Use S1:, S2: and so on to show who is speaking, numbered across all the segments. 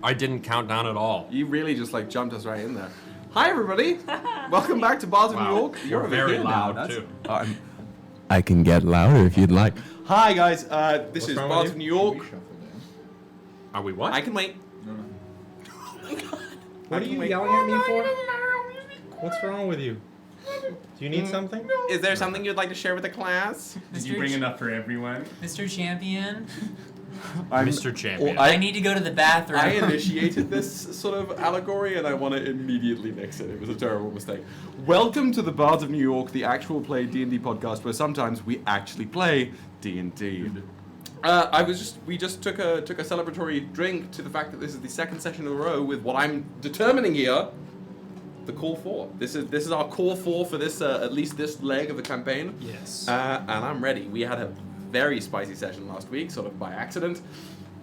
S1: I didn't count down at all.
S2: You really just like jumped us right in there. Hi everybody, welcome back to Bards of New York.
S1: You're very loud too.
S2: I can get louder if you'd like. Hi guys, this is Bards of New York.
S1: Are we what?
S2: I can wait.
S3: No.
S4: What are you yelling at me for? What's wrong with you? Do you need something?
S2: Is there something you'd like to share with the class?
S3: Did you bring enough for everyone?
S5: Mr. Champion?
S1: Mr. Champion.
S5: I need to go to the bathroom.
S2: I initiated this sort of allegory and I want to immediately nix it. It was a terrible mistake. Welcome to the Bards of New York, the actual play D&D podcast where sometimes we actually play D&D. We just took a celebratory drink to the fact that this is the second session in a row with what I'm determining here, the core four. This is our core four for this at least this leg of the campaign.
S5: Yes.
S2: And I'm ready. We had a very spicy session last week, sort of by accident,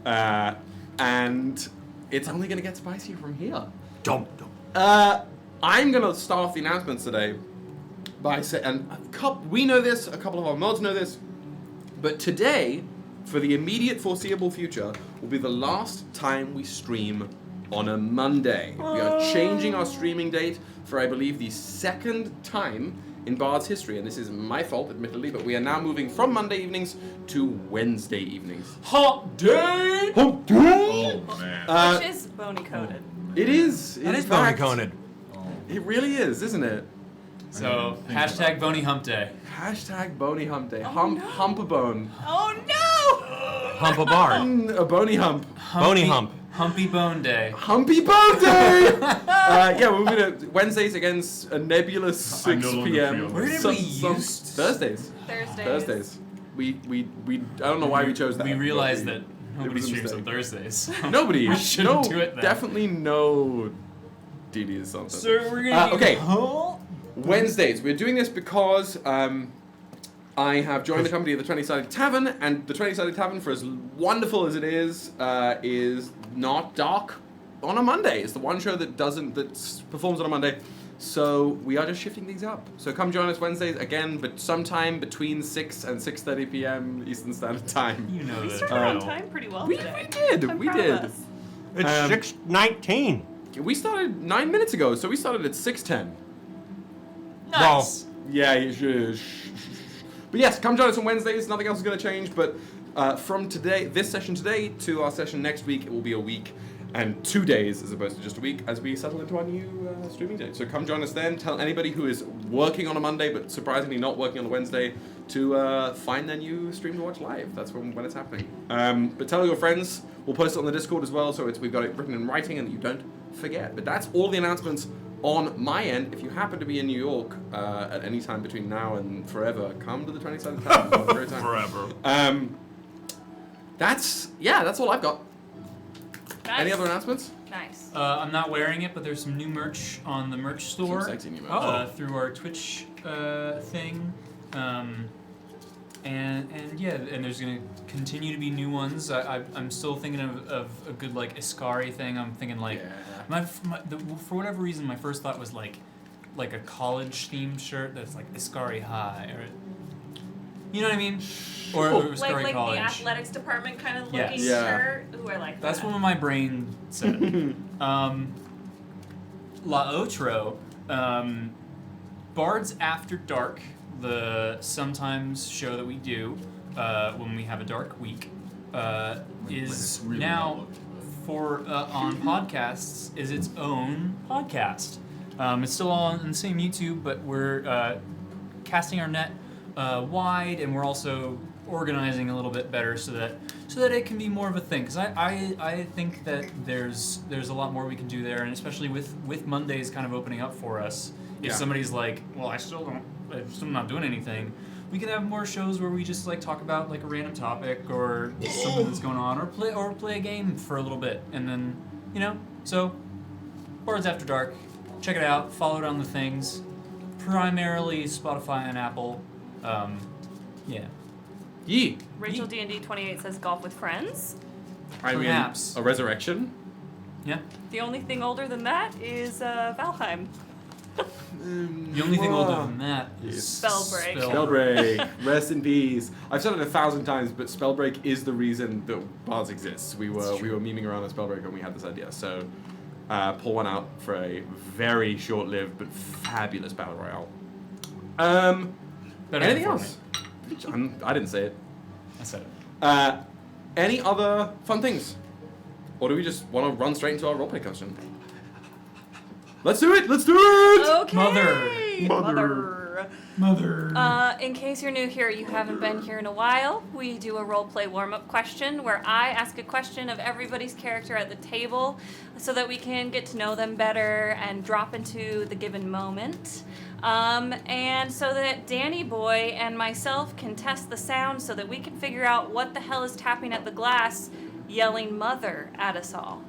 S2: and it's only going to get spicier from here.
S1: Don't.
S2: I'm going to start off the announcements today by saying, and we know this, a couple of our mods know this, but today, for the immediate foreseeable future, will be the last time we stream on a Monday. We are changing our streaming date for, I believe, the second time in Bard's history, and this is my fault, admittedly, but we are now moving from Monday evenings to Wednesday evenings.
S1: Hot day!
S2: Hot day!
S3: Oh, man.
S6: Which is bony coated.
S2: It is.
S1: That is bony coated.
S2: It really is, isn't it?
S5: So, hashtag Bony Hump Day.
S2: Hashtag Bony Hump Day.
S6: Oh, no.
S2: Hump a bone.
S6: Oh no!
S1: Hump a bard.
S2: A bony hump.
S1: Bony hump.
S5: Humpy Bone Day.
S2: Humpy Bone Day! Yeah, we're moving to Wednesdays against a nebulous 6
S3: no longer
S2: p.m.
S3: feel
S5: Where did we use
S2: Thursdays.
S6: Thursdays.
S2: We I don't know why we chose that.
S5: We realized
S2: but
S5: that
S2: it
S5: nobody
S2: was a
S5: streams on
S2: mistake.
S5: Thursdays.
S2: Nobody.
S5: We shouldn't
S2: no,
S5: do it then.
S2: Definitely no DD is something.
S5: So we're gonna
S2: Okay.
S5: Huh?
S2: Wednesdays. We're doing this because I have joined the company of the 20-Sided Tavern, and the 20-Sided Tavern, for as wonderful as it is not dark on a Monday. It's the one show that performs on a Monday. So we are just shifting things up. So come join us Wednesdays again, but sometime between 6 and 6:30 p.m. Eastern Standard Time.
S5: You know
S6: We
S5: that.
S6: started on time pretty well today.
S2: We did.
S6: I'm
S2: We
S6: proud of
S2: did.
S6: us.
S1: It's 6:19.
S2: We started 9 minutes ago, so we started at 6:10.
S5: Nice.
S2: Yeah, you should. But yes, come join us on Wednesdays. Nothing else is going to change. But from this session today to our session next week, it will be a week and 2 days as opposed to just a week as we settle into our new streaming date. So come join us then. Tell anybody who is working on a Monday but surprisingly not working on a Wednesday to find their new stream to watch live. That's when it's happening. But tell your friends. We'll post it on the Discord as well, so we've got it written in writing and you don't forget. But that's all the announcements on my end. If you happen to be in New York at any time between now and forever, come to the 20-Sided Tavern. Have a great time.
S1: Forever.
S2: That's all I've got.
S6: Nice.
S2: Any other announcements?
S6: Nice.
S5: I'm not wearing it, but there's some new merch on the merch store.
S2: Some sexy new merch.
S5: Through our Twitch thing. And there's gonna continue to be new ones. I'm still thinking of a good like Iskari thing. I'm thinking like for whatever reason my first thought was like a college themed shirt that's like Iskari High or you know what I mean? Or Iskari
S6: like
S5: College.
S6: the athletics department kind of
S5: Yes.
S6: looking
S2: Yeah.
S6: shirt. Ooh, I like
S5: That's
S6: that.
S5: what my brain said. La Otro, Bards After Dark, the sometimes show that we do when we have a dark week, is
S3: really
S5: now
S3: well
S5: for on podcasts is its own podcast. It's still on the same YouTube, but we're casting our net wide, and we're also organizing a little bit better so that it can be more of a thing. Because I think that there's a lot more we can do there, and especially with Mondays kind of opening up for us. If somebody's like, well, I'm still not doing anything, we can have more shows where we just like talk about like a random topic or something that's going on, or play a game for a little bit, and then so Bards After Dark, check it out, follow it on the things, primarily Spotify and Apple.
S2: Yee.
S6: Rachel D&D 28 says golf with friends.
S2: I mean,
S5: Perhaps.
S2: a resurrection.
S5: Yeah.
S6: The only thing older than that is Valheim.
S5: The only thing older than that is
S6: Spellbreak.
S2: Spellbreak. Rest in peace. I've said it 1,000 times, but Spellbreak is the reason that Bards exists. We were memeing around on Spellbreak when we had this idea. So pull one out for a very short-lived but fabulous battle royale.
S5: Better
S2: Anything
S5: than
S2: else? I didn't say it.
S5: I said it.
S2: Any other fun things? Or do we just want to run straight into our roleplay question? Let's do it! Let's do it!
S6: Okay.
S5: Mother.
S6: In case you're new here, you haven't been here in a while, we do a roleplay warm-up question where I ask a question of everybody's character at the table so that we can get to know them better and drop into the given moment. And so that Danny Boy and myself can test the sound so that we can figure out what the hell is tapping at the glass, yelling mother at us all.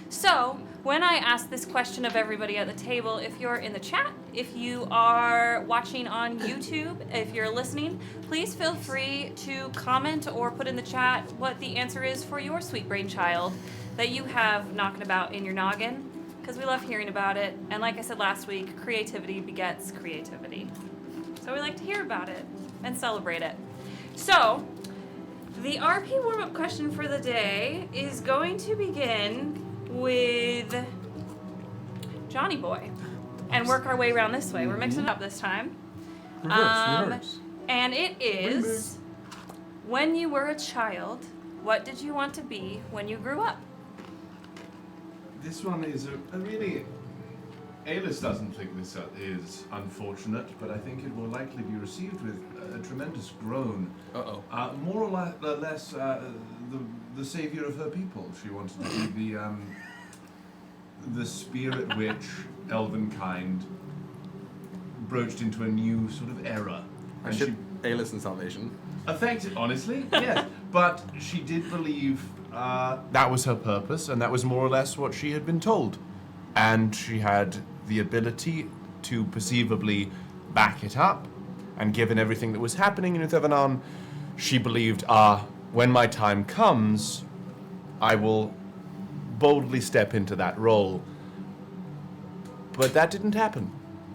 S6: So, when I ask this question of everybody at the table, if you're in the chat, if you are watching on YouTube, if you're listening, please feel free to comment or put in the chat what the answer is for your sweet brain child that you have knocking about in your noggin, because we love hearing about it. And like I said last week, creativity begets creativity. So we like to hear about it and celebrate it. So, the RP warm-up question for the day is going to begin with Johnny Boy and work our way around this way. We're mixing it up this time.
S5: Reverse.
S6: And it is, when you were a child, what did you want to be when you grew up?
S7: This one is a really... Aelys doesn't think this is unfortunate, but I think it will likely be received with a tremendous groan. More or less the savior of her people. She wanted to be the spirit which elvenkind broached into a new sort of era.
S2: And she Aelys and salvation.
S7: Affected, honestly, yes. But she did believe that was her purpose, and that was more or less what she had been told. And she had the ability to perceivably back it up, and given everything that was happening in Uthevanon, she believed, when my time comes, I will boldly step into that role. But that didn't happen.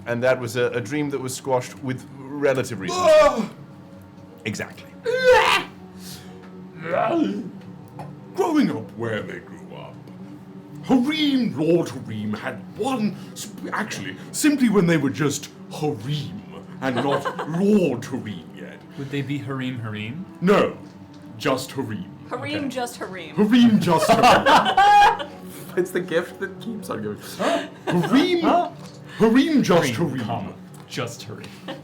S7: And that was a dream that was squashed with relative reason. Exactly.
S1: Growing up where they grew up, Hareem Lord Hareem had one, actually, simply when they were just Hareem and not Lord Hareem yet.
S5: Would they be Hareem?
S1: No, just Hareem.
S6: Hareem, just Hareem.
S1: Hareem just Hareem.
S2: It's the gift that keeps on giving.
S1: Hareem just Hareem.
S5: Comma. Just Hareem.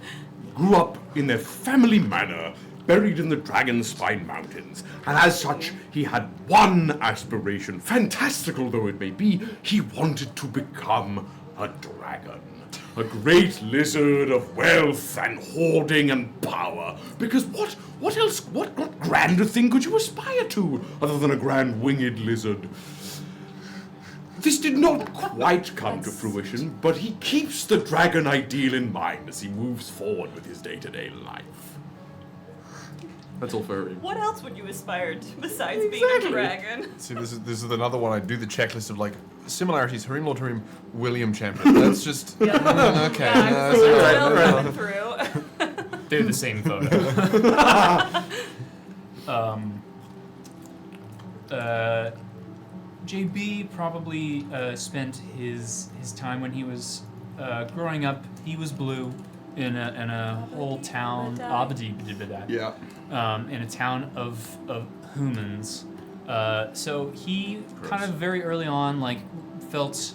S1: Grew up in their family manor, buried in the Dragon Spine Mountains, and as such, he had one aspiration, fantastical though it may be. He wanted to become a dragon. A great lizard of wealth and hoarding and power. Because what else, what grander thing could you aspire to, other than a grand winged lizard? This did not quite come to fruition, but he keeps the dragon ideal in mind as he moves forward with his day-to-day life.
S2: That's all furry.
S6: What else would you aspire to besides being a dragon?
S7: See, this is another one. I do the checklist of like similarities. Hareem Lord Hareem, William Champion. That's just okay.
S6: Yeah,
S7: That's
S6: coming through.
S5: They're the same photo. JB probably spent his time when he was growing up. He was blue in a whole town.
S2: Yeah.
S5: In a town of humans. So he kind of very early on like felt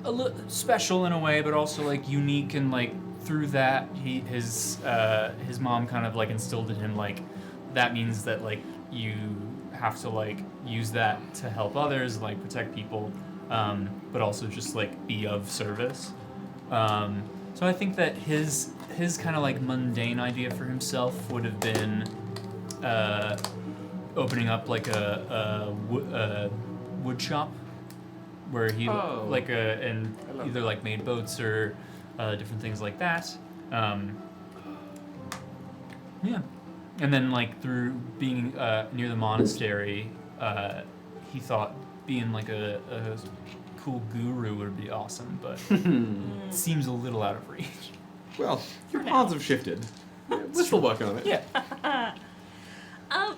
S5: a little special in a way, but also like unique, and like through that his mom kind of like instilled in him like that means that like you have to like use that to help others, like protect people, but also just like be of service. So I think that his kind of like mundane idea for himself would have been opening up like a wood shop where he and either like made boats or different things like that. Yeah, and then like through being near the monastery, he thought being like a cool guru would be awesome, but it seems a little out of reach.
S2: Well, your paths have shifted. We're still working on it.
S5: Yeah.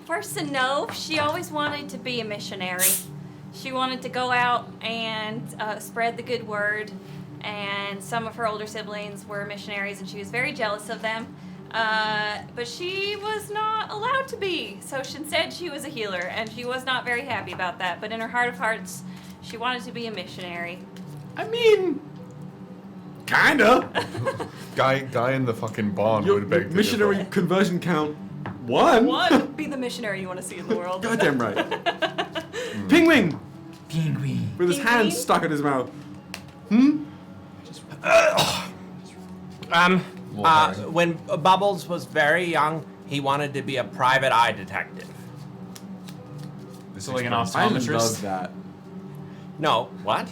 S6: For Sinov, she always wanted to be a missionary. She wanted to go out and spread the good word, and some of her older siblings were missionaries, and she was very jealous of them. But she was not allowed to be, so instead she was a healer, and she was not very happy about that. But in her heart of hearts, she wanted to be a missionary.
S1: I mean, kinda.
S7: Guy in the fucking barn
S1: Your
S7: would beg to
S1: missionary
S7: differ.
S1: conversion count 1.
S6: One, be the missionary you want to see in the world.
S2: Goddamn right.
S1: Pingwing
S5: Penguin.
S2: With his
S6: Ding
S2: hand
S6: ding.
S2: stuck in his mouth.
S8: When Bubbles was very young, he wanted to be a private eye detective.
S5: So like an
S2: I
S5: optometrist?
S2: love that.
S8: No, what?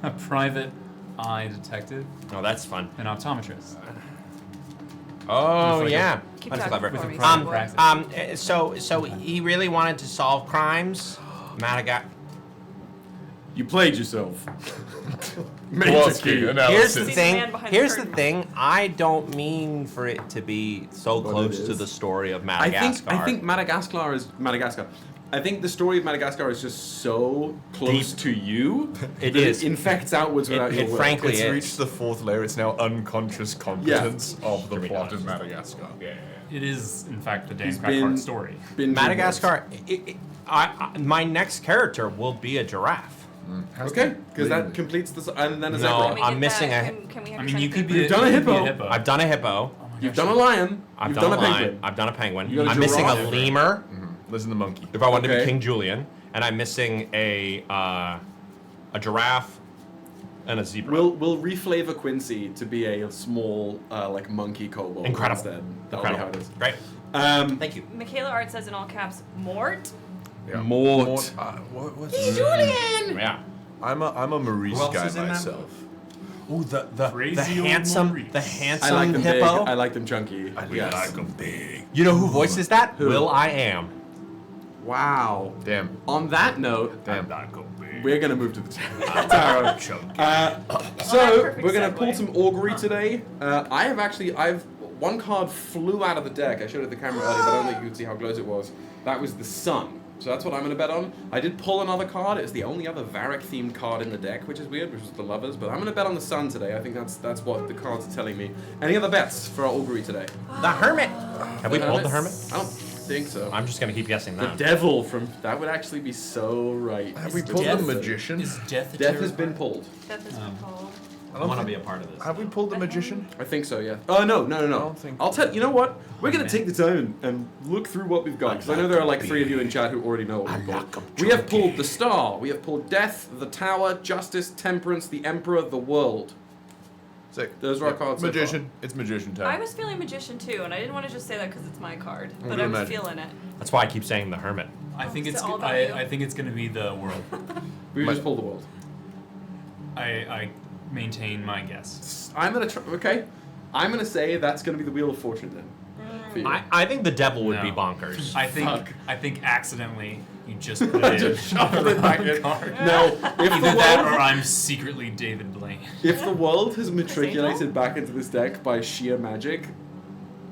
S5: A private eye detective?
S8: No, that's fun.
S5: An optometrist.
S8: Oh,
S5: With like
S8: yeah.
S6: Keep
S8: That's
S6: talking
S8: clever.
S6: for me,
S5: private
S6: Sandboy.
S5: practice.
S8: So he really wanted to solve crimes. Madagascar.
S2: You played yourself.
S7: Kowalski
S8: Here's
S7: analysis.
S8: the
S6: He's the
S8: thing.
S6: man behind the
S8: Here's the
S6: curtain.
S8: thing. I don't mean for it to be so close to
S2: is.
S8: the story of
S2: I
S8: Madagascar.
S2: think Madagascar is Madagascar. I think the story of Madagascar is just so close
S8: Deep.
S2: to you.
S8: It
S2: that
S8: is.
S2: It infects outwards without your
S8: it
S2: will.
S8: frankly
S7: It's
S8: is.
S7: reached the 4th layer. It's now unconscious competence of the plot of Madagascar.
S5: It is, in fact, the Dan
S2: He's been-
S5: Crackheart story.
S2: Been
S8: Madagascar. My next character will be a giraffe.
S2: Okay, because that completes the and then a
S8: No.
S2: zebra.
S6: Can we
S8: I'm
S6: get
S8: missing
S6: that?
S8: a-
S6: Can we have
S5: I
S6: your
S5: mean, you
S6: second
S5: could be,
S6: paper?
S2: You've done a
S5: you could be
S2: hippo.
S8: I've done a hippo.
S2: You've done a lion.
S8: I've
S2: You've
S8: done a lion.
S2: penguin.
S8: I've done a penguin.
S2: You got a
S8: I'm missing a
S2: giraffe?
S8: lemur.
S7: Listen to monkey.
S8: If I wanted to
S2: Okay.
S8: be King Julian, and I'm missing a giraffe and a zebra.
S2: We'll reflavor Quincy to be a small like monkey kobold
S8: Incredible.
S2: instead. That'll be how it
S8: Incredible.
S2: is.
S8: Great. Thank you.
S6: Michaela Art says in all caps, Mort.
S7: Yeah.
S2: Mort.
S7: What's
S8: Yeah.
S7: I'm a Maurice
S8: Who else
S7: guy
S8: is in that?
S7: myself.
S8: Ooh, the
S5: Crazy old
S8: handsome,
S5: Maurice.
S8: the
S2: I
S8: handsome
S2: like them
S8: hippo.
S2: big. I like them chunky. Yes.
S7: them big.
S8: You know who voices that?
S2: Who?
S8: Will I Am.
S2: Wow.
S7: Damn.
S2: On that note,
S7: Damn.
S2: we're gonna move to the tarot. So
S6: perfect
S2: we're gonna
S6: segue.
S2: pull some augury today. I've one card flew out of the deck. I showed it to the camera earlier, but I don't think you could see how close it was. That was the sun. So that's what I'm gonna bet on. I did pull another card. It's the only other Varric themed card in the deck, which is weird, which is the lovers. But I'm gonna bet on the sun today. I think that's what the cards are telling me. Any other bets for our augury today?
S8: The Hermit. Have we pulled the Hermit?
S2: I don't think so.
S8: I'm just gonna keep guessing
S2: The
S8: that.
S2: devil from that would actually be so right.
S7: Have we
S2: The
S7: pulled the
S2: death-
S7: magician?
S5: Is death a
S2: Death
S5: tarot
S2: has been
S5: card?
S2: pulled.
S6: That has been told.
S8: I want to be a part of this.
S7: Have we pulled the magician?
S2: I think so, yeah. Oh, no.
S7: don't think-
S2: I'll tell you know what? We're going to take the time and look through what we've got. Because I know there are like 3 of you in chat who already know what we've got. We have pulled the Star. We have pulled Death, the Tower, Justice, Temperance, the Emperor, the World.
S7: Sick.
S2: Those are our cards so far.
S7: Magician. It's magician time.
S6: I was feeling magician too, and I didn't want to just say that because it's my card, but
S7: gonna
S6: I was
S7: imagine.
S6: feeling it.
S8: That's why I keep saying the Hermit.
S5: I think
S6: It's
S5: it's.
S6: all about you.
S5: I think it's going to be the world.
S2: We just pulled the World.
S5: I maintain my guess.
S2: I'm going to try. Okay. I'm going to say that's going to be the Wheel of Fortune then. For you.
S8: I think the devil would be
S5: No.
S8: bonkers.
S5: I think accidentally you just put it in
S2: Just shuffled it back in.
S5: card.
S2: No, if the
S5: Either that or
S2: world,
S5: I'm secretly David Blaine.
S2: if the world has matriculated
S6: Angel?
S2: back into this deck by sheer magic,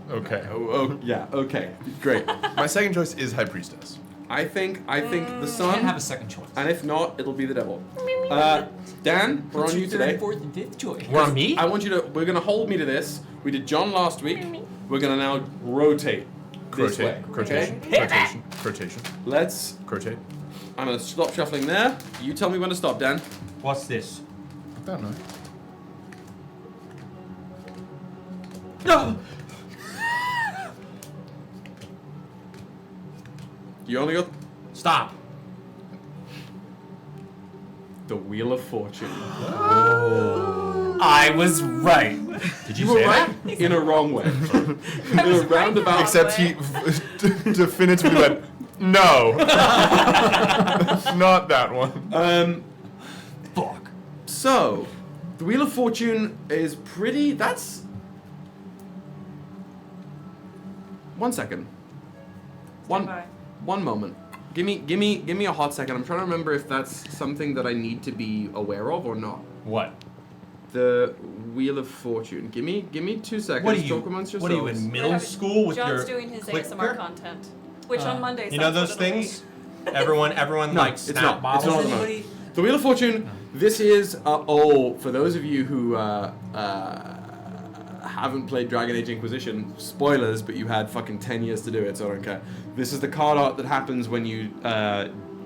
S7: Okay.
S2: oh yeah, okay, great.
S7: My second choice is High Priestess.
S2: I think the
S5: Can't
S2: sun,
S5: have a second choice.
S2: and if not, it'll be the devil. Dan, we're on you today.
S5: Fourth, and fifth choice.
S8: We're on me?
S2: I want you to. We're gonna hold me to this. We did John last week. We're gonna now rotate this way.
S7: Crotation.
S2: Okay?
S7: Crotation. Crotation.
S2: Let's.
S7: Crotate.
S2: I'm gonna stop shuffling there. You tell me when to stop, Dan.
S8: What's this?
S7: I don't know.
S2: No. You only got
S8: Stop.
S2: the Wheel of Fortune.
S5: I was right.
S8: Did
S2: You
S8: you
S2: were
S8: say
S2: right
S8: that?
S2: in a wrong way. In a roundabout.
S7: Except he definitively went, no. Not that one.
S5: Fuck.
S2: So, the Wheel of Fortune is pretty. That's. 1 second.
S6: Stand by.
S2: One moment. Give me a hot second. I'm trying to remember if that's something that I need to be aware of or not.
S8: What?
S2: The Wheel of Fortune. Give me 2 seconds.
S8: What are you?
S2: Talk amongst
S8: What are you
S2: yourselves.
S8: in middle school with
S6: John's
S8: your
S6: doing his
S8: clicker?
S6: ASMR content, which on Mondays.
S8: You know
S6: that's
S8: those
S6: what it'll
S8: things? Everyone
S2: No,
S8: like
S2: it's
S8: snap
S2: not.
S8: bottles.
S2: It's not at the moment. The Wheel of Fortune. This is for those of you who haven't played Dragon Age Inquisition. Spoilers, but you had fucking 10 years to do it, so I don't care. This is the card art that happens when you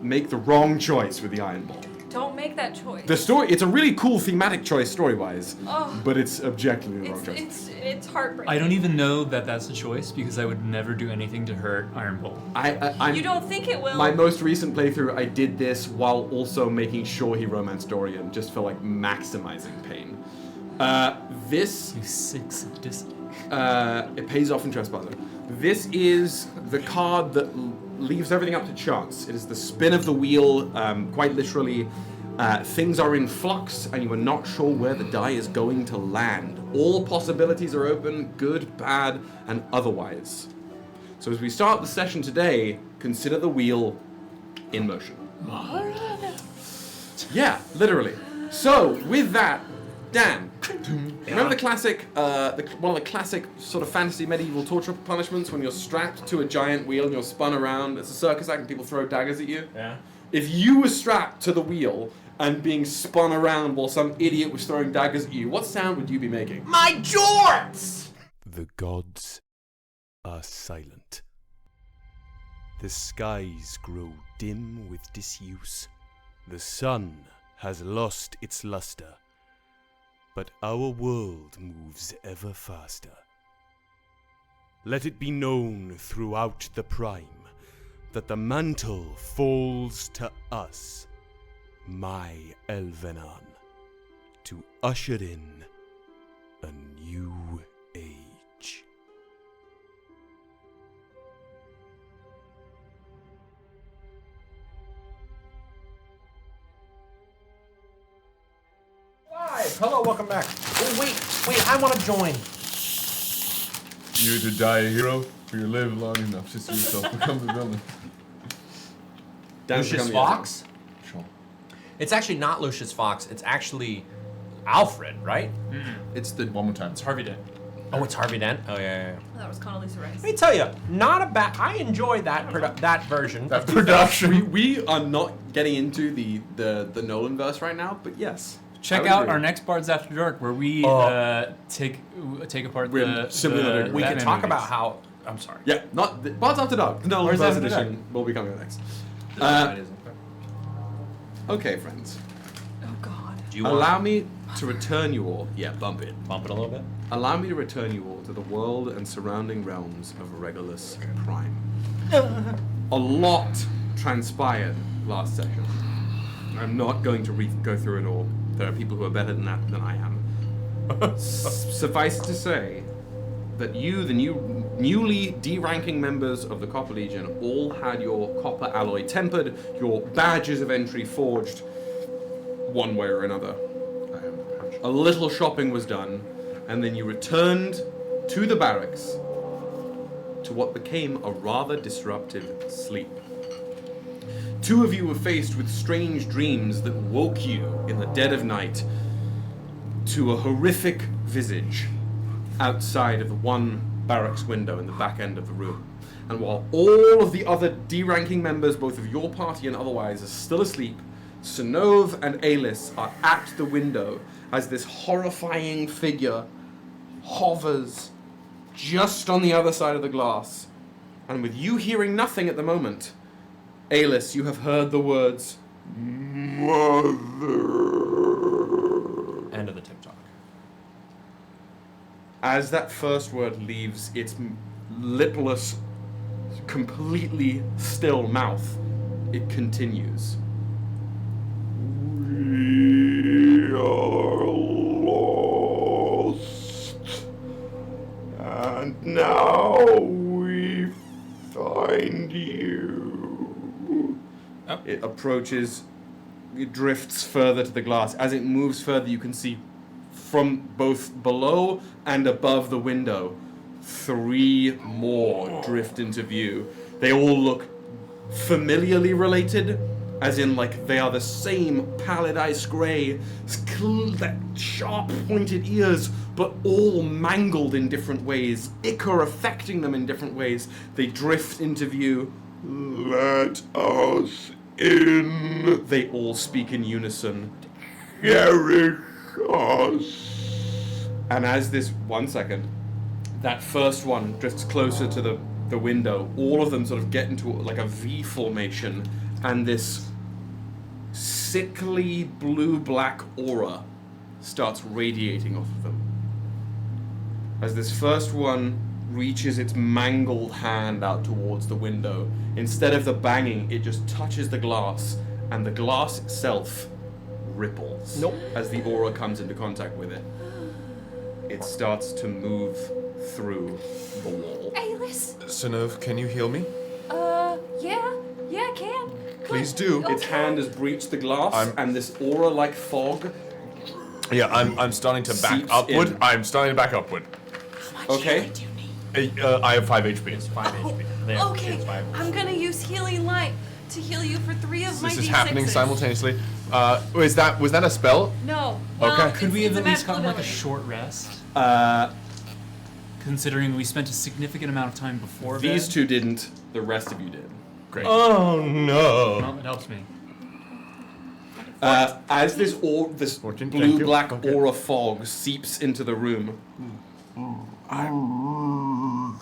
S2: make the wrong choice with the Iron Ball.
S6: be. Don't make that choice.
S2: The story. It's a really cool thematic choice story-wise,
S6: Oh.
S2: but it's objectively the wrong choice.
S6: It's heartbreaking.
S5: I don't even know that that's a choice because I would never do anything to hurt Iron Bolt.
S2: I'm,
S6: You don't think it will?
S2: My most recent playthrough, I did this while also making sure he romanced Dorian, just for like maximizing pain. This
S5: You sick sadistic.
S2: it pays off in Trespasser. This is the card that leaves everything up to chance. It is the spin of the wheel, quite literally. Things are in flux, and you are not sure where the die is going to land. All possibilities are open, good, bad, and otherwise. So as we start the session today, consider the wheel in motion. Yeah, literally. So, with that, Dan, remember the classic, one of the classic sort of fantasy medieval torture punishments when you're strapped to a giant wheel and you're spun around? It's a circus act and people throw daggers at you.
S8: Yeah.
S2: If you were strapped to the wheel and being spun around while some idiot was throwing daggers at you, what sound would you be making?
S8: My jorts!
S1: The gods are silent. The skies grow dim with disuse. The sun has lost its luster. But our world moves ever faster. Let it be known throughout the prime that the mantle falls to us, my Elvenon, to usher in a new age.
S8: Live. Hello, welcome back. Oh, wait, I want to join.
S7: You're to die a hero, or you live long enough to see yourself become the villain.
S2: Dan's
S8: Lucius
S2: becoming a
S8: Fox?
S7: Sure.
S8: It's actually not Lucius Fox. It's actually Alfred, right?
S2: It's the
S7: One more time.
S5: It's Harvey Dent.
S8: Oh, it's Harvey Dent. Oh yeah.
S6: That was Condoleezza Rice.
S8: Let me tell you, not a bad. I enjoyed that that version.
S7: That production.
S2: we are not getting into the Nolan verse right now, but yes.
S5: Check
S2: I would
S5: out
S2: agree.
S5: our next Bards After Dark where we take apart
S2: We're
S5: the
S2: similar-
S8: we can
S5: Batman
S8: talk
S5: movies.
S8: about how. I'm sorry.
S2: Yeah, not the Bards After Dark. The Nolan
S5: Bards
S2: verse
S5: After Dark.
S2: edition will be coming up next. Okay, friends.
S6: Oh God.
S8: Do you want
S2: Allow me to return you all. Yeah, bump it.
S8: bump it a little bit?
S2: Allow me to return you all to the world and surrounding realms of Regolus Prime. A lot transpired last session. I'm not going to go through it all. There are people who are better than that than I am. Suffice it to say that you, the newly D-ranking members of the Copper Legion, all had your copper alloy tempered, your badges of entry forged, one way or another.
S7: I am the patch.
S2: A little shopping was done, and then you returned to the barracks to what became a rather disruptive sleep. Two of you were faced with strange dreams that woke you in the dead of night to a horrific visage outside of the one barracks window in the back end of the room. And while all of the other D-ranking members, both of your party and otherwise, are still asleep, Sonove and Aelys are at the window as this horrifying figure hovers just on the other side of the glass. And with you hearing nothing at the moment, Aelys, you have heard the words, Mother.
S8: End of the TikTok.
S2: As that first word leaves its lipless, completely still mouth, it continues. We are lost, and now we find you.
S5: Oh.
S2: It approaches, it drifts further to the glass. As it moves further, you can see from both below and above the window, 3 more drift into view. They all look familiarly related, as in like they are the same pallid ice grey, that sharp pointed ears, but all mangled in different ways, ichor affecting them in different ways. They drift into view. Let us in. They all speak in unison. Cherish us. And as this, 1 second, that first one drifts closer to the window, all of them sort of get into like a V formation, and this sickly blue-black aura starts radiating off of them. As this first one reaches its mangled hand out towards the window, instead of the banging, it just touches the glass, and the glass itself ripples.
S8: Nope.
S2: As the aura comes into contact with it. It starts to move through the wall.
S6: Aelys?
S7: Sinov, can you heal me?
S6: Yeah, I can.
S7: Please do.
S2: Its hand has breached the glass, and this aura-like fog.
S7: Yeah, I'm starting to back
S2: Seeps
S7: upward.
S2: in.
S7: I'm starting to back upward.
S2: Okay.
S7: I have 5 HP.
S8: It's 5 HP. They have
S6: Okay,
S8: kids 5
S6: I'm gonna use healing light to heal you for 3 of my
S7: This is
S6: D6s.
S7: happening simultaneously. Was that a spell?
S6: No. Well,
S7: Okay.
S5: Could we
S6: it's
S5: have
S6: a
S5: at least
S6: magical
S5: gotten like a
S6: ability.
S5: short rest? Considering we spent a significant amount of time before
S2: These
S5: bed?
S2: two didn't. The rest of you did.
S7: Great.
S8: Oh no.
S5: Well, it helps me.
S2: As this
S7: 14, thank
S2: blue-black
S7: you. Okay.
S2: aura fog seeps into the room,
S7: I'm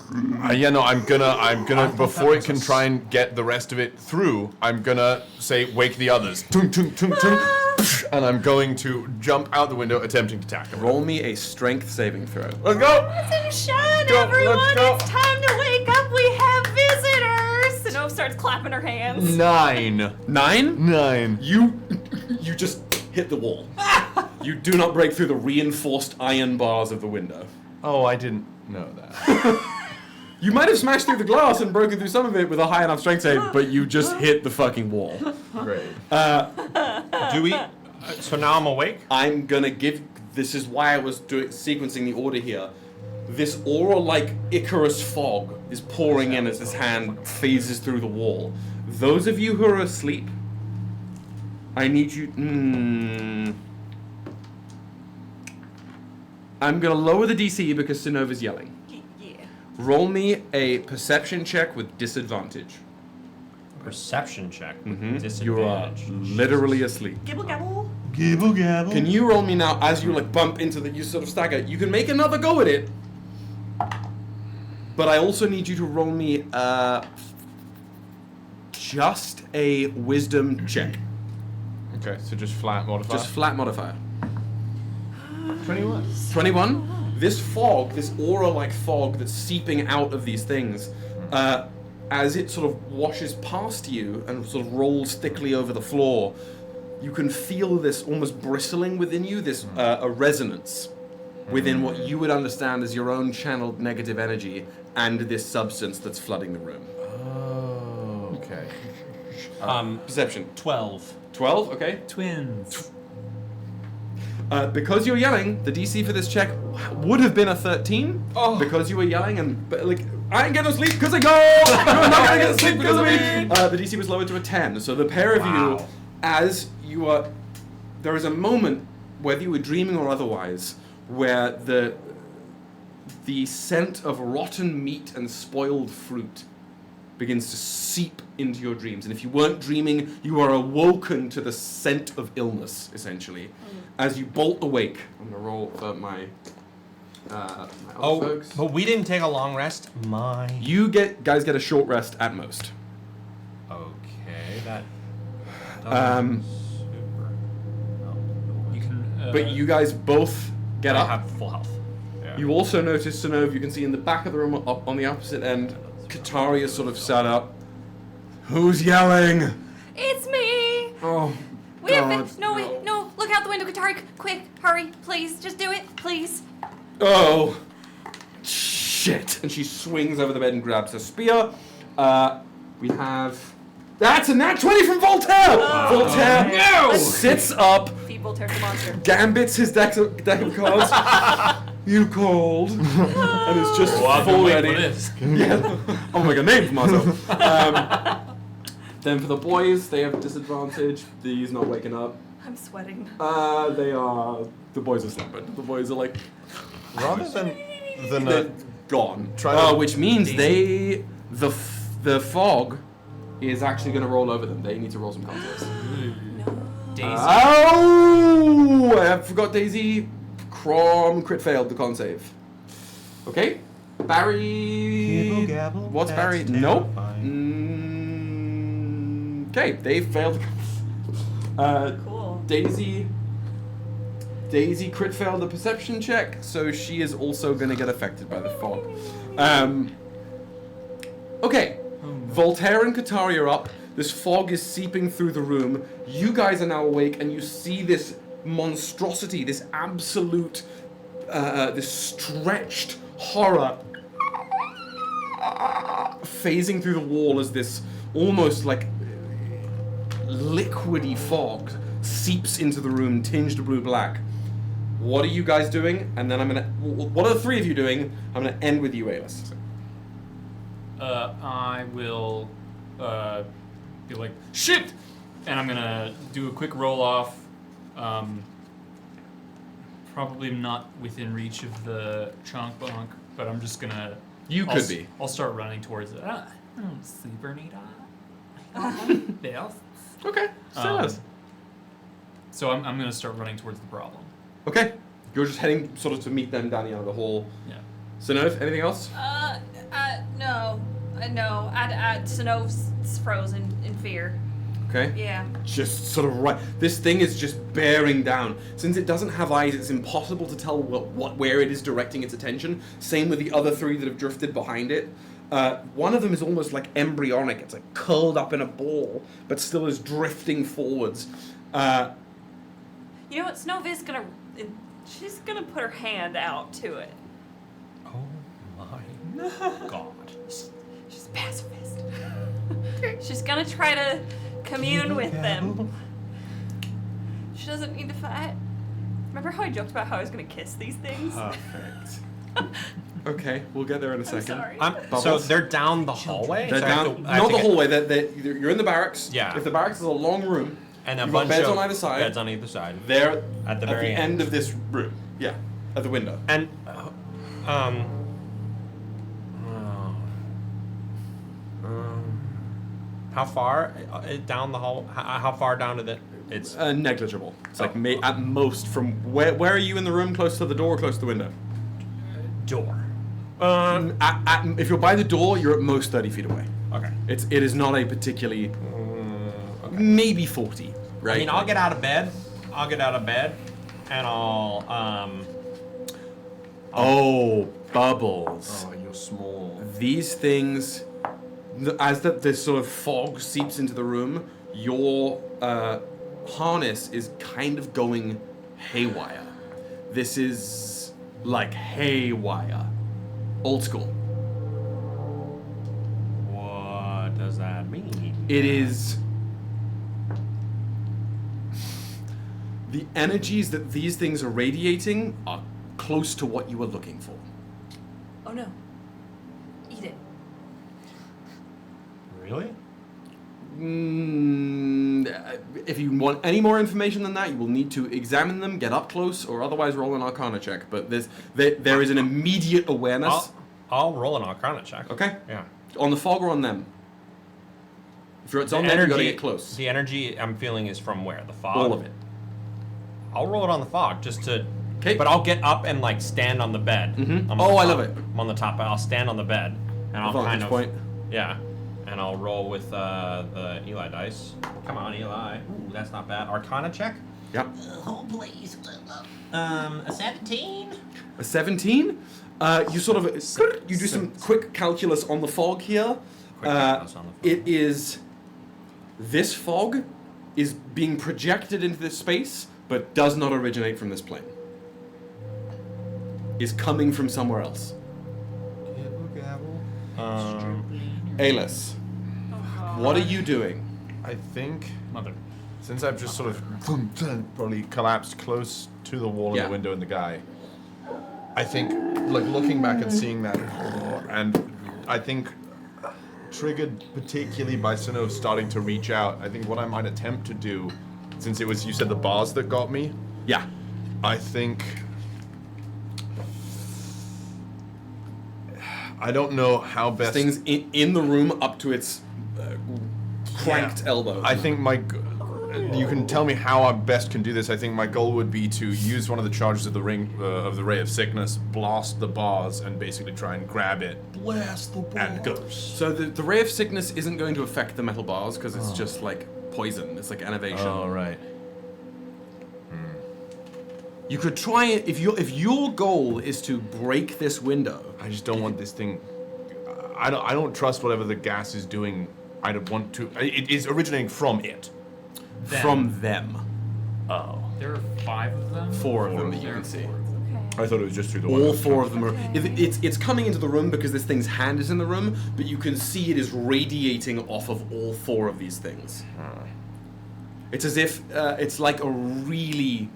S7: gonna before it can try and get the rest of it through, I'm gonna say wake the others. Tung, tung, tung, tung, and I'm going to jump out the window attempting to attack them.
S2: roll me a strength saving throw.
S7: Let's go!
S6: Rise and shine,
S7: Go,
S6: everyone!
S7: let's go.
S6: It's time to wake up. We have visitors. Sinov starts clapping her hands.
S7: 9.
S2: 9? You just hit the wall. You do not break through the reinforced iron bars of the window.
S7: Oh, I didn't know that.
S2: You might have smashed through the glass and broken through some of it with a high enough strength save, but you just hit the fucking wall.
S7: Great.
S8: Do we? So now I'm awake.
S2: I'm gonna give. This is why I was sequencing the order here. This aura-like Icarus fog is pouring in as this hand phases through the wall. Those of you who are asleep, I need you. I'm gonna lower the DC because Sinova's yelling.
S6: Yeah.
S2: Roll me a perception check with disadvantage.
S8: Perception check.
S2: You are
S8: Disadvantage.
S2: literally asleep.
S6: Gibble gabble.
S7: Gibble gabble.
S2: Can you roll me now as you like bump into you sort of stagger? You can make another go at it, but I also need you to roll me just a wisdom check.
S7: Okay, so just flat modifier.
S2: Just flat modifier.
S7: 21.
S2: 21. This fog, this aura-like fog that's seeping out of these things, as it sort of washes past you and sort of rolls thickly over the floor, you can feel this almost bristling within you, this a resonance within what you would understand as your own channeled negative energy and this substance that's flooding the room.
S7: Oh, okay.
S2: Perception.
S8: 12.
S2: 12, okay.
S5: Twins.
S2: Because you're yelling, the DC for this check would have been a 13. Because you were yelling and I ain't gonna sleep because I go. You're not gonna get sleep because of me. The DC was lowered to a 10. So the pair of you, as you are, there is a moment, whether you were dreaming or otherwise, where the scent of rotten meat and spoiled fruit begins to seep into your dreams. And if you weren't dreaming, you are awoken to the scent of illness, essentially. As you bolt awake, I'm going to roll for my other folks.
S8: But we didn't take a long rest.
S2: You guys get a short rest at most.
S8: Okay, that.
S5: You can.
S2: But you guys both get
S8: I
S2: up.
S8: have full health. Yeah.
S2: You also notice, Sinov, you can see in the back of the room up on the opposite end, Katari is sort of sat up. Who's yelling?
S6: It's me.
S2: Oh,
S6: We have
S2: God.
S6: no. Look out the window, Katari. Quick, hurry, please. Just do it, please.
S2: Oh, shit. And she swings over the bed and grabs her spear. We have... That's a nat 20 from Voltaire! Voltaire sits up,
S6: Feeble turtle monster.
S2: gambits his deck of cards. You called. And it's just full ready.
S5: this.
S2: Yeah. Oh my god, name for myself. Then for the boys, they have disadvantage. These not waking up.
S6: I'm sweating.
S2: The boys are slumbered. The boys are like,
S7: Rather than
S2: they're gone.
S7: Try to-
S2: Which means the fog is actually going to roll over them. They need to roll some con saves.
S5: Daisy.
S2: Oh! I forgot Daisy. Crom crit failed the con save. Okay. Barry.
S7: Gabble,
S2: What's
S7: that's
S2: Barry? Nope. Okay, they failed.
S6: Cool.
S2: Daisy crit failed the perception check, so she is also going to get affected by the fog. Okay. Voltaire and Katari are up. This fog is seeping through the room. You guys are now awake, and you see this monstrosity, this absolute, this stretched horror phasing through the wall as this almost like liquidy fog seeps into the room, tinged blue-black. What are you guys doing? And then what are the three of you doing? I'm gonna end with you, Aelys.
S5: I will be like, shit! And I'm gonna do a quick roll off. Probably not within reach of the chonk bonk, but I'm just gonna.
S2: Could be.
S5: I'll start running towards it. Sleeper need
S2: Okay,
S5: So I'm gonna start running towards the problem.
S2: Okay, you're just heading sort of to meet them down the end of the hall.
S5: Yeah.
S2: Sinov, anything else?
S6: No. Sinov's frozen in fear.
S2: Okay.
S6: Yeah.
S2: Just sort of right. This thing is just bearing down. Since it doesn't have eyes, it's impossible to tell where it is directing its attention. Same with the other three that have drifted behind it. One of them is almost like embryonic. It's like curled up in a ball, but still is drifting forwards.
S6: You know what? Snov is gonna. She's gonna put her hand out to it.
S8: Oh my god.
S6: She's pacifist. She's gonna try to commune with them. She doesn't need to fight. Remember how I joked about how I was gonna kiss these things?
S2: Perfect. Okay, we'll get there in a second.
S6: Sorry.
S8: So
S2: Bubbles?
S8: they're down the hallway?
S2: They're
S8: So I have
S2: down,
S8: to- I have
S2: not
S8: to
S2: the
S8: get-
S2: hallway. You're in the barracks.
S8: Yeah.
S2: If the barracks is a long room,
S8: And a
S2: you've got
S8: bunch
S2: beds
S8: of
S2: on either side.
S8: beds on either side.
S2: They're
S8: At the very
S2: end of this room. Yeah, at the window.
S8: And how far down the hall? How far down to the? It's
S2: Negligible. It's like at most from where are you in the room? Close to the door, or close to the window?
S8: door.
S2: If you're by the door, you're at most 30 feet away.
S8: Okay.
S2: It is not a particularly maybe 40. Right.
S8: I mean, I'll get out of bed. And I'll
S2: Oh, Bubbles.
S7: Oh, you're small.
S2: These things, as this sort of fog seeps into the room, your harness is kind of going haywire. This is like haywire. Old school.
S8: What does that mean?
S2: It is the energies that these things are radiating are close to what you were looking for.
S6: Oh no. Eat it.
S8: Really?
S2: If you want any more information than that, you will need to examine them, get up close, or otherwise roll an Arcana check. But there is an immediate awareness.
S8: I'll roll an Arcana check.
S2: Okay.
S8: Yeah.
S2: On the fog or on them? If it's on them, you gotta get close.
S8: The energy I'm feeling is from where? The fog?
S2: All of it.
S8: I'll roll it on the fog just to.
S2: 'Kay.
S8: But I'll get up and like stand on the bed.
S2: Mhm.
S8: I'm on
S2: Oh,
S8: the
S2: I
S8: top.
S2: love it.
S8: I'm on the top. I'll stand on the bed and I'll
S2: Vantage
S8: kind of.
S2: point.
S8: Yeah. And I'll roll with the Eli dice. Come on, Eli. Ooh, that's not bad. Arcana check.
S2: Yep.
S9: Oh, please. A 17?
S2: A 17? You sort of you do some quick calculus on the fog here.
S8: Quick calculus on the fog.
S2: It is this fog is being projected into this space, but does not originate from this plane. Is coming from somewhere else. Aelys, what are you doing?
S7: I think
S5: Mother.
S7: since I've just sort of probably collapsed close to the wall
S2: Yeah.
S7: and the window and the guy, I think like looking back and seeing that, and I think triggered particularly by Sinnoh starting to reach out. I think what I might attempt to do, since it was, you said the bars that got me,
S2: Yeah.
S7: I think... I don't know how best...
S2: Things in the room up to its cranked elbow.
S7: I think you can tell me how I best can do this. I think my goal would be to use one of the charges of the Ray of Sickness, blast the bars, and basically try and grab it. Blast the bars. And go.
S2: So the Ray of Sickness isn't going to affect the metal bars because it's just like poison. It's like enervation.
S7: Oh, right.
S2: You could try it if your goal is to break this window.
S7: I just don't want this thing. I don't trust whatever the gas is doing. I don't want to. It is originating from it.
S2: From them.
S7: Oh.
S5: There are 5 of them?
S2: 4 of them that you
S5: There
S2: can
S5: are
S2: see.
S5: 4 of them.
S7: I thought it was just through the
S2: All
S7: window.
S2: 4 of them are. It's coming into the room because this thing's hand is in the room, but you can see it is radiating off of all 4 of these things. It's as if it's like a really.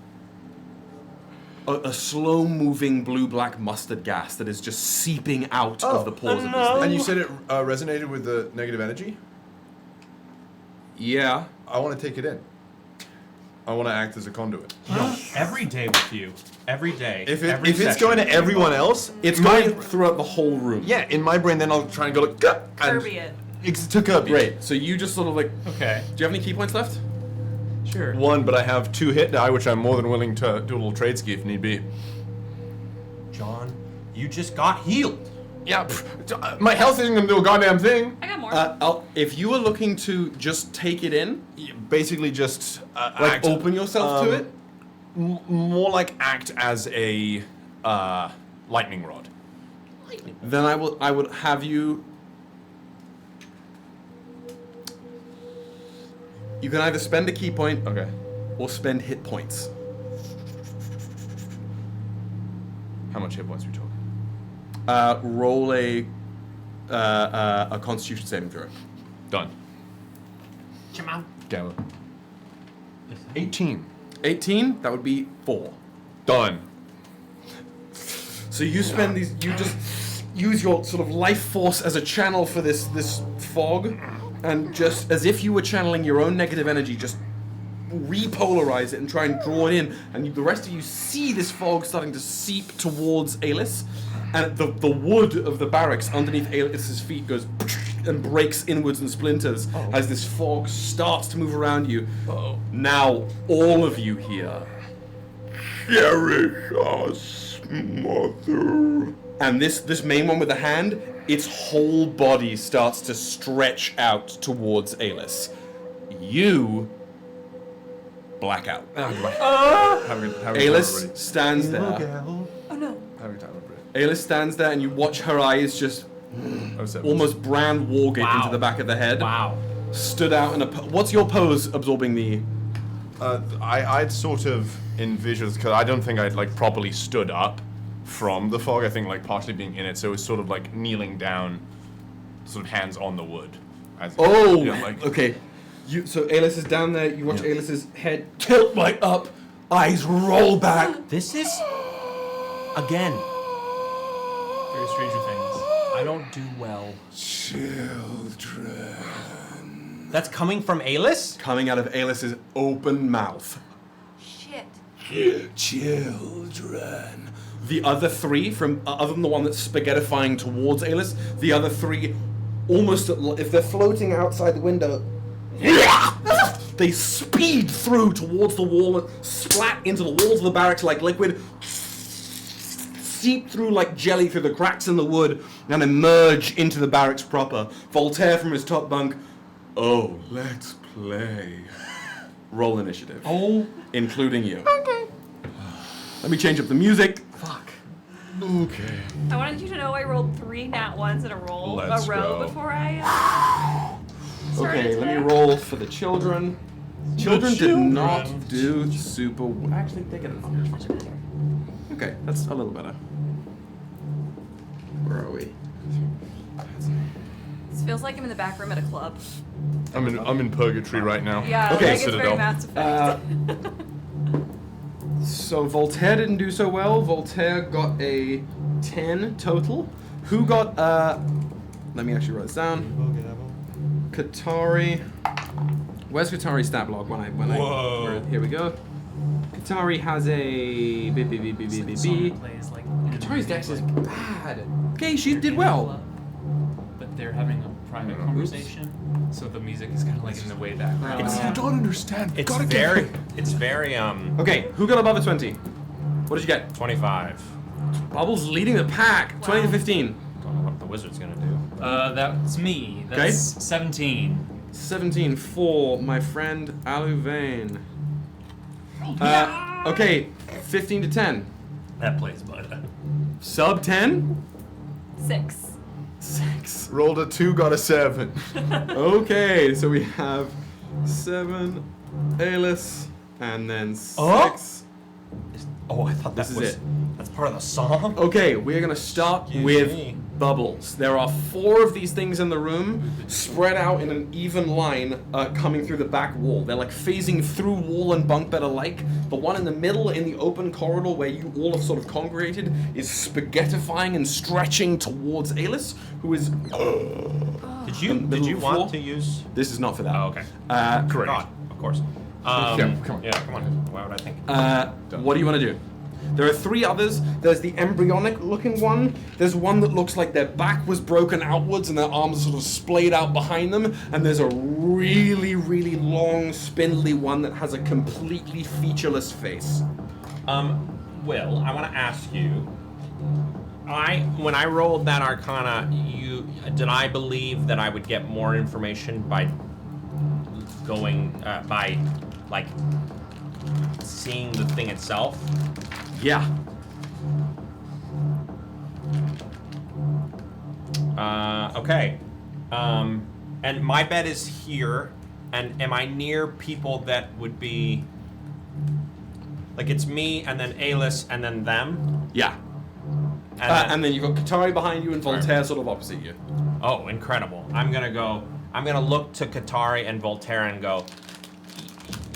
S2: A slow-moving blue-black mustard gas that is just seeping out of the pores of this thing.
S7: And you said it resonated with the negative energy?
S2: Yeah.
S7: I want to take it in. I want to act as a conduit.
S8: No, every day with you. Every day.
S7: If
S8: every
S7: it's
S8: session.
S7: going to everyone else,
S2: It's going throughout the whole room.
S7: Yeah, in my brain, then I'll try and go like, "Gah!" and
S6: Kirby it.
S7: It's to Kirby.
S2: Great. So you just sort of like.
S5: Okay.
S2: Do you have any key points left?
S5: Sure.
S7: 1, but I have 2 hit die, which I'm more than willing to do a little trade ski if need be.
S8: John, you just got healed.
S7: Yeah, my health isn't gonna do a goddamn thing.
S6: I got more.
S2: If you were looking to just take it in,
S7: Basically, just
S2: like open yourself to it.
S7: More like act as a lightning rod.
S2: Then I would have you. You can either spend a key point,
S7: Okay.
S2: or spend hit points.
S7: How much hit points are we talking?
S2: Roll a Constitution saving throw.
S7: Done.
S9: Come on.
S7: Gamma. 18.
S2: 18. That would be 4.
S7: Done.
S2: So you spend these. You just use your sort of life force as a channel for this fog, and just as if you were channeling your own negative energy, just repolarize it and try and draw it in. And the rest of you see this fog starting to seep towards Aelys, and the wood of the barracks underneath Aelys's feet goes and breaks inwards and splinters as this fog starts to move around you. Now all of you here. Cherish us, mother. And this main one with the hand, its whole body starts to stretch out towards Aelys. You black out. Aelys stands there.
S6: Oh no.
S2: Aelys stands there, and you watch her eyes just almost brand wargate into the back of the head.
S8: Wow.
S2: Stood out in a. What's your pose absorbing the?
S7: I'd sort of envisioned, because I don't think I'd like properly stood up from the fog. I think like partially being in it, so it was sort of like kneeling down, sort of hands on the wood.
S2: Okay. So Aelys is down there. You watch Aelys's head tilt right up, eyes roll back.
S8: This is again.
S5: Very Stranger Things.
S8: I don't do well.
S2: Children.
S8: That's coming from Aelys?
S2: Coming out of Aelys's open mouth.
S6: Shit.
S2: Children. The other 3, from other than the one that's spaghettifying towards Aelys, the other 3, almost if they're floating outside the window, they speed through towards the wall and splat into the walls of the barracks like liquid, seep through like jelly through the cracks in the wood, and emerge into the barracks proper. Voltaire from his top bunk. Oh, let's play. Roll initiative.
S8: Oh.
S2: Including you. Okay. Let me change up the music.
S8: Fuck.
S2: Okay.
S6: I wanted you to know I rolled 3 nat 1s in a
S7: Let's
S6: row
S7: go.
S6: before I started
S2: Okay, let me
S6: today.
S2: roll for the children. Children did not do super well. Actually, they get an Okay, that's a little better. Where are we?
S6: This feels like I'm in the back room at a club.
S7: I'm in purgatory right now.
S6: Yeah,
S2: Okay,
S6: like it's very
S7: Citadel.
S6: Mass Effect.
S2: So Voltaire didn't do so well. Voltaire got a 10 total. Who got Let me actually write this down. Qatari. Where's Qatari's stat block? Here we go. Qatari has a Qatari's dex is bad. Okay, she did well.
S5: But they're having a private conversation, so the music is kind of like in the way background.
S7: I don't understand.
S8: It's very. It's very.
S2: Okay, who got above a 20? What did you get?
S8: 25.
S2: Bubbles leading the pack. 20 to 15.
S8: Don't know what the wizard's gonna do.
S5: That's me. That's 17.
S2: 17 for my friend Aluvain. Okay, 15 to 10.
S3: That plays bud.
S2: Sub 10?
S6: 6.
S2: 6.
S7: Rolled a 2, got a 7.
S2: Okay, so we have 7, Aelys, and then 6.
S8: Oh, I thought
S2: This is it.
S8: That's part of the song.
S2: Okay, we're gonna start
S8: Excuse
S2: with
S8: me.
S2: bubbles. There are 4 of these things in the room, spread out in an even line, coming through the back wall. They're like phasing through wall and bunk bed alike. The one in the middle, in the open corridor where you all have sort of congregated, is spaghettifying and stretching towards Aelys, who is.
S8: Did you want to use?
S2: This is not for that.
S8: Oh, okay.
S2: Correct.
S8: God, of course.
S7: Yeah, come on.
S8: Yeah, come on. Why would I think?
S2: What do you want to do? There are 3 others. There's the embryonic looking one. There's one that looks like their back was broken outwards and their arms are sort of splayed out behind them. And there's a really, really long, spindly one that has a completely featureless face.
S8: Will, I want to ask you. When I rolled that Arcana, did I believe that I would get more information by going by like seeing the thing itself?
S2: Yeah.
S8: Okay. And my bed is here, and am I near people that would be like it's me and then Aelys and then them?
S2: Yeah. And then you've got Qatari behind you and Voltaire sort of opposite you.
S8: Oh, incredible. I'm gonna look to Qatari and Voltaire and go,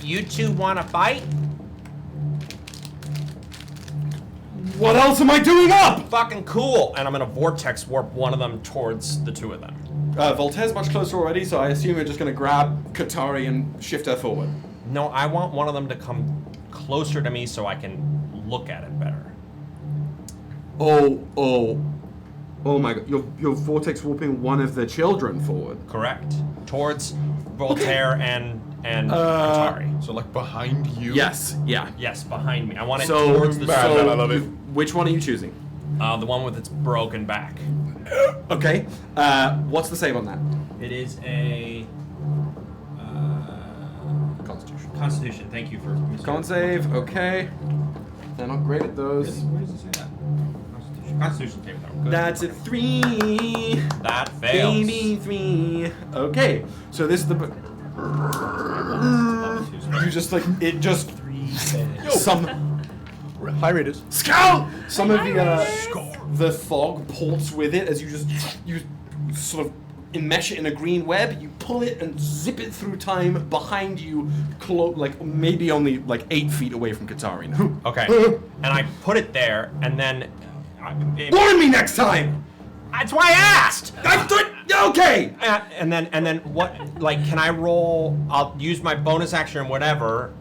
S8: you two wanna fight?
S2: What else am I doing up?
S8: Fucking cool. And I'm gonna vortex warp one of them towards the 2 of them.
S2: Voltaire's much closer already, so I assume you're just going to grab Qatari and shift her forward.
S8: No, I want one of them to come closer to me so I can look at it better.
S2: Oh my god. You're vortex warping one of the children forward.
S8: Correct. Towards Voltaire and Qatari.
S7: So like behind you?
S2: Yes, yeah.
S8: Yes, behind me. I want it
S2: So,
S8: towards the
S7: I love it.
S2: Which one are you choosing?
S8: the one with its broken back.
S2: Okay. What's the save on that?
S8: It is a
S2: Constitution.
S8: Constitution. Thank you for
S2: Con save, okay. They're not great at those.
S8: Where does it say that? Constitution save though. Good.
S2: That's a 3.
S8: That fails.
S2: Baby 3. Okay. So this is the. You just like it just. Some.
S7: High Raiders.
S2: Scout! Some of the fog pulls with it as you sort of enmesh it in a green web. You pull it and zip it through time behind you, like maybe only like 8 feet away from Qatari now.
S8: Okay. And I put it there, and then.
S2: Warn me next time.
S8: That's why I asked.
S2: Okay.
S8: And then what? Like, can I roll? I'll use my bonus action or whatever.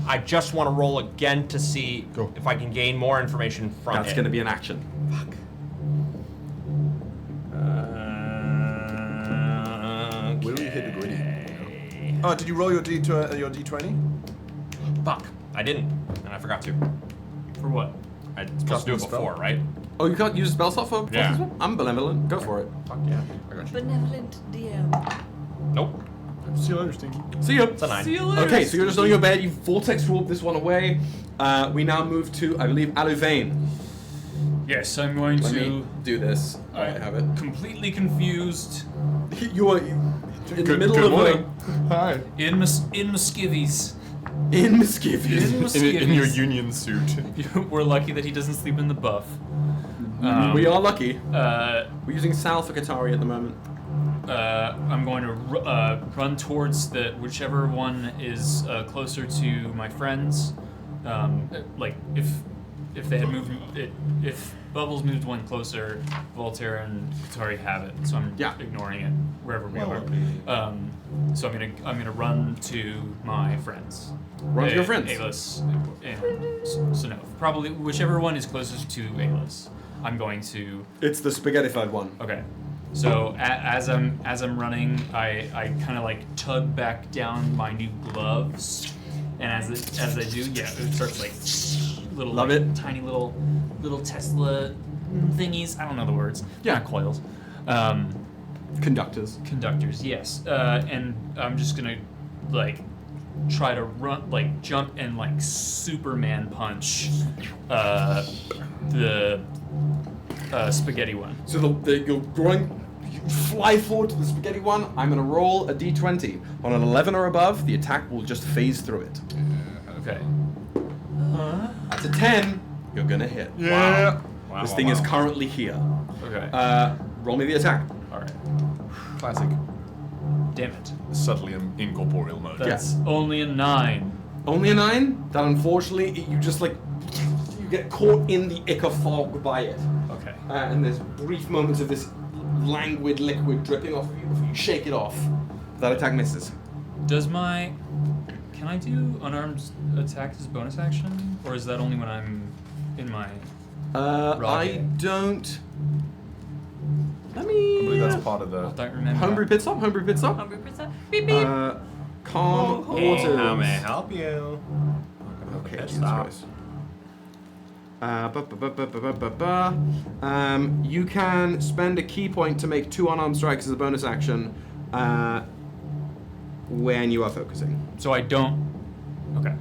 S8: I just want to roll again to see if I can gain more information from
S2: That's
S8: it.
S2: going to be an action.
S8: Fuck.
S7: Will you hit the gritty? Oh, did you roll your D20?
S8: Fuck. I didn't, and I forgot to.
S5: For what?
S8: I was supposed to do it
S7: spell?
S8: before, right?
S2: Oh, you can't use a spell slot for
S8: Yeah.
S2: this one? I'm benevolent. Go for it.
S8: Fuck yeah.
S7: I got you.
S6: Benevolent DM.
S8: Nope.
S7: See you later, Stinky.
S2: See ya.
S8: It's a 9.
S2: Okay, so you're just on your bed. You vortex warp this one away. We now move to, I believe, Aluvain.
S5: Yes, I'm going
S2: Let
S5: to.
S2: me do this. I have it.
S5: Completely confused.
S2: You are in the middle of
S7: Hi.
S5: In Muskevies.
S2: in Mischievous.
S5: In Muskevies.
S7: In your union suit.
S5: We're lucky that he doesn't sleep in the buff.
S2: We are lucky.
S5: We're
S2: We're using Sal for Qatari at the moment.
S5: I'm going to run towards whichever one is closer to my friends. Like if if they had moved, if Bubbles moved one closer, Voltaire and Katari have it. So I'm ignoring it wherever we are. So I'm gonna run to my friends.
S2: Run to your friends.
S5: Aelys and Sinov. Probably whichever one is closest to Aelys. I'm going to.
S2: It's the spaghettified one.
S5: Okay. So as I'm running, I kind of like tug back down my new gloves, and as I do, it starts like little tiny little Tesla thingies. I don't know the words. Yeah, not coils.
S2: Conductors.
S5: Conductors. Yes. And I'm just gonna like try to run, like jump and like Superman punch the spaghetti one.
S2: So you're going. You fly forward to the spaghetti one. I'm going to roll a d20. On an 11 or above, the attack will just phase through it.
S5: Okay.
S2: That's a 10. You're going to hit.
S7: Yeah.
S2: Wow. This thing is currently here.
S5: Okay.
S2: Roll me the attack.
S5: All right.
S7: Classic.
S5: Damn it.
S7: Subtly incorporeal mode.
S5: That's only a 9.
S2: Only a 9? That unfortunately, you just like, you get caught in the ichor fog by it.
S5: Okay.
S2: And there's brief moments of this languid liquid dripping off of you before you shake it off. That attack misses.
S5: Can I do unarmed attack as bonus action? Or is that only when I'm in my
S2: I don't. Let me.
S7: I believe that's part of the.
S5: I don't remember.
S2: Homebrew pit stop.
S6: Homebrew pit stop. Beep beep.
S2: Calm
S8: Hey,
S2: waters.
S8: how may I help you?
S2: Okay,
S8: Pit
S2: Jesus
S8: stop.
S2: Christ. You can spend a key point to make 2 unarmed strikes as a bonus action when you are focusing.
S5: So I don't. Okay.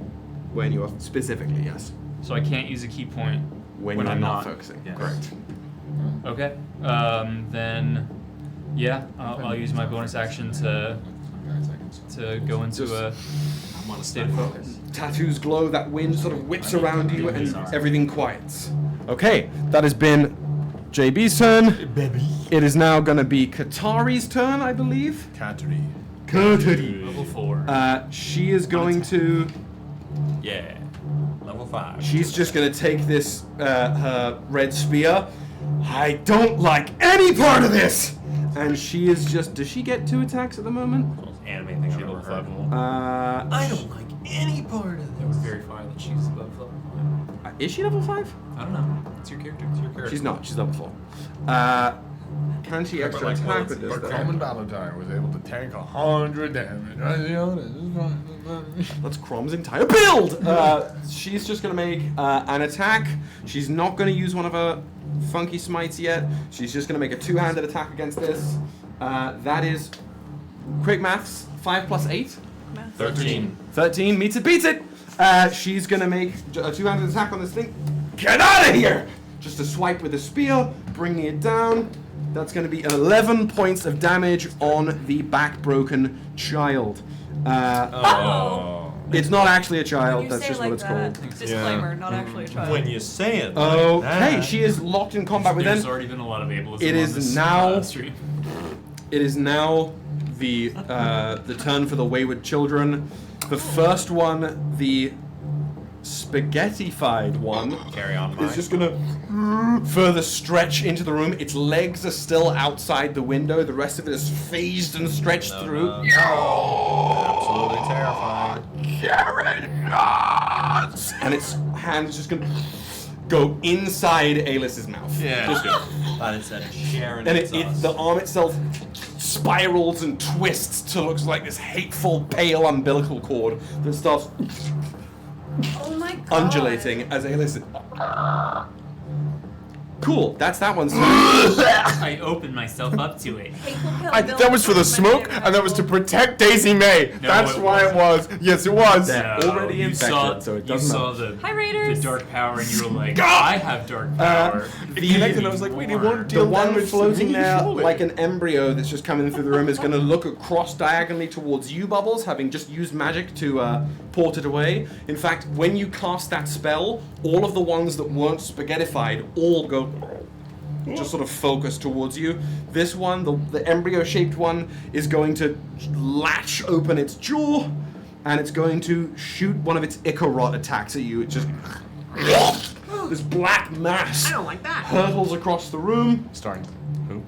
S2: When you are specifically, yes.
S5: So I can't use a key point
S2: When you are
S5: I'm
S2: not focusing.
S5: Yes.
S2: Correct.
S5: Okay. Then, I'll use my bonus action to go into a state of focus.
S2: Tattoos glow, that wind sort of whips around you, and everything quiets. Okay, that has been JB's turn. It is now going to be Katari's turn, I believe.
S7: Katari.
S2: Katari.
S5: Level 4.
S2: She is going to.
S8: Yeah. Level 5.
S2: She's just going to take this, her red spear. I don't like any part of this! And she is just. Does she get 2 attacks at the moment?
S8: Anime thing I've ever heard.
S9: I don't like any part of
S5: That would verify that she's above level 5.
S2: Is she level 5?
S5: I don't know. It's your character. It's your character.
S2: She's not. She's level 4. Can she extra attack with this,
S7: But
S2: though?
S7: Common Valentine was able to tank 100 damage.
S2: That's Crom's entire build! She's just gonna make an attack. She's not gonna use one of her funky smites yet. She's just gonna make a 2-handed attack against this. That is quick maths. 5 plus 8?
S8: 13.
S2: 13 meets it, beats it! She's gonna make a 2-handed attack on this thing. Get out of here! Just a swipe with a spear, bringing it down. That's gonna be 11 points of damage on the back-broken child. It's not actually a child, that's just what it's called.
S6: Disclaimer, not actually a child.
S8: When you say it like
S2: Okay,
S8: that.
S2: she is locked in combat with
S5: There's
S2: them.
S5: already been a lot of ableism
S2: It
S5: on
S2: is
S5: this,
S2: now-
S5: stream.
S2: It is now the turn for the wayward children. The first one, the spaghetti-fied one,
S8: Carry on,
S2: is
S8: Mike.
S2: just gonna further stretch into the room. Its legs are still outside the window. The rest of it is phased and stretched through.
S8: Absolutely terrifying.
S2: And its hand is just gonna go inside Aelys's mouth.
S8: Yeah.
S2: Just
S8: But it's a Sharon
S2: and
S8: sauce.
S2: the arm itself spirals and twists to look like this hateful, pale umbilical cord that starts
S6: Oh my god.
S2: undulating as Aelys. Cool, that's that one's turn.
S5: I opened myself up to it.
S7: That was for the smoke, and that was to protect Daisy May.
S5: No,
S7: That's
S5: it
S7: why it was. Yes, it was.
S2: They're already
S5: you
S2: infected,
S5: saw,
S2: so it
S5: you
S2: doesn't
S5: saw
S2: matter.
S5: the,
S6: Hi, Raiders.
S5: the dark power, and you were like, I have dark power.
S7: It connected, and I was like, wait, it won't
S2: The
S7: deal
S2: one
S7: damage to
S2: floating
S7: me,
S2: there
S7: surely.
S2: like an embryo that's just coming through the room is going to look across diagonally towards you, Bubbles, having just used magic to port it away. In fact, when you cast that spell, all of the ones that weren't spaghettified all go just sort of focus towards you. This one, the embryo-shaped one, is going to latch open its jaw, and it's going to shoot one of its Icarot attacks at you. It just this black mass
S8: I don't like that.
S2: hurtles across the room.
S7: Starring who?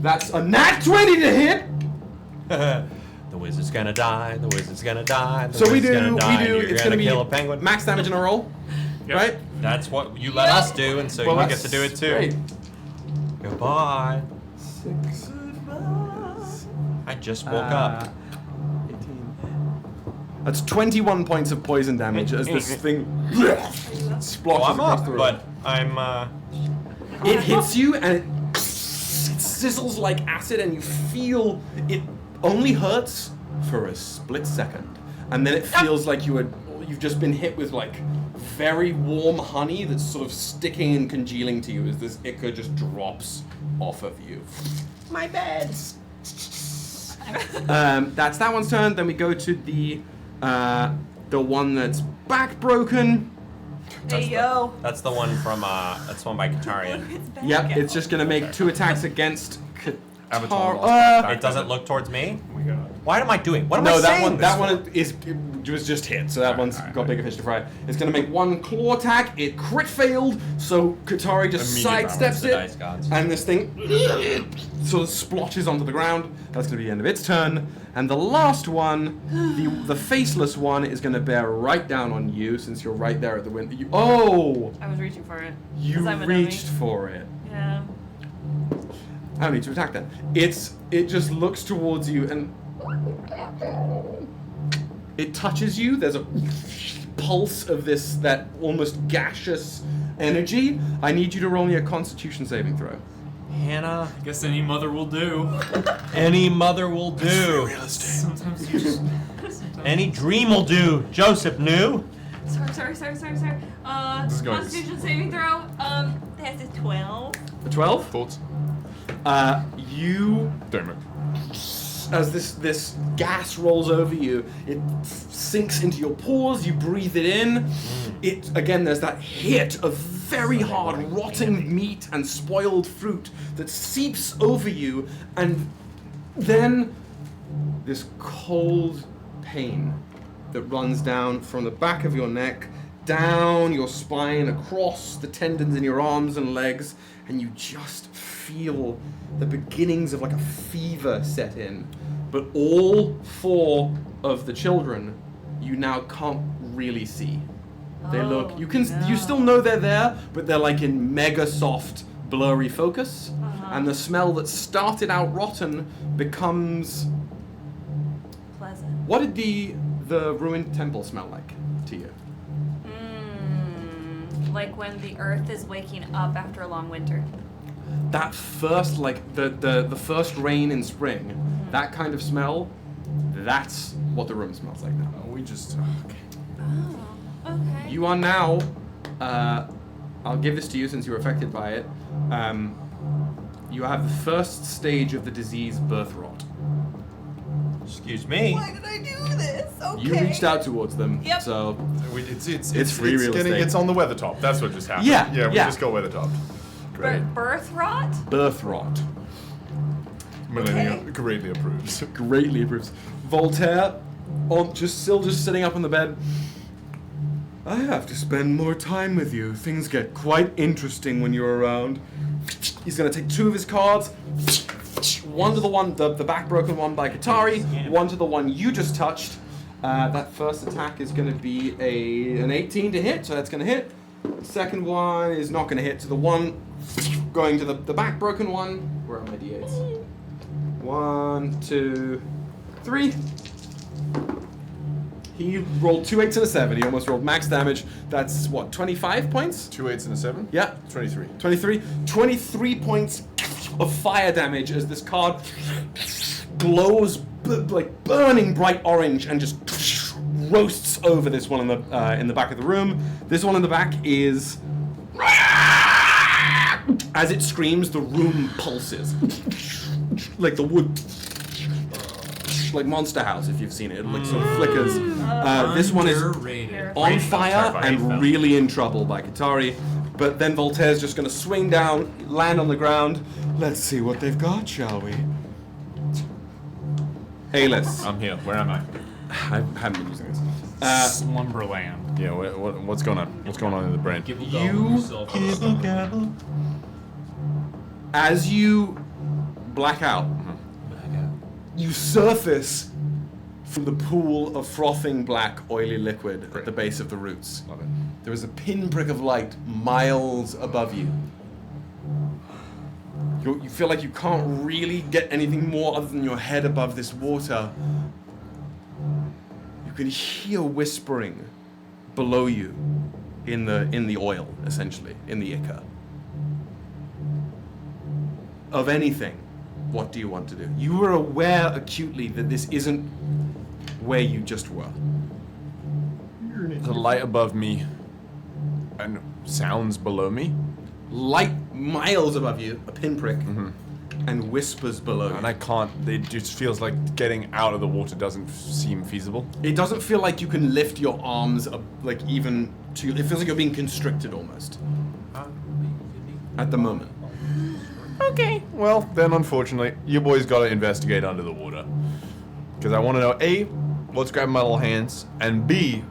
S2: That's a nat 20 to hit.
S8: The wizard's gonna die. The wizard's gonna die. The
S2: So we
S8: wizard's
S2: do,
S8: gonna die, and you're
S2: it's gonna be
S8: kill a penguin.
S2: max damage in a roll, right?
S8: That's what you let us do, and so
S2: Well,
S8: you get
S2: that's
S8: to do it too.
S2: great.
S8: Goodbye.
S2: 6.
S8: I just woke up.
S2: 18. That's 21 points of poison damage as this thing splashes
S8: Well, I'm
S2: across
S8: up,
S2: the room.
S8: but I'm.
S2: It hits you and it sizzles like acid, and you feel it only hurts for a split second, and then it feels like you've just been hit with like very warm honey that's sort of sticking and congealing to you as this ichor just drops off of you.
S8: My bed.
S2: That's that one's turn. Then we go to the one that's back broken.
S6: Hey, yo.
S8: That's the one from. That's one by Katarian.
S6: It's back
S2: Yep,
S6: out.
S2: it's just gonna make 2 attacks against
S7: Avatar
S2: Katar.
S7: lost back.
S8: It doesn't look towards me.
S4: Oh my god.
S8: What am I doing? What am
S2: No,
S8: I
S2: that
S8: saying?
S2: one. That
S8: this
S2: one was just hit, so that
S4: Alright,
S2: one's
S4: alright,
S2: got bigger fish to fry. It's gonna make 1 claw attack. It crit failed, so Katari just
S7: Immediate
S2: sidesteps
S8: the
S2: it,
S8: dice gods.
S2: and this thing sort of splotches onto the ground. That's gonna be the end of its turn. And the last one, the faceless one, is gonna bear right down on you since you're right there at the window. Oh,
S6: I was reaching for it.
S2: you
S6: 'Cause I'm a dummy.
S2: reached for it.
S6: Yeah.
S2: I don't need to attack then. It just looks towards you and it touches you. There's a pulse of that almost gaseous energy. I need you to roll me a Constitution saving throw.
S8: Hannah.
S5: I guess any mother will do.
S8: Any mother will do.
S5: Sometimes you just.
S8: Any dream will do. Joseph knew.
S6: Sorry.
S7: This is going-
S6: Constitution saving throw. That's a 12.
S2: A 12?
S7: Thoughts?
S2: You,
S7: Damn it.
S2: as this gas rolls over you, it sinks into your pores. You breathe it in. It again. There's that hit of very hard, rotting meat and spoiled fruit that seeps over you, and then this cold pain that runs down from the back of your neck, down your spine, across the tendons in your arms and legs, and you just feel the beginnings of like a fever set in. But all 4 of the children you now can't really see. They look, you still know they're there, but they're like in mega soft, blurry focus. And the smell that started out rotten becomes.
S6: Pleasant.
S2: What did the ruined temple smell like to you?
S6: Like when the earth is waking up after a long winter.
S2: That first, like the first rain in spring, that kind of smell, that's what the room smells like now.
S7: We just. Okay.
S6: Oh, okay.
S2: You are now, I'll give this to you since you were affected by it. You have the first stage of the disease, birth rot.
S8: Excuse me.
S6: Why did I do this? Okay.
S2: You reached out towards them,
S6: Yep.
S2: so
S7: It's
S2: free real estate.
S7: It's on the weather top. That's what just happened.
S2: Yeah,
S7: Yeah, we
S2: yeah.
S7: just got weather top. Great.
S6: Birth rot?
S2: birth rot.
S7: Millennia greatly approves.
S2: Greatly approves. Voltaire, still sitting up on the bed. I have to spend more time with you. Things get quite interesting when you're around. He's gonna take 2 of his cards. One to the back broken one by Katari. One to the one you just touched. That first attack is gonna be an 18 to hit, so that's gonna hit. Second one is not gonna hit. So the one going to the back broken one. Where are my d8s? 1, 2, 3. He rolled 2 8s and a 7. He almost rolled max damage. That's what, 25 points?
S7: 2 8s and a 7?
S2: Yeah.
S7: 23.
S2: 23 points of fire damage as this card glows like burning bright orange and just roasts over this one in the back of the room. This one in the back is. As it screams, the room pulses. Like the wood. Like Monster House, if you've seen it. It like sort of flickers. This one is
S5: Underrated.
S2: on fire
S4: Terrifying
S2: and
S4: film.
S2: really in trouble by Katari. But then Voltaire's just going to swing down, land on the ground. Let's see what they've got, shall we? Aelys.
S7: I'm here. Where am I?
S2: I haven't been using this.
S5: Slumberland.
S4: Yeah, what's going on? What's going on in the brain?
S2: As you black out, you surface from the pool of frothing black, oily liquid at the base of the roots.
S4: Love it.
S2: There is a pinprick of light miles above you. You feel like you can't really get anything more other than your head above this water. You can hear whispering below you in the oil, essentially, in the ichor. Of anything, what do you want to do? You were aware acutely that this isn't where you just were.
S4: There's a light above me and sounds below me.
S2: Light miles above you, a pinprick, and whispers below you.
S4: And I can't, it just feels like getting out of the water doesn't seem feasible.
S2: It doesn't feel like you can lift your arms up, like even to. It feels like you're being constricted almost. At the moment.
S4: Okay. Well, then unfortunately, you boys gotta investigate under the water. Because I want to know, A, what's grabbing my little hands, and B,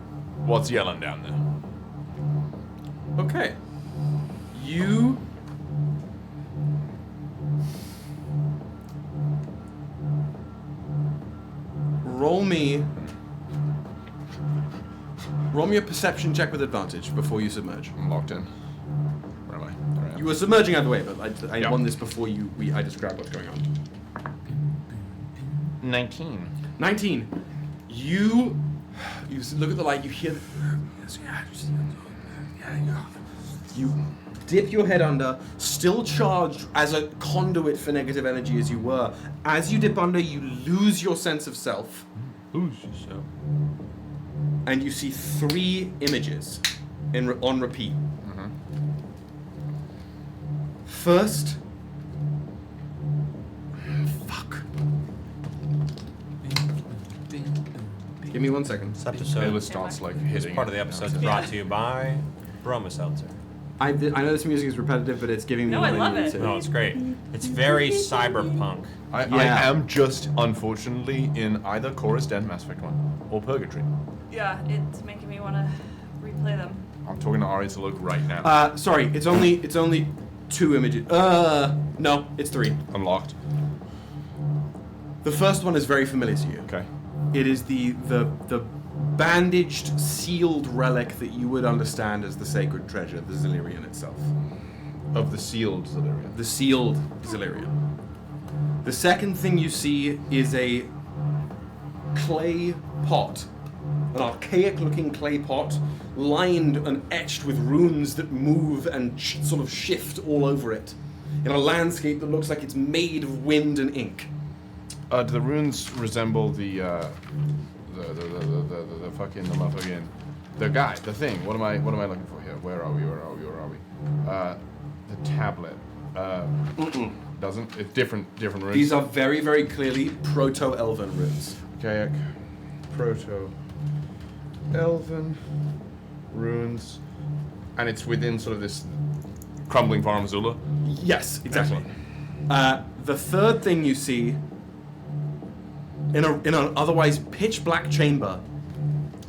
S4: what's yelling down there.
S2: Okay. You. Roll me a perception check with advantage before you submerge.
S4: I'm locked in. Where am I? There I am.
S2: You were submerging either way, but I
S4: Yeah.
S2: won this before I described what's going on.
S4: 19.
S2: 19. You look at the light, you hear you dip your head under, still charged as a conduit for negative energy as you were. As you dip under, you lose your sense of self. And you see 3 images on repeat. First, fuck. Give me 1 second.
S8: This episode
S4: Aelys starts like hitting.
S8: part of the episode is brought to you by Broma Seltzer.
S2: I know this music is repetitive, but it's giving me
S6: No,
S2: what
S6: I love
S2: need
S6: it.
S2: to.
S8: No, it's great. It's very cyberpunk.
S4: I
S2: Yeah.
S4: am just, unfortunately, in either Chorus Den, Mass Effect 1, or Purgatory.
S6: Yeah, it's making me want to replay them.
S4: I'm talking to Ari to look right now.
S2: Sorry, it's only 2 images. No, it's 3.
S4: Unlocked.
S2: The first one is very familiar to you.
S4: Okay.
S2: It is the bandaged, sealed relic that you would understand as the sacred treasure, the Zilirian itself.
S4: Of the sealed Zilirian.
S2: The sealed Zilirian. The second thing you see is a clay pot, an archaic-looking clay pot, lined and etched with runes that move and sort of shift all over it, in a landscape that looks like it's made of wind and ink.
S4: Do the runes resemble the motherfucking, the guy, the thing? What am I looking for here? Where are we? The tablet. Doesn't. It's different runes.
S2: These are very, very clearly Proto-Elven runes.
S4: Archaic, Proto-Elven runes, and it's within sort of this crumbling Varum Azula.
S2: Yes, exactly. The third thing you see in an otherwise pitch black chamber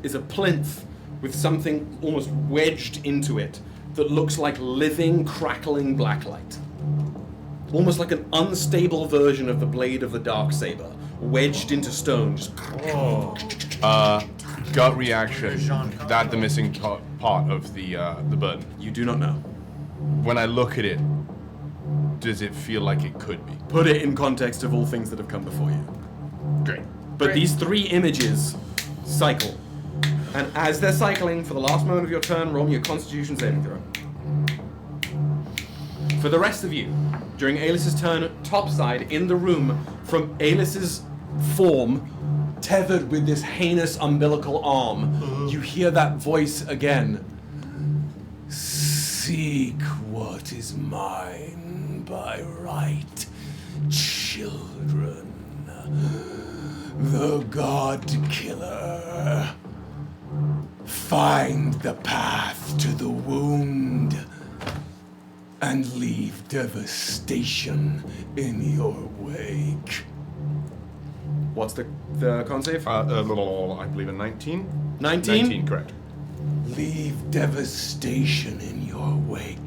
S2: is a plinth with something almost wedged into it that looks like living, crackling blacklight. Almost like an unstable version of the blade of the Darksaber, wedged into stone. Just
S4: Gut reaction. That the missing part of the burden.
S2: You do not know.
S4: When I look at it, does it feel like it could be?
S2: Put it in context of all things that have come before you.
S4: Great.
S2: But these 3 images cycle. And as they're cycling, for the last moment of your turn, roll me a Constitution saving throw. For the rest of you, during Aelys' turn, topside, in the room, from Aelys' form, tethered with this heinous umbilical arm, you hear that voice again. Seek what is mine by right, children. The God Killer. Find the path to the wound and leave devastation in your wake. What's the con save?
S4: I believe a 19.
S2: 19?
S4: Correct.
S1: Leave devastation in your wake,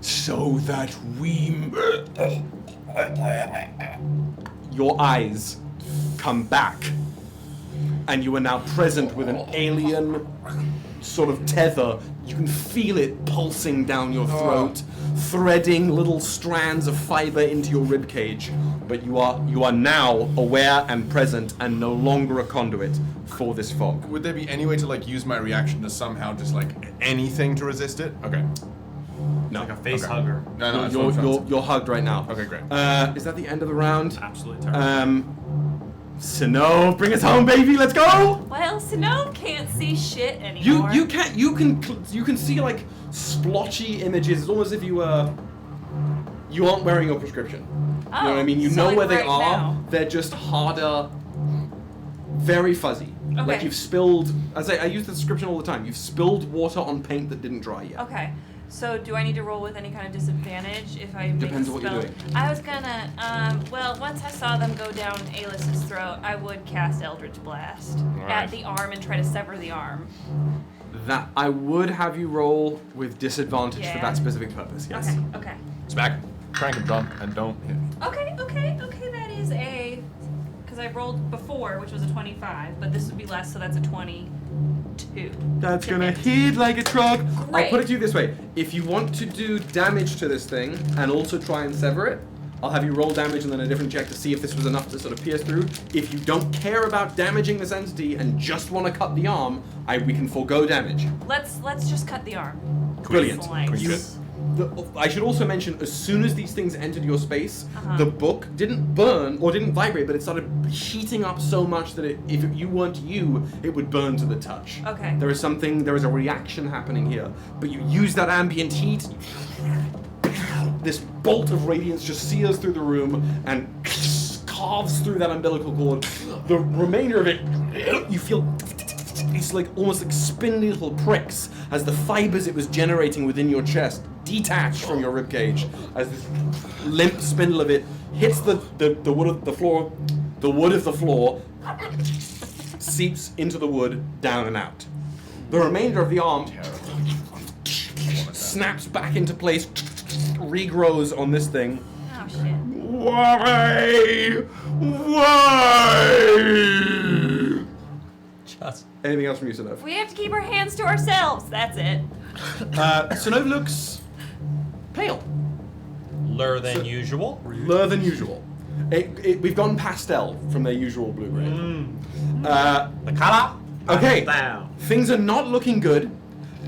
S1: so that we...
S2: Your eyes come back, and you are now present with an alien sort of tether. You can feel it pulsing down your throat, threading little strands of fiber into your rib cage. But you are now aware and present, and no longer a conduit for this fog.
S4: Would there be any way to like use my reaction to somehow just like anything to resist it? Okay.
S2: No,
S8: Like a face
S4: Okay.
S8: hugger.
S4: No, that's what it sounds.
S2: you're hugged right now.
S4: Okay, great.
S2: Is that the end of the round?
S8: Absolutely terrible.
S2: Sino, bring us home, baby. Let's go.
S6: Well, Sino can't see shit anymore.
S2: You can see like splotchy images. It's almost as if you aren't wearing your prescription. You know what I mean? You
S6: so
S2: know
S6: like
S2: where they
S6: right
S2: are.
S6: now.
S2: They're just harder, very fuzzy. Like
S6: Okay.
S2: you've spilled. I use the description all the time. You've spilled water on paint that didn't dry yet.
S6: Okay. So do I need to roll with any kind of disadvantage if I make
S2: Depends
S6: a
S2: on what you're
S6: spell?
S2: doing.
S6: I was gonna, well, once I saw them go down Aelys's throat, I would cast Eldritch Blast at the arm and try to sever the arm.
S2: That I would have you roll with disadvantage for
S6: Yeah.
S2: that specific purpose. Yes.
S6: Okay.
S4: Smack. Crank him, John, and don't hit.
S6: Okay, that is a, because I rolled before, which was a 25, but this would be less, so that's a 22.
S2: That's
S6: to
S2: gonna
S6: hit.
S2: hit like a truck. I'll
S6: Great.
S2: put it to you this way. If you want to do damage to this thing and also try and sever it, I'll have you roll damage and then a different check to see if this was enough to sort of pierce through. If you don't care about damaging this entity and just want to cut the arm, we can forego damage.
S6: Let's just cut the arm.
S2: Brilliant.
S6: Slice.
S2: You- I should also mention, as soon as these things entered your space,
S6: Uh-huh.
S2: the book didn't burn or didn't vibrate, but it started heating up so much that if you weren't you, it would burn to the touch.
S6: Okay.
S2: There is a reaction happening here, but you use that ambient heat. This bolt of radiance just sears through the room and carves through that umbilical cord. The remainder of it, you feel it's like almost like spindly little pricks as the fibers it was generating within your chest detach from your ribcage as this limp spindle of it hits the wood of the floor. The wood of the floor seeps into the wood, down and out. The remainder of the arm snaps back into place, regrows on this thing.
S6: Oh shit.
S2: Why? Why?
S8: Just.
S2: Anything else from you, Sinov?
S6: We have to keep our hands to ourselves. That's it.
S2: Sinov looks pale.
S8: Lure than usual.
S2: Lower than usual. We've gone pastel from their usual blue-gray.
S8: The color.
S2: Okay,
S8: Down.
S2: things are not looking good.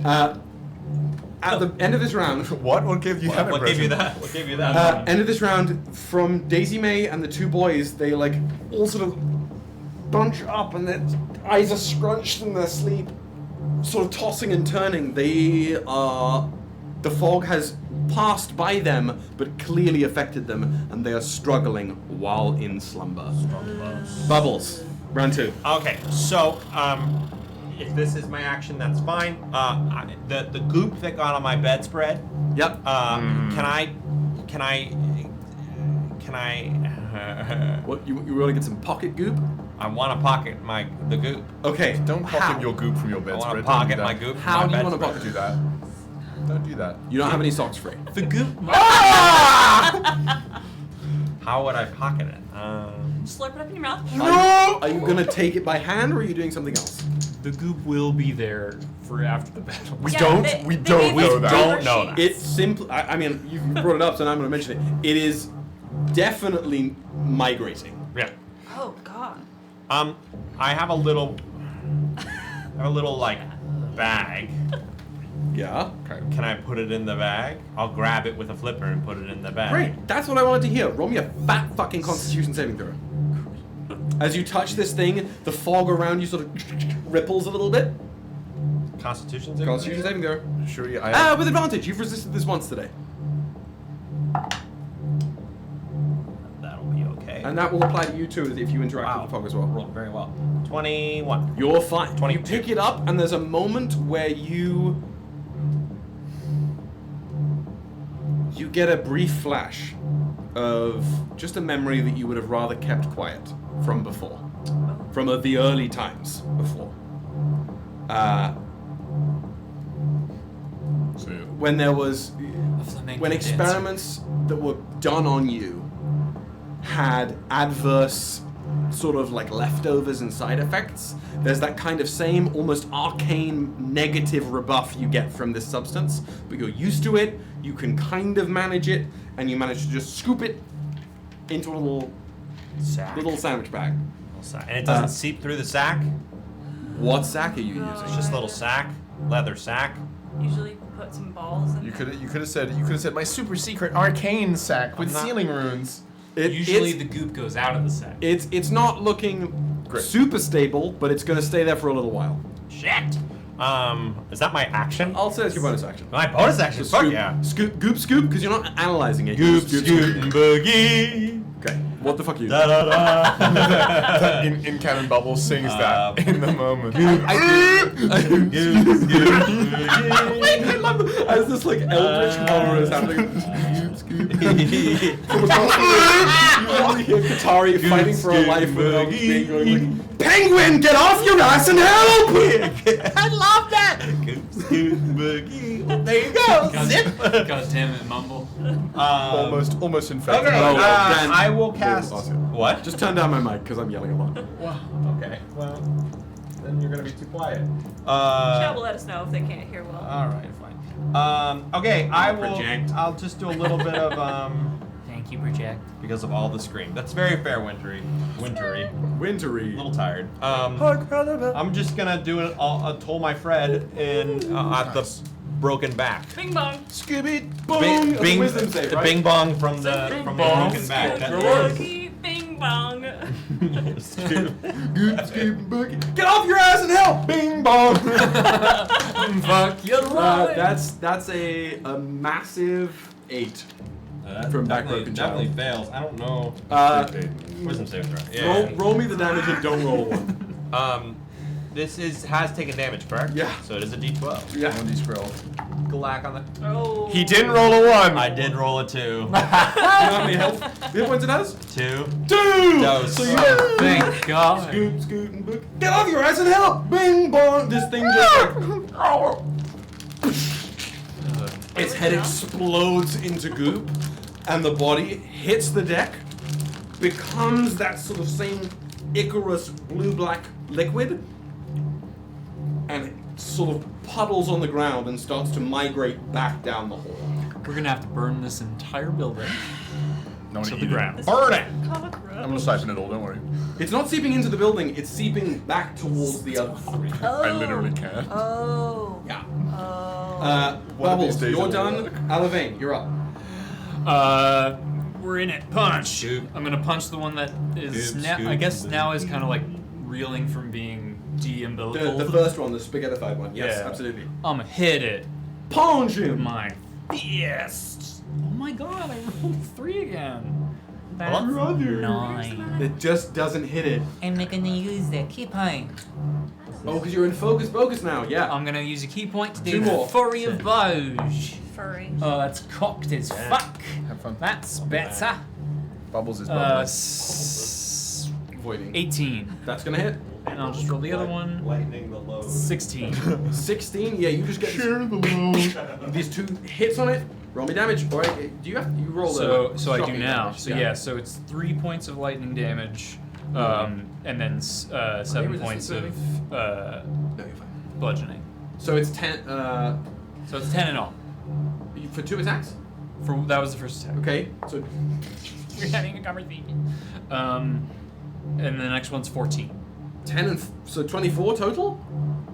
S2: At the end of this round,
S4: What? What gave you that
S8: What gave you
S4: impression?
S8: that? What gave you that?
S2: end of this round, from Daisy May and the two boys, they like all sort of bunch up and their eyes are scrunched in their sleep, sort of tossing and turning. The fog has passed by them, but clearly affected them, and they are struggling while in slumber. Bubbles, round 2.
S8: Okay, so if this is my action, that's fine. The goop that got on my bedspread.
S2: Yep.
S8: Can I?
S2: What you want to get some pocket goop?
S8: I want to pocket the goop.
S2: Okay.
S4: Don't pocket
S2: how?
S4: your goop from your
S8: I
S4: bedspread.
S8: want to
S4: Don't do
S8: pocket
S4: that.
S8: my goop.
S2: How
S8: from
S2: do
S8: my
S2: you want to
S8: bedspread.
S2: pocket?
S4: Don't do that. Don't do that.
S2: You don't have any socks free.
S5: The goop.
S8: How would I pocket it?
S6: Slurp it up in your mouth.
S2: Are you gonna take it by hand, or are you doing something else?
S5: The goop will be there for after the battle.
S4: We
S6: Yeah,
S4: don't.
S6: they-
S4: we
S6: they
S4: don't
S6: gave us
S4: know that.
S6: don't
S8: know
S6: sheets.
S8: that.
S2: It's simple. I mean, you brought it up, so now I'm gonna mention it. It is definitely migrating.
S8: Yeah.
S6: Oh god.
S8: I have a little like bag.
S2: Yeah.
S8: Can I put it in the bag? I'll grab it with a flipper and put it in the bag.
S2: Great. That's what I wanted to hear. Roll me a fat fucking Constitution saving throw. As you touch this thing, the fog around you sort of ripples a little bit.
S8: Constitution saving?
S2: Constitution saving throw.
S4: Sure. Yeah,
S2: With advantage. You've resisted this once today,
S8: That'll be okay.
S2: and that will apply to you too if you interact
S8: Wow.
S2: with the fog as well.
S8: Rolled very well. 21.
S2: You're fine.
S8: 22.
S2: You pick it up, and there's a moment where you get a brief flash of just a memory that you would have rather kept quiet from before, from the early times before. when there was when
S5: dancer.
S2: experiments that were done on you had adverse sort of like leftovers and side effects, there's that kind of same almost arcane negative rebuff you get from this substance, but you're used to it, you can kind of manage it, and you manage to just scoop it into a little sandwich bag.
S8: And it doesn't seep through the sack?
S2: What sack are you using?
S8: It's just a little sack, leather sack.
S6: Usually put some balls in
S4: You
S6: there.
S4: could have said my super secret arcane sack with sealing runes.
S5: Usually the goop goes out of the sack.
S2: It's not looking super stable, but it's going to stay there for a little while.
S8: Shit! Is that my action?
S2: I'll say it's your bonus action.
S8: My bonus action?
S2: So
S8: Fuck
S2: scoop,
S8: yeah.
S2: Scoop, because you're not analyzing it.
S8: Goop, scoop, and boogie.
S2: Okay, what the fuck are you
S8: Da
S2: doing?
S8: da da.
S4: In Canon Bubble sings that in the moment.
S2: I love it. As this like eldritch horror is happening. You only hear Katari fighting for her life with her being going like, Penguin, get off your ass and help!
S8: I love that! Scoot, boogie. There you go. Zip.
S5: God damn it, Mumble.
S4: Almost infected.
S8: Okay,
S2: Oh, Dan.
S8: I will cast.
S2: Awesome.
S8: What?
S2: Just turn down my mic because I'm yelling a lot.
S8: Okay, well, then you're gonna be too quiet.
S6: Chat will let us know if they can't hear well.
S8: All right, fine. Okay, I will.
S2: Project.
S8: I'll just do a little bit of
S5: Thank you, Project.
S8: because of all the scream. That's very fair, Wintry. A
S2: Wintery.
S8: little tired. I'm just gonna do it. I'll toll my Fred in at the broken back.
S6: Bing bong.
S2: Scooby boom.
S8: Bing,
S2: Wisdom save, right?
S8: bing bong from the broken back. That works.
S6: Boogie, bing bong.
S2: Scooby boogie. Get off your ass and help! Bing bong.
S5: Fuck your life.
S2: That's a massive 8. From back broken child.
S8: Definitely fails. I don't know. Wisdom save throw. Yeah.
S2: Roll me the damage and don't roll a 1.
S8: This has taken damage, correct?
S2: Yeah.
S8: So it is a D12.
S2: Yeah.
S4: 1d scroll.
S8: Glack on the.
S6: Oh.
S4: He didn't roll a 1.
S8: I did roll a 2.
S2: How many health? How points it has?
S8: 2.
S2: 2!
S8: Dose.
S2: So you
S5: Thank God.
S2: scoot and book. Get off your ass and help! Bing bong! This thing just like. Its head explodes into goop, and the body hits the deck, becomes that sort of same Icarus blue-black liquid, and it sort of puddles on the ground and starts to migrate back down the hole.
S5: We're gonna have to burn this entire building
S4: No,
S5: to the ground.
S8: Burn it!
S6: Comic
S4: I'm gonna siphon it all. Don't worry.
S2: It's not seeping into the building, it's seeping back towards the other three.
S4: I literally can't.
S6: Oh.
S2: Yeah.
S6: Oh.
S4: One of
S2: Bubbles,
S4: these days
S2: you're
S4: it'll
S2: done.
S4: work.
S2: Alavain, you're up.
S5: We're in it. Punch. I'm gonna punch the one that is
S8: Scoop,
S5: now.
S8: scoop,
S5: I guess
S8: scoop.
S5: now is kind of like reeling from being de-umbilical.
S2: The first one, the spaghettified one. Yes,
S5: Yeah.
S2: absolutely.
S5: I'm gonna hit it.
S2: Punch
S5: with
S2: him!
S5: my fist. Oh my God! I rolled 3 again. That's
S2: Brother.
S5: 9.
S2: It just doesn't hit it.
S10: I'm not gonna use the key point.
S2: Oh, because you're in focus now, yeah.
S5: I'm gonna use a key point to do
S2: 2 more.
S5: Euphoria of Vosge.
S6: Furry.
S5: Oh, that's cocked as fuck.
S4: Have fun.
S5: That's better.
S4: Bubbles is bubbling.
S2: Voiding.
S5: 18.
S2: That's gonna hit.
S5: And I'll just roll the other one.
S8: Lightening the load.
S5: 16.
S2: 16, yeah, you just get these 2 hits on it. Roll me damage. Or do you roll the
S5: So I do
S2: shocking
S5: now.
S2: damage.
S5: So yeah, so it's 3 points of lightning damage, and then 7 points of
S2: No, you're fine.
S5: bludgeoning.
S2: So it's 10
S5: So it's 10 in all.
S2: for 2 attacks?
S5: That was the first attack.
S2: Okay. So
S5: You're having a conversation. And the next one's 14.
S2: 10 and so 24 total?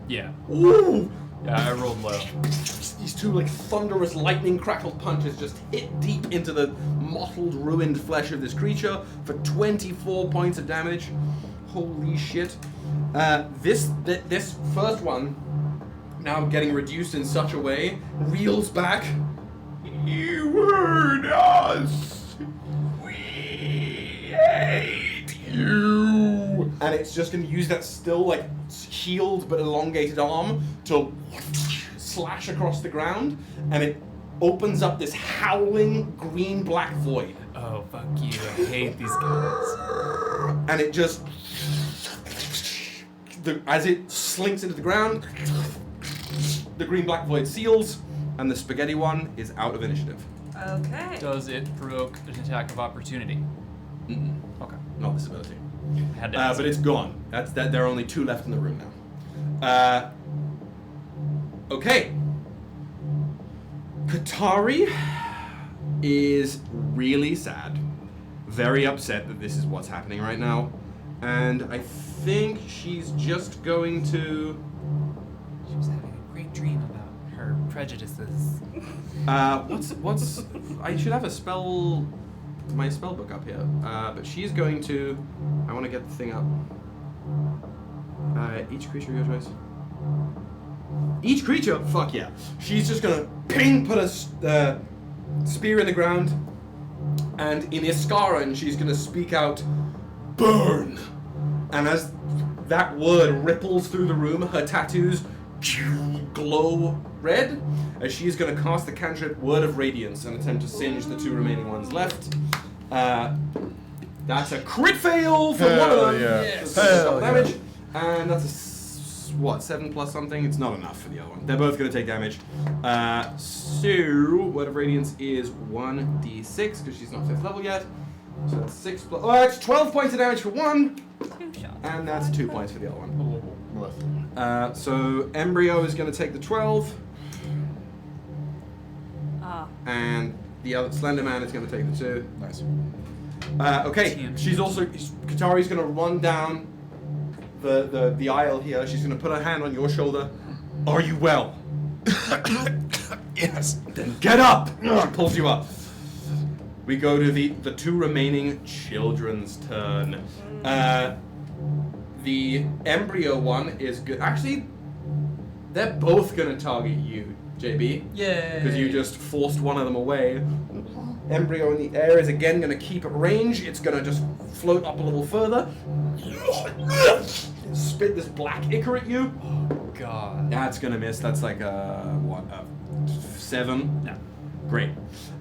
S5: Yeah.
S2: Ooh!
S5: Yeah, I rolled low.
S2: These 2 like thunderous lightning crackled punches just hit deep into the mottled, ruined flesh of this creature for 24 points of damage. Holy shit! This first one, now getting reduced in such a way, reels back. You heard us. We hate you. And it's just going to use that still like healed but elongated arm to slash across the ground, and it opens up this howling green-black void.
S5: Oh, fuck you. I hate these guys.
S2: And it just as it slinks into the ground, the green-black void seals, and the spaghetti one is out of initiative.
S6: Okay.
S5: Does it provoke an attack of opportunity?
S2: Mm-mm.
S5: Okay.
S2: Not this ability.
S5: Had to ask.
S2: But it's gone. That's that. There are only 2 left in the room now. Okay. Katari is really sad, very upset that this is what's happening right now, and I think she's just going to.
S5: She was having a great dream about her prejudices.
S2: What's? I should have my spell book up here. But she's going to. I want to get the thing up. Each creature of your choice. Each creature? Fuck yeah. She's just gonna put a spear in the ground, and in Iskaran she's gonna speak out, burn! And as that word ripples through the room, her tattoos glow red, as she's gonna cast the cantrip Word of Radiance and attempt to singe the 2 remaining ones left. That's a crit fail for one of them.
S4: Yeah.
S2: Yes.
S4: Hell
S2: Damage. And that's a 7 plus something? It's not enough for the other one. They're both going to take damage. So, Word of Radiance is 1d6, because she's not 5th level yet. So that's 6 plus... Oh, it's 12 points of damage for one.
S6: 2 shots.
S2: And that's 2 points for the other one. So, Embryo is going to take the 12. And the other Slender Man is going to take the 2.
S4: Nice.
S2: Okay, she's also... Katari's going to run down the aisle here. She's going to put her hand on your shoulder. Are you well?
S4: Yes.
S2: Then get up! She pulls you up. We go to the 2 remaining children's turn. The embryo one is good. Actually, they're both going to target you, JB.
S5: Yay!
S2: Because you just forced one of them away. Embryo in the air is again going to keep at range. It's going to just float up a little further. Spit this black ichor at you.
S5: Oh, God.
S2: That's going to miss. That's like a 7?
S5: No.
S2: Great.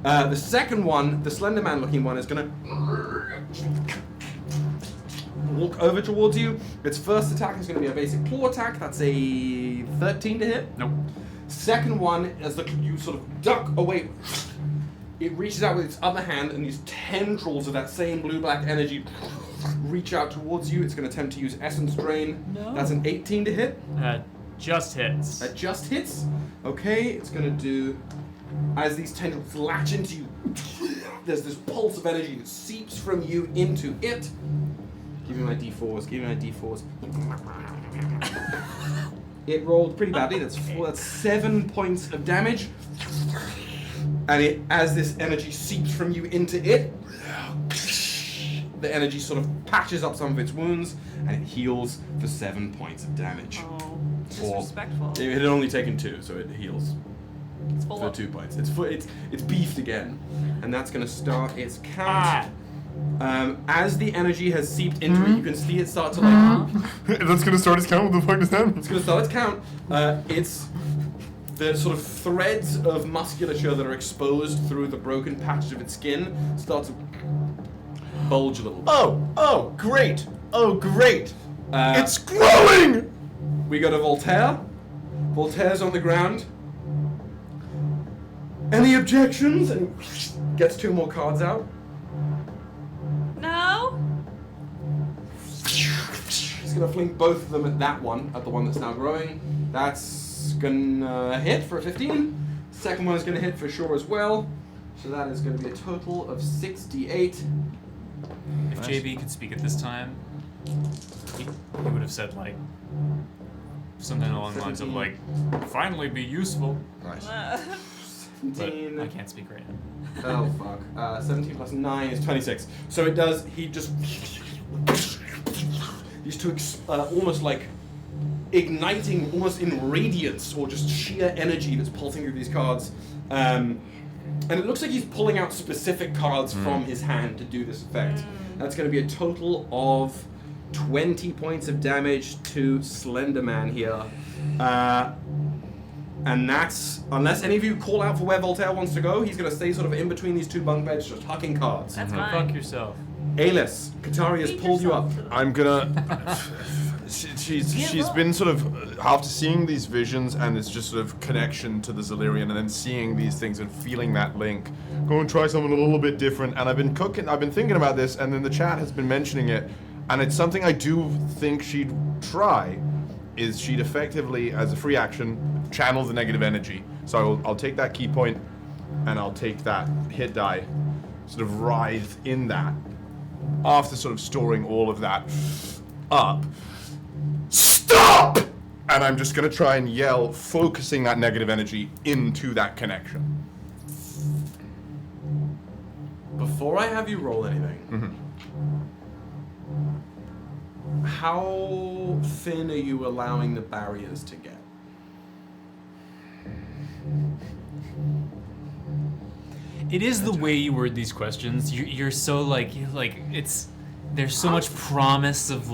S2: The second one, the Slender Man looking one, is going to walk over towards you. Its first attack is going to be a basic claw attack. That's a 13 to hit.
S5: Nope.
S2: Second one, as you sort of duck away, it reaches out with its other hand, and these tendrils of that same blue-black energy reach out towards you. It's going to attempt to use Essence Drain.
S5: No.
S2: That's an 18 to hit.
S5: Just hits.
S2: That just hits. Okay, it's going to do... As these tendrils latch into you, there's this pulse of energy that seeps from you into it. Give me my d4s, give me my d4s. It rolled pretty badly. That's 7 points of damage. And as this energy seeps from you into it, the energy sort of patches up some of its wounds, and it heals for 7 points of damage.
S6: Oh, disrespectful.
S2: It had only taken 2, so it heals
S6: It's full
S2: for
S6: of
S2: 2 points. It's beefed again, and that's going to start its count. As the energy has seeped into it, you can see it start to like.
S4: That's gonna start its count. What the fuck does that mean?
S2: It's going to start its count. It's the sort of threads of musculature that are exposed through the broken patches of its skin start to bulge a little bit.
S7: Oh, great. Oh, great.
S4: It's growing!
S2: We go to Voltaire. Voltaire's on the ground. Any objections? And he gets 2 more cards out.
S6: No?
S2: He's gonna fling both of them at that one, at the one that's now growing. That's gonna hit for a 15. Second one is gonna hit for sure as well. So that is gonna be a total of 68.
S5: If JB could speak at this time, he would have said, like, something along the lines of, like, finally be useful.
S4: Nice.
S2: 17.
S5: But I can't speak right now.
S2: Oh fuck. 17 plus 9 is 26. So it does, he just... These 2 almost like igniting, almost in radiance, or just sheer energy that's pulsing through these cards. And it looks like he's pulling out specific cards from his hand to do this effect. That's going to be a total of 20 points of damage to Slender Man here. And that's, unless any of you call out for where Voltaire wants to go, he's going to stay sort of in between these 2 bunk beds, just hucking cards.
S6: That's
S5: Fuck
S6: fine.
S5: yourself.
S2: Aelys, Katari has pulled you up.
S4: I'm gonna. she's been sort of after seeing these visions and it's just sort of connection to the Zilirian and then seeing these things and feeling that link. Go and try something a little bit different. And I've been thinking about this, and then the chat has been mentioning it, and it's something I do think she'd try. Is she'd effectively, as a free action, channel the negative energy. So I'll take that key point, and I'll take that hit die, sort of writhe in that. After sort of storing all of that up, stop! And I'm just gonna try and yell, focusing that negative energy into that connection.
S2: Before I have you roll anything, how thin are you allowing the barriers to get?
S5: It is the way you word these questions. You're so like it's. There's so much promise of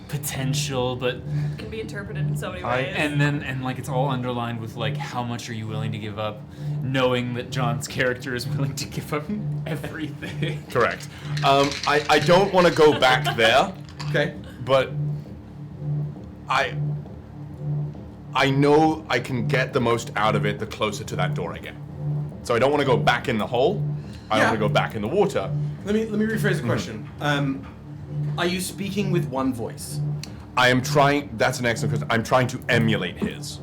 S5: potential, but
S6: Can be interpreted in so many ways.
S5: and like it's all underlined with like how much are you willing to give up, knowing that John's character is willing to give up everything.
S4: Correct. I don't want to go back there.
S2: Okay.
S4: But I know I can get the most out of it the closer to that door I get. So I don't want to go back in the hole. I don't want to go back in the water.
S2: Let me rephrase the question. Are you speaking with one voice?
S4: I am trying. That's an excellent question. I'm trying to emulate his.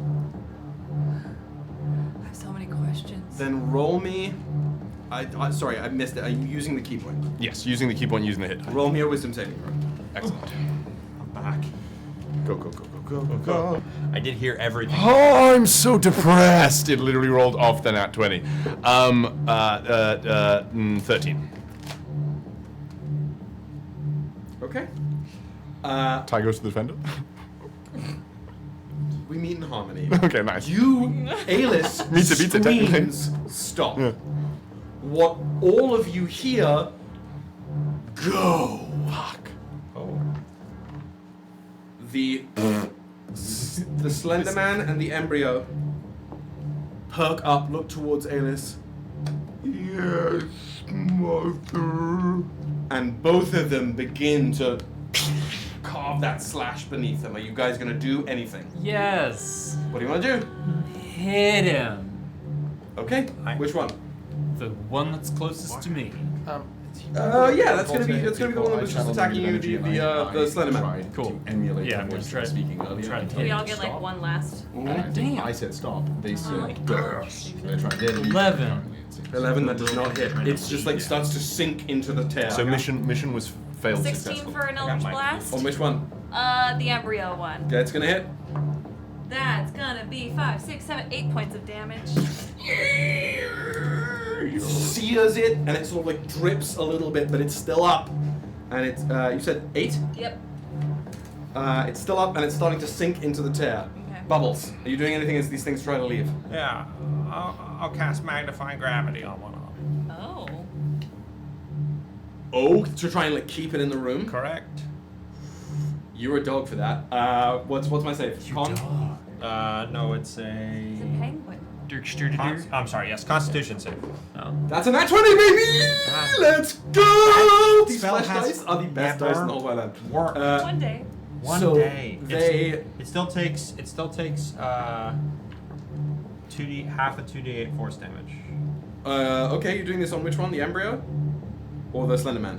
S6: I have so many questions.
S2: Then roll me. Sorry, I missed it. Are you using the key point?
S4: Yes, using the key point, using the hit die.
S2: Roll me a wisdom saving throw.
S4: Excellent.
S8: I'm back.
S4: Go, go, go, go, go, go, go.
S8: I did hear everything.
S4: Oh, I'm so depressed. It literally rolled off the nat 20. 13.
S2: Okay.
S4: Tie goes to the defender.
S2: We meet in harmony.
S4: Okay, nice.
S2: You, Aelys,
S4: Meets it, technically.
S2: screams, stop.
S4: Yeah.
S2: What all of you hear, go.
S4: Fuck.
S8: Oh.
S2: The Slender Man and the Embryo perk up, look towards Aelys. Yes, mother. And both of them begin to carve that slash beneath them. Are you guys gonna do anything?
S5: Yes.
S2: What do you want to do?
S5: Hit him.
S2: Okay. Which one?
S5: The one that's closest to me.
S2: Yeah, that's gonna be the one that was just attacking you, the Slender Man.
S5: Cool.
S7: Emulate
S5: Yeah,
S7: the
S5: I'm
S7: voice
S5: gonna try-
S7: speaking earlier.
S5: try to
S6: We
S5: hit
S6: all
S5: him.
S6: get like one last.
S5: Damn.
S7: I said stop. They said burst. They're trying
S5: 11.
S2: 11, that does not hit. It's just like starts to sink into the tear.
S4: So mission was failed
S6: 16
S4: successfully.
S6: for an Eldritch Blast.
S2: On which one?
S6: The Embryo one.
S2: Okay, it's gonna hit.
S6: That's gonna be 5, 6, 7, 8 points of damage.
S2: Sears it, and it sort of like drips a little bit, but it's still up. And it's, you said 8?
S6: Yep.
S2: It's still up, and it's starting to sink into the tear.
S6: Okay.
S2: Bubbles, are you doing anything as these things try to leave?
S8: Yeah, I'll cast magnifying gravity on one of them.
S6: Oh.
S2: Oh, to try and like keep it in the room?
S8: Correct.
S2: You're a dog for that. What's my save? Con?
S8: No, it's a.
S6: It's a penguin.
S8: I'm sorry. Yes, Constitution save.
S2: That's a nat 20, baby! Let's go! These
S8: spell
S2: flash
S8: has
S2: dice are the best dice in the whole land.
S8: Work.
S6: One day.
S8: One
S2: so
S8: day.
S2: They.
S8: It still takes 2d half a 2d8 force damage.
S2: Okay, you're doing this on which one? The Embryo? Or the Slender Man?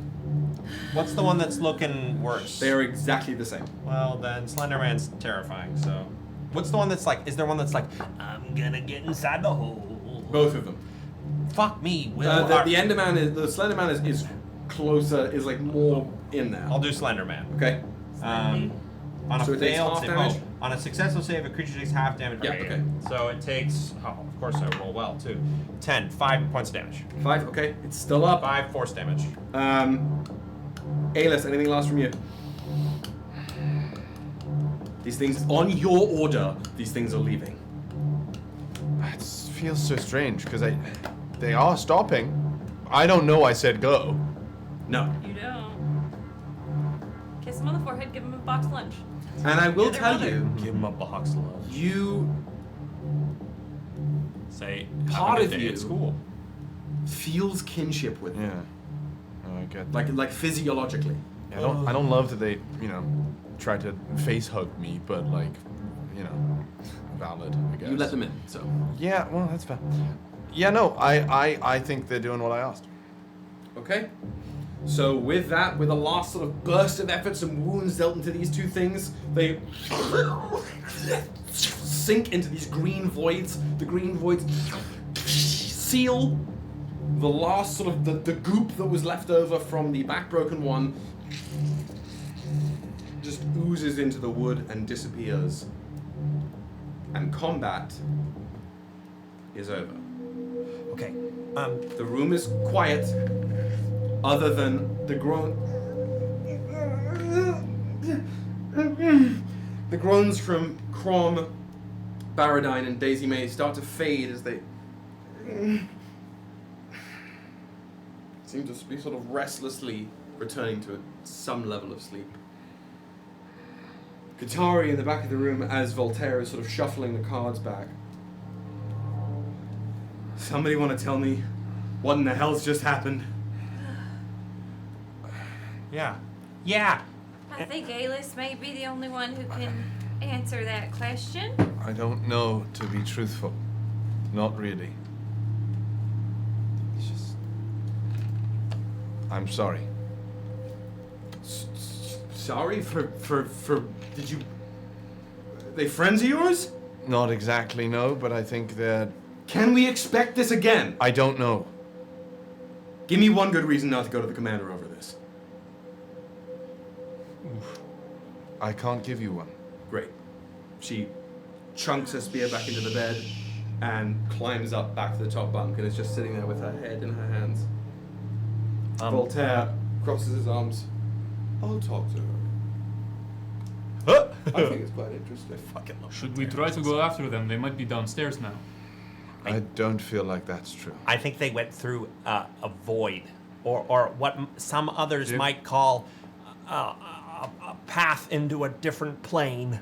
S8: What's the one that's looking worse?
S2: They are exactly the same.
S8: Well, then Slenderman's terrifying. So, what's the one that's like? Is there one that's like, I'm gonna get inside the hole?
S2: Both of them.
S8: Fuck me. Will
S2: The Enderman is the Slender Man is closer, is like more in there.
S8: I'll do Slenderman.
S2: Okay.
S8: On a
S2: So it takes
S8: failed
S2: half
S8: save,
S2: damage?
S8: on a successful save, a creature takes half damage.
S2: Yeah, okay.
S8: So it takes. Oh, of course I roll well too. 5 points of damage.
S2: 5. Okay, it's still up.
S8: 5 force damage.
S2: Aelys, anything last from you? These things on your order. These things are leaving.
S4: It feels so strange because they are stopping. I don't know. I said go.
S2: No.
S6: You don't. Kiss him on the forehead, give him a box lunch.
S2: And I will
S6: Yeah,
S2: tell
S6: they're
S2: you,
S8: Give him a box lunch.
S2: you
S8: Say
S2: Part
S8: have a
S2: of
S8: good day
S2: you-
S8: at school.
S2: feels kinship with them.
S4: Yeah. Oh, I get that.
S2: Like physiologically.
S4: I don't love that they try to face hug me, but like, you know, valid, I guess.
S2: You let them in, so.
S4: Yeah, well, that's fair. Yeah, no, I think they're doing what I asked.
S2: Okay. So with that, with a last sort of burst of efforts and wounds dealt into these two things, they sink into these green voids. The green voids seal the last sort of the goop that was left over from the backbroken one. Just oozes into the wood and disappears. And combat is over.
S8: Okay.
S2: The room is quiet, other than the the groans from Crom, Baradine, and Daisy May start to fade as they seem to be sort of restlessly returning to some level of sleep. Katari in the back of the room as Voltaire is sort of shuffling the cards back. Somebody want to tell me what in the hell's just happened?
S8: Yeah. Yeah.
S6: I think Aelys may be the only one who can answer that question.
S4: I don't know, to be truthful. Not really. It's just... I'm sorry.
S2: Sorry for did you... Are they friends of yours?
S4: Not exactly, no, but I think they're...
S2: Can we expect this again?
S4: I don't know.
S2: Give me one good reason not to go to the commander over this.
S4: I can't give you one.
S2: Great. She chunks her spear back into the bed and climbs up back to the top bunk and is just sitting there with her head in her hands. Voltaire crosses his arms. I'll talk to her. I think it's quite interesting.
S5: Should we try to go after them? They might be downstairs now.
S4: I don't feel like that's true.
S8: I think they went through a void, or what some others might call a path into a different plane.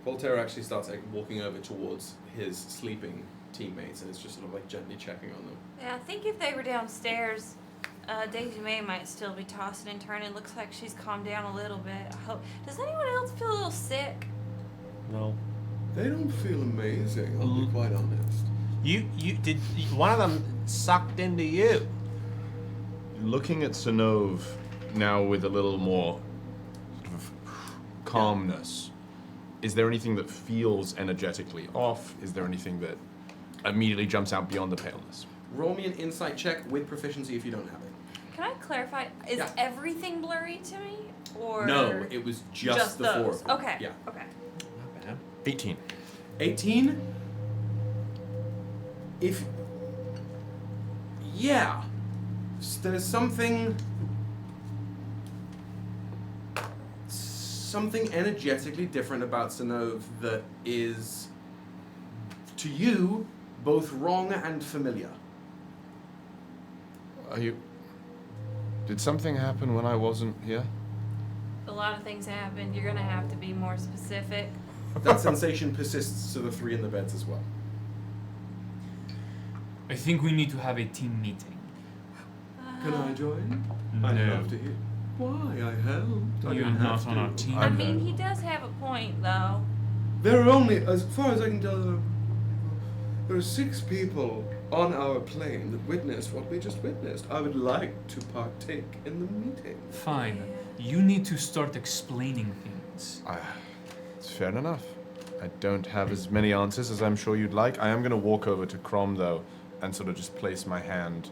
S2: Voltaire actually starts like walking over towards his sleeping teammates and is just sort of like gently checking on them.
S6: Yeah, I think if they were downstairs, Daisy May might still be tossing and turning. Looks like she's calmed down a little bit. I hope. Does anyone else feel a little sick?
S8: No.
S2: They don't feel amazing, I'll be quite honest.
S8: You did one of them sucked into you.
S4: Looking at Sinov now with a little more sort of calmness, is there anything that feels energetically off? Is there anything that immediately jumps out beyond the paleness?
S2: Roll me an insight check with proficiency if you don't have it.
S6: Can I clarify? Is everything blurry to me, or
S2: No, it was just the four
S6: those?
S2: of them.
S6: Okay.
S2: Yeah.
S6: Okay.
S8: Not bad.
S4: 18.
S2: 18? Yeah. There's something energetically different about Sinov that is, to you, both wrong and familiar.
S4: Did something happen when I wasn't here?
S6: A lot of things happened. You're gonna have to be more specific.
S2: That sensation persists to the three in the beds as well.
S5: I think we need to have a team meeting.
S2: Can I join?
S5: No.
S2: I'd love to hear. Why? I helped. I
S5: You're
S2: didn't
S5: not
S2: have
S5: on
S2: to.
S5: our team.
S6: I mean, he does have a point, though.
S2: There are only, as far as I can tell, there are 6 people on our plane that witnessed what we just witnessed. I would like to partake in the meeting.
S5: Fine. You need to start explaining things.
S4: It's fair enough. I don't have as many answers as I'm sure you'd like. I am going to walk over to Crom, though, and sort of just place my hand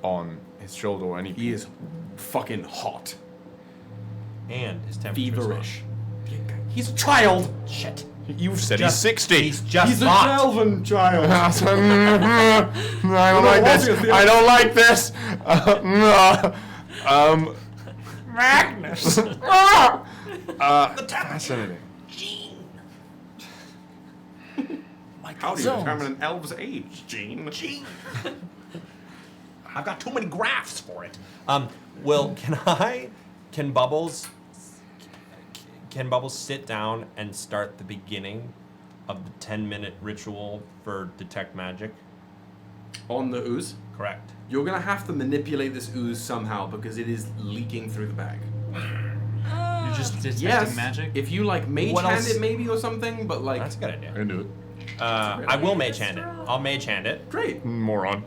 S4: on his shoulder or any.
S2: He is fucking hot.
S8: And his temperature
S2: Feverish. He's a child.
S8: Shit.
S4: You've said he's 60.
S8: He's just
S2: He's a
S8: hot.
S2: Calvin child.
S4: I don't like this. I don't like this. No.
S5: Magnus!
S4: Fascinating.
S2: How do you determine an elf's age, Gene?
S8: I've got too many graphs for it. Can Bubbles sit down and start the beginning of the 10-minute ritual for detect magic?
S2: On the ooze?
S8: Correct.
S2: You're gonna have to manipulate this ooze somehow because it is leaking through the bag.
S5: You're just detecting
S2: Yes,
S5: magic?
S2: if you like mage
S8: What
S2: hand
S8: else?
S2: it maybe or something, but like
S8: That's a good
S4: I
S8: idea.
S4: can do it.
S8: I will mage hand it. I'll mage hand it.
S2: great.
S4: Moron.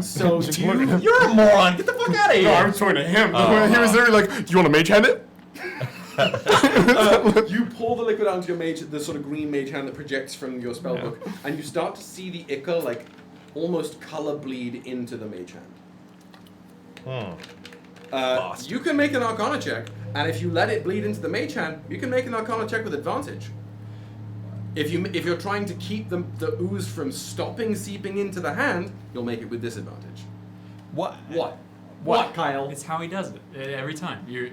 S2: So
S4: Just
S2: you,
S4: look at him.
S8: You're a moron. Get the fuck out of
S4: No,
S8: here.
S4: I was pointing at him. He was literally like, "Do you want to mage hand it?"
S2: you pour the liquid onto your mage, the sort of green mage hand that projects from your spellbook, and you start to see the ichor like almost color bleed into the mage hand. You can make an Arcana check, and if you let it bleed into the mage hand, you can make an Arcana check with advantage. If you're trying to keep the ooze from stopping seeping into the hand, you'll make it with disadvantage.
S8: What?
S2: What, Kyle?
S5: It's how he does it every time. You're.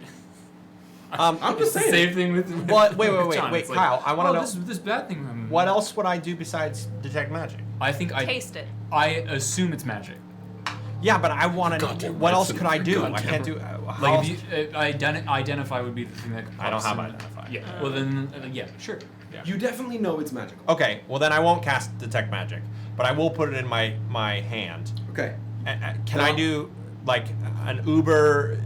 S2: I'm just
S5: It's the
S2: saying.
S5: same thing with.
S8: What? Wait,
S5: with John.
S8: wait,
S5: It's like,
S8: Kyle. I want to know
S5: This bad thing.
S8: what else would I do besides detect magic?
S5: I think
S6: Taste it.
S5: I assume it's magic.
S8: Yeah, but I want to.
S4: Goddamn
S8: What
S4: right,
S8: else
S4: son.
S8: could I do? I
S4: Goddamn
S8: can't do.
S5: Like
S8: how
S5: if you identify would be the thing that.
S8: I don't have
S5: helps.
S8: identify.
S5: Yeah. Well then, yeah, sure. Yeah.
S2: You definitely know it's magical.
S8: Okay, well then I won't cast detect magic, but I will put it in my hand.
S2: Okay.
S8: Can I do like an uber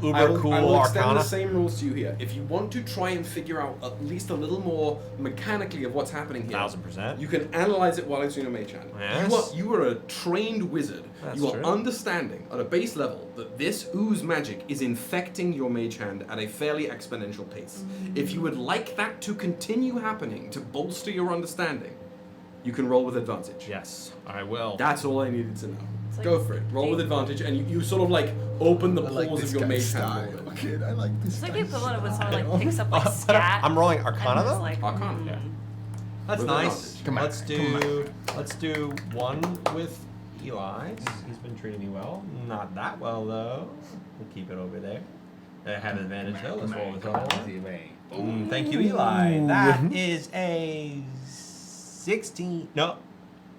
S2: I will
S8: cool
S2: extend
S8: arcana?
S2: the same rules to you here. If you want to try and figure out at least a little more mechanically of what's happening here,
S8: 1000%.
S2: you can analyze it while it's in your mage hand.
S8: Yes.
S2: You are a trained wizard.
S8: That's
S2: you are
S8: true.
S2: understanding at a base level that this ooze magic is infecting your mage hand at a fairly exponential pace. If you would like that to continue happening to bolster your understanding, you can roll with advantage.
S8: Yes, I will.
S2: That's all I needed to know.
S6: like
S2: Go for it. Roll with advantage, and you sort of like open the pores of your mage hand a little bit.
S7: Kid, I like this
S6: It's like the
S7: guy's
S6: equivalent of when
S7: style.
S6: someone like picks up like scat.
S8: I'm rolling Arcana
S6: and is
S8: though.
S6: like,
S2: Arcana.
S8: Yeah. That's
S2: With
S8: nice.
S2: advantage.
S7: Come on,
S8: Let's do one with Eli. He's been treating me well. Not that well though. We'll keep it over there. I have advantage though. Let's roll this other one. Thank you, Eli. That is a 16. No,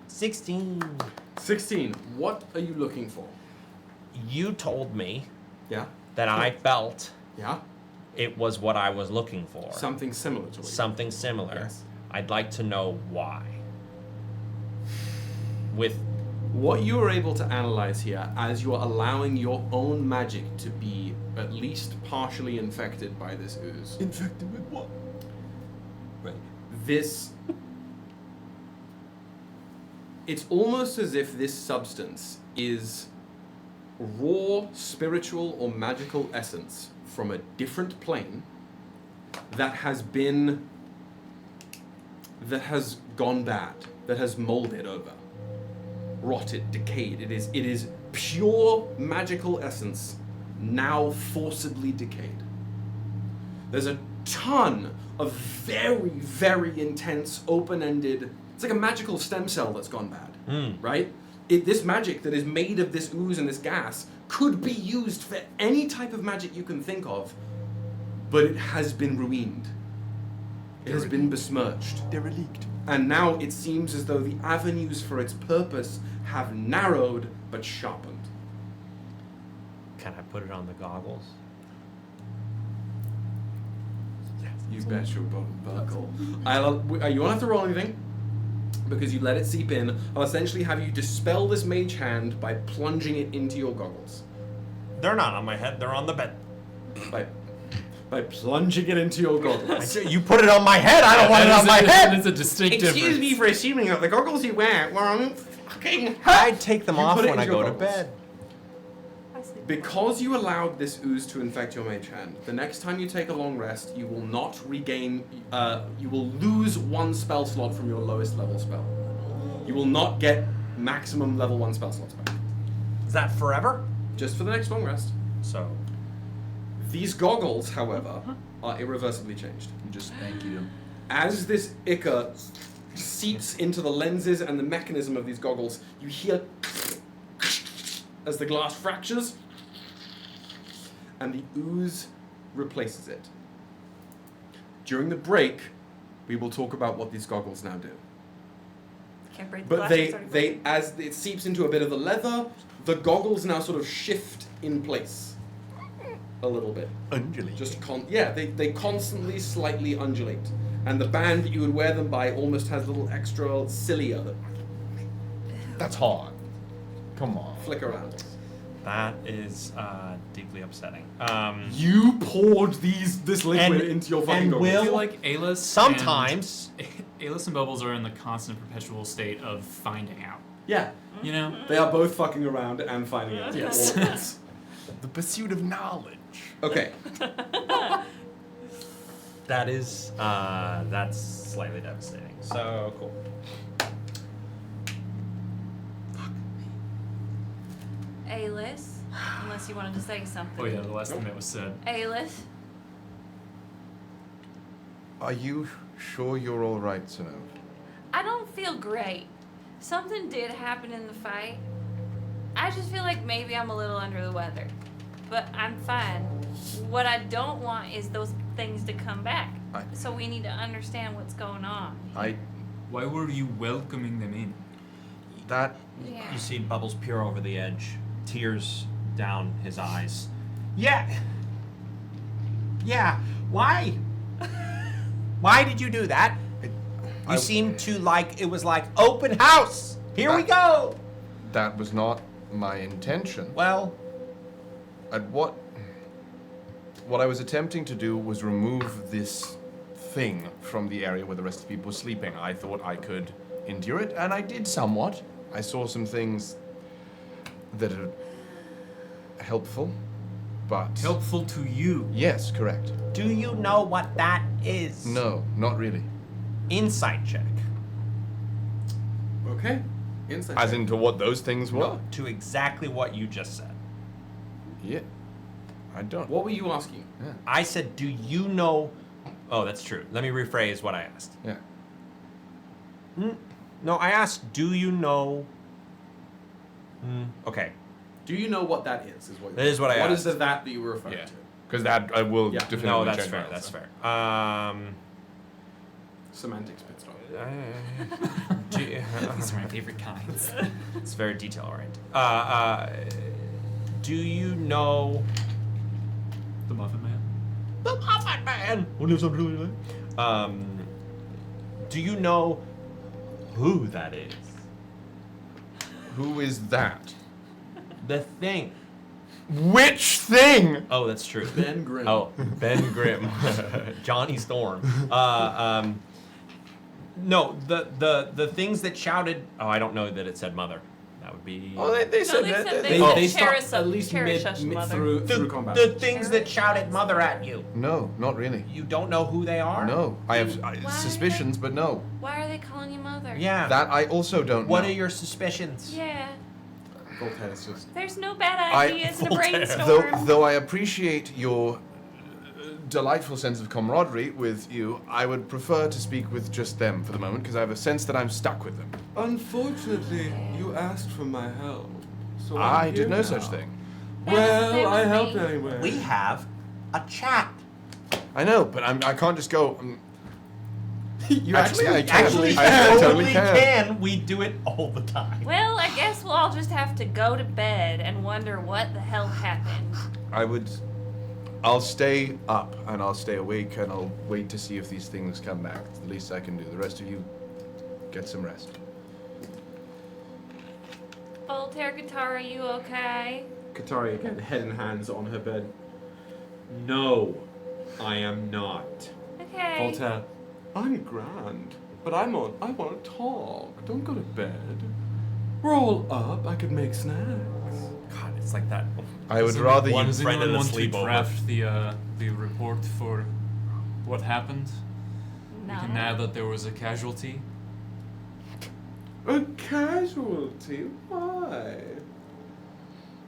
S8: 16.
S2: 16. What are you looking for?
S8: You told me
S2: Yeah?
S8: that I felt
S2: Yeah?
S8: it was what I was looking for.
S2: Something similar to what you
S8: Something similar.
S2: Yes.
S8: I'd like to know why. With
S2: What you are able to analyze here, as you are allowing your own magic to be at least partially infected by this ooze,
S7: Infected with what?
S2: this. It's almost as if this substance is raw spiritual or magical essence from a different plane that has gone bad, that has molded over, rotted, decayed. It is pure magical essence now forcibly decayed. There's a ton of very, very intense, open-ended. It's like a magical stem cell that's gone bad, right? This magic that is made of this ooze and this gas could be used for any type of magic you can think of, but it has been ruined. It has been besmirched.
S7: Derelict.
S2: And now it seems as though the avenues for its purpose have narrowed but sharpened.
S8: can I put it on the goggles?
S2: You bet your bottom buckle. You won't have to roll anything because you let it seep in. I'll essentially have you dispel this mage hand by plunging it into your goggles.
S8: They're not on my head. They're on the bed.
S2: By plunging it into your goggles.
S8: You put it on my head. I don't want it on my head.
S5: It's a distinct difference.
S2: for assuming that the goggles you wear were on fucking.
S8: I take them
S2: You
S8: off
S2: put it
S8: when I
S2: into your
S8: go to
S2: goggles.
S8: bed.
S6: I sleep.
S2: Because you allowed this ooze to infect your mage hand, the next time you take a long rest, you will not regain. You will lose one spell slot from your lowest level spell. You will not get maximum level 1 spell slots back.
S8: Is that forever?
S2: Just for the next long rest.
S8: So,
S2: These goggles, however, are irreversibly changed.
S7: Just thank you.
S2: As this ichor seeps into the lenses and the mechanism of these goggles, you hear as the glass fractures, and the ooze replaces it. During the break, we will talk about what these goggles now do.
S6: Can't break the
S2: But
S6: glass,
S2: they,
S6: it's already
S2: they,
S6: broken.
S2: as it seeps into a bit of the leather, the goggles now sort of shift in place a little bit.
S7: Undulate.
S2: They constantly slightly undulate, and the band that you would wear them by almost has little extra cilia that
S4: That's hard. Come on.
S2: flick around.
S8: That is deeply upsetting.
S2: You poured this liquid into your fucking
S8: and
S2: goggles.
S5: I
S8: will
S5: feel like Aelys
S8: sometimes.
S5: Aelys and Bubbles are in the constant perpetual state of finding out.
S2: Yeah.
S5: You know?
S2: They are both fucking around and finding out.
S5: Yes.
S2: all at once.
S4: The pursuit of knowledge.
S2: Okay.
S8: That is that's slightly devastating. So cool.
S6: Aelys, unless you wanted to say something.
S5: Oh yeah, the last thing that was said.
S6: Aelys,
S4: Are you sure you're all right, Sinov?
S6: I don't feel great. Something did happen in the fight. I just feel like maybe I'm a little under the weather. But I'm fine. What I don't want is those things to come back. So we need to understand what's going on.
S5: Why were you welcoming them in?
S4: That
S6: Yeah.
S8: You see Bubbles peer over the edge, tears down his eyes. Yeah. Why? Why did you do that? You seemed to like it was like open house. Here we go.
S4: that was not my intention.
S8: Well,
S4: And what I was attempting to do was remove this thing from the area where the rest of the people were sleeping. I thought I could endure it, and I did somewhat. I saw some things that are helpful, but...
S5: Helpful to you.
S4: Yes, correct.
S8: do you know what that is?
S4: No, not really.
S8: Insight check.
S2: Okay. Insight.
S4: As into what those things were?
S8: No, to exactly what you just said.
S4: Yeah. I don't.
S2: What were you asking?
S8: I said, do you know... Oh, that's true. Let me rephrase what I asked.
S4: Yeah.
S8: No, I asked, do you know... Okay.
S2: Do you know what that is? What
S8: That is what I
S2: What
S8: asked.
S2: is the that you were referring
S4: Yeah.
S2: to?
S4: Because that I will
S2: Yeah.
S4: definitively
S8: No, that's
S4: change
S8: fair.
S4: my
S8: That's
S4: answer.
S8: fair.
S2: Semantics pit stop.
S5: These are my favorite kinds.
S8: It's very detail oriented. Do you know
S5: The Muffin Man.
S8: the Muffin Man? What is something? Do you know who that is?
S4: Who is that?
S8: The thing.
S4: Which thing?
S8: Oh, that's true.
S2: Ben Grimm.
S8: Oh, Ben Grimm, Johnny Storm. No, the things that shouted. Oh, I don't know that it said mother. That would be.
S4: Oh, they
S6: No,
S4: said
S6: they
S4: that.
S6: said
S2: They,
S6: they
S2: they
S6: said
S2: stop
S6: cherish
S2: at least
S6: cherish us,
S2: mid
S6: mother.
S2: through combat.
S8: the things that shouted mother at you.
S4: No, not really.
S8: You don't know who they are?
S4: No. I have
S6: Why?
S4: suspicions, but no.
S6: Why are they calling you mother?
S8: Yeah.
S4: That I also don't
S8: What
S4: know.
S8: are your suspicions?
S6: Yeah.
S2: Voltaire's just.
S6: There's no bad
S4: I-
S6: ideas in a
S8: Voltaire.
S6: brainstorm.
S4: Though I appreciate your delightful sense of camaraderie with you, I would prefer to speak with just them for the moment because I have a sense that I'm stuck with them.
S1: Unfortunately, you asked for my help. So
S4: I
S1: I'm
S4: did
S1: here
S4: no
S1: now.
S4: such thing.
S1: Well, I helped
S6: me.
S1: anyway.
S8: We have a chat.
S4: I know, but I can't just go.
S2: You
S4: Actually, I can.
S8: Actually,
S4: I
S8: you
S4: totally
S8: totally
S4: can.
S8: can. We do it all the time.
S6: Well, I guess we'll all just have to go to bed and wonder what the hell happened.
S4: I'll stay up and I'll stay awake and I'll wait to see if these things come back. It's the least I can do. The rest of you, get some rest.
S6: Voltaire Guitar, are you okay?
S2: Katari again, head and hands on her bed. No, I am not.
S6: Okay.
S1: Voltaire, I'm grand, but I want to talk. Don't go to bed. We're all up. I could make snacks.
S8: God, it's like that.
S4: I would rather
S8: one
S4: you.
S5: Does
S8: friend
S5: anyone
S8: in the
S5: want to
S8: sleepover.
S5: draft the report for what happened?
S6: No.
S5: We can add that there was a casualty.
S1: A casualty? Why?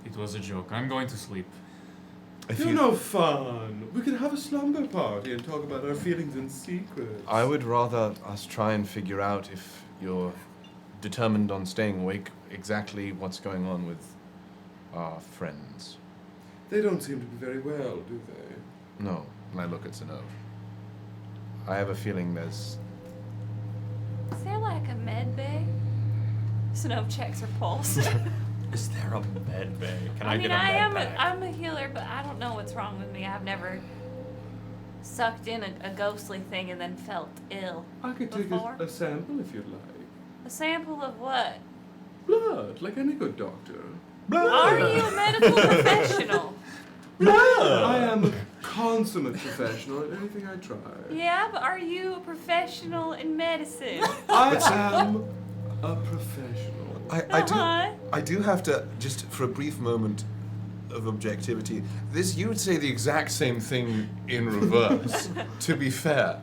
S5: It was a joke. I'm going to sleep.
S4: If
S1: You're
S4: you-
S1: no fun. We could have a slumber party and talk about our feelings in secret.
S4: I would rather us try and figure out if you're determined on staying awake, exactly what's going on with our friends.
S1: They don't seem to be very well, do they?
S4: No, and I look at Sinov. I have a feeling there's.
S6: Is there like a med bay? Snow checks her pulse.
S8: Is there a med bay? Can I
S6: I mean,
S8: get a med bag?
S6: I'm a healer, but I don't know what's wrong with me. I've never sucked in a ghostly thing and then felt ill.
S1: I could take
S6: Before?
S1: a sample if you'd like.
S6: A sample of what?
S1: Blood, like any good doctor.
S6: Are you a medical professional?
S2: I am a consummate professional at anything I try.
S6: Yeah, but are you a professional in medicine?
S2: I am a professional.
S7: I do have to, just for a brief moment of objectivity, you would say the exact same thing in reverse, to be fair.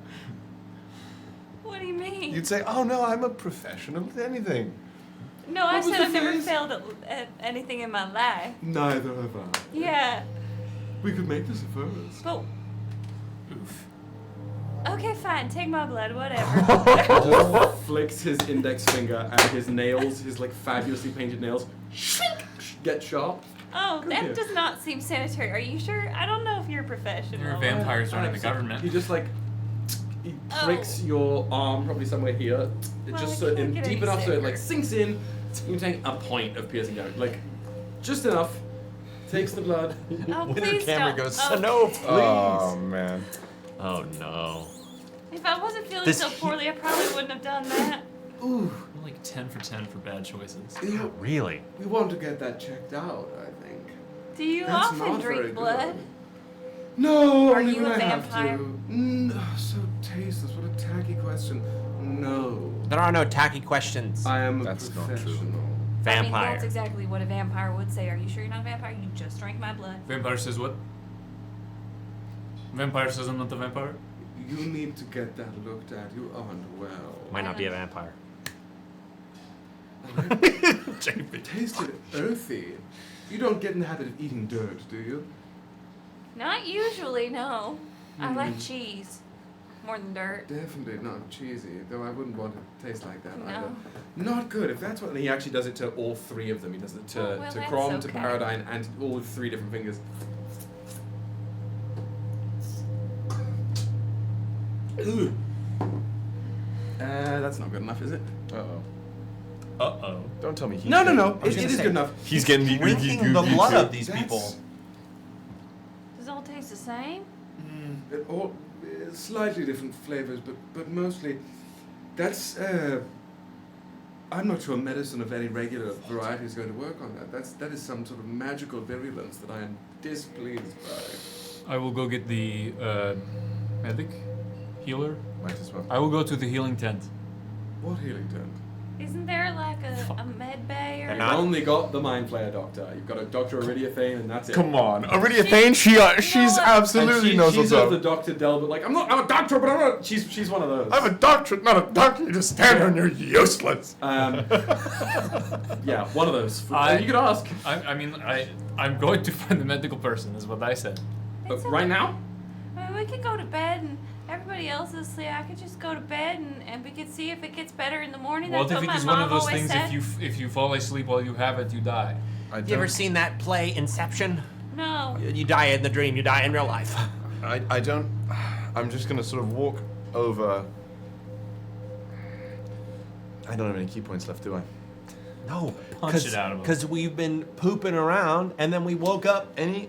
S6: What do you mean?
S7: You'd say, oh no, I'm a professional at anything.
S6: No, I
S2: What was
S6: said
S2: the
S6: I've never
S2: phrase?
S6: failed at anything in my life.
S2: Neither have I.
S6: Yeah,
S2: We could make this a first.
S6: but... Okay, fine. Take my blood, whatever.
S2: Flicks his index finger and his nails, his like fabulously painted nails, get sharp.
S6: Oh,
S2: Come
S6: that
S2: here.
S6: does not seem sanitary. Are you sure? I don't know if you're a professional.
S5: There are vampires running the
S2: So
S5: government.
S2: He just like he
S6: Oh.
S2: pricks your arm probably somewhere here. It
S6: Well,
S2: just
S6: I
S2: so
S6: can't
S2: in
S6: get
S2: deep
S6: any
S2: enough so it like
S6: sicker.
S2: sinks in. You take a point of piercing damage, like just enough. Takes the blood.
S6: Oh,
S8: Winter
S6: please
S8: camera
S6: don't.
S8: goes,
S6: Oh,
S8: no, please.
S4: Oh man.
S8: Oh no.
S6: If I wasn't feeling
S8: This
S6: so poorly, I probably wouldn't have done that.
S2: Ooh,
S5: We're like 10 for 10 for bad choices.
S8: Really?
S2: we want to get that checked out. I think.
S6: Do you
S2: That's
S6: often
S2: not very
S6: drink blood?
S2: good. No.
S6: Are
S2: only
S6: you
S2: when
S6: a
S2: I have
S6: vampire?
S2: to. So tasteless. What a tacky question. No.
S8: There are no tacky questions.
S2: I am a
S7: That's not true.
S2: professional.
S6: I mean,
S8: Vampire.
S6: that's exactly what a vampire would say. Are you sure you're not a vampire? You just drank my blood.
S5: Vampire says what? Vampire says I'm not a vampire?
S2: You need to get that looked at. You aren't well.
S8: Might not be a vampire.
S2: It tasted earthy. You don't get in the habit of eating dirt, do you?
S6: Not usually, no. I
S2: Hmm.
S6: like cheese more than dirt.
S2: Definitely not cheesy, though I wouldn't want it to taste like that
S6: No.
S2: either. Not good. If that's what, and he actually does it to all three of them. He does it to,
S6: Oh, well,
S2: to
S6: that's
S2: Crom, to
S6: okay.
S2: Paradine, and all 3 different fingers. Ugh. That's not good enough, is it?
S4: Uh-oh.
S8: Uh-oh.
S4: Don't tell me he's
S2: No.
S8: I was
S2: It
S8: gonna
S2: is
S8: say,
S2: good enough.
S4: He's getting the
S8: Drinking the blood of these
S2: That's-
S8: people.
S6: Does it all taste the same?
S2: It all slightly different flavors, but mostly that's. I'm not sure medicine of any regular variety is going to work on that. That is some sort of magical virulence that I am displeased by.
S5: I will go get the medic? Healer?
S7: Might as well.
S5: I will go to the healing tent.
S2: What healing tent?
S6: Isn't there like a med bay or
S8: They're
S2: You've
S8: not.
S2: only got the Mind Flayer doctor. You've got a Dr. Iridia Thane, and that's it.
S4: Come on, Iridia Thane. She's
S6: what?
S4: absolutely knows
S2: she's
S4: what's up.
S2: the Dr. Delbert. Like I'm a doctor, but I'm not. She's one of those.
S4: I'm a doctor, not a doctor. You just stand there and you're useless.
S2: Yeah, one of those.
S5: I-
S2: You could ask.
S5: I'm going to find the medical person, is what I said.
S6: It's
S2: Right
S6: okay.
S2: now?
S6: I mean, we could go to bed and everybody else is asleep. I could just go to bed and we could see if it gets better in the morning.
S5: What
S6: That's
S5: if
S6: what
S5: it is
S6: my
S5: one of
S6: mom
S5: those
S6: always
S5: things
S6: said.
S5: if you fall asleep while you have it, you die?
S7: I
S8: You ever seen that play, Inception?
S6: No.
S8: You die in the dream, you die in real life.
S7: I don't. I'm just gonna sort of walk over. I don't have any key points left, do I?
S8: No,
S5: Punch it out of 'em.
S8: Because we've been pooping around, and then we woke up.
S7: Any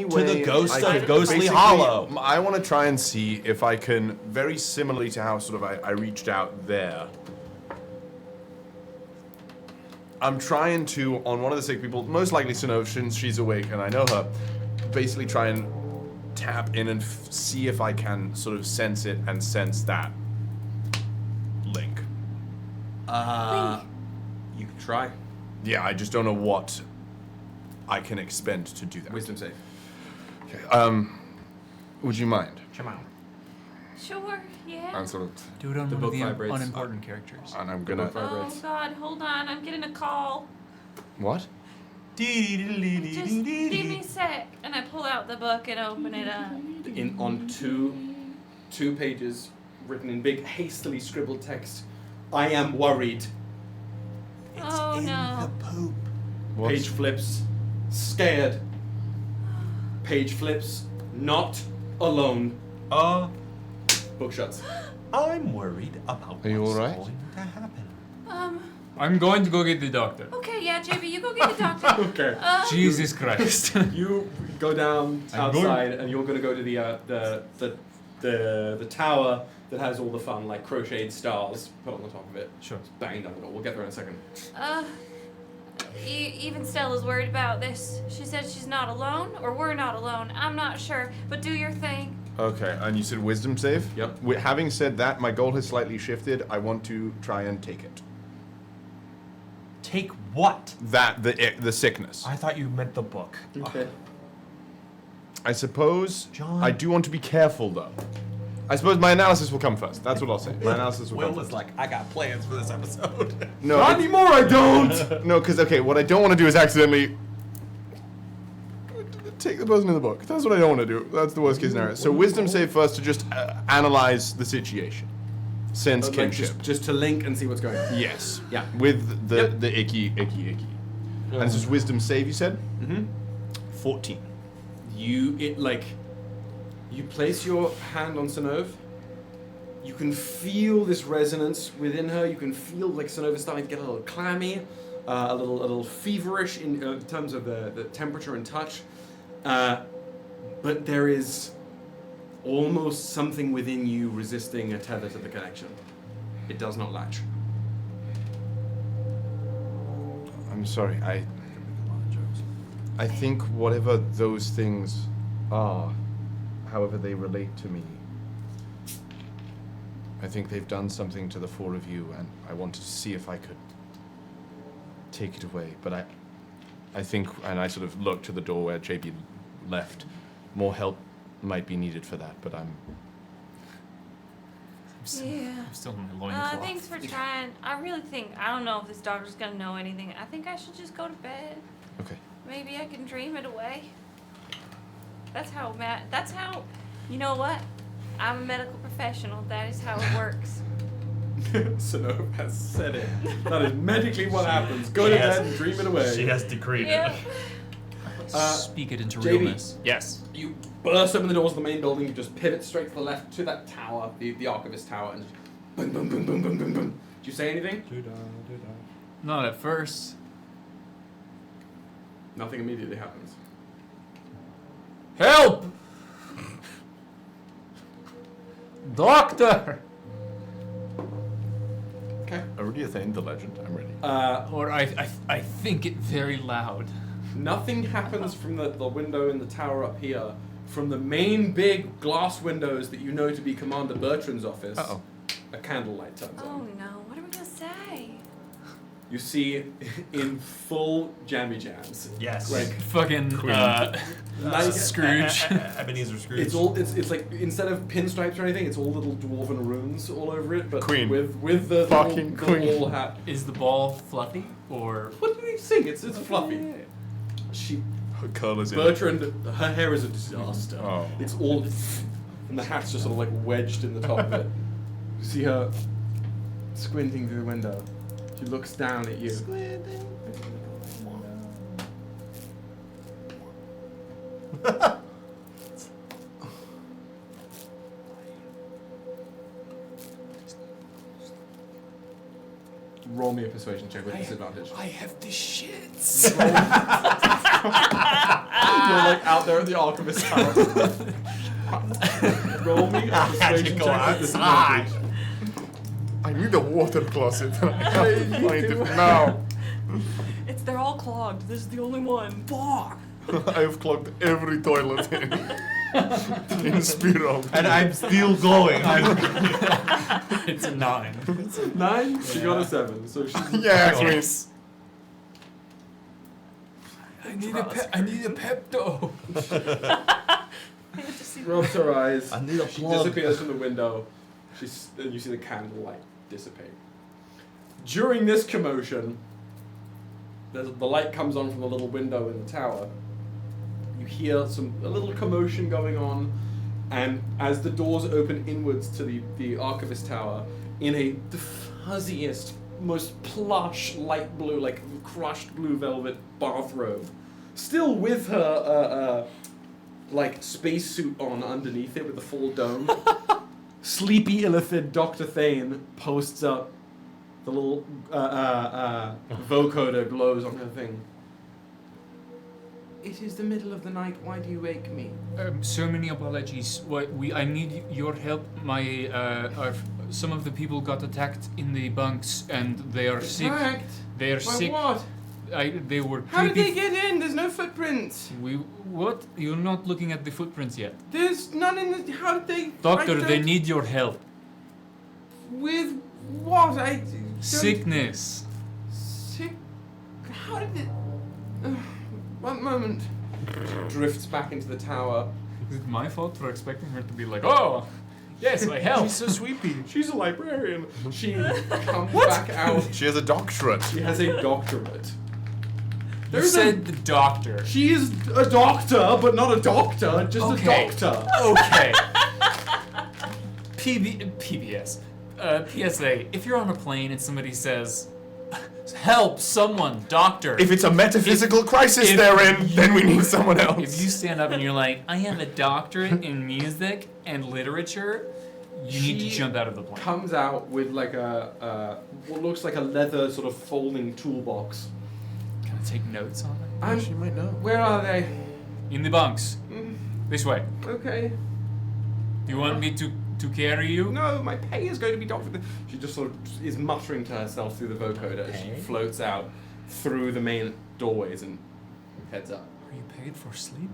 S7: way
S8: the ghost
S7: I
S8: of
S7: could-
S8: Ghostly
S7: basically,
S8: Hollow.
S7: I want to try and see if I can, very similarly to how sort of I reached out there. I'm trying to, on one of the sick people, most likely to know since she's awake and I know her, basically try and tap in and see if I can sort of sense it and sense that link.
S2: You can try.
S7: Yeah, I just don't know what I can expend to do that.
S2: Wisdom save.
S7: Okay, would you mind?
S8: Come on.
S6: Sure, yeah.
S7: And sort of,
S5: Do it on
S2: The
S5: one of
S2: book
S5: the
S2: vibrates.
S5: unimportant characters.
S7: and I'm gonna.
S6: Oh God, hold on. I'm getting a call.
S7: What?
S6: Just give me a sec. And I pull out the book and open it up.
S2: On two pages, written in big, hastily scribbled text. I am worried.
S6: Oh no.
S8: poop.
S2: Page flips, scared. Page flips, not alone. Book shuts.
S8: I'm worried about
S7: Are you
S8: what's
S7: alright?
S8: going to happen.
S5: I'm going to go get the doctor.
S6: Okay, yeah, JB, you go get the doctor.
S2: Okay.
S5: Jesus Christ.
S2: You go down outside, and you're gonna go to the tower that has all the fun, like crocheted stars put on the top of it.
S5: Sure.
S2: It's banged on the door. We'll get there in a second.
S6: Even Stella's worried about this. She said she's not alone, or we're not alone. I'm not sure, but do your thing.
S4: Okay, and you said wisdom save?
S2: Yep.
S4: Having said that, my goal has slightly shifted. I want to try and take it.
S8: Take what?
S4: The sickness.
S8: I thought you meant the book.
S2: Okay.
S4: I suppose
S8: John.
S4: I do want to be careful, though. I suppose my analysis will come first. That's what I'll say. My analysis will
S8: Will
S4: come
S8: was
S4: first.
S8: like, I got plans for this episode.
S4: No,
S2: Not anymore, I don't!
S4: no, because, okay, what I don't want to do is accidentally take the person in the book. That's what I don't want to do. That's the worst case scenario. So wisdom save first to just analyze the situation. Sense
S2: Like,
S4: kinship.
S2: just to link and see what's going on.
S4: Yes.
S2: Yeah.
S4: With the
S2: Yep.
S4: the icky. And this is wisdom save, you said?
S2: Mm-hmm.
S4: 14.
S2: You place your hand on Senove. You can feel this resonance within her. You can feel like Senove's starting to get a little clammy, a little feverish in terms of the temperature and touch. But there is almost something within you resisting a tether to the connection. It does not latch.
S4: I'm sorry, I think whatever those things are, however they relate to me, I think they've done something to the four of you, and I wanted to see if I could take it away. But I think, and I sort of look to the door where JB left, more help might be needed for that, but I'm
S6: Yeah.
S5: I'm still in my loincloth.
S6: Thanks for trying. I really think, I don't know if this doctor's gonna know anything. I think I should just go to bed.
S4: okay.
S6: Maybe I can dream it away. That's how, you know what? I'm a medical professional. That is how it works.
S2: Senove has said it. That is medically what happens. Go
S8: She
S2: to
S8: has-
S2: bed and dream it away.
S8: She has decreed
S6: Yep.
S8: it.
S5: Speak it into
S2: JB.
S5: realness. Yes.
S2: You burst open the doors of the main building, you just pivot straight to the left to that tower, the Archivist Tower, and just boom, boom, boom, boom, boom, boom, boom. Do you say anything?
S5: Not at first.
S2: Nothing immediately happens.
S5: Help! Doctor!
S2: Okay.
S4: Already attained the legend. I'm ready.
S5: Or I think it very loud.
S2: Nothing happens from the window in the tower up here. From the main big glass windows that you know to be Commander Bertrand's office,
S4: Uh-oh.
S2: a candlelight turns
S6: Oh
S2: on.
S6: no, what are we gonna say?
S2: You see in full jammy jams.
S8: Yes.
S2: Like
S5: Fucking
S2: nice
S5: Scrooge.
S8: Ebenezer Scrooge.
S2: it's like instead of pinstripes or anything, it's all little dwarven runes all over it, but
S4: Queen.
S2: with the
S4: Fucking
S2: the
S4: queen.
S2: wall hat.
S5: Is the ball fluffy or?
S2: What did he sing? It's fluffy. She
S4: Her curl is in.
S2: Bertrand, her hair is a disaster.
S4: Oh.
S2: It's all, and the hat's just sort of like wedged in the top of it. You see her squinting through the window. She looks down at you. Roll me a persuasion check with disadvantage.
S5: I have the shits.
S2: You're like out there at the Archivist Tower. Roll me a persuasion check with disadvantage.
S4: I need a water closet. I can't find it now.
S6: They're all clogged. This is the only one. Fuck.
S4: I have clogged every toilet in Spearhold.
S8: and I'm still going.
S5: It's a 9.
S2: 9? She got a 7. So she's
S4: Yeah, queen.
S5: Yes. I need a Pepto.
S2: rubs her eyes.
S9: I need a
S2: She
S9: plug.
S2: disappears from the window. And you see the candlelight dissipate. During this commotion, the light comes on from the little window in the tower. You hear a little commotion going on, and as the doors open inwards to the Archivist Tower, in the fuzziest, most plush, light blue, like crushed blue velvet bathrobe, still with her like spacesuit on underneath it with the full dome. Sleepy, illithid Dr. Thane posts up. The little vocoder glows on her thing. It is the middle of the night. Why do you wake me?
S5: So many apologies. I need your help. Some of the people got attacked in the bunks, and they are sick.
S2: Attacked?
S5: They are
S2: By
S5: sick.
S2: what?
S5: They were
S2: How did they
S5: creepy.
S2: get in? There's no footprints.
S5: What? You're not looking at the footprints yet.
S2: There's none in the. How did they?
S5: Doctor, they need your help.
S2: With what? I.
S5: Sickness.
S2: Sick. How did it? One moment. Drifts back into the tower.
S5: Is it my fault for expecting her to be like, oh, yes, I help?
S4: She's so sweepy.
S2: She's a librarian. She comes back out.
S4: She has a doctorate.
S2: She has a doctorate.
S5: You
S2: There's
S5: said the doctor.
S2: She is a doctor, but not a doctor, just
S5: Okay.
S2: a doctor.
S5: Okay. PBS. PSA. If you're on a plane and somebody says, help, someone, doctor.
S4: If it's a metaphysical crisis
S5: if
S4: they're in, then we need someone else.
S5: If you stand up and you're like, I have a doctorate in music and literature, you need to
S2: She
S5: jump out of the plane.
S2: Comes out with like a what looks like a leather sort of folding toolbox.
S5: Can I take notes on it?
S4: She might know.
S2: Where are they?
S5: In the bunks. This way.
S2: Okay.
S5: Do you want me to carry you?
S2: No, my pay is going to be doctor. She just sort of is muttering to herself through the vocoder as she floats out through the main doorways and heads up.
S5: Are you paid for sleep?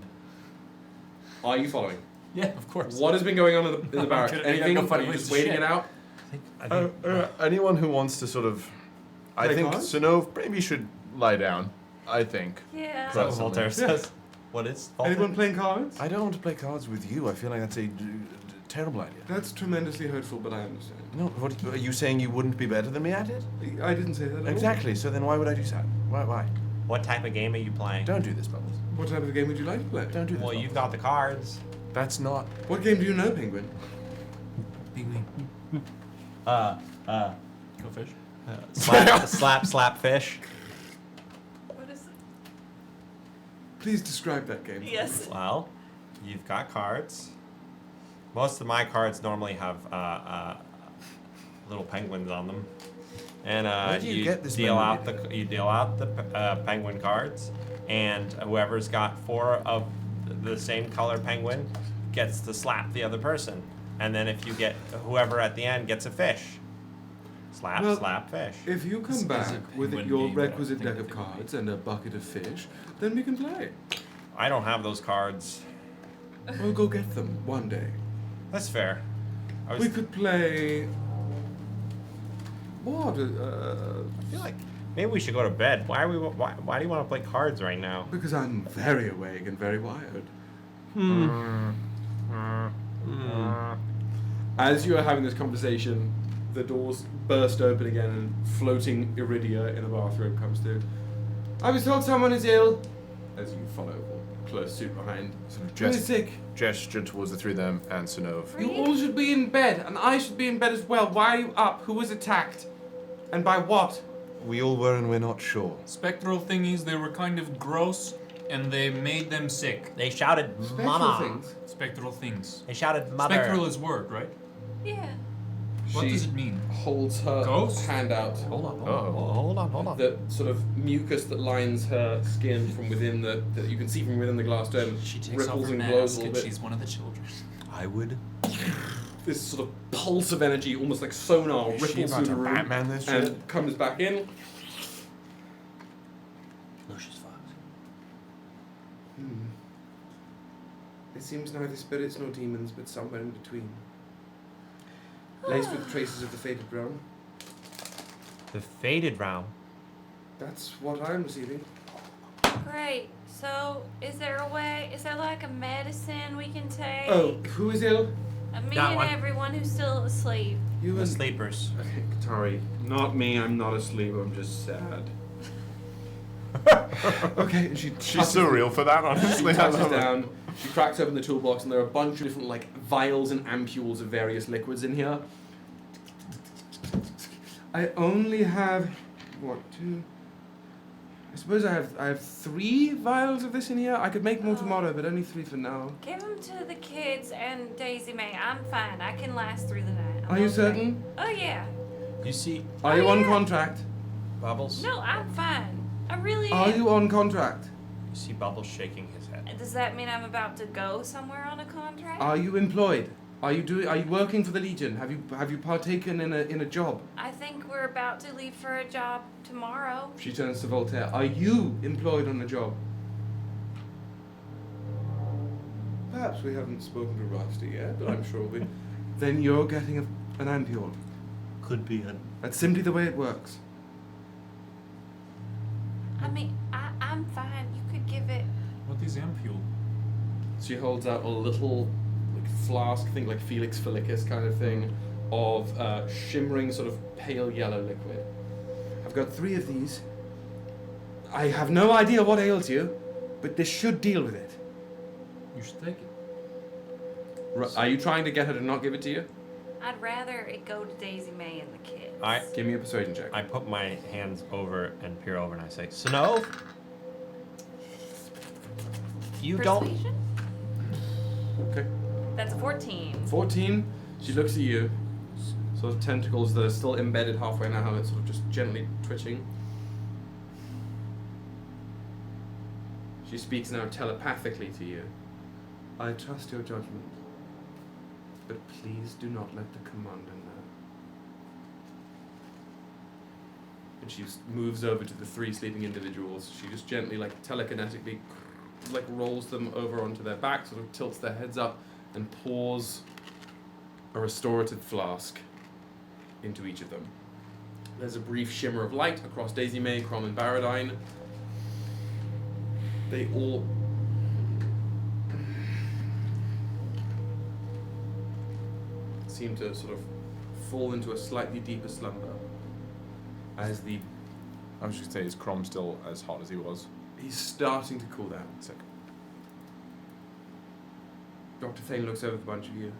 S2: Are you following?
S5: Yeah, of course.
S2: What has been going on in the barracks?
S5: gonna-
S2: Anything?
S5: I'm gonna
S2: Are you
S5: find
S2: just
S5: ways to
S2: waiting
S5: shit.
S2: it out?
S4: Anyone who wants to sort of... I
S2: Play
S4: think
S2: cards?
S4: Sinov maybe should lie down. I think.
S6: Yeah.
S4: Is that what
S8: Voltaire says. What is Voltaire?
S2: Anyone playing cards?
S4: I don't want to play cards with you. I feel like that's a terrible idea.
S2: That's tremendously hurtful, but I understand.
S4: No, what, are you saying you wouldn't be better than me at it?
S2: I didn't say that at all.
S4: Exactly, so then why would I do that? Why?
S8: What type of game are you playing?
S4: Don't do this, Bubbles.
S2: What type of game would you like to play?
S4: Don't do this.
S8: Well, you've
S4: Bubbles.
S8: got the cards.
S4: That's not...
S2: What game do you know, Penguin?
S5: Big wing.
S8: Uh,
S5: Go fish.
S8: slap fish.
S6: What is it?
S2: Please describe that game.
S6: Yes.
S8: Well, you've got cards. Most of my cards normally have little penguins on them, and
S4: Where do you get this
S8: deal out
S4: penguin?
S8: the penguin cards, and whoever's got 4 of the same color penguin gets to slap the other person, and then if you get whoever at the end gets a fish.
S2: Well,
S8: Slap fish.
S2: If you
S5: This
S2: come
S5: is
S2: back
S5: a
S2: with
S5: penguin
S2: your
S5: game, but I
S2: requisite
S5: think
S2: deck of
S5: it would be-
S2: cards and a bucket of fish, then we can play.
S8: I don't have those cards.
S2: We'll go get them one day.
S8: That's fair. I
S2: We could play. What?
S8: feel like maybe we should go to bed. Why do you want to play cards right now?
S2: Because I'm very awake and very wired. As you are having this conversation, the doors burst open again and floating Iridia in the bathroom comes through. I was told someone is ill. As you follow close suit behind.
S4: Sort of
S2: Who is sick?
S4: gesture towards the 3 of them and Sinov.
S2: You all should be in bed, and I should be in bed as well. Why are you up? Who was attacked? And by what?
S4: We all were and we're not sure.
S5: Spectral thingies, they were kind of gross, and they made them sick.
S8: They shouted,
S2: Special
S8: "Mama!"
S2: things.
S5: Spectral things.
S8: They shouted, "Mother!"
S5: Spectral is word, right?
S6: Yeah.
S5: What
S2: She
S5: does it mean?
S2: holds her
S5: Ghost?
S2: hand out.
S8: Hold on,
S4: Uh-oh.
S8: hold on.
S2: The sort of mucus that lines her skin from within that you can see from within the glass dome
S5: She takes off
S2: ripples
S5: her
S2: and glows
S5: mask
S2: a
S5: and
S2: little bit.
S5: she's one of the children.
S4: I would.
S2: This sort of pulse of energy, almost like sonar,
S4: Is she
S2: ripples
S4: about
S2: through
S4: to
S2: the room
S4: Batman this
S2: and
S4: shit?
S2: comes back in.
S9: Lucius Fox.
S2: It seems neither spirits nor demons, but somewhere in between. Laced with traces of the faded realm.
S8: The faded realm.
S2: That's what I'm receiving.
S6: Great. So, is there a way? Is there like a medicine we can take?
S2: Oh, who is ill?
S6: Me
S8: That
S6: and
S8: one.
S6: everyone who's still asleep.
S2: You
S8: The
S2: and
S8: sleepers.
S2: Okay, Katari. Not me. I'm not asleep. I'm just sad. Okay, and
S4: She's
S2: tosses-
S4: surreal for that,
S2: She
S4: honestly. I
S2: touches
S4: love it.
S2: down. She cracks open the toolbox, and there are a bunch of different like vials and ampules of various liquids in here. I only have what, 2? I suppose I have 3 vials of this in here. I could make more tomorrow, but only 3 for now.
S6: Give them to the kids and Daisy May. I'm fine. I can last through the night. I'm
S2: Are you
S6: okay.
S2: certain?
S6: Oh yeah.
S8: You see,
S2: Are you on
S6: yeah.
S2: contract?
S8: Bubbles.
S6: No, I'm fine. I really
S2: Are
S6: am.
S2: you on contract?
S8: You see Bubbles shaking his head.
S6: Does that mean I'm about to go somewhere on a contract?
S2: Are you employed?
S1: Are you working for the Legion? Have you partaken in a job?
S6: I think we're about to leave for a job tomorrow.
S1: She turns to Voltaire. Are you employed on a job? Perhaps we haven't spoken to Rusty yet, but I'm sure we. Then you're getting an ampule.
S9: Could be a.
S1: That's simply the way it works.
S6: I mean, I'm fine. You could give it.
S5: What is ampule?
S2: She holds out a little like flask, think like Felix Felicus kind of thing, of shimmering sort of pale yellow liquid.
S1: I've got 3 of these. I have no idea what ails you, but this should deal with it.
S5: You should take it.
S2: Are you trying to get her to not give it to you?
S6: I'd rather it go to Daisy May and the kids.
S2: Give me a persuasion check.
S8: I put my hands over and peer over and I say, Snow, you
S6: Persuasion?
S2: Okay.
S6: That's a 14.
S2: 14. She looks at you. Sort of tentacles that are still embedded halfway now, it's sort of just gently twitching. She speaks now telepathically to you.
S1: I trust your judgment, but please do not let the commander know.
S2: And she moves over to the 3 sleeping individuals. She just gently, like telekinetically, like rolls them over onto their back, sort of tilts their heads up, and pours a restorative flask into each of them. There's a brief shimmer of light across Daisy May, Crom, and Baradine. They all seem to sort of fall into a slightly deeper slumber as the
S4: I was just gonna say, is Crom still as hot as he was?
S2: he's starting to cool down.
S4: Sick.
S2: Dr. Thane looks over the bunch of you.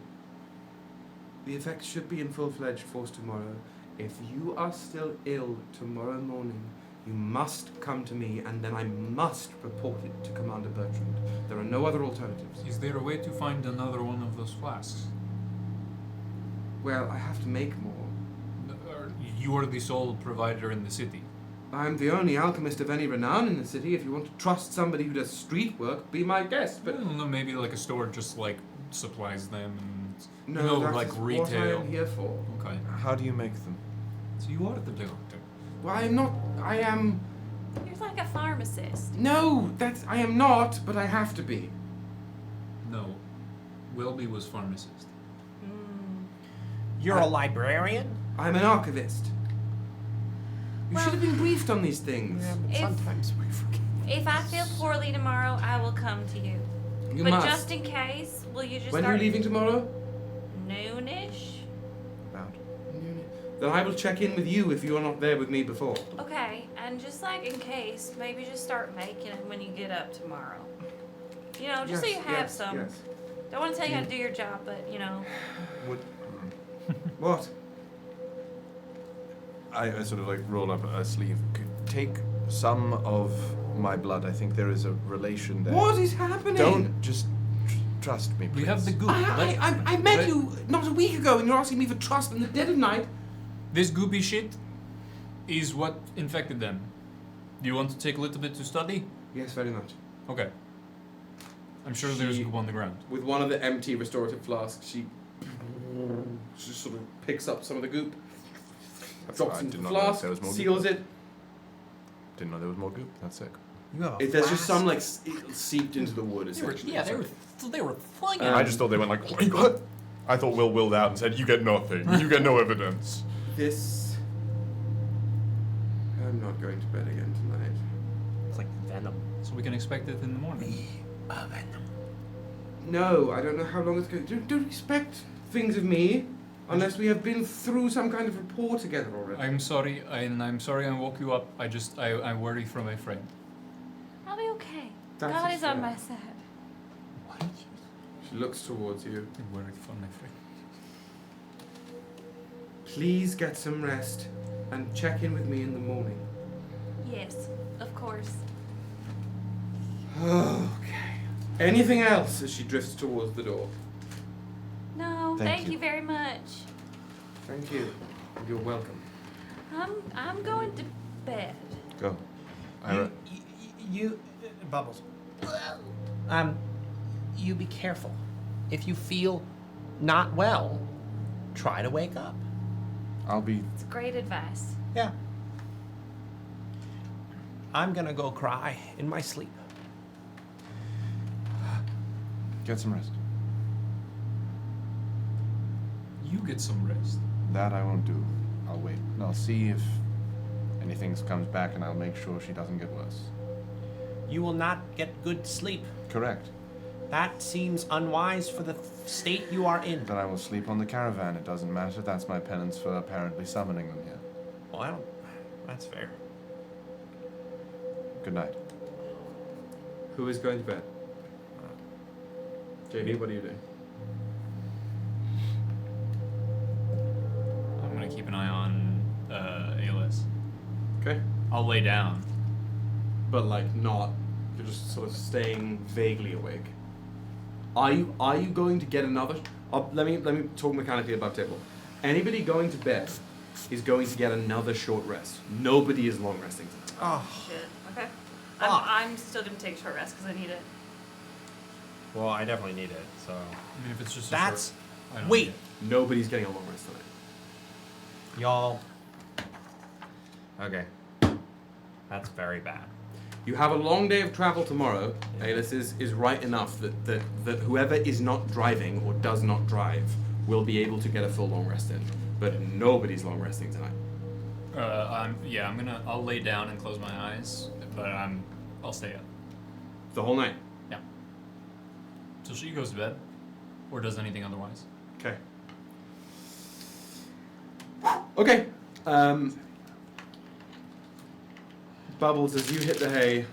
S1: The effects should be in full-fledged force tomorrow. If you are still ill tomorrow morning, you must come to me, and then I must report it to Commander Bertrand. There are no other alternatives.
S5: Is there a way to find another one of those flasks?
S1: Well, I have to make more.
S5: You are the sole provider in the city.
S1: I'm the only alchemist of any renown in the city. If you want to trust somebody who does street work, be my guest. But
S5: I don't know, maybe like a store just like supplies them and
S1: no, that's
S5: like
S1: what I
S5: retail.
S1: am here for.
S5: Okay.
S4: How do you make them?
S5: So you are the doctor.
S1: Well, I'm not. I am.
S6: You're like a pharmacist.
S1: No, that's. I am not, but I have to be.
S5: No. Welby was pharmacist.
S8: You're a librarian?
S1: I'm an archivist. You
S6: Well-
S1: should have been briefed on these things.
S6: If-
S1: Sometimes we forget.
S6: If I feel poorly tomorrow, I will come to you.
S1: You
S6: but
S1: must.
S6: just in case, will you just
S1: When are
S6: start
S1: you leaving tomorrow?
S6: noonish?
S4: About.
S1: Then I will check in with you if you are not there with me before.
S6: Okay, and just like in case, maybe just start making them when you get up tomorrow. You know, just so you have some.
S1: Yes.
S6: Don't want to tell you how to do your job, but you know.
S1: What?
S4: I sort of like roll up a sleeve. Take some of my blood. I think there is a relation there.
S1: What is happening?
S4: Don't just trust me, please.
S5: We have the goop.
S1: I met you not a week ago, and you're asking me for trust in the dead of night.
S5: This goopy shit is what infected them. Do you want to take a little bit to study?
S1: Yes, very much.
S5: Okay. I'm sure there's
S2: She-
S5: goop on the ground.
S2: With one of the empty restorative flasks, she just sort of picks up some of the goop, drops
S4: I
S2: into
S4: did
S2: the
S4: not know
S2: flask,
S4: there was more
S2: seals
S4: goop.
S2: it.
S4: Didn't know there was more goop. That's sick.
S2: There's just some like seeped into the wood essentially.
S5: They were flinging.
S4: I just thought they went like, what? I thought Will willed out and said, you get nothing. You get no evidence.
S2: This. I'm not going to bed again tonight.
S8: It's like venom.
S5: So we can expect it in the morning.
S1: No, I don't know how long it's going to. Don't expect things of me unless we have been through some kind of rapport together already.
S5: I'm sorry, I'm sorry I woke you up. I worry for my friend.
S6: I'll be okay.
S1: That's
S6: God
S1: a
S6: is on
S1: fair.
S6: my side.
S5: What?
S2: She looks towards you.
S5: I worry for my friend.
S1: Please get some rest and check in with me in the morning.
S6: Yes, of course.
S1: Okay. Anything else as she drifts towards the door?
S6: No,
S4: Thank
S6: thank
S4: you.
S6: you very much.
S1: Thank you. You're welcome.
S6: I'm going to bed.
S4: Go.
S9: You, Bubbles. You be careful. If you feel
S8: not well, try to wake up.
S7: I'll be.
S6: It's great advice.
S8: Yeah. I'm gonna go cry in my sleep.
S7: Get some rest.
S5: You get some rest.
S7: That I won't do. I'll wait. I'll see if anything comes back, and I'll make sure she doesn't get worse.
S8: You will not get good sleep.
S7: Correct.
S8: That seems unwise for the state you are in.
S7: Then I will sleep on the caravan. It doesn't matter. That's my penance for apparently summoning them here.
S8: Well, I don't. That's fair.
S7: Good night.
S2: Who is going to bed? JD, what are you doing?
S5: I'm gonna keep an eye on Aelys.
S2: Okay.
S5: I'll lay down.
S2: But like not, you're just sort of staying vaguely awake. Are you going to get another? Let me talk mechanically about table. Anybody going to bed is going to get another short rest. Nobody is long resting tonight.
S8: Oh.
S6: Shit. Okay.
S8: Fuck.
S6: I'm still gonna take short rest because I need it.
S8: Well, I definitely need it. So.
S5: I mean, if it's just
S8: That's.
S5: I don't
S8: Wait,
S5: need
S2: Nobody's getting a long rest tonight.
S8: y'all. Okay. That's very bad.
S2: You have a long day of travel tomorrow. Aelys is right enough that whoever is not driving or does not drive will be able to get a full long rest in. But nobody's long resting tonight.
S5: I'll lay down and close my eyes, but I'll stay up.
S2: The whole night.
S5: Yeah. Till she goes to bed, or does anything otherwise.
S2: Okay. Okay. Bubbles, as you hit the hay,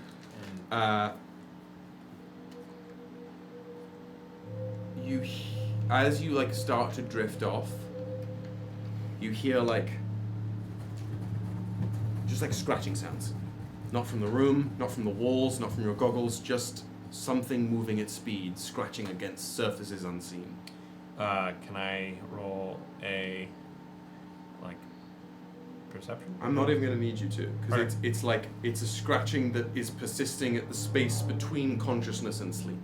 S2: as you like start to drift off, you hear like just like scratching sounds. Not from the room, not from the walls, not from your goggles, just something moving at speed, scratching against surfaces unseen.
S8: Can I roll a perception?
S2: I'm not even going to need you to, because
S8: Alright.
S2: it's like it's a scratching that is persisting at the space between consciousness and sleep.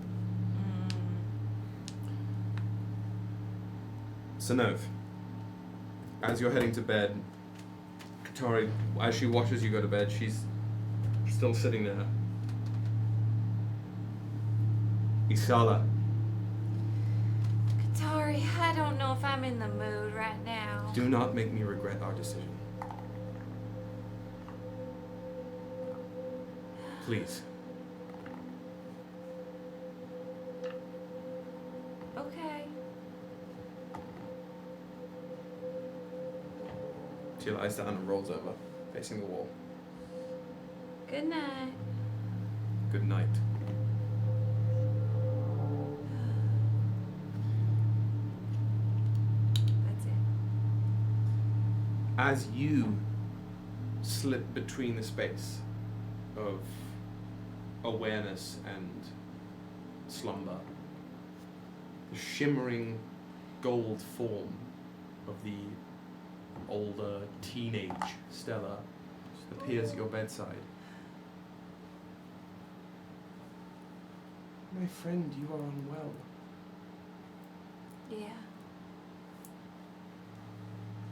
S2: Sanov, as you're heading to bed, Katari, as she watches you go to bed, she's still sitting there. Isala,
S6: Katari, I don't know if I'm in the mood right now.
S2: do not make me regret our decision. Please.
S6: Okay.
S2: She lies down and rolls over, facing the wall.
S6: Good night.
S2: Good night.
S6: That's it.
S2: As you slip between the space of awareness and slumber, the shimmering gold form of the older teenage Stella appears at your bedside. My friend, you are unwell.
S6: Yeah.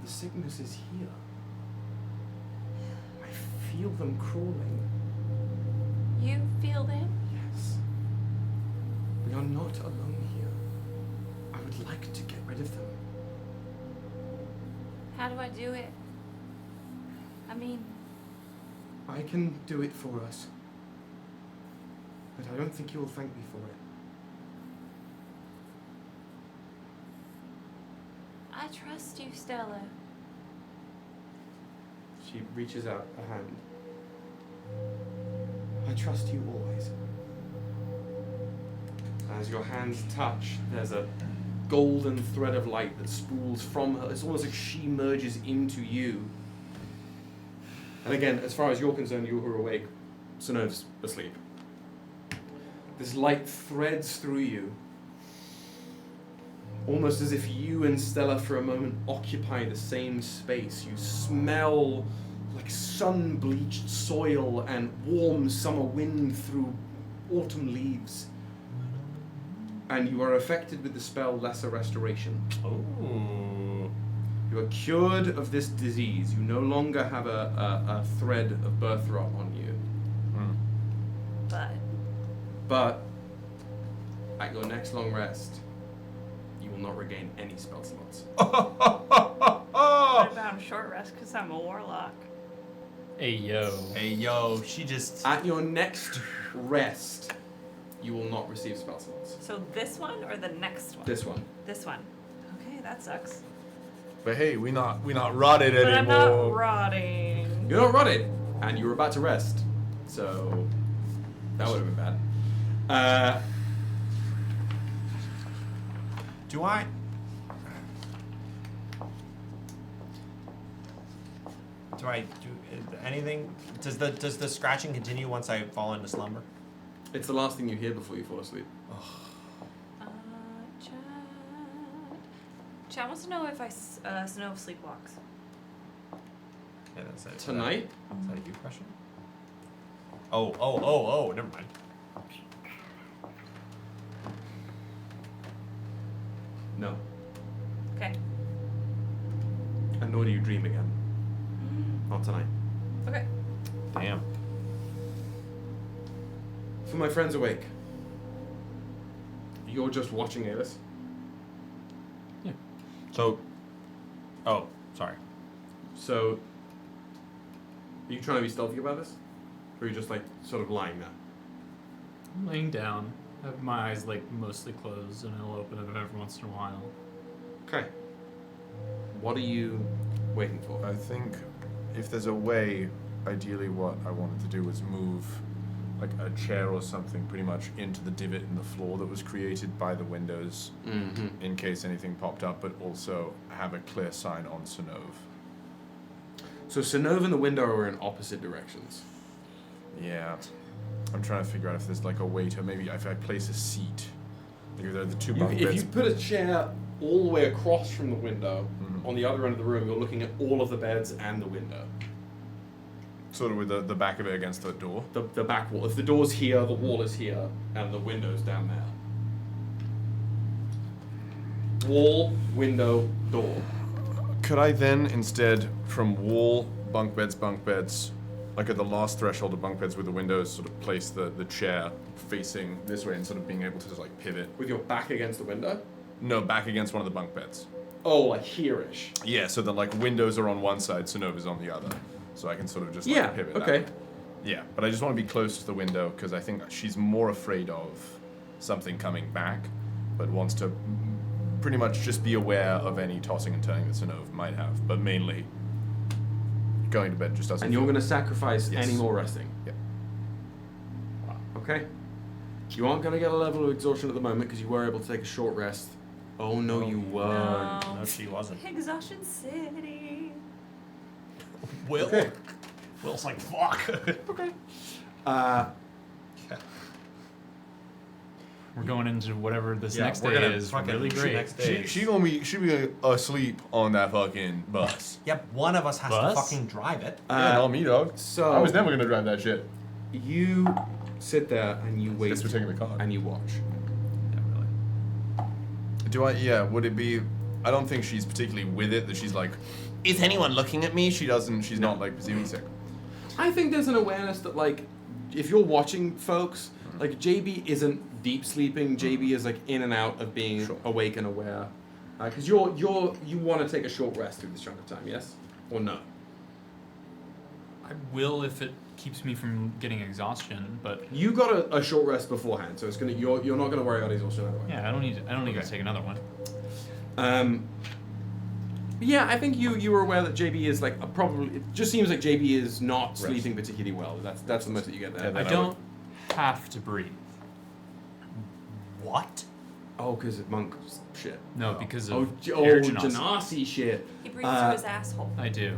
S2: The sickness is here. I feel them crawling.
S6: You feel them?
S2: Yes. We are not alone here. I would like to get rid of them.
S6: How do I do it? I mean,
S2: I can do it for us. But I don't think you will thank me for it.
S6: I trust you, Stella.
S2: She reaches out a hand. I trust you always. As your hands touch, there's a golden thread of light that spools from her. It's almost like she merges into you. And again, as far as you're concerned, you who are awake, Sonov's asleep. This light threads through you, almost as if you and Stella for a moment occupy the same space. You smell like sun-bleached soil and warm summer wind through autumn leaves. and you are affected with the spell Lesser Restoration.
S8: Ooh.
S2: You are cured of this disease. You no longer have a thread of birth rot on you. But at your next long rest, you will not regain any spell slots.
S6: What about short rest? Because I'm a warlock.
S5: Hey yo.
S8: Hey yo, she just.
S2: At your next rest, you will not receive spell slots.
S6: So this one or the next one?
S2: This one.
S6: This one. Okay, that sucks.
S4: But hey, we not rotted
S6: But
S4: anymore.
S6: I'm not rotting.
S2: You're not rotted, and you were about to rest. So that would have been bad.
S8: Do I? Do I do anything? Does the scratching continue once I fall into slumber?
S2: It's the last thing you hear before you fall asleep.
S6: Chad wants to know if I know of sleepwalks.
S8: Yeah, that's it.
S2: Tonight?
S8: Is that a you question? Oh, never mind.
S2: No.
S6: Okay.
S2: And nor do you dream again. Not tonight.
S6: Okay.
S8: Damn.
S2: For my friends awake, you're just watching Aelys.
S8: So. Oh, sorry.
S2: So, are you trying to be stealthy about this? Or are you just like sort of lying there?
S5: I'm laying down. I have my eyes like mostly closed, and I'll open them every once in a while.
S2: Okay. What are you waiting for?
S4: I think if there's a way, ideally what I wanted to do was move like a chair or something pretty much into the divot in the floor that was created by the windows in case anything popped up, but also have a clear sign on Sinov.
S2: So Sinov and the window are in opposite directions.
S4: Yeah. I'm trying to figure out if there's like a way to maybe if I place a seat. Like if there are the two bunk
S2: If
S4: beds.
S2: you put a chair all the way across from the window, on the other end of the room, you're looking at all of the beds and the window.
S4: Sort of with the back of it against the door.
S2: The back wall. If the door's here, the wall is here, and the window's down there. Wall, window, door.
S4: Could I then instead from wall, bunk beds, like at the last threshold of bunk beds with the windows, sort of place the chair facing this way and sort of being able to just like pivot?
S2: With your back against the window?
S4: No, back against one of the bunk beds.
S2: Oh, like here-ish.
S4: Yeah, so that like windows are on one side, Sonova's on the other. So I can sort of just like
S2: Yeah,
S4: pivot that
S2: okay.
S4: way. Yeah, but I just want to be close to the window because I think she's more afraid of something coming back, but wants to pretty much just be aware of any tossing and turning that Sonova might have, but mainly going to bed just doesn't.
S2: And you're going to sacrifice
S4: Yes.
S2: any more resting?
S4: Yeah.
S2: Okay. You aren't going to get a level of exhaustion at the moment because you were able to take a short rest. Oh, no, you weren't.
S8: No, she wasn't.
S6: Exhaustion City.
S8: Will.
S2: Okay.
S8: Will's like, fuck.
S2: Okay.
S5: We're going into whatever this next
S8: we're
S5: day
S8: gonna
S5: is
S8: fucking
S5: really great.
S8: next day.
S4: She be asleep on that fucking bus.
S8: Yep, one of us has
S5: Bus?
S8: to fucking drive it.
S4: Yeah, not me, dog.
S2: So
S4: I was never gonna drive that shit.
S2: you sit there and you wait
S4: Guess we're taking the car.
S2: and you watch.
S8: Yeah, really.
S4: Do I? Yeah. Would it be? I don't think she's particularly with it. That she's like, is anyone looking at me? She doesn't. She's not like perceiving sick.
S2: I think there's an awareness that, like, if you're watching folks, like, JB isn't deep sleeping. JB is, like, in and out of being awake and aware. Because you want to take a short rest through this chunk of time, yes? Or no?
S5: I will if it keeps me from getting exhaustion, but
S2: You got a short rest beforehand, so it's gonna you're not gonna worry about exhaustion either way.
S5: yeah, I don't need to take another one.
S2: Yeah, I think you were aware that JB is like probably. It just seems like JB is not sleeping particularly well. That's the most that you get there.
S5: I don't have to breathe.
S8: What?
S2: Oh, because of monk shit.
S5: No, because
S2: Oh,
S5: of
S2: Genasi.
S5: Genasi.
S2: Shit.
S6: He breathes through his asshole.
S5: I do.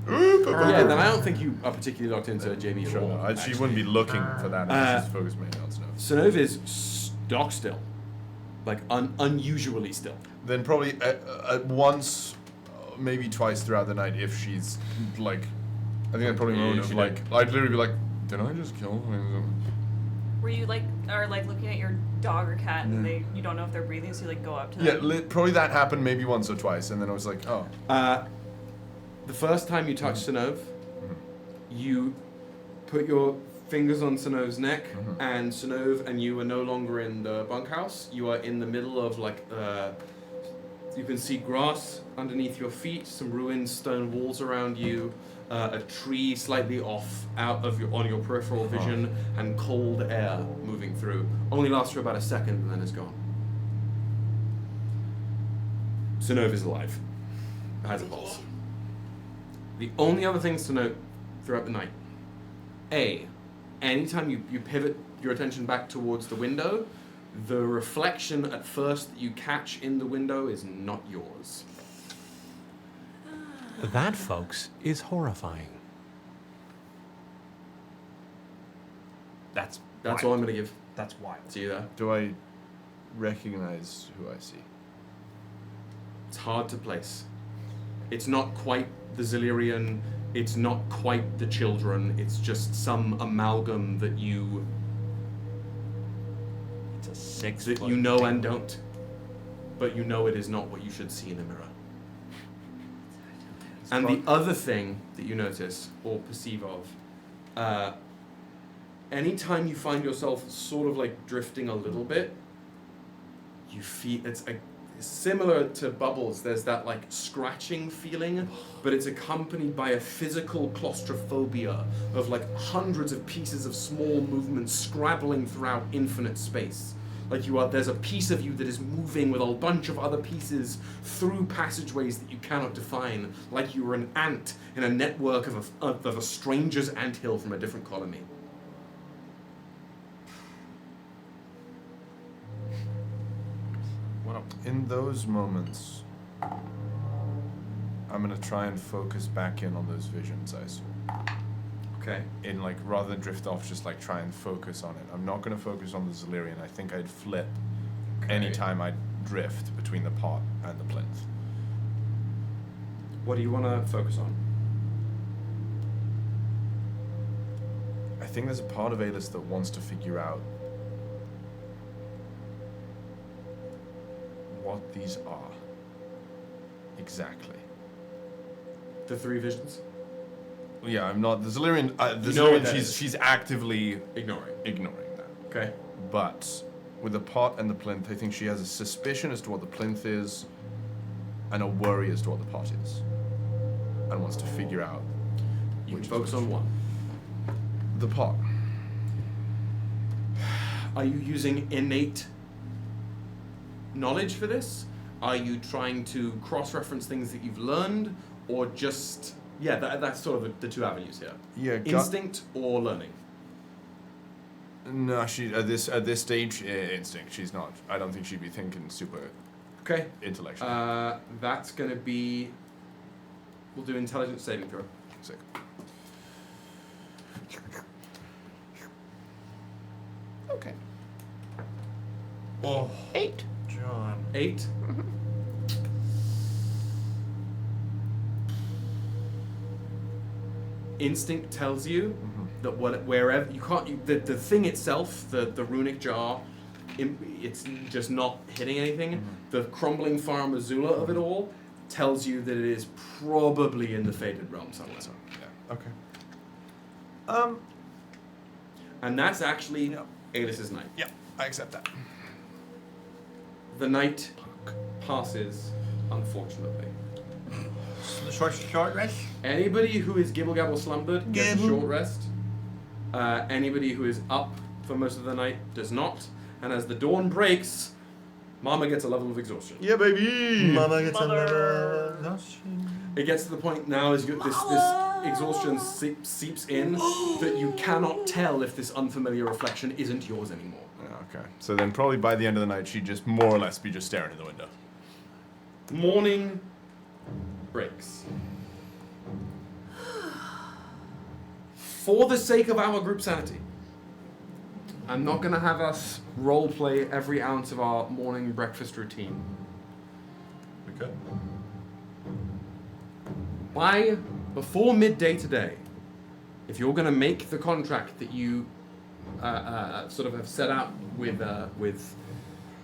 S2: Yeah, then I don't think you are particularly locked into JB at
S4: Sure,
S2: all.
S4: no, she wouldn't be looking for that. She's focused mainly on Sonova.
S2: Sonova is stock still, like unusually still.
S4: Then probably at once, maybe twice throughout the night, if she's like, I think I'd probably
S2: Yeah,
S4: moment
S2: she
S4: of like, I'd literally be like, did I just kill?
S6: Were Were you like, or like looking at your dog or cat and you don't know if they're breathing, so you like go up to them?
S4: Yeah, probably that happened maybe once or twice, and then I was like, oh.
S2: The first time you touch Sinov, you put your fingers on Sinov's neck, and Sinov and you are no longer in the bunkhouse. You are in the middle of like, you can see grass underneath your feet, some ruined stone walls around you, a tree slightly off on your peripheral vision, and cold air moving through. Only lasts for about a second and then is gone. Sinov is alive. Has a pulse. The only other things to note throughout the night. Anytime you pivot your attention back towards the window, the reflection at first that you catch in the window is not yours.
S11: That, folks, is horrifying.
S8: That's
S2: all I'm going to give.
S8: That's wild.
S2: See you there.
S4: Do I recognize who I see?
S2: It's hard to place. It's not quite the Zillyrian, it's not quite the children, it's just some amalgam that you...
S11: It's a 6
S2: that you know and don't. But you know it is not what you should see in a mirror. And the other thing that you notice or perceive of, anytime you find yourself sort of like drifting a little bit, you feel it's similar to bubbles. There's that like scratching feeling, but it's accompanied by a physical claustrophobia of like hundreds of pieces of small movements scrabbling throughout infinite space. Like there's a piece of you that is moving with a bunch of other pieces through passageways that you cannot define, like you were an ant in a network of a stranger's anthill from a different colony.
S4: In those moments, I'm gonna try and focus back in on those visions I saw.
S2: Okay.
S4: In like, rather than drift off, just like try and focus on it. I'm not gonna focus on the Zillyrian. I think I'd flip anytime I'd drift between the pot and the plinth.
S2: What do you want to focus on?
S4: I think there's a part of Aelys that wants to figure out what these are exactly.
S2: The 3 visions?
S4: Yeah, I'm not the Zillyrian. The
S2: You know what
S4: Zillyrian,
S2: that is.
S4: she's actively
S2: Ignoring.
S4: that.
S2: Okay.
S4: But with the pot and the plinth, I think she has a suspicion as to what the plinth is, and a worry as to what the pot is, and wants to figure out.
S2: You can
S4: which is
S2: focus
S4: which.
S2: on one.
S4: The pot.
S2: Are you using innate knowledge for this? Are you trying to cross-reference things that you've learned, or just that's sort of the 2 avenues here.
S4: Yeah,
S2: Instinct or learning.
S4: No, she at this stage, instinct. She's not. I don't think she'd be thinking super.
S2: Okay.
S4: Intellectually.
S2: That's gonna be. We'll do intelligence saving throw.
S4: Sick.
S7: Okay.
S8: Oh,
S7: 8.
S8: John.
S2: 8. Instinct tells you that wherever you can't, the thing itself, the runic jar, it's just not hitting anything. The crumbling Far Missoula of it all tells you that it is probably in the Faded Realm somewhere.
S4: Yeah. Okay.
S2: And that's actually Aelys's night.
S4: Yep. I accept that.
S2: The night passes, unfortunately.
S8: Short rest?
S2: Anybody who is gibble gabble slumbered gets a short rest. Anybody who is up for most of the night does not. And as the dawn breaks, Mama gets a level of exhaustion.
S4: Yeah, baby.
S9: Mama gets a level of exhaustion.
S2: It gets to the point now as this exhaustion seeps in that you cannot tell if this unfamiliar reflection isn't yours anymore.
S4: Okay. So then probably by the end of the night, she'd just more or less be just staring in the window.
S2: Morning breaks. For the sake of our group sanity, I'm not going to have us role play every ounce of our morning breakfast routine.
S7: Okay.
S2: Before midday today, if you're going to make the contract that you sort of have set out with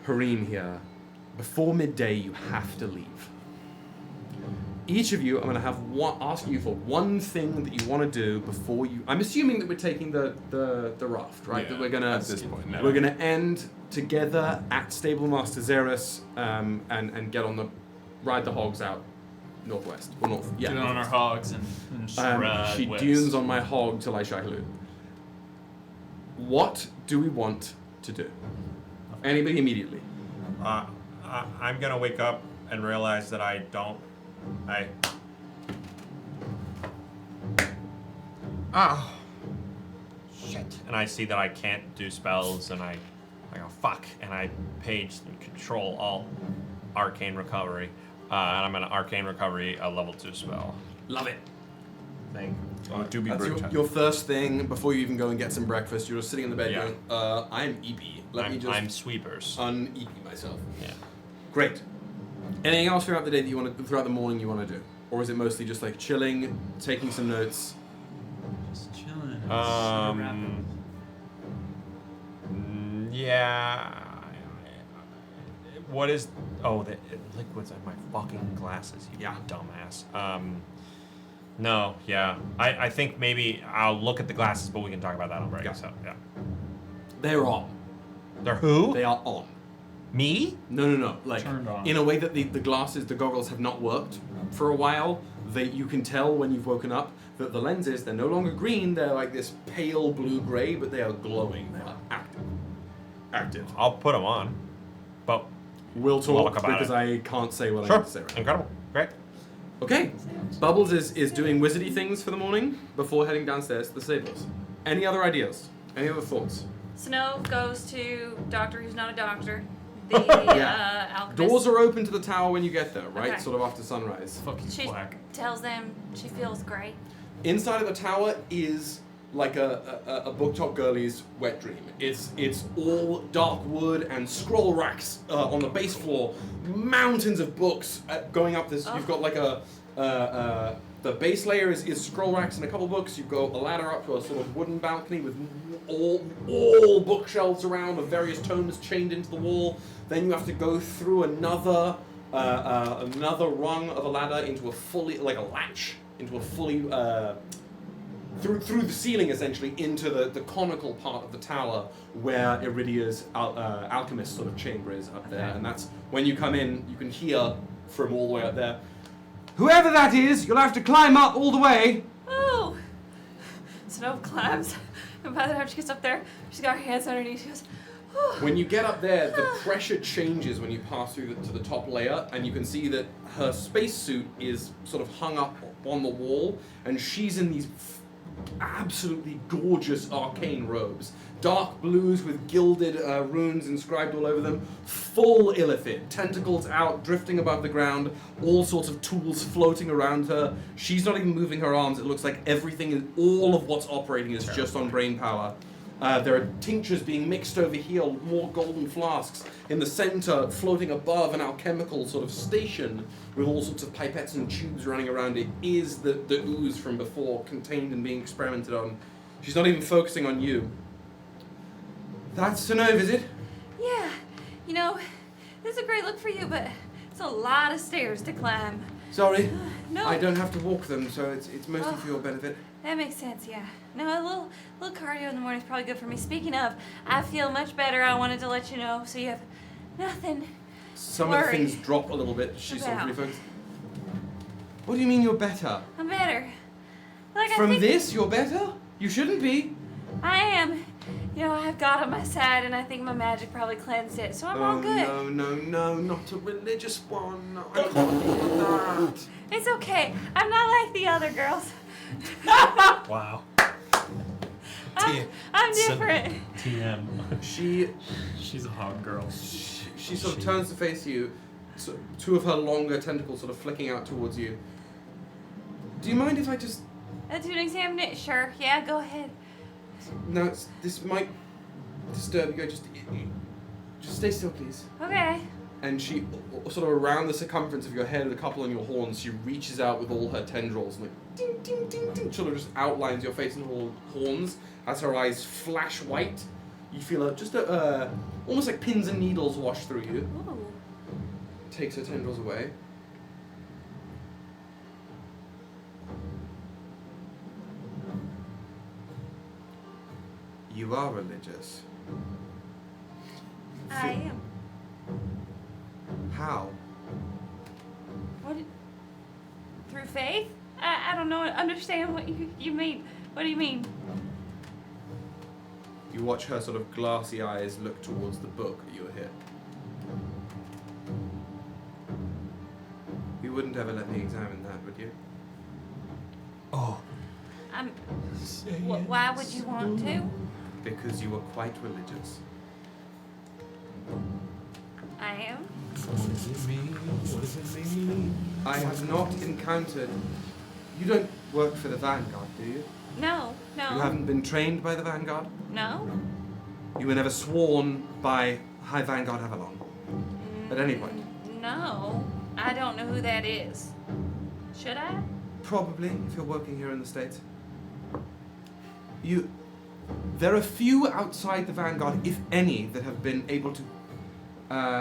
S2: Hareem here. Before midday, you have to leave. Each of you, I'm going to have ask you for one thing that you want to do before you. I'm assuming that we're taking the raft, right?
S4: Yeah,
S2: that we're gonna
S4: at this point, no.
S2: we're gonna end together at Stablemaster Xeris and get on the ride the hogs out northwest or north. Yeah.
S5: Get on our hogs and
S2: She
S5: west.
S2: dunes on my hog till I shakalu. What do we want to do? Anybody immediately?
S8: I'm gonna wake up and realize that I don't. Shit. And I see that I can't do spells, and I go fuck, and I page and control alt arcane recovery, and I'm gonna arcane recovery a level 2 spell.
S2: Love it.
S8: Thing.
S4: Do be
S2: That's
S4: brutal.
S2: your first thing before you even go and get some breakfast. You're sitting in the bed
S8: Yeah.
S2: going, I'm eepy. Let me just
S8: I'm sweepers.
S2: un-eepy myself.
S8: Yeah.
S2: Great. Anything else throughout the day that you want to, throughout the morning you want to do? Or is it mostly just like chilling, taking some notes?
S5: Just chilling.
S8: Yeah. What is? Oh, the liquids in my fucking glasses. You dumbass. No. Yeah. I think maybe I'll look at the glasses, but we can talk about that on break.
S2: Yeah.
S8: So yeah.
S2: They're on.
S8: They're who?
S2: They are on.
S8: Me?
S2: No. Like
S5: Turned on.
S2: in a way that the goggles have not worked for a while. You can tell when you've woken up that the lenses, they're no longer green. They're like this pale blue-gray, but they are glowing. They are active.
S8: I'll put them on. But
S2: We'll talk
S8: about
S2: because
S8: it.
S2: I can't say what I
S8: Sure.
S2: need to say right now.
S8: Incredible. Great.
S2: Okay. Bubbles is doing wizardy things for the morning before heading downstairs to the stables. Any other ideas? Any other thoughts?
S6: Snow goes to doctor who's not a doctor. The alchemist.
S2: Doors are open to the tower when you get there, right?
S6: Okay.
S2: Sort of after sunrise.
S5: Fucking
S6: She
S5: quack.
S6: tells them she feels great.
S2: Inside of the tower is like a booktop girlie's wet dream. It's all dark wood and scroll racks on the base floor, mountains of books going up this.
S6: Oh.
S2: You've got like the base layer is scroll racks and a couple books. You go a ladder up to a sort of wooden balcony with all bookshelves around of various tomes chained into the wall. Then you have to go through another rung of a ladder into a fully like a latch into a fully through the ceiling essentially into the conical part of the tower where Iridia's alchemist sort of chamber is up there, and that's when you come in. You can hear from all the way up there. Whoever that is, you'll have to climb up all the way.
S6: Oh! Snow climbs, and by the time she gets up there, she's got her hands underneath. She goes, oh.
S2: When you get up there, the pressure changes when you pass through to the top layer, and you can see that her spacesuit is sort of hung up on the wall, and she's in these absolutely gorgeous arcane robes. Dark blues with gilded runes inscribed all over them. Full illithid. Tentacles out, drifting above the ground. All sorts of tools floating around her. She's not even moving her arms. It looks like everything, all of what's operating is just on brain power. There are tinctures being mixed over here, more golden flasks. In the center, floating above an alchemical sort of station with all sorts of pipettes and tubes running around it is the ooze from before, contained and being experimented on. She's not even focusing on you. That's to know, is it?
S6: Yeah, you know, this is a great look for you, but it's a lot of stairs to climb.
S2: Sorry,
S6: No.
S2: I don't have to walk them, so it's mostly for your benefit.
S6: That makes sense, yeah. No, a little cardio in the morning is probably good for me. Speaking of, I feel much better. I wanted to let you know, so you have nothing.
S2: Some of the
S6: worry
S2: things drop a little bit. She sort of
S6: about.
S2: refocused. What do you mean you're better?
S6: I'm better. Like I
S2: From
S6: think
S2: this, you're better? You shouldn't be.
S6: I am. You know, I've God on my side, and I think my magic probably cleansed it, so I'm all good.
S2: No, not a religious one. I can't do that.
S6: It's okay. I'm not like the other girls.
S8: Wow.
S6: I'm different.
S3: TM.
S2: She's
S3: a hog girl.
S2: She sort of turns to face you, so two of her longer tentacles sort of flicking out towards you. Do you mind if I just...
S6: Do an examination? Sure. Yeah, go ahead.
S2: No, this might disturb you. Just stay still, please.
S6: Okay.
S2: and she, sort of around the circumference of your head with a couple on your horns, she reaches out with all her tendrils and like ding, ding, ding, ding, sort of just outlines your face and all horns. As her eyes flash white, you feel almost like pins and needles wash through you.
S6: Ooh.
S2: Takes her tendrils away. You are religious.
S6: I am.
S2: How?
S6: What? Through faith? I don't know. Understand what you mean? What do you mean?
S2: You watch her sort of glassy eyes look towards the book at your hip. You wouldn't ever let me examine that, would you?
S11: Oh.
S6: Why would you want to?
S2: Because you are quite religious.
S6: I am.
S11: What does it mean? What does it mean?
S2: I have not encountered... You don't work for the Vanguard, do you?
S6: No.
S2: You haven't been trained by the Vanguard?
S6: No.
S2: You were never sworn by High Vanguard Avalon? At any point?
S6: No. I don't know who that is. Should I?
S2: Probably, if you're working here in the States. There are few outside the Vanguard, if any, that have been able to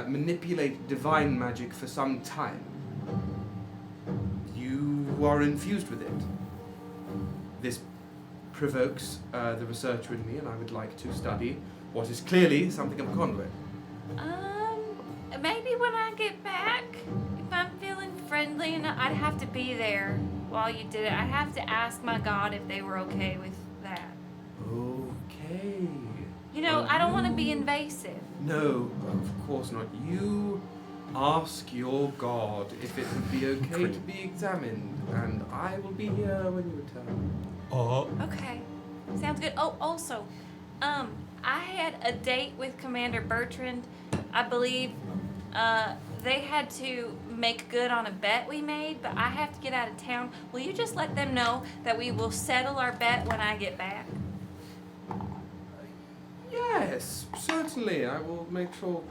S2: manipulate divine magic for some time. You are infused with it. This provokes the researcher in me, and I would like to study what is clearly something of a conduit.
S6: Maybe when I get back, if I'm feeling friendly enough, I'd have to be there while you did it. I'd have to ask my God if they were okay with that.
S2: Okay.
S6: You know, I don't want to be invasive.
S2: No, of course not. You ask your God if it would be okay to be examined, and I will be here when you return.
S6: Okay. Sounds good. Oh, also, I had a date with Commander Bertrand. I believe they had to make good on a bet we made, but I have to get out of town. Will you just let them know that we will settle our bet when I get back?
S2: Yes, certainly. I will make sure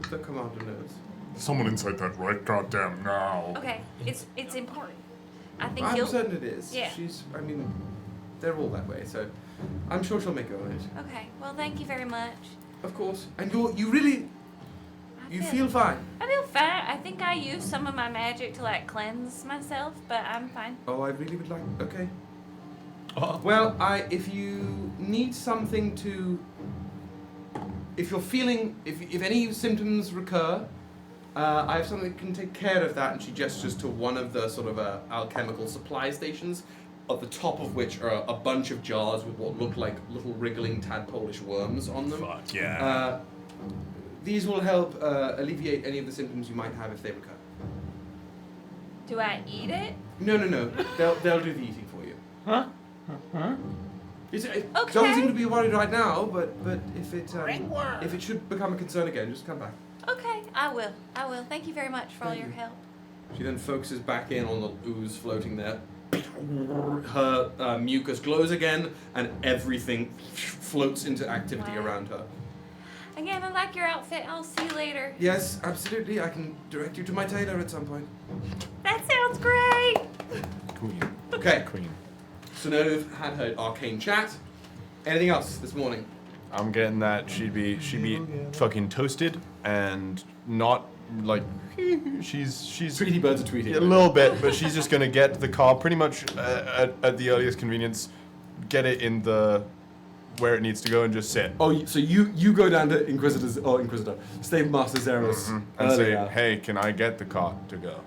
S2: the commander knows.
S1: Someone inside that right goddamn now.
S6: Okay, it's important. I think
S2: I'm
S6: you'll...
S2: certain it is.
S6: Yeah.
S2: They're all that way, so I'm sure she'll make it on it.
S6: Okay, well, thank you very much.
S2: Of course. And you feel fine.
S6: I feel fine. I think I used some of my magic to, like, cleanse myself, but I'm fine.
S2: Oh, I really would like... Okay. Well, if you need something to... If you're feeling... If any symptoms recur, I have something that can take care of that, and she gestures to one of the sort of alchemical supply stations, at the top of which are a bunch of jars with what look like little wriggling tadpoleish worms on them.
S11: Fuck yeah.
S2: These will help alleviate any of the symptoms you might have if they recur.
S6: Do I eat it?
S2: No. They'll do the eating for you.
S11: Huh?
S2: Don't seem to be worried right now, but if it should become a concern again, just come back.
S6: Okay, I will. Thank you very much for all your help.
S2: She then focuses back in on the ooze floating there. Her mucus glows again, and everything floats into activity around her.
S6: Again, I like your outfit. I'll see you later.
S2: Yes, absolutely. I can direct you to my tailor at some point.
S6: That sounds great.
S11: Queen.
S2: Okay.
S11: Queen.
S2: So now we've had her arcane chat. Anything else this morning?
S4: I'm getting that she'd be fucking toasted and not like she's
S2: Tweety birds are tweeting.
S4: a little bit, but she's just gonna get the car pretty much at the earliest convenience, get it in the where it needs to go and just sit.
S2: Oh, so you go down to Inquisitor, Stave Master Zeros,
S4: And say, hey, can I get the car to go?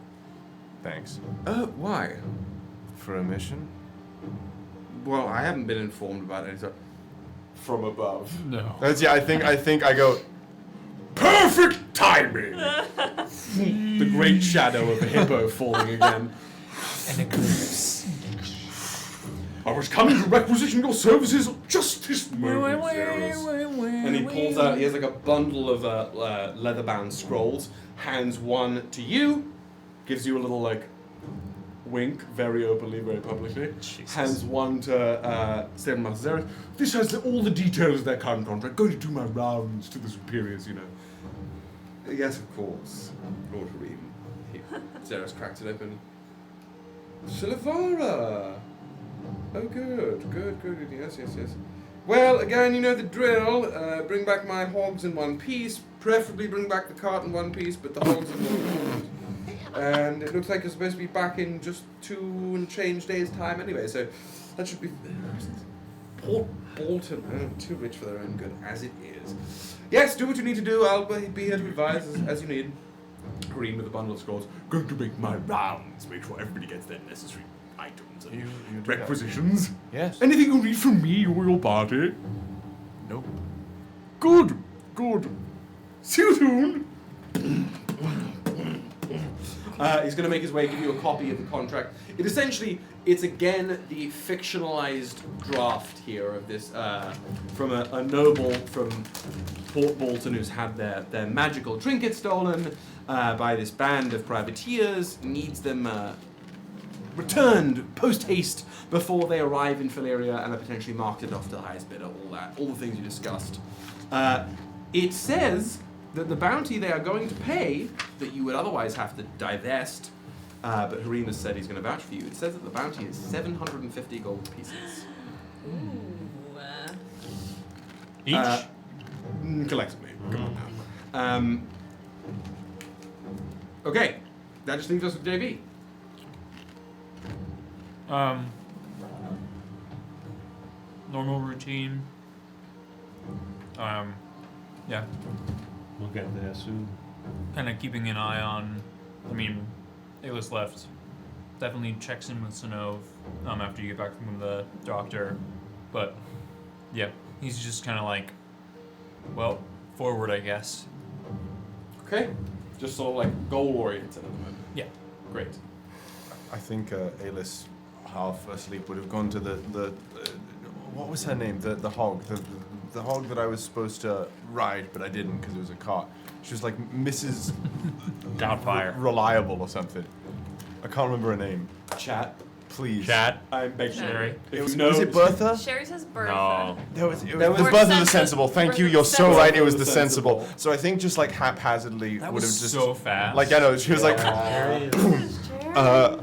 S4: Thanks.
S2: Why?
S4: For a mission?
S2: Well, I haven't been informed about it. So from above.
S11: No.
S4: I think I go.
S1: Perfect timing!
S2: The great shadow of a hippo falling again.
S11: An eclipse.
S1: I was coming to requisition your services just this moment, Zeros.
S2: And he pulls out, he has like a bundle of leather-bound scrolls, hands one to you, gives you a little like wink, very openly, very publicly.
S11: Jesus.
S2: Hands one to Stephen Master Zeros. This has all the details of their current contract. Going to do my rounds to the superiors, you know. Yes, of course. Lord Hareem. Xeris cracks it open. Shalivara! Oh, good. Yes. Well, again, you know the drill. Bring back my hogs in one piece. Preferably bring back the cart in one piece, but the hogs are more important. And it looks like you're supposed to be back in just 2 and change days' time anyway, so that should be... Port Bolton, too rich for their own good, as it is. Yes, do what you need to do. I'll be here to advise as you need. Hareem with a bundle of scrolls. Going to make my rounds. Make sure everybody gets their necessary items and
S4: You do that.
S1: requisitions.
S4: Yes.
S1: Anything you need from me or your party?
S4: Nope.
S1: Good. See you soon.
S2: He's going to make his way, give you a copy of the contract. It's again the fictionalized draft here of this from a noble from Port Bolton who's had their magical trinket stolen by this band of privateers, needs them returned post-haste before they arrive in Phileria and are potentially marketed off to the highest bidder, all the things you discussed. It says that the bounty they are going to pay, that you would otherwise have to divest, but Hareem has said he's going to vouch for you. It says that the bounty is 750 gold pieces.
S6: Ooh.
S8: Each?
S2: Collectively. Come on now. Okay, that just leaves us with JV.
S5: Normal routine. Yeah.
S9: We'll get there soon.
S5: Kind of keeping an eye on. Aelys left. Definitely checks in with Sinov after you get back from the doctor. But yeah, he's just kind of like, well, forward, I guess.
S2: Okay, just sort of like goal-oriented at the moment.
S5: Yeah.
S2: Great.
S4: I think Aelys, half asleep, would have gone to the what was her name? The hog. The hog that I was supposed to ride, but I didn't because it was a cart. She was like Mrs.
S8: Doubtfire.
S4: Reliable or something. I can't remember her name.
S2: Chat.
S4: Please.
S8: Chat.
S2: I'm begging
S5: Sherry.
S2: If
S4: Was,
S2: you know,
S4: was it Bertha?
S6: Sherry says Bertha.
S8: No.
S4: It was
S2: That
S4: the
S2: was-
S4: birth of the sensible. Thank you.
S6: Birth of
S4: You're
S6: the
S4: so
S6: sensible.
S4: right. It was
S2: Birth
S4: the
S2: of the
S4: sensible.
S2: sensible.
S4: So I think just like haphazardly
S5: That
S4: would have
S5: was
S4: just
S5: so fast.
S4: like I know she was like,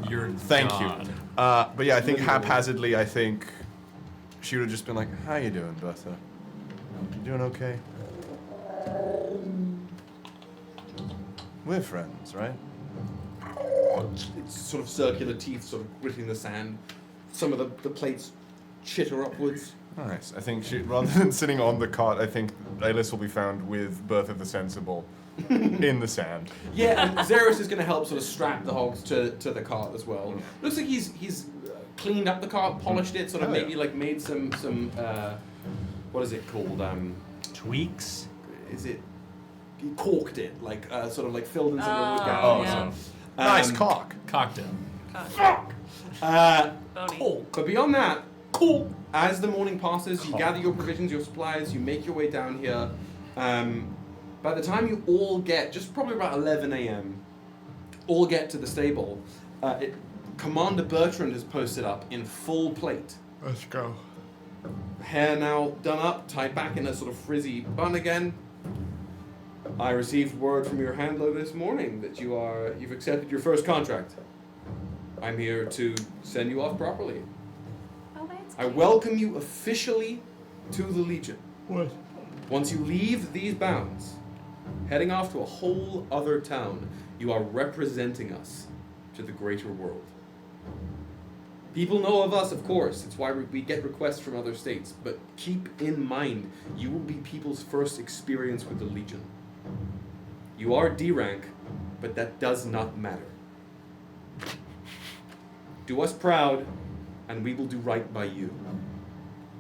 S5: You're
S4: thank
S5: gone.
S4: you. But yeah, I think haphazardly, I think she would have just been like, "How you doing, Bertha? You doing okay? We're friends, right?"
S2: it's sort of circular teeth sort of gritting the sand. Some of the plates chitter upwards.
S4: Nice. I think she, rather than sitting on the cart, I think Aelys will be found with Bertha the Sensible in the sand.
S2: Yeah, and Xeris is going to help sort of strap the hogs to the cart as well. Looks like he's cleaned up the cart, polished it, sort of
S4: Oh, yeah.
S2: maybe like made some what is it called?
S8: Tweaks?
S2: Is it? He corked it, like sort of like filled in some of the wood
S6: Oh,
S2: gaps.
S6: yeah.
S4: Nice cock.
S5: Cocktail.
S6: Bony.
S2: Cool. But beyond that, cool. As the morning passes, you gather your provisions, your supplies, you make your way down here. By the time you all get, just probably about 11 a.m., all get to the stable, Commander Bertrand has posted up in full plate.
S4: Let's go.
S2: Hair now done up, tied back in a sort of frizzy bun again. I received word from your handler this morning that you've accepted your first contract. I'm here to send you off properly.
S6: Oh, that's
S2: I welcome you officially to the Legion.
S4: What?
S2: Once you leave these bounds, heading off to a whole other town, you are representing us to the greater world. People know of us, of course. It's why we get requests from other states. But keep in mind, you will be people's first experience with the Legion. You are D rank, but that does not matter. Do us proud, and we will do right by you.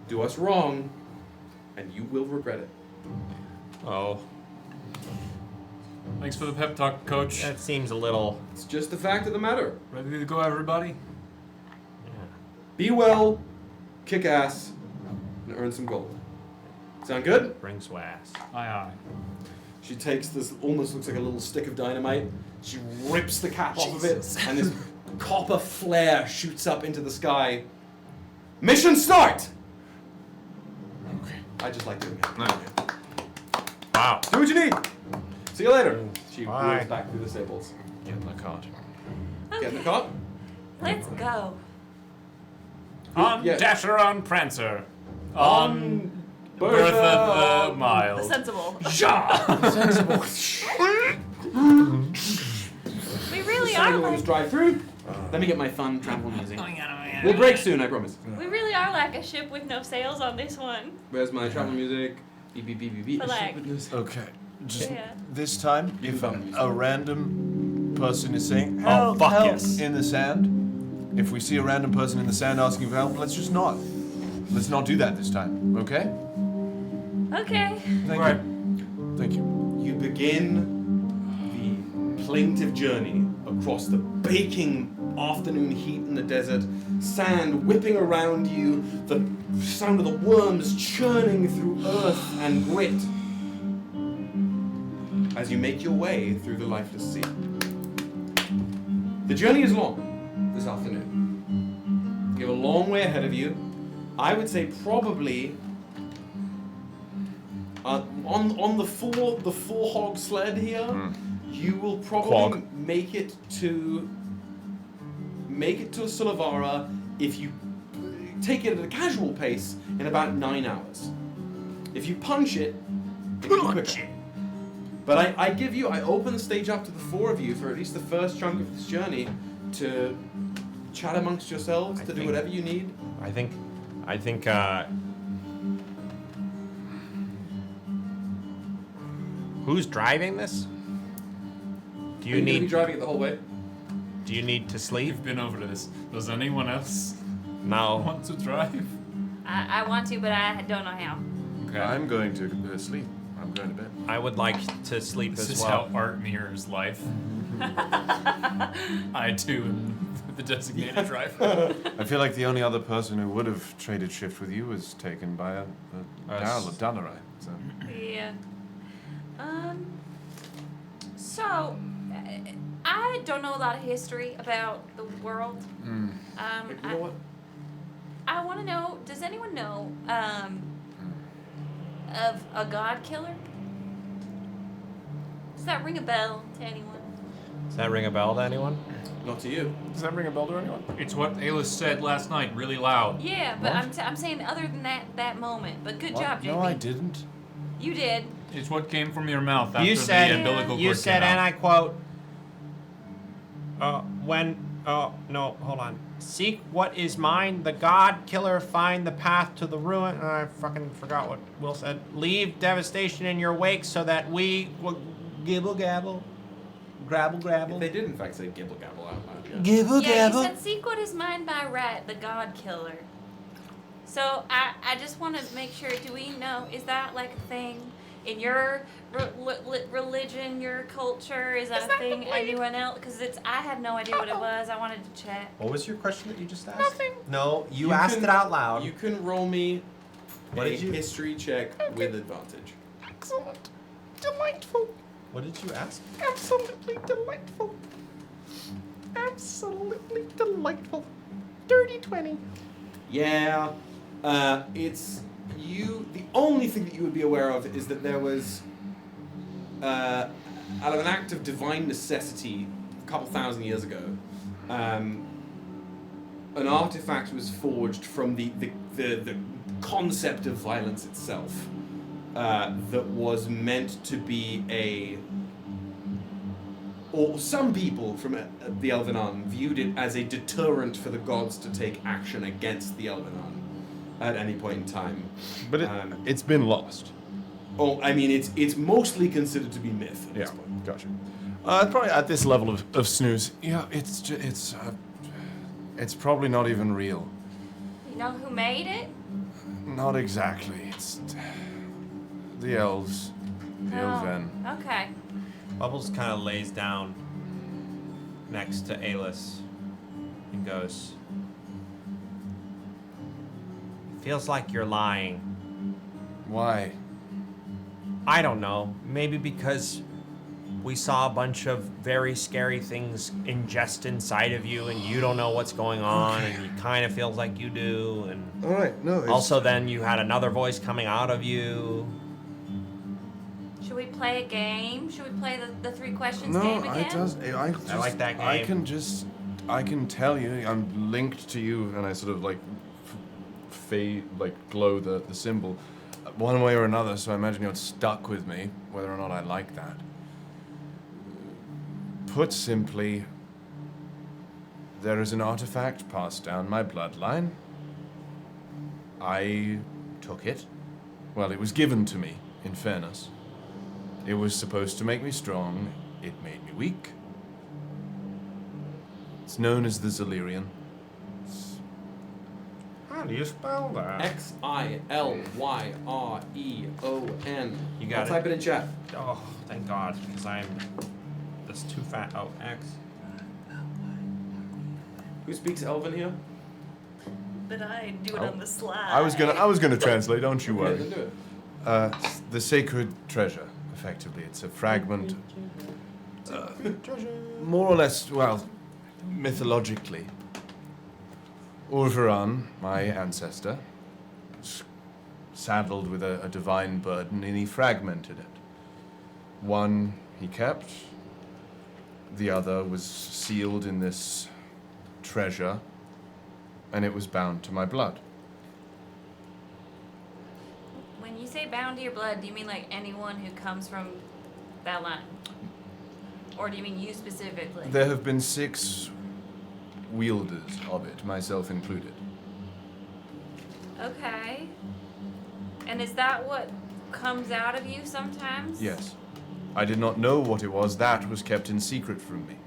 S2: Do us wrong, and you will regret it.
S8: Oh,
S5: Thanks for the pep talk, Coach.
S8: that seems a little.
S2: It's just the fact of the matter.
S5: Ready to go, everybody?
S2: Be well, kick ass, and earn some gold. Sound good?
S8: Bring swass.
S5: Aye, aye.
S2: She takes this, almost looks like a little stick of dynamite. She rips the cap off of it, and this copper flare shoots up into the sky. Mission start! Okay. I just like doing it.
S4: Nice.
S8: Wow.
S2: Do what you need. See you later. She
S8: Bye.
S2: wheels back through the stables.
S4: Get in the cart.
S2: Get in the cart.
S6: Let's go.
S5: On
S2: Yeah.
S5: Dasher, on Prancer. On
S2: Bertha
S5: Bertha the
S6: The
S5: Mild.
S6: sensible.
S5: Ja!
S6: We really
S2: Sorry,
S6: are
S2: we'll
S6: like
S2: just drive through. Let me get my fun travel music. We'll break soon, I promise.
S6: we really are like a ship with no sails on this one.
S2: Where's my travel music? Beep, beep, beep, beep, beep.
S6: But like-
S7: Okay. Just
S6: Yeah.
S7: this time, if a random person is saying
S8: Oh,
S7: help,
S8: fuck
S7: help
S8: yes.
S7: in the sand, if we see a random person in the sand asking for help, let's just not. Let's not do that this time, okay?
S6: Okay.
S7: Thank
S5: Right.
S7: you. Thank you.
S2: You begin the plaintive journey across the baking afternoon heat in the desert, sand whipping around you, the sound of the worms churning through earth and grit as you make your way through the lifeless sea. The journey is long this afternoon. You have a long way ahead of you. I would say probably on the four hog sled here, you will probably
S4: Quag.
S2: make it to Sulavara if you take it at a casual pace in about 9 hours. If you punch it, it'll be quicker. But I open the stage up to the four of you for at least the first chunk of this journey to chat amongst yourselves, to do whatever you need.
S8: I think, who's driving this? Do
S2: Are
S8: you
S2: gonna be
S8: need,
S2: driving it the whole way?
S8: do you need to sleep?
S5: We've been over this. Does anyone else
S8: No.
S5: want to drive?
S6: I want to, but I don't know how.
S5: Okay.
S7: I'm going to sleep. I'm going to bed.
S8: I would like to sleep
S5: This
S8: as
S5: is
S8: well.
S5: how art mirrors life. I too am the designated driver.
S7: I feel like the only other person who would have traded shift with you was taken by a Daryl of Dalarai. So.
S6: Yeah. So, I don't know a lot of history about the world.
S2: You know what?
S6: I want to know, does anyone know of a god killer? Does that ring a bell to anyone?
S8: Does that ring a bell to anyone?
S2: Not to you.
S4: Does that ring a bell to anyone?
S5: It's what Aelys said last night, really loud.
S6: Yeah, but I'm saying other than that moment. But good job, JP.
S7: No, I didn't.
S6: You did.
S5: It's what came from your mouth after
S8: You said,
S5: the umbilical
S8: you
S5: cord
S8: said,
S5: came
S8: and I
S5: out.
S8: quote, no, hold on. Seek what is mine, the god killer, find the path to the ruin. I fucking forgot what Will said. Leave devastation in your wake so that we gibble gabble, grabble
S2: If
S8: grabble.
S2: they did in fact say gibble gabble out loud, yeah.
S8: Gibble
S6: Yeah, you said seek what is mine by right, the god killer. So I just want to make sure, do we know, is that like a thing in your religion, your culture? Is that a thing anyone else? Because I had no idea what it was. I wanted to check.
S8: What was your question that you just asked?
S6: Nothing.
S8: No, you
S2: You
S8: asked
S2: can-
S8: it out loud.
S2: You can roll me
S8: What
S2: a
S8: did you-
S2: history check with advantage.
S11: Excellent. Delightful.
S8: What did you ask?
S11: Absolutely delightful. Absolutely delightful. Dirty 20.
S2: Yeah, it's you. The only thing that you would be aware of is that there was, out of an act of divine necessity, a couple thousand years ago, an artifact was forged from the concept of violence itself, that was meant to be or some people from the Elvenan viewed it as a deterrent for the gods to take action against the Elvenan at any point in time.
S4: But it's been lost.
S2: Oh, I mean, it's mostly considered to be myth at this point.
S4: Gotcha. Probably at this level of snooze. Yeah, it's probably not even real.
S6: You know who made it?
S4: Not exactly. It's the elves, the Elven.
S6: Okay.
S8: Bubbles kind of lays down next to Aelys and goes, "Feels like you're lying."
S4: Why?
S8: I don't know. Maybe because we saw a bunch of very scary things ingest inside of you and you don't know what's going on and it kind of feels like you do. And
S4: All right, no.
S8: also then you had another voice coming out of you.
S6: Should we play a game? Should we play the three questions
S4: No,
S6: game again?
S8: I like that game.
S4: I can tell you, I'm linked to you, and I sort of like fade, like glow the symbol, one way or another. So I imagine you're stuck with me, whether or not I like that. Put simply, there is an artifact passed down my bloodline. I took it. Well, it was given to me, in fairness. It was supposed to make me strong. It made me weak. It's known as the Zillyrian.
S8: How do you spell that?
S2: Xilyrreon.
S8: You got
S2: I'll
S8: it.
S2: type it in chat.
S8: Oh, thank God, because that's too fat. Oh, X.
S2: Who speaks Elven here?
S12: But I do it on the slide.
S4: I was gonna translate. Don't you
S2: Okay,
S4: worry.
S2: then do it.
S4: The sacred treasure. Effectively, it's a fragment. More or less, well, mythologically. Urvaran, my ancestor, saddled with a divine burden, and he fragmented it. One he kept, the other was sealed in this treasure, and it was bound to my blood.
S6: When you say bound to your blood, do you mean like anyone who comes from that line? Or do you mean you specifically?
S4: There have been 6 wielders of it, myself included.
S6: Okay. And is that what comes out of you sometimes?
S4: Yes. I did not know what it was. That was kept in secret from me.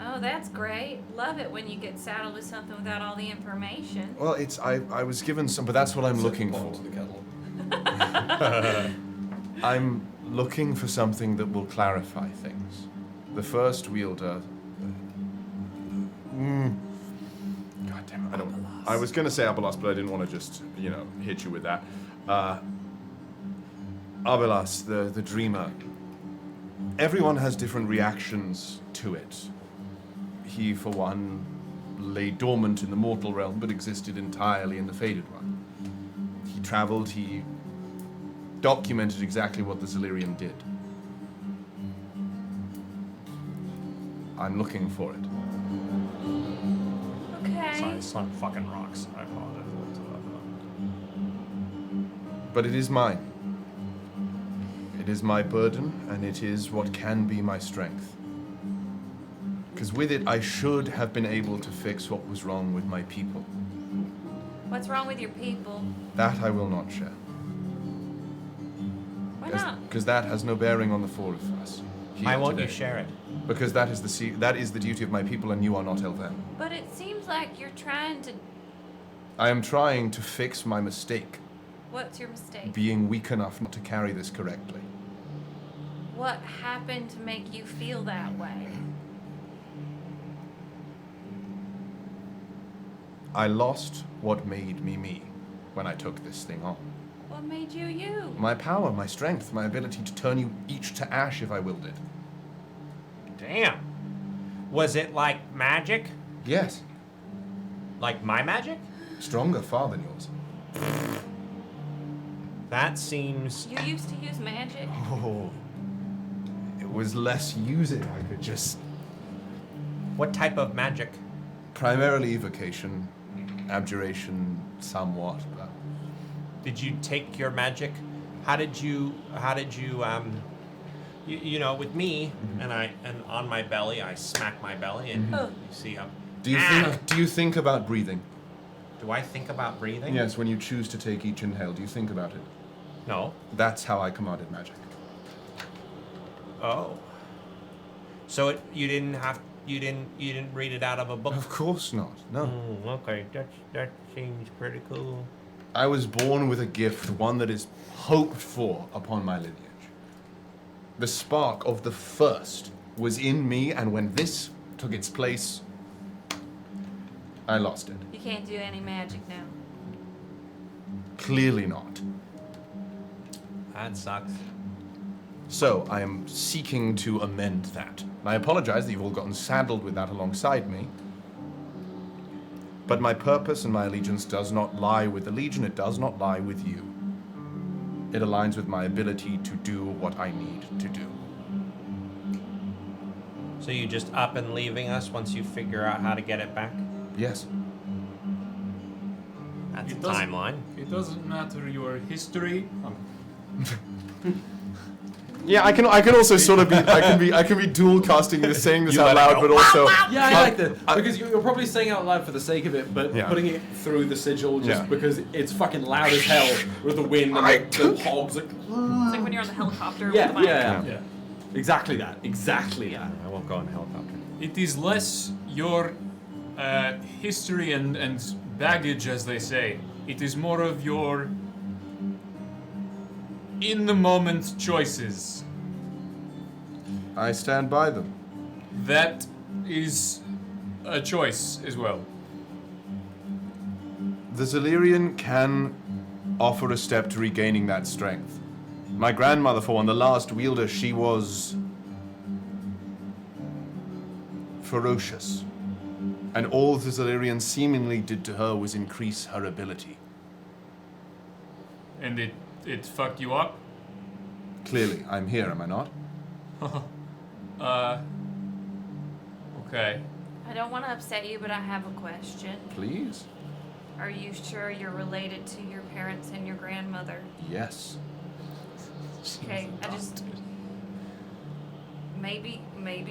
S6: Oh, that's great. Love it when you get saddled with something without all the information.
S4: Well, I was given some, but that's what I'm looking
S2: Bottle
S4: for.
S2: to the kettle.
S4: I'm looking for something that will clarify things. The first wielder. God damn it! I was gonna say Abelas, but I didn't want to just hit you with that. Abelas, the dreamer. Everyone has different reactions to it. He, for one, lay dormant in the mortal realm, but existed entirely in the faded one. He traveled, he documented exactly what the Zillyrian did. I'm looking for it.
S6: Okay.
S8: Sorry, son fucking rocks. I apologize.
S4: But it is mine. It is my burden, and it is what can be my strength. Because with it, I should have been able to fix what was wrong with my people.
S6: What's wrong with your people?
S4: That I will not share.
S6: Why not?
S4: Because that has no bearing on the 4 of us.
S8: Why won't
S4: today.
S8: you share it?
S4: Because that is the duty of my people, and you are not Elven.
S6: But it seems like you're trying to.
S4: I am trying to fix my mistake,
S6: What's your mistake?
S4: being weak enough not to carry this correctly.
S6: What happened to make you feel that way?
S4: I lost what made me me when I took this thing on.
S6: What made you you?
S4: My power, my strength, my ability to turn you each to ash if I willed it.
S8: Damn. Was it like magic?
S4: Yes.
S8: Like my magic?
S4: Stronger far than yours.
S8: That seems.
S6: You used to use magic?
S4: Oh. It was less use it. I could just.
S8: What type of magic?
S4: Primarily evocation, abjuration, somewhat, but.
S8: Did you take your magic? How did you with me and on my belly I smack my belly and you see how.
S4: Do you think about breathing?
S8: Do I think about breathing?
S4: Yes, when you choose to take each inhale, do you think about it?
S8: No.
S4: That's how I commanded magic.
S8: Oh. So you didn't read it out of a book?
S4: Of course not. No.
S8: Okay, that seems pretty cool.
S4: I was born with a gift, one that is hoped for upon my lineage. The spark of the first was in me, and when this took its place, I lost it.
S6: You can't do any magic now.
S4: Clearly not.
S8: That sucks.
S4: So, I am seeking to amend that. I apologize that you've all gotten saddled with that alongside me. But my purpose and my allegiance does not lie with the Legion, it does not lie with you.
S7: It aligns with my ability to do what I need to do.
S8: So you just up and leaving us once you figure out how to get it back?
S7: Yes.
S8: That's a
S5: It doesn't-
S8: timeline.
S5: It doesn't matter your history.
S4: Yeah, I can also sort of be I can be dual casting this, saying this
S7: You
S4: out
S7: let it
S4: loud,
S7: go.
S4: but also
S2: Yeah, I like that because you're probably saying out loud for the sake of it, but
S4: Yeah.
S2: putting it through the sigil just
S4: Yeah.
S2: because it's fucking loud as hell with the wind and the hogs. Like,
S6: It's like when you're on the helicopter
S2: yeah,
S6: with the mic.
S2: yeah, exactly that. Exactly that.
S8: I won't go on a helicopter.
S5: It is less your history and baggage, as they say. It is more of your in the moment choices.
S4: I stand by them.
S5: That is a choice as well.
S4: The Zilirian can offer a step to regaining that strength. My grandmother, for one, the last wielder, she was ferocious. And all the Zilirian seemingly did to her was increase her ability.
S5: And it fucked you up?
S4: Clearly, I'm here, am I not?
S5: Okay.
S6: I don't want to upset you, but I have a question.
S4: Please?
S6: Are you sure you're related to your parents and your grandmother?
S4: Yes.
S6: Okay, I just maybe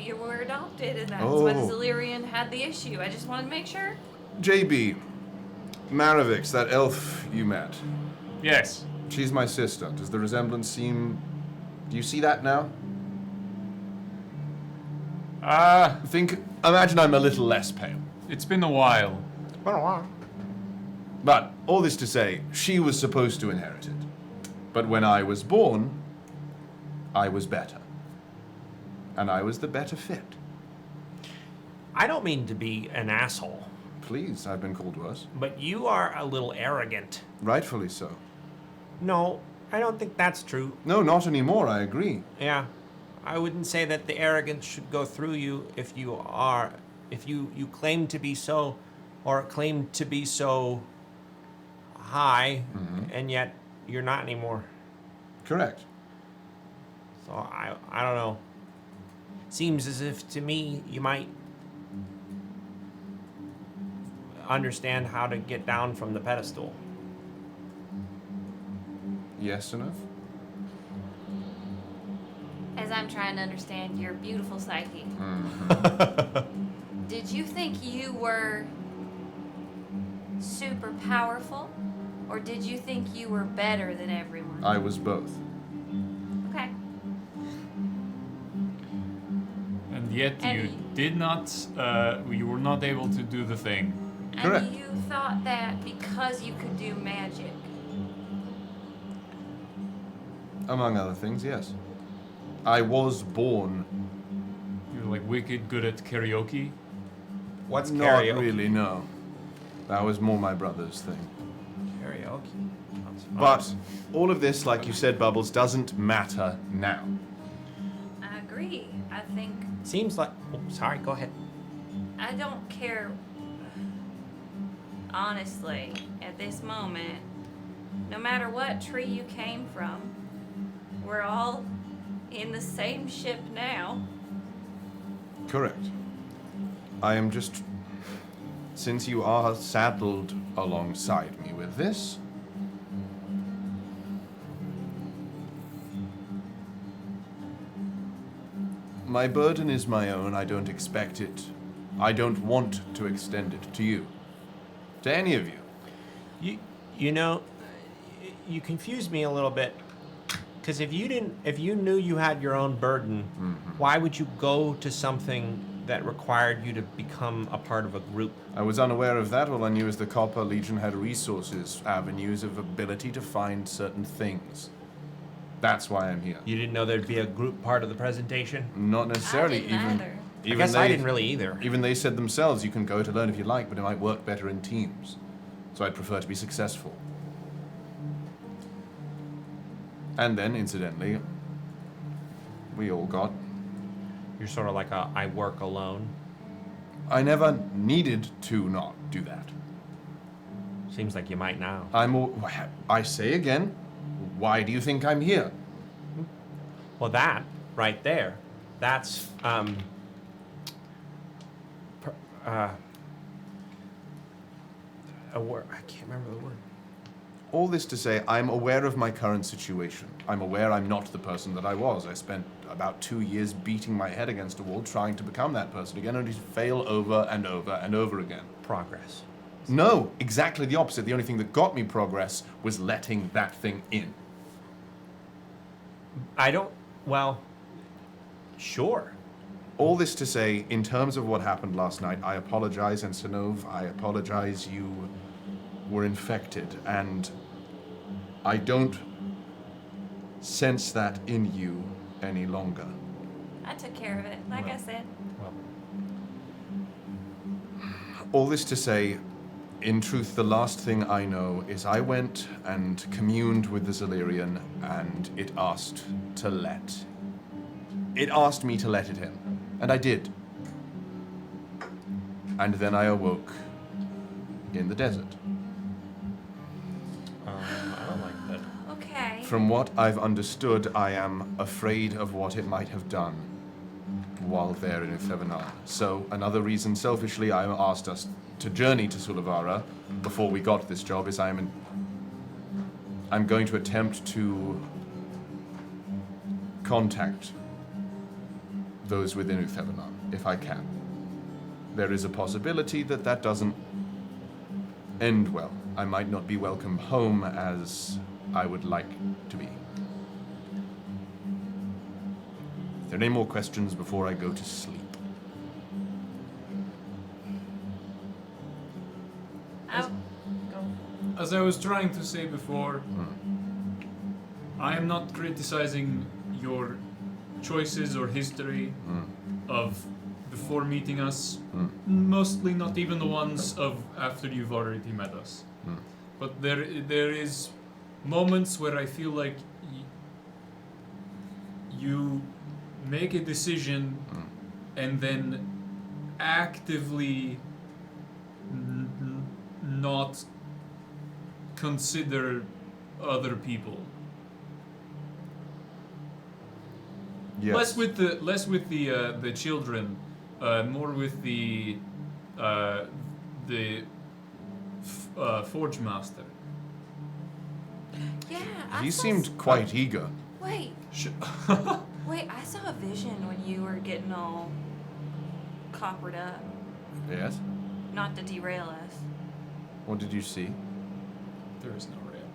S6: you were adopted, and that's
S4: Oh.
S6: why the Zilirian had the issue. I just wanted to make sure.
S4: JB, Maravix, that elf you met.
S5: Yes.
S4: She's my sister. Does the resemblance seem... Do you see that now? Imagine I'm a little less pale.
S5: It's been a while.
S4: But, all this to say, she was supposed to inherit it. But when I was born, I was better. And I was the better fit.
S8: I don't mean to be an asshole,
S4: Please, I've been called worse.
S8: but you are a little arrogant.
S4: Rightfully so.
S8: No, I don't think that's true.
S4: No, not anymore, I agree.
S8: Yeah, I wouldn't say that the arrogance should go through you if you claim to be so, or claim to be so high, and yet you're not anymore.
S4: Correct.
S8: So I don't know. Seems as if to me you might understand how to get down from the pedestal.
S4: Yes enough?
S6: As I'm trying to understand your beautiful psyche, did you think you were super powerful, or did you think you were better than everyone?
S4: I was both.
S6: Okay.
S5: And yet you did not, you were not able to do the thing.
S4: Correct.
S6: And you thought that because you could do magic.
S4: Among other things, yes. I was born...
S5: You're like wicked good at karaoke?
S8: What's
S4: Not
S8: karaoke?
S4: really, no. That was more my brother's thing.
S8: Karaoke.
S4: But all of this, like you said, Bubbles, doesn't matter now.
S6: I agree. I think
S8: Seems like. Oh, sorry. Go ahead.
S6: I don't care. Honestly, at this moment, no matter what tree you came from, we're all in the same ship now.
S4: Correct. I am just... Since you are saddled alongside me with this... My burden is my own. I don't expect it. I don't want to extend it to you. To any of you.
S8: You know, you confused me a little bit. Because if you knew you had your own burden, why would you go to something that required you to become a part of a group?
S4: I was unaware of that. All I knew is the Copper Legion had resources, avenues of ability to find certain things. That's why I'm here.
S8: You didn't know there'd be a group part of the presentation?
S4: Not necessarily.
S6: I didn't either.
S8: I guess I didn't really either.
S4: Even they said themselves, you can go to learn if you like, but it might work better in teams. So I'd prefer to be successful. And then, incidentally, we all got...
S8: You're sort of like I work alone.
S4: I never needed to not do that.
S8: Seems like you might now.
S4: I say again,
S7: Why do you think I'm here?
S8: Well, that right there, that's I can't remember the word.
S7: All this to say, I'm aware of my current situation. I'm aware I'm not the person that I was. I spent about 2 years beating my head against a wall trying to become that person again, only to fail over and over and over again.
S8: Progress.
S7: No, exactly the opposite. The only thing that got me progress was letting that thing in.
S8: Well, sure.
S7: All this to say, in terms of what happened last night, I apologize, and Sinov, I apologize. You were infected, and I don't sense that in you any longer.
S6: I took care of it, like I said.
S7: All this to say, in truth, the last thing I know is I went and communed with the Zilirian, and it asked me to let it in, and I did. And then I awoke in the desert.
S8: I don't like that.
S6: Okay.
S7: From what I've understood, I am afraid of what it might have done while there in Euphoria. So another reason, selfishly, I asked us to journey to Sulavara before we got this job is I'm going to attempt to contact those within Euphoria, if I can. There is a possibility that that doesn't end well. I might not be welcome home as I would like to be. Are there any more questions before I go to sleep?
S5: As I was trying to say before, I am not criticizing your choices or history of before meeting us, mostly not even the ones of after you've already met us. But there is moments where I feel like you make a decision and then actively not consider other people.
S7: Yes.
S5: Less with the children, more with the forge master.
S6: Yeah,
S7: He seemed quite eager.
S6: Wait. Wait, I saw a vision when you were getting all coppered up.
S7: Yes?
S6: Not to derail us.
S7: What did you see?
S5: There is no rail.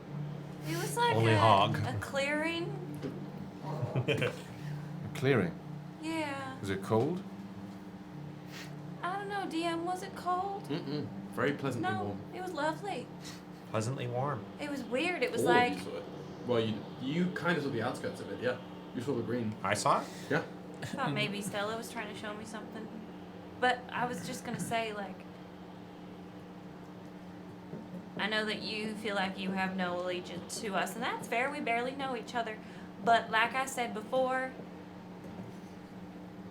S6: It was like
S8: Only
S6: a
S8: hog.
S6: clearing.
S7: A clearing.
S6: Yeah.
S7: Was it cold?
S6: I don't know, DM, was it cold?
S2: Very pleasantly
S6: No,
S2: warm.
S6: it was lovely.
S8: Pleasantly warm.
S6: It was weird. It was
S2: All of
S6: like
S2: you saw it. Well, you kind of saw the outskirts of it, yeah. You saw the green.
S8: I saw it?
S2: Yeah.
S6: I thought maybe Stella was trying to show me something. But I was just gonna say, like, I know that you feel like you have no allegiance to us, and that's fair. We barely know each other. But like I said before,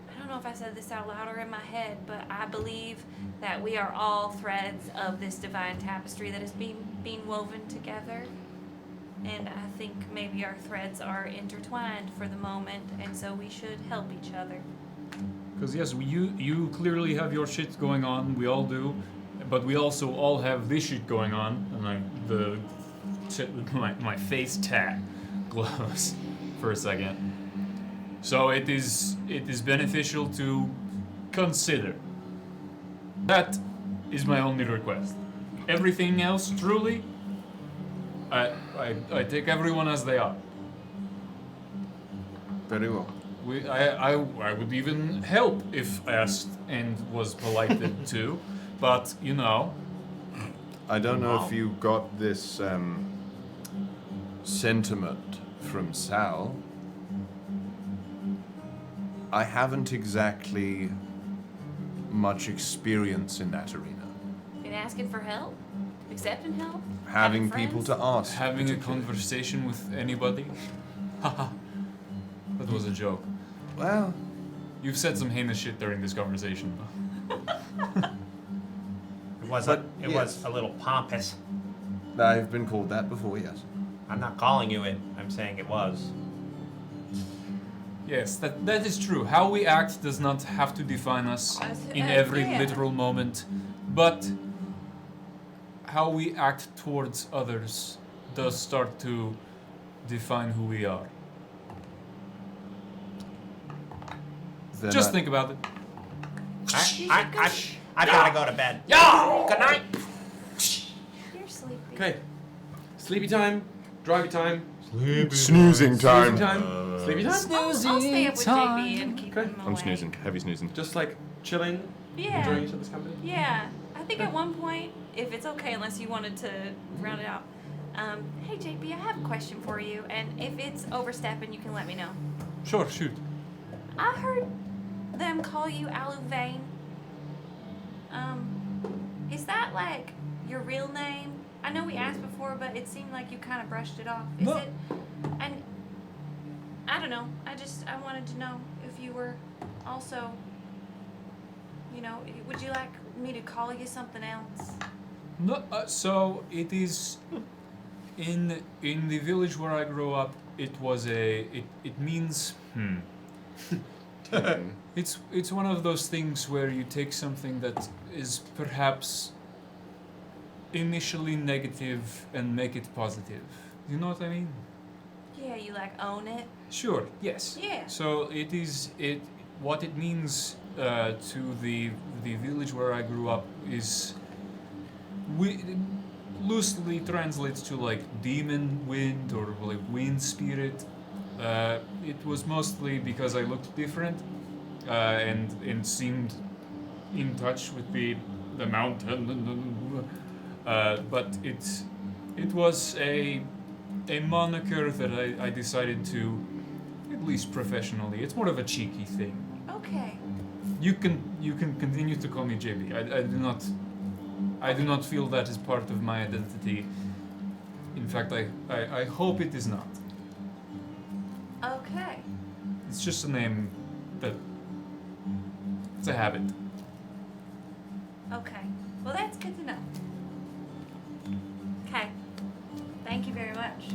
S6: I don't know if I said this out loud or in my head, but I believe that we are all threads of this divine tapestry that is being woven together. And I think maybe our threads are intertwined for the moment, and so we should help each other.
S5: Because yes, you clearly have your shit going on. We all do, but we also all have this shit going on. And my face tat glows for a second. So it is beneficial to consider. That is my only request. Everything else, truly, I take everyone as they are.
S7: Very well.
S5: I would even help if asked and was polighted to, but you know.
S7: I don't know if you got this sentiment from Sal. I haven't exactly much experience in that arena.
S6: Been asking for help? Accepting help?
S7: Having people
S6: friends?
S7: to ask.
S5: Having a conversation with anybody? Haha. That was a joke.
S7: Well,
S5: You've said some heinous shit during this conversation.
S8: It was a little pompous.
S7: I've been called that before, yes.
S8: I'm not calling you it. I'm saying it was.
S5: Yes, that is true. How we act does not have to define us in every
S6: yeah.
S5: literal moment, but how we act towards others does start to define who we are.
S4: Then
S5: Just
S4: I-
S5: think about it.
S8: I gotta go to bed. Yeah. Good night.
S6: You're sleepy.
S2: Okay. Sleepy time, drivey time,
S4: Snoozing time.
S2: snoozing time, sleepy time.
S6: I'll stay up with JB and keep
S2: Okay.
S6: him away.
S4: I'm snoozing. Heavy snoozing.
S2: Just like chilling,
S6: Yeah.
S2: enjoying each other's company.
S6: Yeah. I think at one point, if it's okay, unless you wanted to round it out. Hey JB, I have a question for you, and if it's overstepping, you can let me know.
S5: Sure, shoot.
S6: I heard them call you Aluvain. Is that like your real name? I know we asked before, but it seemed like you kind of brushed it off. Is
S5: No.
S6: it? And I don't know. I wanted to know if you were also, would you like me to call you something else?
S5: No, so it is in the village where I grew up. It was it means It's one of those things where you take something that is perhaps initially negative and make it positive. You know what I mean?
S6: Yeah, you like own it.
S5: Sure. Yes.
S6: Yeah.
S5: So what it means to the village where I grew up is loosely translates to like demon wind or like wind spirit. It was mostly because I looked different and seemed in touch with the mountain. But it was a moniker that I decided to, at least professionally. It's more of a cheeky thing.
S6: Okay.
S5: You can continue to call me JB. I do not feel that is part of my identity. In fact, I hope it is not.
S6: Okay.
S5: It's just a name that it's a habit.
S6: Okay. Well, that's good to know. Okay. Thank you very much.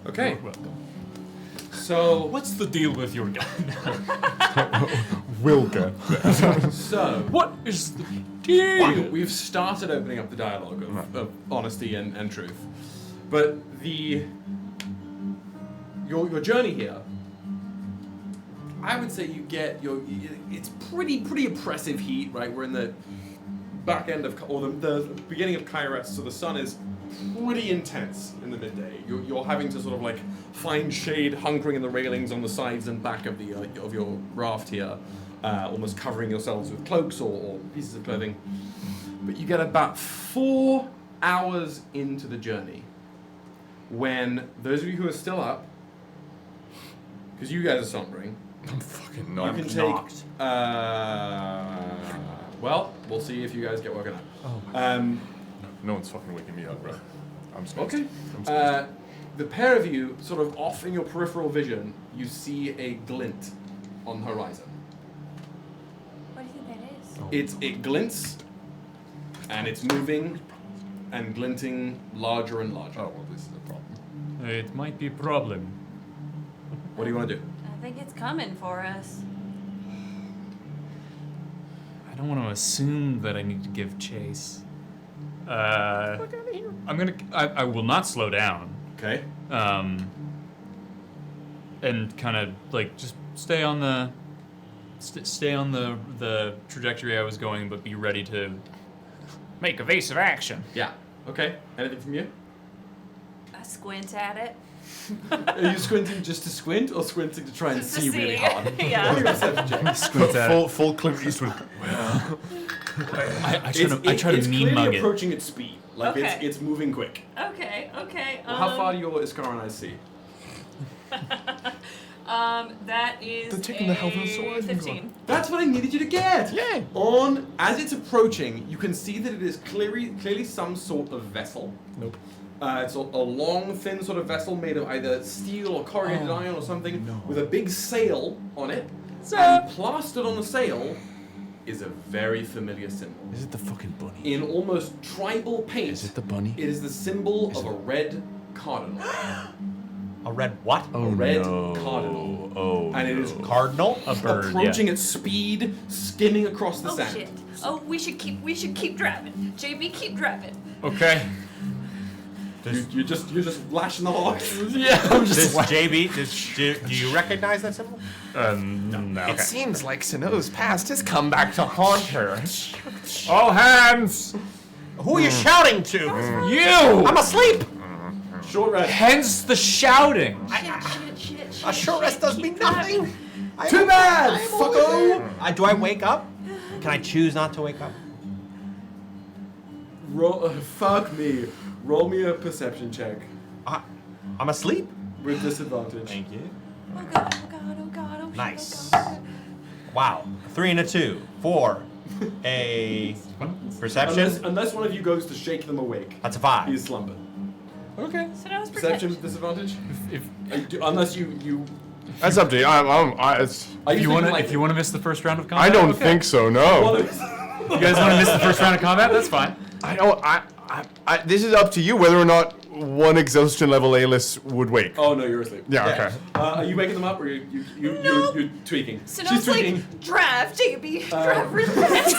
S2: Okay.
S5: You're welcome.
S2: So
S5: What's the deal with your gun?
S4: Wilka.
S2: so
S5: What is the deal?
S2: we've started opening up the dialogue of honesty and truth, but your journey here, I would say you get it's pretty oppressive heat, right? We're in the back end of, or the beginning of Kairos, so the sun is pretty intense in the midday. You're having to sort of like find shade, hunkering in the railings on the sides and back of your raft here, almost covering yourselves with cloaks or pieces of clothing. But you get about 4 hours into the journey when those of you who are still up, because you guys are slumbering,
S4: I'm fucking
S2: you
S4: knocked.
S2: can take. Well, we'll see if you guys get woken up.
S4: No one's fucking waking me up, bro. I'm scared.
S2: Okay. The pair of you, sort of off in your peripheral vision, you see a glint on the horizon.
S6: What do you think that is?
S2: It glints, and it's moving, and glinting larger and larger.
S4: Oh, well, this is a problem.
S5: It might be a problem.
S2: What do you want to do?
S6: I think it's coming for us.
S5: I don't want to assume that I need to give chase. I will not slow down.
S2: Okay.
S5: And kind of like just stay on the trajectory I was going, but be ready to make evasive action.
S2: Yeah. Okay. Anything from you?
S6: I squint at it.
S2: Are you squinting just to squint, or squinting to try and
S6: Just to
S2: see really
S6: see.
S2: hard?
S6: Yeah.
S2: Roll your perception check.
S5: Squint at it.
S4: Full Clint Eastwood.
S5: I try to
S2: it's
S5: mean
S2: clearly
S5: mug it.
S2: approaching its speed. Like
S6: Okay.
S2: it's moving quick.
S6: Okay.
S2: Well, how far do your Iskaran eyes see?
S6: That is
S4: They're taking the hell of a sword.
S6: 15.
S2: That's what I needed you to get.
S4: Yeah.
S2: As it's approaching, you can see that it is clearly some sort of vessel.
S4: Nope.
S2: It's a long, thin sort of vessel made of either steel or corrugated iron or something, with a big sail on it. And plastered on the sail is a very familiar symbol.
S4: Is it the fucking bunny?
S2: In almost tribal paint,
S4: Is it the bunny?
S2: it is the symbol of a red cardinal.
S8: red what?
S4: Oh,
S2: red
S4: no.
S2: cardinal.
S4: Oh,
S2: And it is
S8: Cardinal?
S5: A bird.
S2: approaching at speed, skimming across the
S12: Oh
S2: sand.
S12: shit. Oh, we should keep driving. JB, keep driving.
S5: Okay.
S2: You're just lashing the horse.
S5: Yeah, I'm
S8: Does JB, do you recognize that symbol?
S5: no.
S4: It
S7: Seems like Sano's past has come back to haunt her.
S4: All hands!
S8: Who are you shouting to?
S5: You!
S8: I'm asleep!
S2: Short rest.
S5: Hence the shouting.
S12: Shit.
S8: A short rest does me nothing.
S2: Too bad, fucko.
S8: Do I wake up? Can I choose not to wake up?
S2: Roll. Fuck me. Roll me a perception check
S8: I'm asleep.
S2: with disadvantage.
S8: Thank you.
S12: Oh god, oh shit,
S8: Nice.
S12: oh god.
S8: Wow. 3 and a 2. 4. A perception.
S2: Unless one of you goes to shake them awake.
S8: That's a 5.
S2: He's slumbered.
S5: Okay.
S12: So now it's
S2: Perception with disadvantage? Unless you
S4: That's up to you. It's,
S2: Are
S5: If you
S2: thinking
S5: want to,
S2: like-
S5: if you want to miss the first round of combat,
S4: I don't
S5: okay.
S4: think so,
S2: Well,
S4: no.
S2: it's-
S5: You guys want to miss the first round of combat? That's fine.
S4: I don't. This is up to you whether or not one exhaustion level Aelys would wake.
S2: Oh no, you're asleep.
S4: Yeah, okay.
S2: Are you waking them up, or you're tweaking?
S12: So
S2: She's
S12: now it's
S2: tweaking.
S12: like, drive, JB. Drive really fast.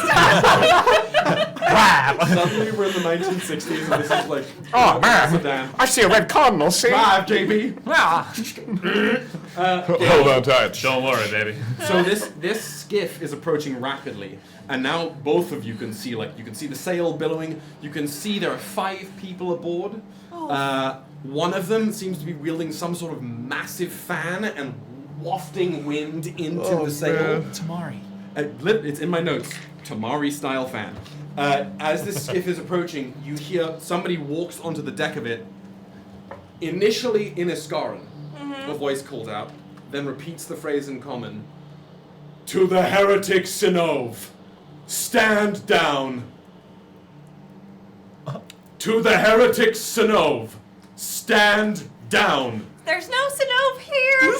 S2: Suddenly we're in the 1960s, and this is like.
S4: Oh, man.
S2: Sedan.
S4: I see a red cardinal, see?
S2: Drive, JB.
S4: Hold on tight.
S5: Don't worry, baby.
S2: So this skiff is approaching rapidly, and now both of you can see the sail billowing. You can see there are 5 people aboard. One of them seems to be wielding some sort of massive fan and wafting wind into the sail.
S5: Tamari.
S2: It's in my notes. Tamari style fan. As this skiff is approaching, you hear somebody walks onto the deck of it. Initially in Iskaran, a voice calls out, then repeats the phrase in common. To the heretic Sinov, stand down. To the heretic Sinov, stand down.
S12: There's no Sinov here.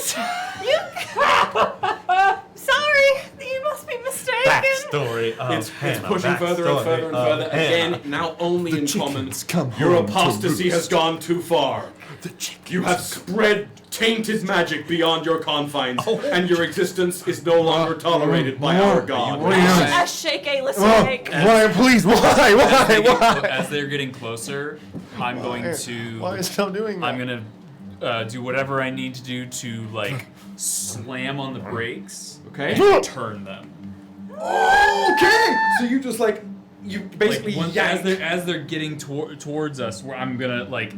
S12: Sorry, you must be mistaken.
S8: Backstory of
S2: It's pushing further and further and further. Again, now only in common. Your apostasy has gone too far. You have spread tainted magic beyond your confines, and your existence is no longer tolerated by our God.
S12: I shake Aelys awake.
S4: Why, please, why?
S5: As they're getting closer, I'm going to.
S4: Why is Tom doing that?
S5: I'm gonna do whatever I need to do to like slam on the brakes
S2: Okay?
S5: and turn them.
S2: Okay! So you just you basically
S5: Like,
S2: yank.
S5: as they're getting towards us, where I'm gonna like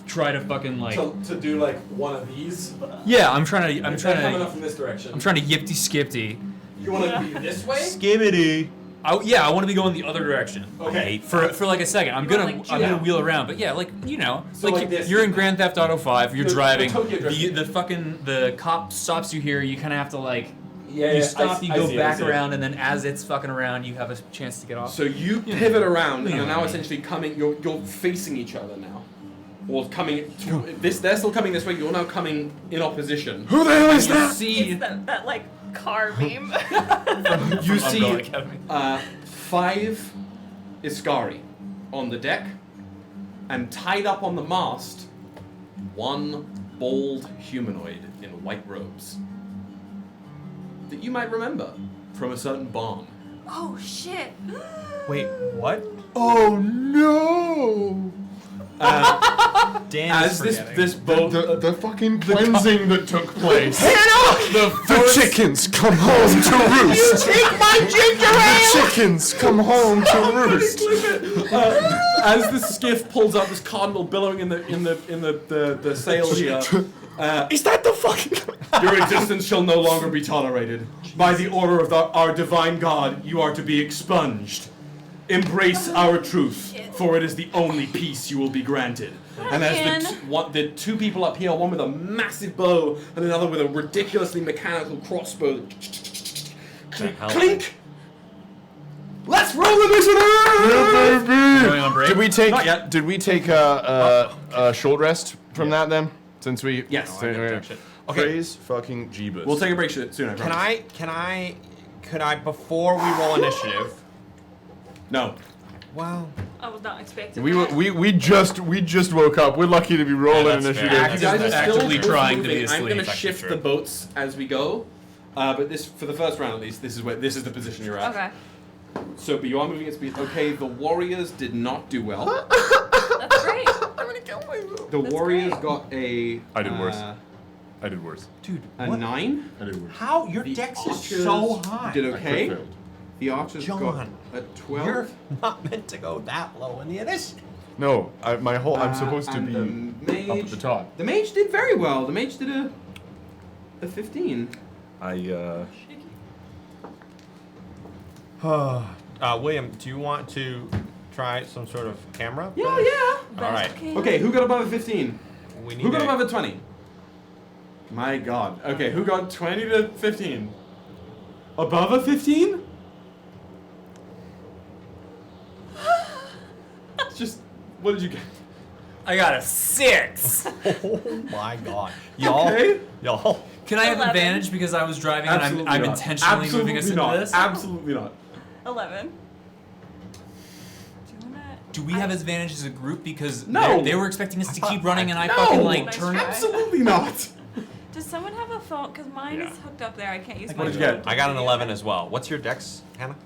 S5: try to fucking like.
S2: to do like one of these.
S5: Yeah, I'm trying
S2: They're coming up from this direction.
S5: to yippty skippy.
S2: You want to be this way?
S8: Skibbity.
S5: I want to be going the other direction.
S2: Okay.
S5: For like a second, I'm gonna
S12: like,
S5: wheel around, but yeah, like
S2: So like this.
S5: you're in Grand Theft Auto 5, you're
S2: The
S5: driving,
S2: Tokyo drift.
S5: the cop stops you here, you kind of have to like
S2: Yeah,
S5: you stop, you
S2: I
S5: go
S2: see it,
S5: back
S2: I see it.
S5: around, and then as it's fucking around, you have a chance to get off.
S2: So you pivot around, and
S5: Yeah.
S2: you're now essentially coming. You're facing each other now, or coming. This they're still coming this way. You're now coming in opposition.
S4: Who the hell is
S2: You
S4: that?
S2: see,
S12: It's that like car meme.
S2: you see
S5: Umbrella Academy.
S2: 5 Iskari on the deck, and tied up on the mast, 1 bald humanoid in white robes that you might remember from a certain barn.
S12: Oh shit.
S8: Wait, what?
S4: Oh no!
S8: Dan
S2: As this boat.
S4: The fucking cleansing that took place.
S2: the
S4: chickens come home to roost.
S11: Take my ginger ale!
S4: The chickens come home to roost.
S2: As the skiff pulls up, this cardinal billowing in the sail here.
S4: Is that the fucking?
S2: Your existence shall no longer be tolerated. By the order of our divine God, you are to be expunged. Embrace our truth, for it is the only peace you will be granted. And as the 2 people up here, one with a massive bow and another with a ridiculously mechanical crossbow. Clink! Let's roll the
S5: Going on break?
S4: Did we take?
S2: Not yet.
S4: Did we take a short rest from that then? Since we
S2: Yes.
S4: Okay. Praise fucking Jeebus.
S2: We'll take a break soon. I promise.
S8: Could I before we roll initiative?
S2: No.
S8: Wow.
S6: I was not expecting
S4: We
S6: that.
S4: we just woke up. We're lucky to be rolling
S8: that's
S4: initiative.
S8: fair.
S2: You guys are still
S5: Actively
S2: both
S5: trying to
S2: moving.
S5: be
S2: I'm
S5: asleep.
S2: going to
S8: That's
S2: shift
S8: true.
S2: the boats as we go. But this, for the first round at least, this is the position you're at.
S6: Okay.
S2: So, but you are moving at speed. Okay, the warriors did not do well.
S6: That's great.
S2: The
S6: That's
S2: warriors
S6: great.
S2: got a.
S4: I did worse. I did worse.
S8: Dude,
S2: A
S8: what?
S2: 9.
S4: I did worse.
S8: How? Your
S2: The
S8: dex is
S2: archers
S8: so high.
S2: Did
S4: I
S2: okay.
S4: failed.
S2: The archers got
S8: John,
S2: a 12.
S8: You're not meant to go that low in the initiative.
S4: No, I'm supposed to
S2: and
S4: be
S2: the mage,
S4: up at the top.
S2: The mage did very well. The mage did a 15.
S8: William, do you want to try some sort of camera?
S2: Yeah.
S8: All right.
S2: Okay, who got above a 15?
S8: We need
S2: Who got
S8: a-
S2: above a 20? My god. Okay, who got 20 to 15? Above a 15? It's just, what did you get?
S5: I got a 6.
S8: Oh my god. Y'all.
S2: Okay.
S8: Y'all.
S5: Can I have
S6: 11.
S5: advantage because I was driving and I'm
S2: not.
S5: intentionally moving us
S2: Absolutely
S5: into
S2: not.
S5: this?
S2: Absolutely not.
S6: 11. Do you wanna?
S5: Do we have advantage as a group because
S2: No.
S5: they were expecting us to keep running and I
S2: No.
S5: fucking like
S6: Nice
S5: turned.
S6: try.
S2: Absolutely not.
S6: Does someone have a phone? Because mine
S8: Yeah.
S6: is hooked up there. I can't use
S2: What
S6: my
S2: did you
S6: phone.
S2: get?
S8: I got an 11 as well. What's your dex, Hannah?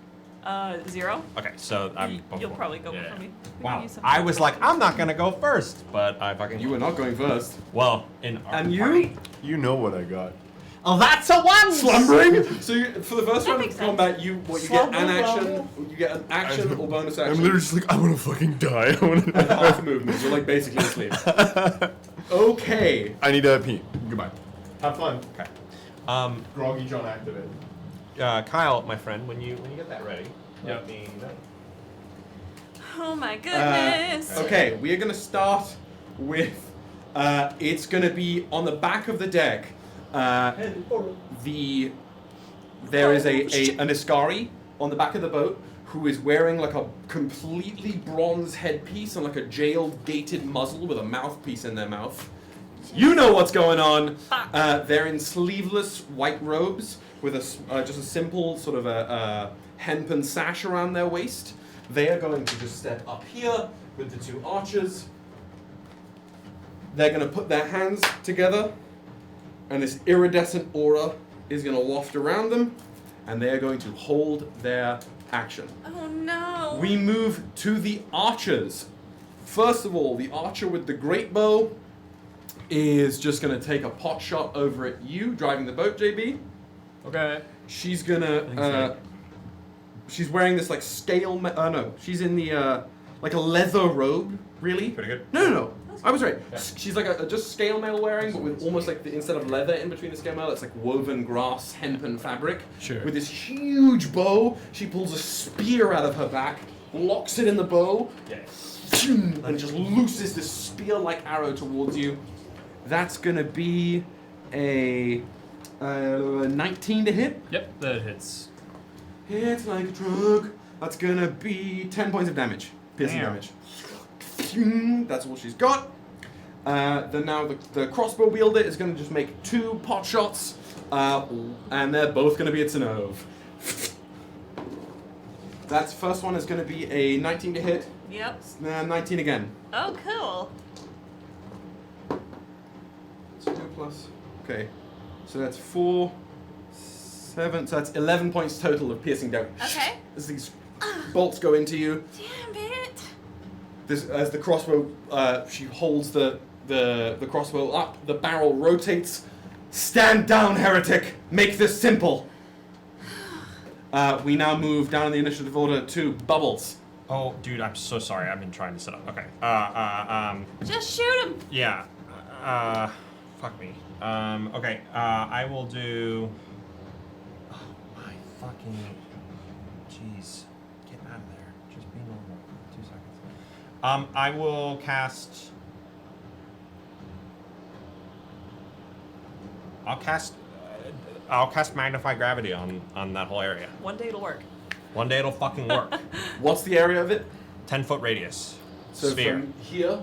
S6: 0.
S8: Okay, so I'm.
S6: You'll probably go
S5: Yeah.
S6: before me. We can
S8: Wow.
S6: use some-
S8: I was like, I'm not gonna go first, but I fucking.
S2: You were not going first.
S8: Well, in our
S2: And you?
S8: party.
S4: You know what I got.
S8: Oh, that's a 1.
S2: Slumbering? So you, for the first
S6: That
S2: round of
S6: makes sense.
S2: combat, you get an action, you get an action or bonus action.
S4: I'm literally just like, I want to fucking die. I want
S2: and
S4: to.
S2: half movement. You're like basically asleep. Okay.
S4: I need a pee. Goodbye. Have fun.
S8: Okay.
S4: Groggy John activated.
S8: Kyle, my friend, when you get that ready,
S5: Yep.
S8: let me know.
S6: Oh my goodness.
S2: Okay, we are gonna start with. It's gonna be on the back of the deck. There is an Iskari on the back of the boat who is wearing like a completely bronze headpiece and like a jailed gated muzzle with a mouthpiece in their mouth. You know what's going on. They're in sleeveless white robes with just a simple sort of a hempen sash around their waist. They are going to just step up here with the two archers. They're going to put their hands together, and this iridescent aura is going to waft around them, and they are going to hold their action.
S6: Oh no.
S2: We move to the archers. First of all, the archer with the great bow is just going to take a pot shot over at you, driving the boat, JB.
S5: Okay.
S2: She's gonna. She's wearing this like scale. No, she's in the like a leather robe. Really?
S8: Pretty good.
S2: No. I was right. She's like a just scale mail wearing, but with almost like instead of leather in between the scale mail, it's like woven grass, hempen fabric.
S5: Sure.
S2: With this huge bow, she pulls a spear out of her back, locks it in the bow, and just looses this spear-like arrow towards you. That's gonna be a 19 to hit.
S5: Yep, that hits.
S2: Hits like a truck. That's gonna be 10 points of damage. Piercing
S5: Damn.
S2: damage. That's all she's got. Then now the crossbow wielder is gonna just make 2 pot shots, and they're both gonna be at Sinov. That's first one is gonna be a 19 to hit.
S6: Yep.
S2: 19 again.
S6: Oh, cool.
S2: So 2 plus. Okay. So that's 4, 7. So that's 11 points total of piercing damage.
S6: Okay.
S2: As these bolts go into you.
S6: Damn it.
S2: As the crossbow, she holds the crossbow up. The barrel rotates. Stand down, heretic. Make this simple. We now move down in the initiative order to Bubbles.
S8: Oh, dude, I'm so sorry. I've been trying to set up. Okay.
S6: Just shoot him.
S8: Yeah. Fuck me. Okay. I will do. Oh my fucking. Jeez. Get out of there. Just be normal. 2 seconds. I will cast. I'll cast Magnify Gravity on that whole area.
S6: One day it'll work.
S8: One day it'll fucking work.
S2: What's the area of it?
S8: 10-foot radius.
S2: So
S8: Sphere.
S2: from here,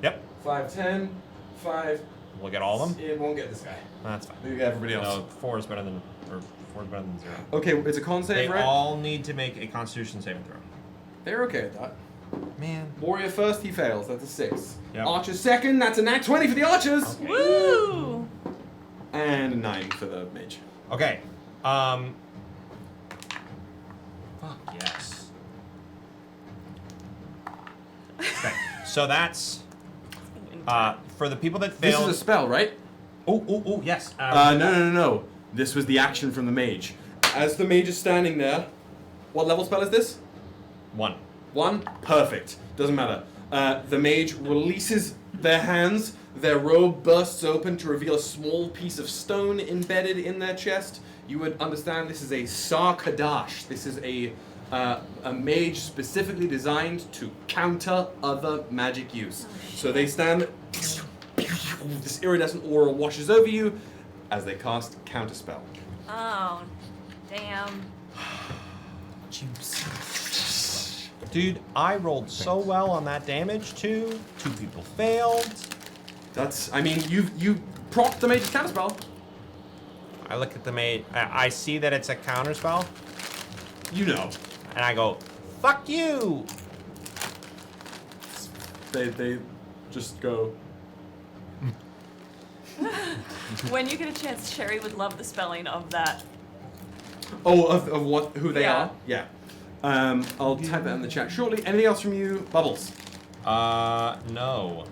S8: Yep.
S2: 5, 10, 5.
S8: We'll get all of them.
S2: It won't get this guy.
S8: That's fine.
S2: We get everybody else.
S8: No, 4 is better than 0.
S2: Okay, it's a con
S8: They
S2: save, right?
S8: all need to make a Constitution saving throw.
S2: They're okay with that.
S8: Man.
S2: Warrior first, he fails. That's a 6.
S8: Yep.
S2: Archer second, that's a nat 20 for the archers.
S8: Okay.
S6: Woo!
S2: And a 9 for the mage.
S8: Okay. Fuck yes. Okay. So that's for the people that
S2: This
S8: failed.
S2: is a spell, right?
S8: Oh, yes.
S2: No. This was the action from the mage. As the mage is standing there, what level spell is this?
S8: 1.
S2: 1? Perfect. Doesn't matter. The mage releases their hands. Their robe bursts open to reveal a small piece of stone embedded in their chest. You would understand this is a Sarkadash. This is a mage specifically designed to counter other magic use. So they stand. This iridescent aura washes over you as they cast Counterspell.
S6: Oh, damn.
S5: Juice.
S8: Dude, I rolled so well on that damage too. 2 people failed.
S2: I mean, you proc the mage's Counterspell.
S8: I look at the mage. I see that it's a counterspell,
S2: You know.
S8: and I go, "Fuck you!"
S2: They just go.
S6: When you get a chance, Sherry would love the spelling of that.
S2: Oh, of what? Who they
S6: Yeah.
S2: are? Yeah. I'll type that in the chat shortly. Anything else from you, Bubbles?
S8: No.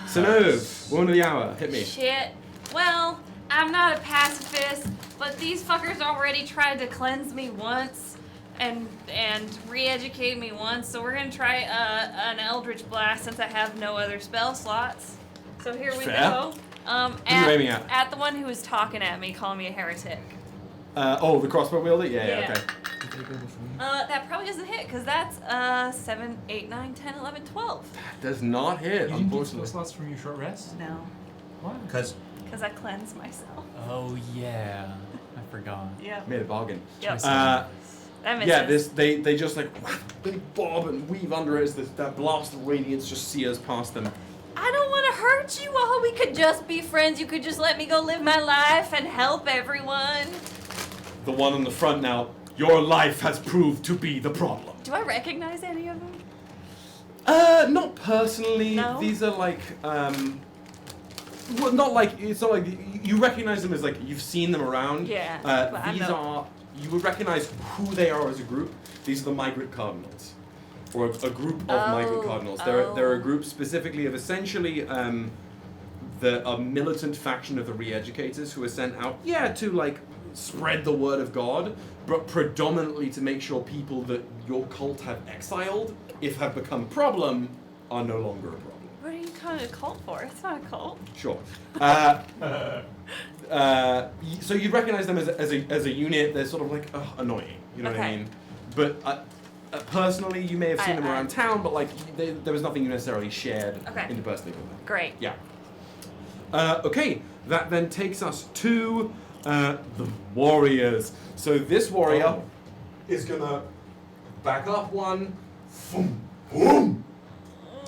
S2: Sanove, woman of the hour, hit me.
S6: Shit. Well, I'm not a pacifist, but these fuckers already tried to cleanse me once and re-educate me once, so we're gonna try an Eldritch Blast since I have no other spell slots. So here we
S2: Fair.
S6: go.
S2: Who you aiming at?
S6: At the one who was talking at me, calling me a heretic.
S2: The crossbow wielder? Yeah,
S6: Yeah.
S2: okay.
S6: That probably doesn't hit, because that's 7, 8, 9, 10, 11, 12.
S2: Does not hit,
S5: You didn't get spell
S2: unfortunately.
S5: slots from your short rest?
S6: No,
S5: Why?
S8: Because
S6: because I cleansed myself.
S5: Oh yeah, I forgot.
S6: Yeah.
S2: Made a bargain.
S6: Yep.
S2: Uh,
S6: That
S2: yeah,
S6: misses.
S2: they just like they bob and weave under it as that blast of radiance just sears past them.
S6: I don't want to hurt you all. We could just be friends. You could just let me go live my life and help everyone.
S2: The one on the front now. Your life has proved to be the problem.
S6: Do I recognize any of them?
S2: Not personally.
S6: No?
S2: These are like, well, not like it's not like you recognize them as like you've seen them around.
S6: Yeah, but I
S2: These
S6: know.
S2: are you would recognize who they are as a group. These are the migrant cardinals, or a group of migrant cardinals. They're a group specifically of essentially a militant faction of the re-educators who are sent out, to like spread the word of God, but predominantly to make sure people that your cult have exiled, if have become problem, are no longer a problem.
S6: What are you calling it a cult for? It's not a cult.
S2: Sure. So you'd recognize them as a unit. They're sort of like annoying. You know what I
S6: Okay.
S2: mean? But personally, you may have seen them around town, but like there was nothing you necessarily shared interpersonally with them.
S6: Great.
S2: Yeah. Okay, that then takes us to the warriors. So this warrior is gonna back up one. Boom, boom,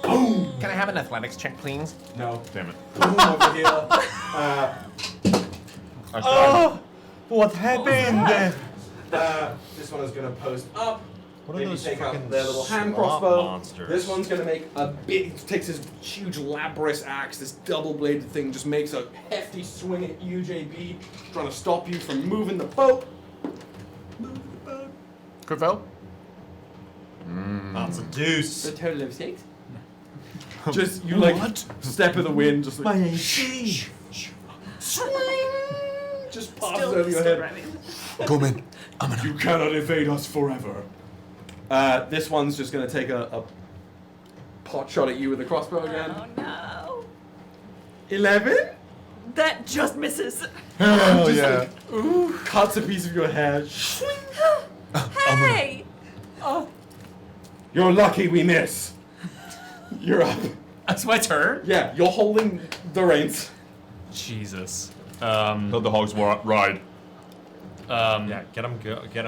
S2: boom.
S8: Can I have an athletics check, please?
S2: No.
S4: Damn it.
S2: Boom over here.
S8: What happened?
S2: This one is gonna post up.
S8: What are
S2: Maybe
S8: those
S2: take out
S8: fucking
S2: their little hand
S8: swamp
S2: crossbow.
S8: monsters?
S2: This one's gonna make a big. Takes this huge laborious axe, this double-bladed thing, just makes a hefty swing at you, JB, trying to stop you from moving the boat. Move the boat.
S4: Crit fail?
S8: That's a deuce.
S2: The total of 6. Just you like step of the wind, just like
S8: AC.
S2: swing, just passes
S6: Still
S2: over your head.
S6: running.
S4: Come in.
S2: You cannot evade us forever. This one's just gonna take a pot shot at you with a crossbow again.
S6: Oh no.
S2: 11?
S6: That just misses.
S4: Hell
S2: Just
S4: yeah.
S2: like, ooh, cuts a piece of your hair.
S6: Hey! Oh,
S2: You're lucky we miss. You're up.
S5: That's my turn.
S2: Yeah, you're holding the reins.
S5: Jesus.
S4: Let the hogs ride.
S8: Yeah, get him. Get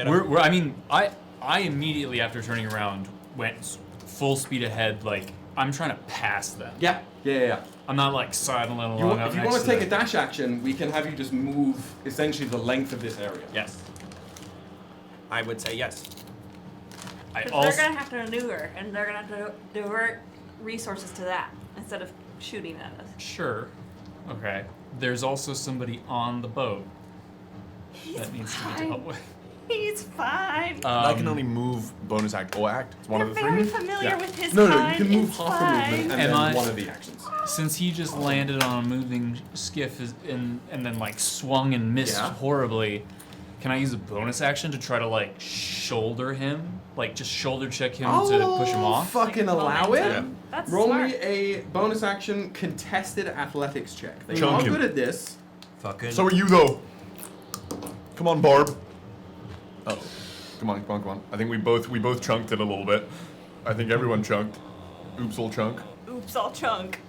S8: him.
S5: I mean, I immediately after turning around went full speed ahead. Like I'm trying to pass them.
S2: Yeah.
S5: I'm not like sidling along.
S2: If you want to take a dash action, we can have you just move essentially the length of this area.
S8: Yes. I would say yes.
S5: I
S6: 'Cause
S5: also
S6: they're gonna have to maneuver, and they're gonna have to divert resources to that instead of shooting at us.
S5: sure. Okay. There's also somebody on the boat
S6: He's
S5: that needs to be
S6: fine.
S5: dealt with.
S6: He's fine.
S4: I can only move bonus act or act. It's one
S6: They're
S4: of the
S6: very
S4: three.
S6: familiar with his
S2: No,
S6: kind.
S2: you can move
S6: It's
S2: half the
S6: fine.
S2: movement and
S5: Am
S2: then
S5: I-
S2: one of the actions.
S5: Since he just landed on a moving skiff and then like swung and missed
S2: Yeah.
S5: horribly, can I use a bonus action to try to like shoulder him? Like just shoulder check him to push him off?
S2: Fucking allow it.
S6: Momentum. That's
S2: Roll
S6: smart.
S2: me a bonus action contested athletics check. They
S4: Chunk
S2: are
S4: him.
S2: good at this.
S8: Fucking.
S4: So are you though. Come on, Barb. Oh, come on. I think we both chunked it a little bit. I think everyone chunked. Oops, all chunk.
S6: Oops, all chunk.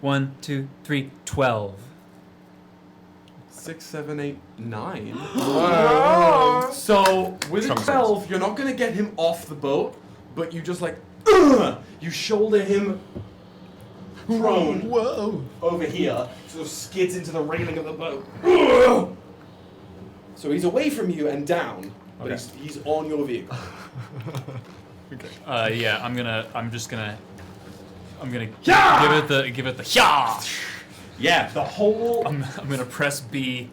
S5: 1, 2, 3, 12.
S2: 6, 7, 8, 9. Wow. So with a
S4: Chunk
S2: 12, you're not gonna get him off the boat, but you just like you shoulder him prone over here, sort of skids into the railing of the boat. So he's away from you and down, but
S5: Okay.
S2: he's on your vehicle.
S5: Yeah, I'm just gonna
S2: Yeah!
S5: give it the yeah.
S2: Yeah, the whole
S5: I'm gonna press B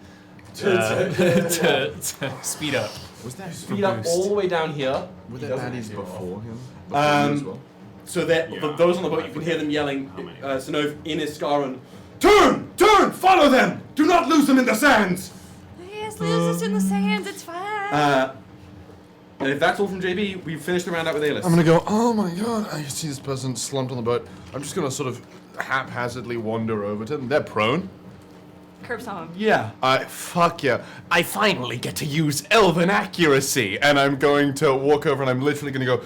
S5: to speed up.
S4: Was there
S2: speed up all the way down here.
S4: Were
S2: He
S4: there
S2: doesn't
S4: baddies
S2: hear off.
S4: before him?
S2: So that those on the boat, you can hear them yelling, Sinov in Iscaron, turn! Turn! Follow them! Do not lose them in the sands!
S6: Yes, leaves us in the sands. It's fine.
S2: And if that's all from JB, we've finished the round out with Aelys.
S4: I'm gonna go, oh my god, I see this person slumped on the boat. I'm just gonna sort of haphazardly wander over to them. They're prone.
S6: Curb stomp.
S2: Yeah.
S4: Fuck yeah. I finally get to use elven accuracy. And I'm going to walk over and I'm literally gonna go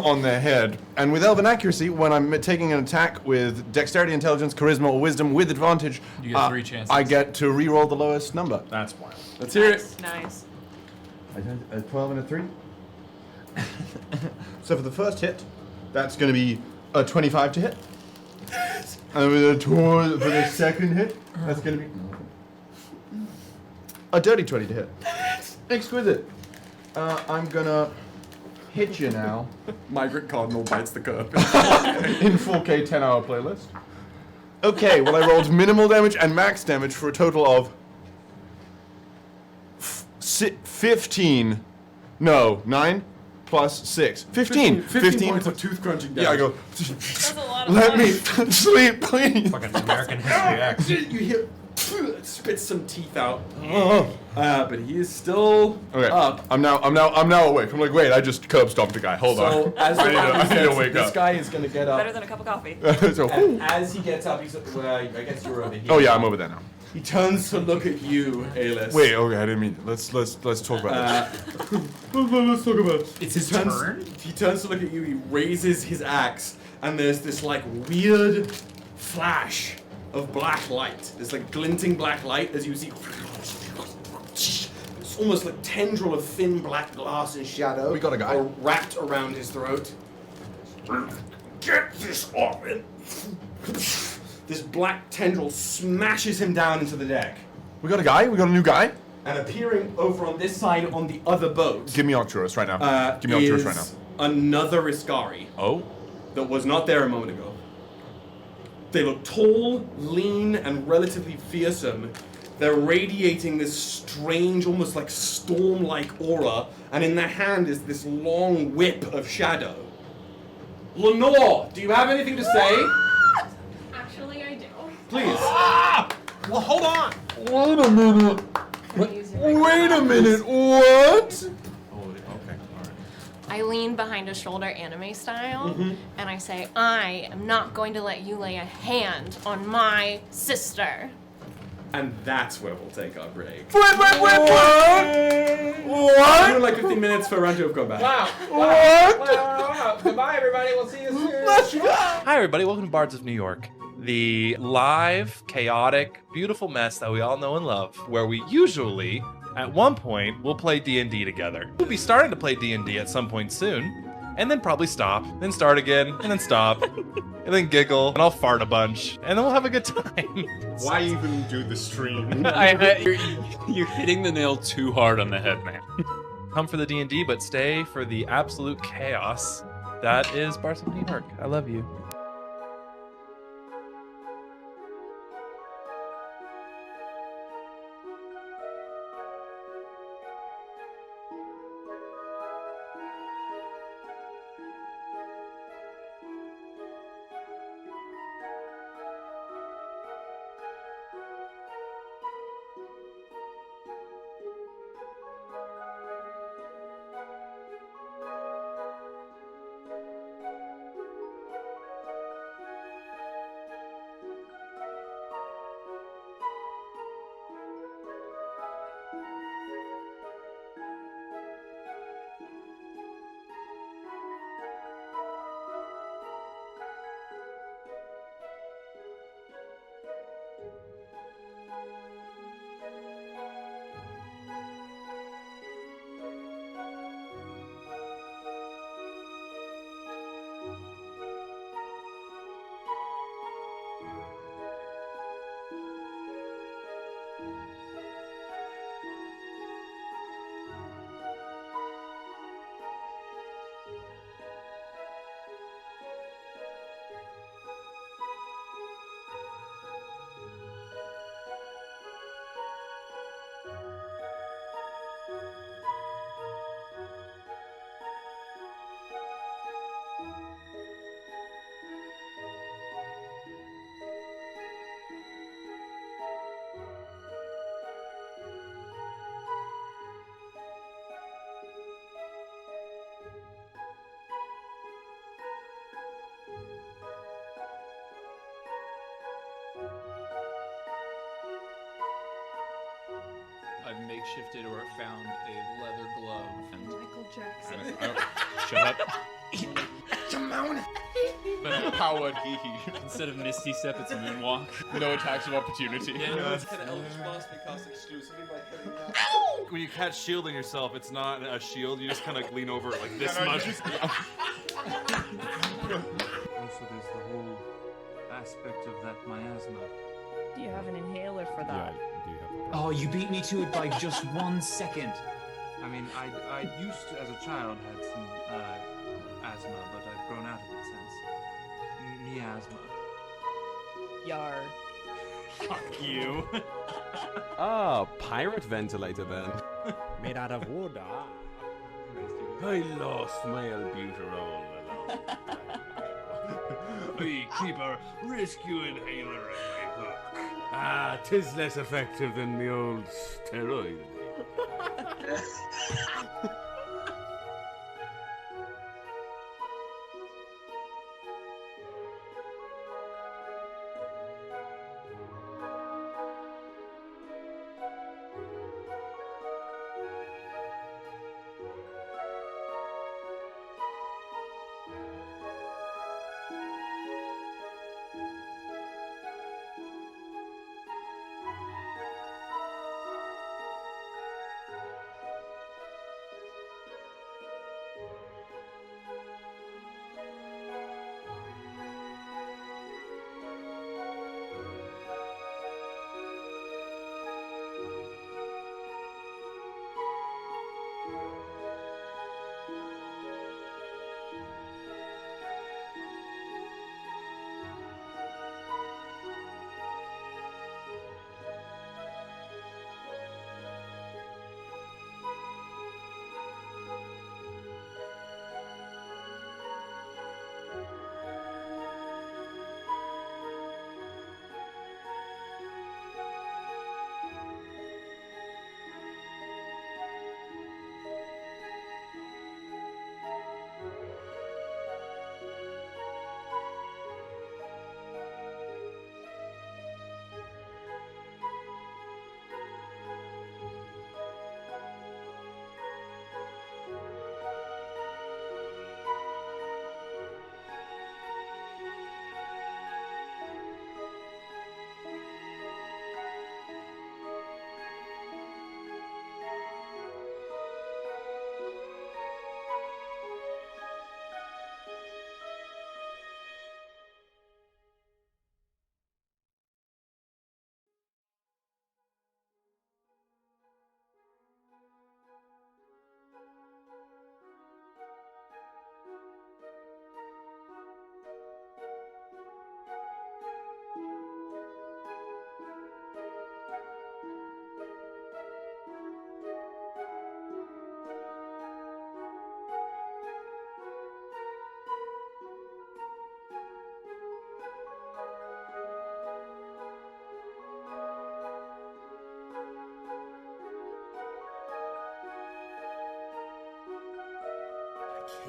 S4: on their head. And with elven accuracy, when I'm taking an attack with dexterity, intelligence, charisma, or wisdom with advantage,
S5: You get 3 chances.
S4: I get to re-roll the lowest number.
S8: That's wild.
S2: Let's hear it.
S6: Nice.
S4: A 12 and a 3. So for the first hit, that's going to be a 25 to hit. And with for the second hit, that's going to be a dirty 20 to hit. Exquisite. I'm going to hit you now
S2: Migrant Cardinal bites the curb.
S4: in 4K 10-hour playlist. Okay, well I rolled minimal damage and max damage for a total of 15. No, 9 plus 6. 15.
S2: 15 points of tooth crunching damage.
S4: Yeah, I go,
S6: That's a lot of
S4: let
S6: fun.
S4: me sleep, please.
S8: Fucking American History X.
S2: You hear spits some teeth out. But he is still
S4: Okay,
S2: up.
S4: I'm now awake. I'm like, wait, I just curb stomped a guy. Hold
S2: So
S4: on.
S2: as
S4: I need to
S2: says,
S4: wake
S2: this
S4: up.
S2: guy is gonna get up.
S6: Better than a cup of coffee.
S4: So,
S2: And as he gets up, he's well, I guess you're over here.
S4: oh yeah, I'm over there now.
S2: He turns to look at you, Aelys.
S4: Wait, okay, I didn't mean. Let's talk about this.
S2: Let's talk about it.
S5: It's his turn?
S2: He turns to look at you, he raises his axe, and there's this like weird flash of black light. This like glinting black light as you see. It's almost like tendril of thin black glass and shadow.
S4: We got a guy.
S2: Wrapped around his throat. Get this off it! This black tendril smashes him down into the deck.
S4: We got a guy. We got a new guy.
S2: And appearing over on this side on the other boat.
S4: Give me Arcturus right now. Give me Arcturus right now.
S2: is another Iscari
S4: Oh.
S2: that was not there a moment ago. They look tall, lean, and relatively fearsome. They're radiating this strange, almost like storm-like aura, and in their hand is this long whip of shadow. Lenore, do you have anything to say?
S12: Actually, I do.
S2: Please.
S8: Well, hold on.
S4: Wait a minute. Wait a minute. What?
S12: I lean behind his shoulder anime style, and I say, I am not going to let you lay a hand on my sister.
S2: And that's where we'll take our break.
S4: What?
S2: We're doing like 15 minutes for a round two of combat.
S8: What? Goodbye, everybody. We'll see you soon.
S13: Hi, everybody. Welcome to Bards of New York, the live, chaotic, beautiful mess that we all know and love, where we usually, at one point, will play D&D together. We'll be starting to play D&D at some point soon, and then probably stop, then start again, and then stop, and then giggle, and I'll fart a bunch, and then we'll have a good time.
S4: Why even do the stream?
S5: You're hitting the nail too hard on the head, man.
S13: come for the D&D, but stay for the absolute chaos that is Bards of New York. I love you.
S5: I've makeshifted or found a leather glove. And
S12: Michael Jackson.
S5: shut up. But
S4: Powered hee
S5: instead of Misty Step, it's Moonwalk.
S4: No attacks of opportunity.
S5: Yeah, no, it's
S2: Can Eldritch Blast be cast exclusively by hitting that?
S13: When you catch shielding yourself, it's not a shield. You just kind of lean over it like this much.
S9: Also, there's the whole aspect of that miasma.
S10: Do you have an inhaler for that?
S9: Do you have a
S5: Oh, you beat me to it by just 1 second.
S9: I mean, I used to, as a child, had some asthma, but I've grown out of it since. Miasma.
S10: Yar.
S5: Fuck you.
S2: Ah, pirate ventilator then.
S14: Made out of wood,
S9: I lost my albuterol along. I keep a rescue inhaler in my hook. Ah, 'tis less effective than the old steroid.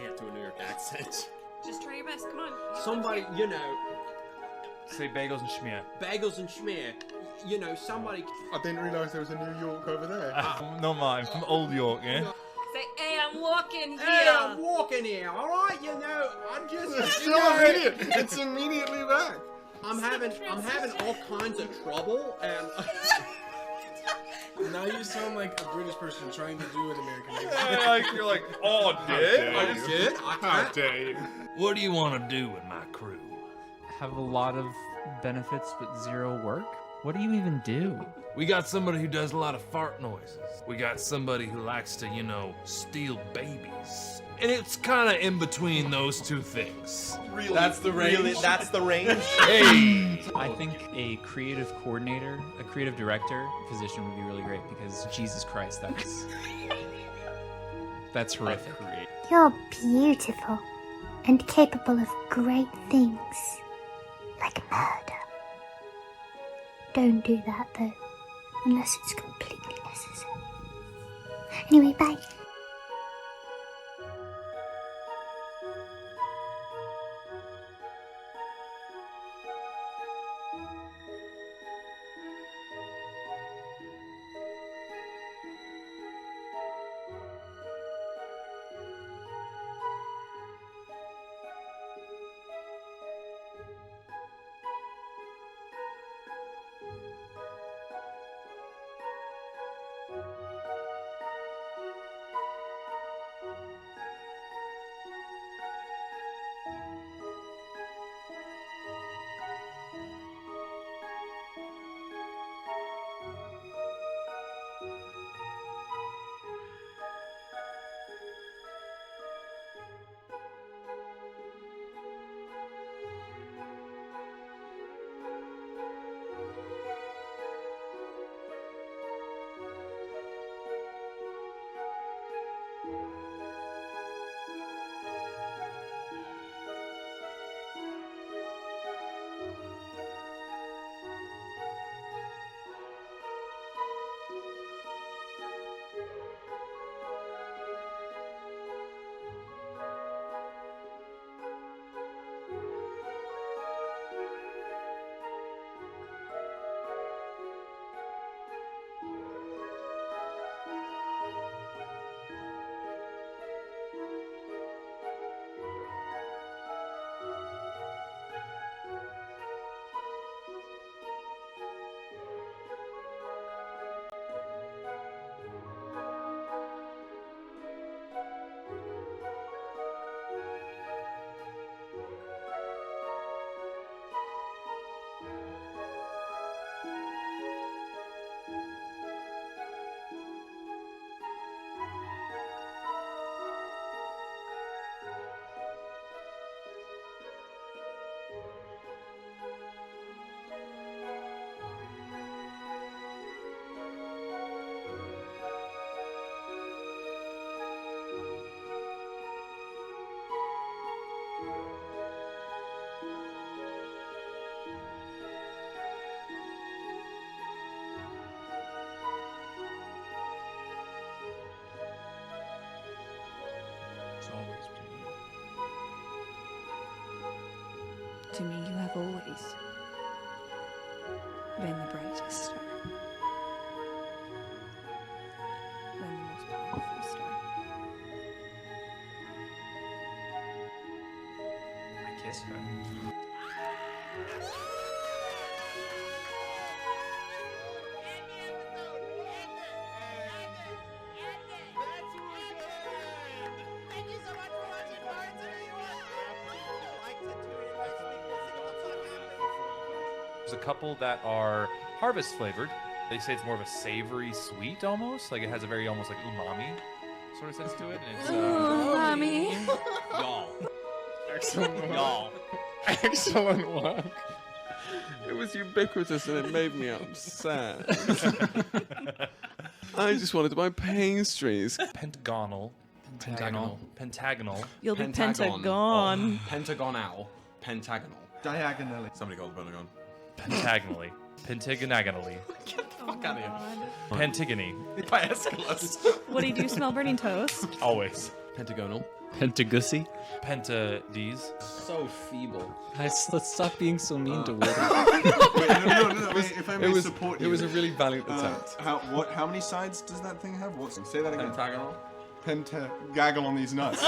S15: can't do a New York accent.
S6: Just try your best. Come on.
S15: Somebody, you know,
S5: Say bagels and schmear.
S15: bagels and schmear. You know, somebody.
S4: I didn't realise there was a New York over there.
S13: No mind, from Old York, yeah?
S6: Say, hey, I'm walking here.
S15: Hey, I'm walking here. All right, you know, I'm just.
S4: It's
S15: you
S4: so
S15: know,
S4: immediate. It's immediately back.
S15: I'm having all kinds of trouble, and
S16: Now you sound like a British person trying to do an American accent.
S13: Yeah, like, you're like, oh, did?
S15: I did.
S4: How dare you?
S13: What do you want to do with my crew?
S17: Have a lot of benefits but zero work? What do you even do?
S13: We got somebody who does a lot of fart noises. We got somebody who likes to, you know, steal babies. And it's kind of in between those two things.
S8: Really? That's the range? Really? That's the range?
S13: Hey!
S17: I think a creative coordinator, a creative director position would be really great because Jesus Christ, that's horrific.
S18: You're beautiful and capable of great things, like murder. Don't do that though, unless it's completely necessary. Anyway, bye.
S19: To me, you have always been the brightest star. Been the most powerful star.
S8: I kiss her.
S13: There's a couple that are harvest flavored. They say it's more of a savory sweet almost. Like it has a very almost like umami sort of sense to it. And it's,
S6: Mommy.
S8: Y'all.
S16: Excellent work.
S8: Y'all.
S16: Excellent work. It was ubiquitous and it made me upset. I just wanted to buy pastries.
S13: Pentagonal. Pentagonal.
S10: You'll be
S2: Pentagon.
S10: Pentagon.
S2: Oh, pentagonal. Pentagonal.
S7: Diagonally.
S4: Somebody called the Pentagon.
S13: Pentagonally. Pentagonally.
S2: Get the fuck out of here.
S13: Pentigony.
S2: By Aelys.
S10: What do you do? Smell burning toast?
S13: Always.
S2: Pentagonal.
S17: Pentagussi?
S13: Pentades.
S15: So feeble.
S17: Guys, let's stop being so mean to Woody.
S7: Wait, no, wait, if I may support you.
S13: It was a really valiant attempt.
S7: How many sides does that thing have? Say that again.
S2: Pentagonal.
S7: Gaggle on these nuts.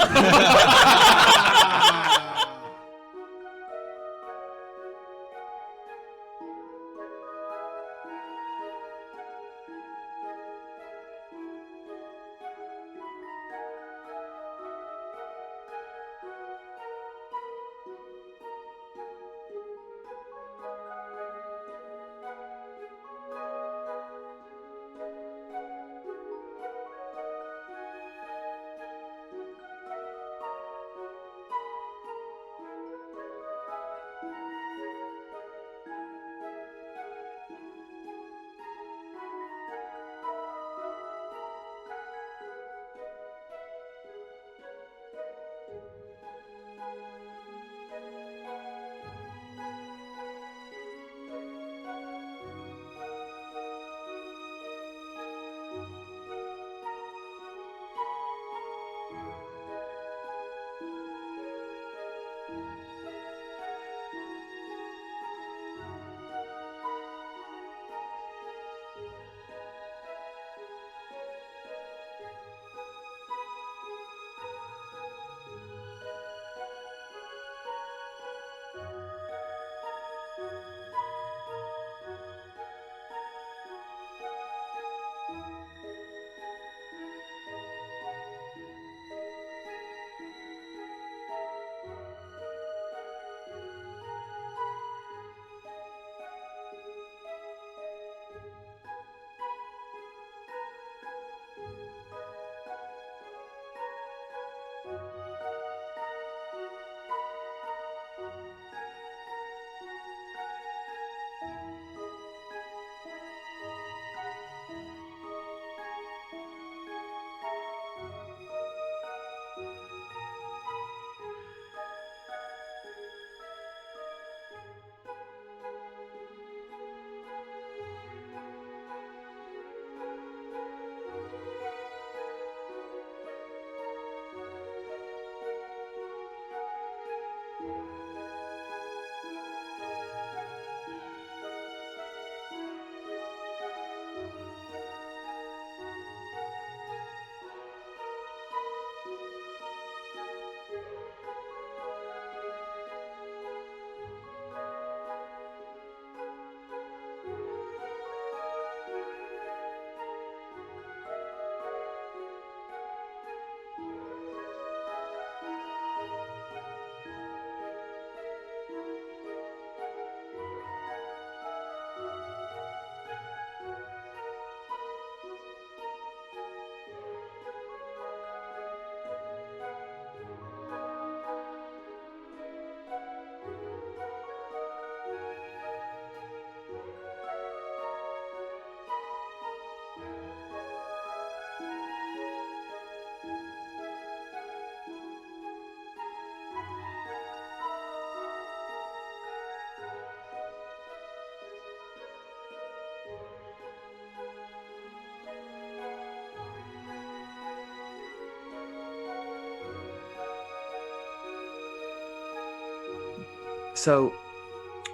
S20: So,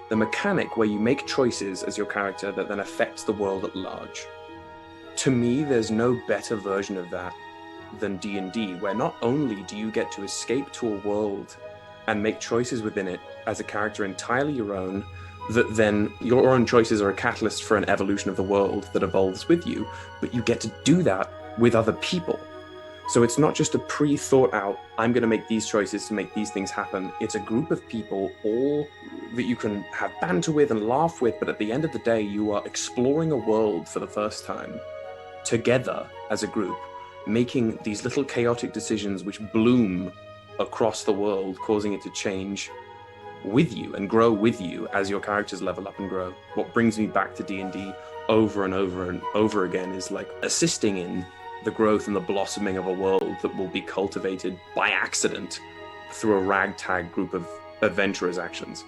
S20: the mechanic where you make choices as your character that then affects the world at large. To me, there's no better version of that than D&D, where not only do you get to escape to a world and make choices within it as a character entirely your own, that then your own choices are a catalyst for an evolution of the world that evolves with you, but you get to do that with other people. So it's not just a pre-thought out, I'm going to make these choices to make these things happen. It's a group of people, all that you can have banter with and laugh with, but at the end of the day, you are exploring a world for the first time, together as a group, making these little chaotic decisions which bloom across the world, causing it to change with you and grow with you as your characters level up and grow. What brings me back to D&D over and over and over again is like assisting in the growth and the blossoming of a world that will be cultivated by accident through a ragtag group of adventurers' actions.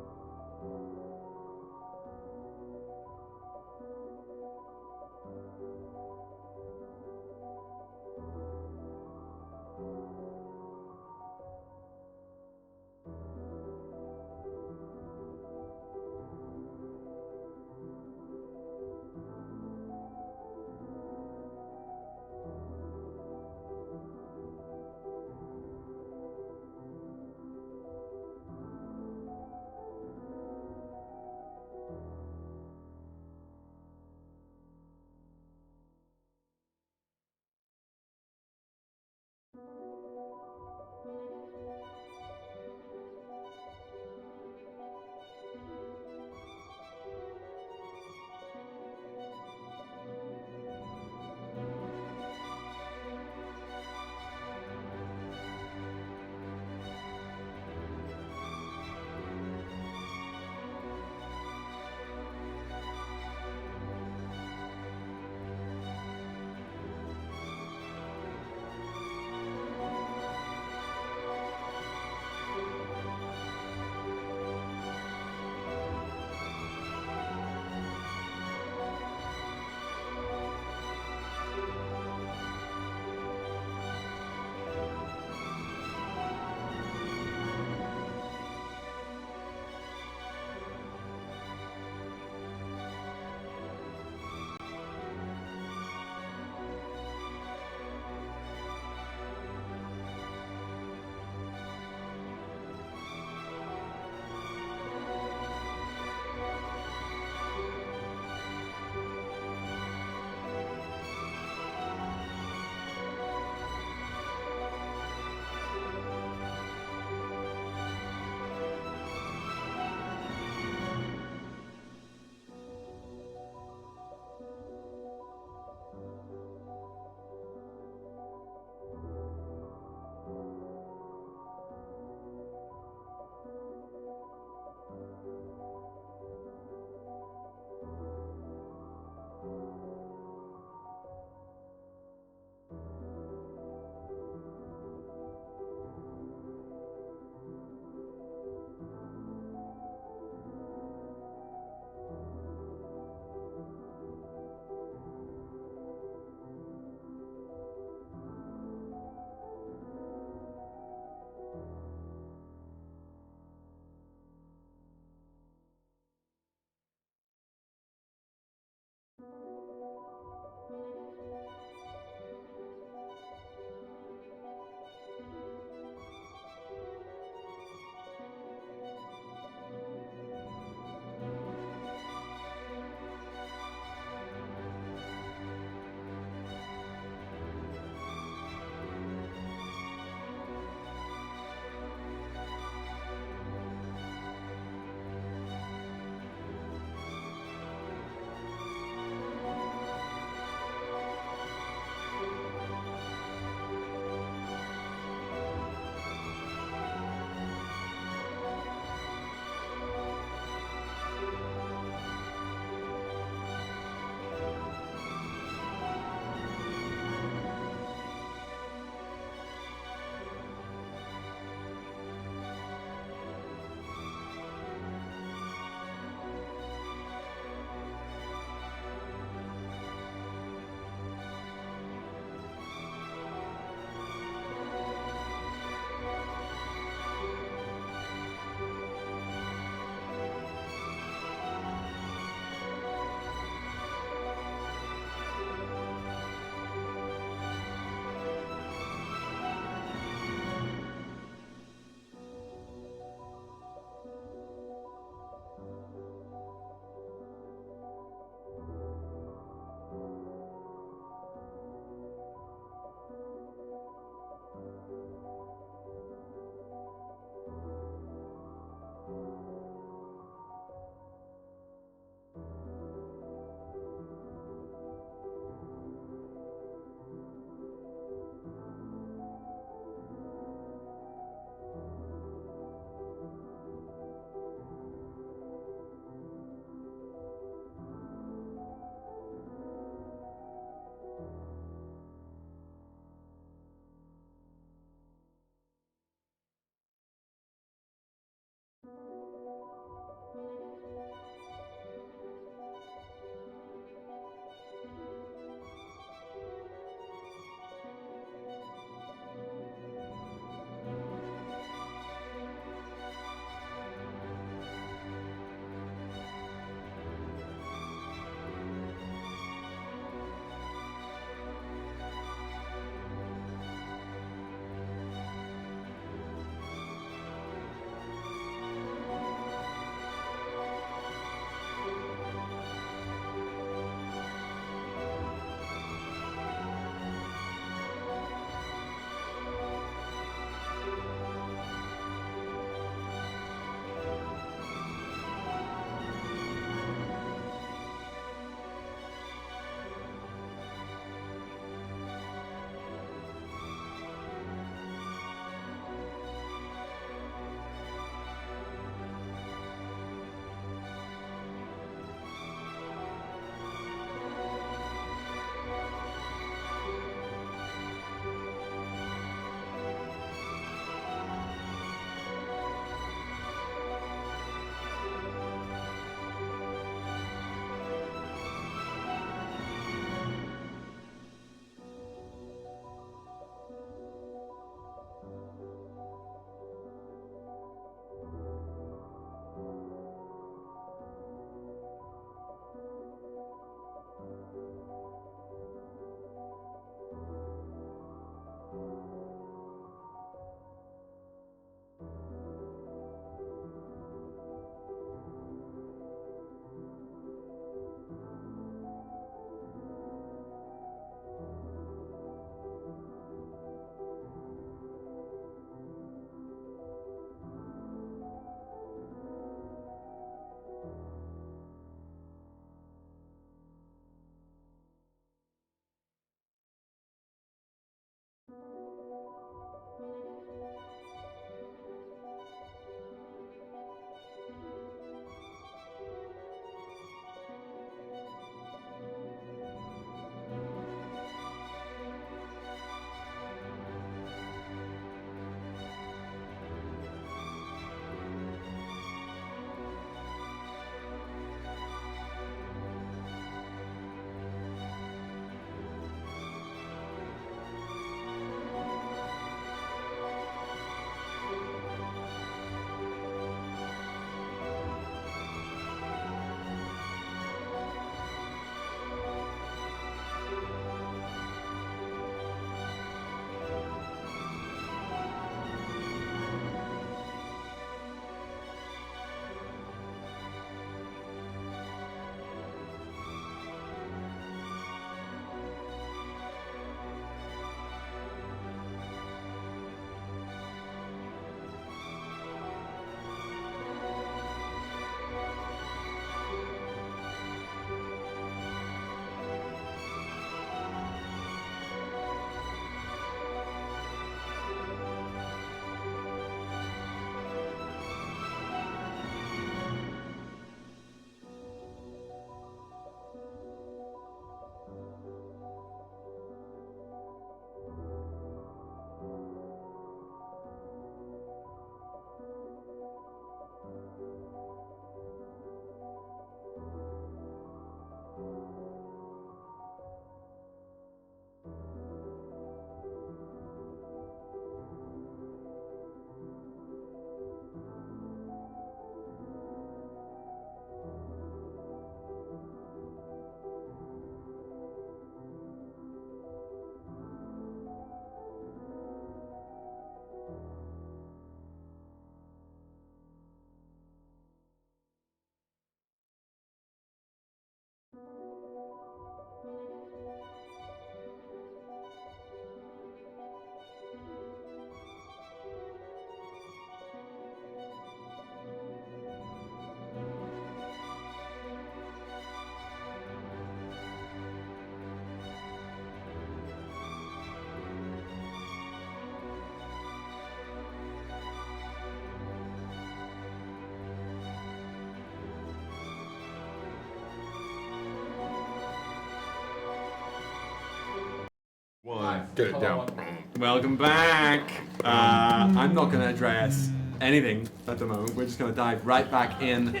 S2: dive.
S4: Get it down.
S2: Welcome back. I'm not going to address anything at the moment. We're just going to dive right back in.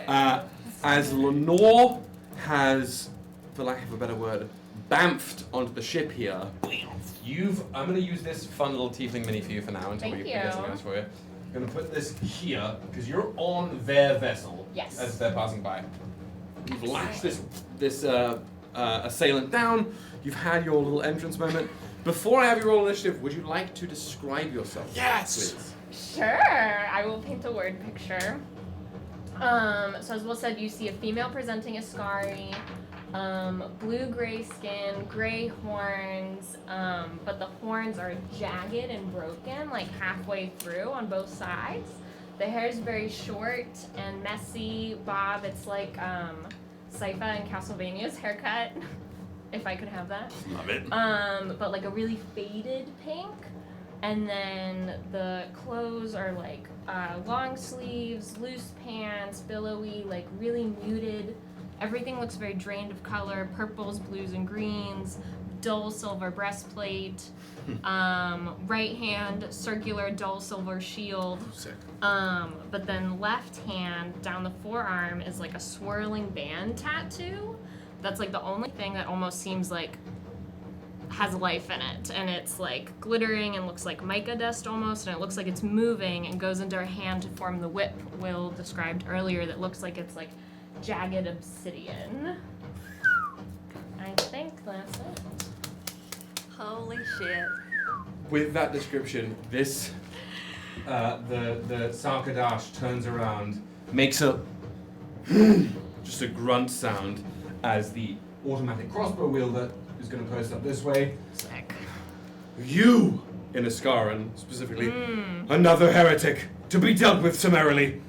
S2: As Lenore has, for lack of a better word, bamfed onto the ship here, I'm going to use this fun little tiefling mini for you for now until we get something else for you. I'm going to put this here because you're on their vessel as they're passing by. You've lashed this assailant down. You've had your little entrance moment. Before I have you roll initiative, would you like to describe yourself?
S12: Yes!
S2: Please?
S12: Sure, I will paint a word picture. So as Will said, you see a female presenting a scary, blue-gray skin, gray horns, but the horns are jagged and broken, like halfway through on both sides. The hair is very short and messy. Bob, it's like Sypha and Castlevania's haircut, if I could have that.
S2: Love it.
S12: But like a really faded pink. And then the clothes are like long sleeves, loose pants, billowy, like really muted. Everything looks very drained of color, purples, blues, and greens, dull silver breastplate, right hand, circular dull silver shield.
S4: Sick.
S12: But then left hand down the forearm is like a swirling band tattoo. That's like the only thing that almost seems like has life in it, and it's like glittering and looks like mica dust almost, and it looks like it's moving and goes into her hand to form the whip Will described earlier that looks like it's like jagged obsidian. I think that's it.
S6: Holy shit.
S2: With that description, this the Sarkadash turns around, makes a just a grunt sound as the automatic crossbow wielder is going to post up this way.
S12: Sick.
S2: You, in Askaran specifically, another heretic to be dealt with summarily.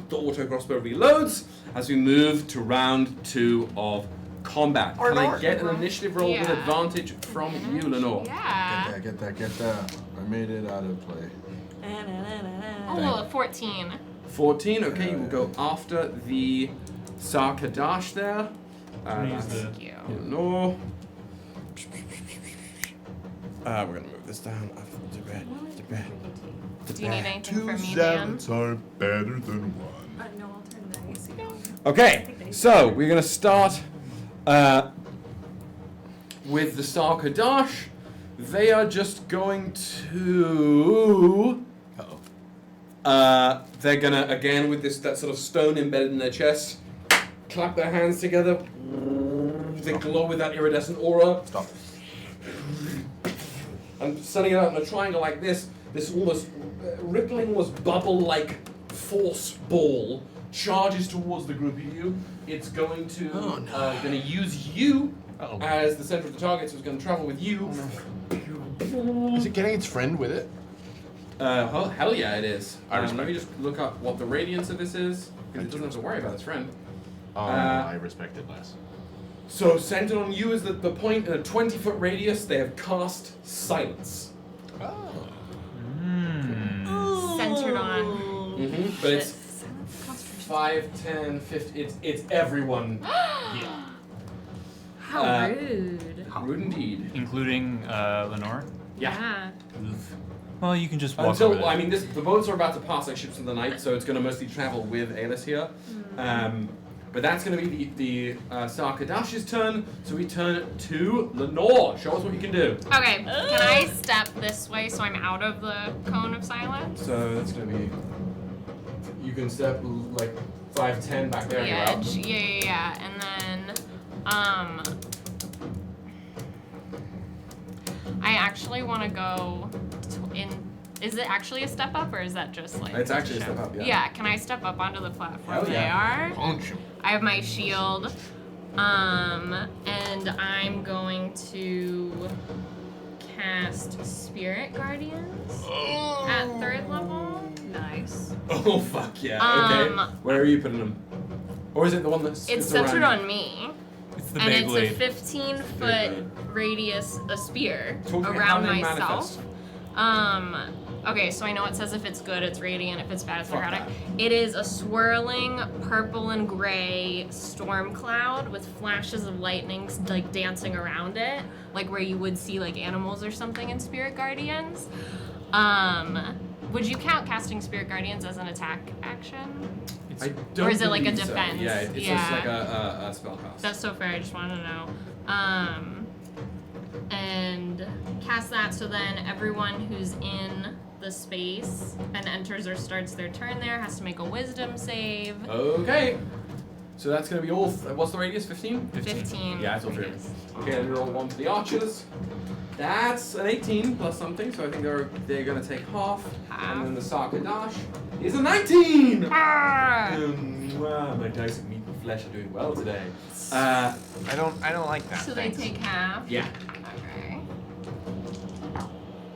S2: The auto crossbow reloads as we move to round 2 of combat. Can I get an initiative roll with advantage from you, Lenore?
S12: Yeah.
S7: Get that. I made it out of play.
S12: Oh, 14.
S2: 14, okay, you will go after the Sarkadash there.
S12: Thank you.
S2: Lenore. We're going to move this down.
S12: Do you need anything from me,
S4: Two
S12: Dan?
S4: sevens are better than one.
S6: No, I'll turn the AC off.
S2: Okay, so we're going to start with the Sarkadash. They are just going to... they're going to, again, with that sort of stone embedded in their chest, clap their hands together. They glow with that iridescent aura.
S4: Stop.
S2: And setting it out in a triangle like this almost rippling, almost bubble-like force ball charges towards the group of you. It's going to use you as the center of the target, so it's going to travel with you.
S7: Is it getting its friend with it?
S2: Hell yeah, it is.
S7: I
S2: let me just look up what the radiance of this is, because it doesn't have to worry about its friend.
S7: I respect it less.
S2: So centered on you is the point in a 20-foot radius. They have cast silence.
S12: Centered on.
S2: But it's 5, 10, 50. It's everyone here.
S12: How rude.
S2: Rude indeed.
S5: Including Lenore?
S12: Yeah.
S5: Oof. Well, you can just walk
S2: Until,
S5: over there.
S2: I mean, the boats are about to pass like ships of the night, so it's going to mostly travel with Aelys here. But that's going to be the Sarkadash's turn, so we turn to Lenore. Show us what you can do.
S12: Okay, can I step this way so I'm out of the cone of silence?
S2: So that's going to be... You can step like 5, 10 back there.
S12: The
S2: and you're out.
S12: edge, yeah. And then, I actually want to go in. Is it actually a step up, or is that just like?
S2: It's actually a step up, yeah.
S12: Yeah. Can I step up onto the platform
S2: Hell yeah.
S12: they are? I have my shield, and I'm going to cast Spirit Guardians at 3rd level.
S6: Nice.
S2: Oh, fuck yeah. Okay. Where are you putting them? Or is it the one that's...
S12: It's centered on me.
S5: It's the
S12: and
S5: Beyblade.
S12: it's a 15-foot radius, a spear
S2: Talk to me,
S12: around
S2: how they
S12: myself. Okay, so I know it says if it's good, it's radiant. If it's bad, it's necrotic. It is a swirling purple and gray storm cloud with flashes of lightning like dancing around it, like where you would see like animals or something in Spirit Guardians. Would you count casting Spirit Guardians as an attack action?
S2: I don't
S12: Or is it like a
S2: believe so.
S12: defense?
S2: Yeah, it's just like a spell cast.
S12: That's so fair. I just wanted to know. And cast that so then everyone who's in the space and enters or starts their turn there has to make a wisdom save.
S2: Okay. So that's going to be all. What's the radius? 15?
S12: 15.
S2: Yeah, it's all three. Okay, let me roll one for the archers. That's an 18 plus something, so I think they're going to take half. And then the Sarkadash is a 19! Wow, my dice of meat and flesh are doing well today.
S4: I don't like that.
S12: So they take half?
S2: Yeah.
S12: Okay.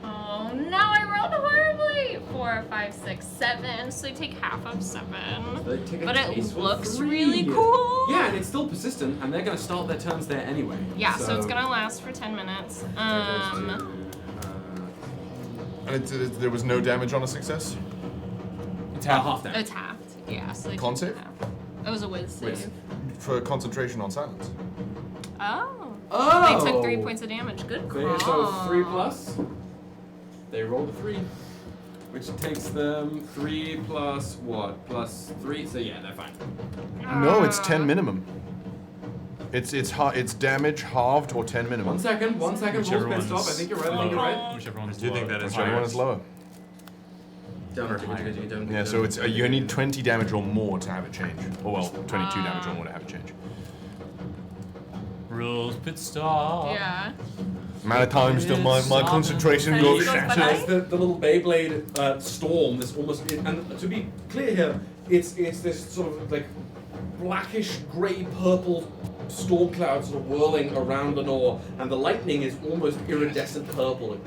S12: Oh no, I rolled horribly! 4, 5, 6, 7. So they take half of 7.
S2: They take a
S12: But it
S2: tasteful
S12: looks
S2: 3.
S12: really cool.
S2: Yeah, and it's still persistent, and they're going to start their turns there anyway.
S12: Yeah, so it's gonna last for 10 minutes.
S4: And there was no damage on a success?
S2: It's half damage.
S12: It's halved. Yeah, so they
S4: Con
S12: take
S4: save?
S12: half. It was a whiz save.
S4: For concentration on silence.
S12: Oh.
S2: Oh.
S12: They took 3 points of damage. Good call.
S2: Okay, so 3 plus. They rolled a 3. Which takes them 3 plus what? Plus 3? So yeah, they're fine.
S4: No, it's 10 minimum. It's damage halved or 10 minimum.
S2: 1 second. Roll
S4: Whichever
S2: spin stop. I
S4: one's
S2: think you're right.
S5: Whichever one's
S8: I do think that is
S4: Whichever
S8: higher.
S4: one is lower. Yeah, so it's you need 20 damage or more to have it change. Or well, 22 damage or more to have it change.
S5: Rules pit stop.
S12: Yeah.
S4: Amount of times till my concentration goes shattered.
S2: As the little Beyblade storm, this almost, and to be clear here, it's this sort of like blackish grey purple storm cloud sort of whirling around Lenore, and the lightning is almost iridescent purple. It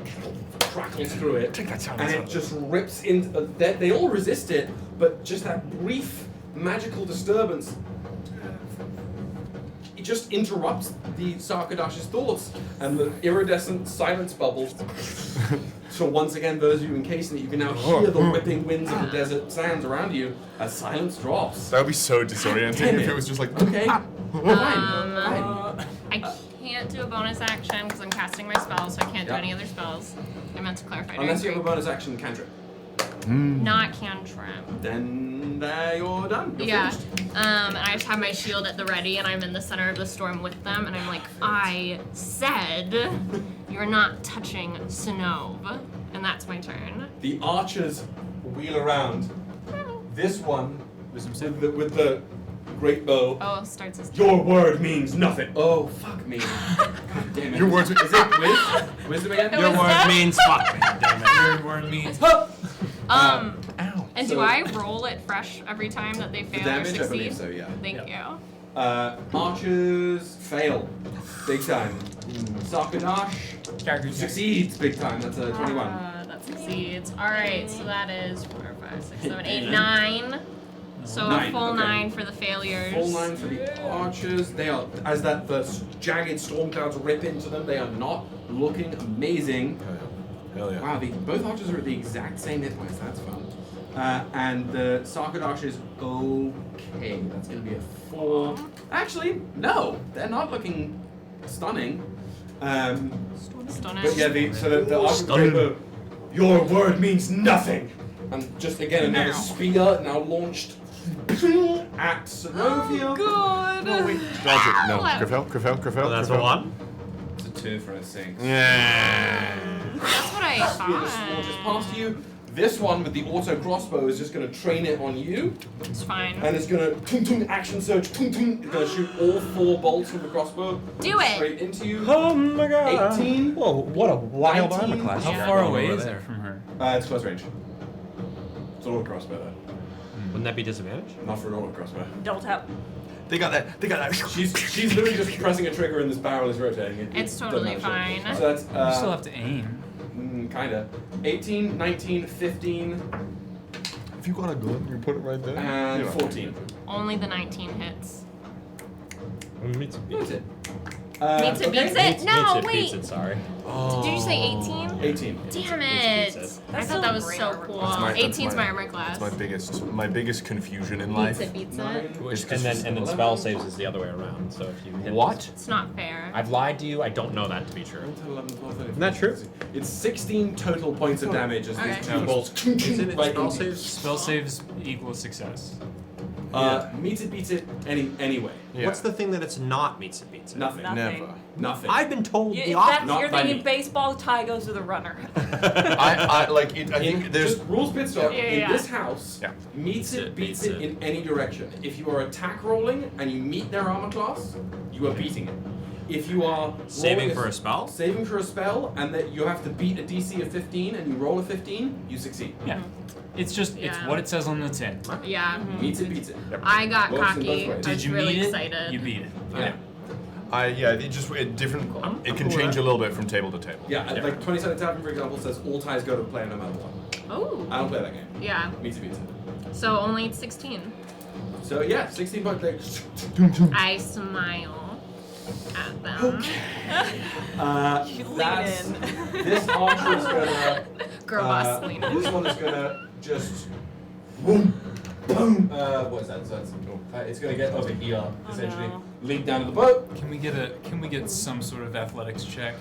S2: crackles through it, and it just rips into. They all resist it, but just that brief magical disturbance. It just interrupts the Sarkadash's thoughts, and the iridescent silence bubbles. So once again, those of you encasing it, you can now hear the whipping winds of the desert sounds around you as silence drops.
S4: That would be so disorienting if it was just like.
S2: Okay.
S12: I can't do a bonus action because I'm casting my spells, so I can't do any other spells. I meant to clarify.
S2: Unless you have a bonus action cantrip.
S12: Not cantrip.
S2: Then you're done. You're
S12: Yeah.
S2: finished.
S12: I just have my shield at the ready, and I'm in the center of the storm with them, and I'm like, I said you're not touching Sinov, and that's my turn.
S2: The archers wheel around. This one with the great bow.
S12: Oh, starts his
S2: Your word means nothing. Oh, fuck me. God damn it.
S4: Your word
S2: is it wisdom again?
S8: Your word means fuck me, damn it.
S5: Your word means
S12: And do I roll it fresh every time that they fail or
S2: damage?
S12: succeed?
S2: I believe so, yeah.
S12: Thank you.
S2: Archers fail. Big time. Sarkadash succeeds big time. That's a 21.
S12: That succeeds. Alright, so that is 4, 5, 6, 7, 8, 9. So a full
S2: okay.
S12: 9 for the failures.
S2: Full 9 for the archers. They are, as the jagged storm clouds rip into them, they are not looking amazing.
S4: Hell yeah.
S2: Wow, both archers are at the exact same hit points. That's fun. And the Sarkadash is okay. That's going to be a 4. Actually, no, they're not looking stunning.
S12: Stunning.
S2: But yeah, the archer, your word means nothing. And just again another spear now launched at Sinovia.
S12: Good.
S2: No, wait.
S4: No, Griffel.
S8: Oh, that's a 1?
S2: It's a 2 for a 6.
S4: Yeah.
S12: That's what I
S2: Launches
S12: thought.
S2: past you. This one with the auto crossbow is just going to train it on you.
S12: It's fine.
S2: And it's going to action surge. It's going to shoot all 4 bolts from the crossbow.
S12: Do it.
S2: Straight into you.
S8: Oh my god.
S2: 18.
S8: Whoa, what a wild
S2: 19,
S8: armor class.
S5: How far away is it from her?
S2: It's close range. It's an auto crossbow though.
S8: Wouldn't that be disadvantage?
S2: Not for an auto crossbow.
S6: Don't tap.
S4: They got that.
S2: She's literally just pressing a trigger and this barrel is rotating.
S12: It's
S2: doesn't
S12: totally
S2: matter.
S12: fine.
S2: So that's
S5: You still have to aim.
S2: Kinda. 18, 19, 15,
S4: If you got a gun, you put it right there.
S2: and
S4: Yeah.
S2: 14.
S12: Only the 19 hits.
S2: That's it.
S12: Meets it, beats it? No, wait.
S8: Beats it, sorry.
S12: Did you say 18?
S2: 18.
S12: Damn it. I thought that was so cool. 18's my armor class.
S4: That's my biggest confusion in life.
S12: Beats it.
S8: And then spell saves is the other way around. So if you hit
S4: What?
S12: It's not fair.
S8: I've lied to you. I don't know that to be true.
S2: Isn't
S8: that true?
S2: It's 16 total points of damage as these two bolts.
S5: Spell saves equals success.
S2: Meets it, beats it anyway.
S8: What's the thing that it's not meets it beats it?
S2: Nothing.
S6: Never.
S2: Nothing.
S8: I've been told
S6: If
S8: the
S6: that's
S8: opposite.
S6: you're thinking baseball, tie goes to the runner.
S4: I think there's
S2: Just rules pit stop.
S6: Yeah,
S2: In
S6: yeah.
S2: this house, meets it, beats it in any direction. If you are attack rolling and you meet their armor class, you are beating it. If you are
S8: Saving
S2: rolling
S8: for a spell?
S2: saving for a spell, and that you have to beat a DC of 15 and you roll a 15, you succeed.
S5: Yeah. It's just, it's what it says on the tin.
S12: Yeah.
S2: Meets it, beats it.
S12: I got
S2: Works in
S12: cocky.
S2: both
S12: I
S2: ways.
S12: was really excited.
S5: You beat it.
S2: Yeah.
S4: It can change a little bit from table to table.
S2: Yeah, like 20-sided tavern, for example, says all ties go to the player no matter what.
S12: Oh.
S2: I don't play that game.
S12: Yeah.
S2: Meets it, beats it.
S12: So only 16.
S2: So yeah, 16 point like.
S12: I smile at them.
S6: You lean
S2: That's,
S6: in.
S2: this archer is gonna.
S12: Girl boss lean in.
S2: This one is gonna just. Boom, boom. What is that? So that's, it's gonna get over here, essentially.
S6: no.
S2: Leap down to the boat.
S5: Can we get some sort of athletics check?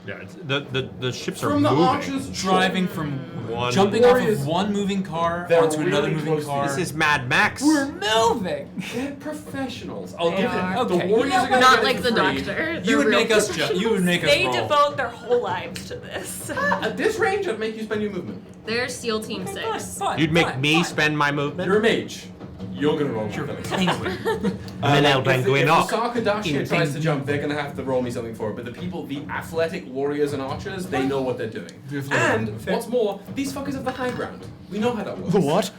S8: Yeah, the ships are
S2: From the
S8: moving.
S2: archers,
S5: Driving from
S8: One.
S5: jumping off
S2: Warriors-
S5: of one moving car
S2: They're
S5: onto another
S2: really
S5: moving
S2: close to
S5: car.
S8: This is Mad Max.
S5: We're moving.
S2: They're professionals.
S5: Oh,
S12: They are.
S2: The
S5: okay.
S2: warriors are gonna
S12: Not
S2: get
S12: like
S2: it
S12: the
S2: for free.
S12: doctor.
S5: You would
S12: They're
S5: make
S12: real
S5: us you would make us
S6: They
S5: roll.
S6: devote their whole lives to this.
S2: At this range, I'd make you spend your movement.
S12: They're SEAL Team 6.
S8: You'd make me spend my movement?
S2: You're a mage. You're gonna roll something.
S8: I'm an
S2: If
S8: penguin
S2: the
S8: knock.
S2: Sarkadashia tries to jump, they're gonna have to roll me something for it. But the people, the athletic warriors and archers, they know what they're doing. And what's more, these fuckers have the high ground. We know how that works.
S4: The what?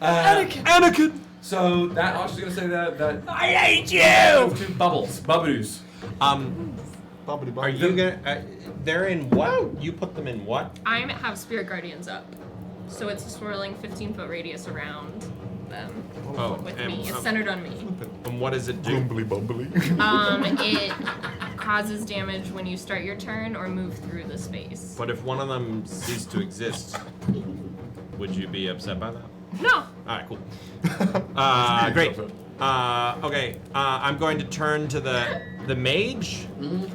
S2: Anakin. So that archer's gonna say that.
S11: I hate you!
S2: Two bubbles, bubbles.
S8: Are you gonna? They're in what? You put them in what?
S12: I have Spirit Guardians up. So it's a swirling 15-foot radius around them with me. It's centered on me.
S8: And what does it do?
S4: Bumbly.
S12: It causes damage when you start your turn or move through the space.
S8: But if one of them ceased to exist, would you be upset by that?
S12: No.
S8: All right, cool. Great. Okay. I'm going to turn to the mage, and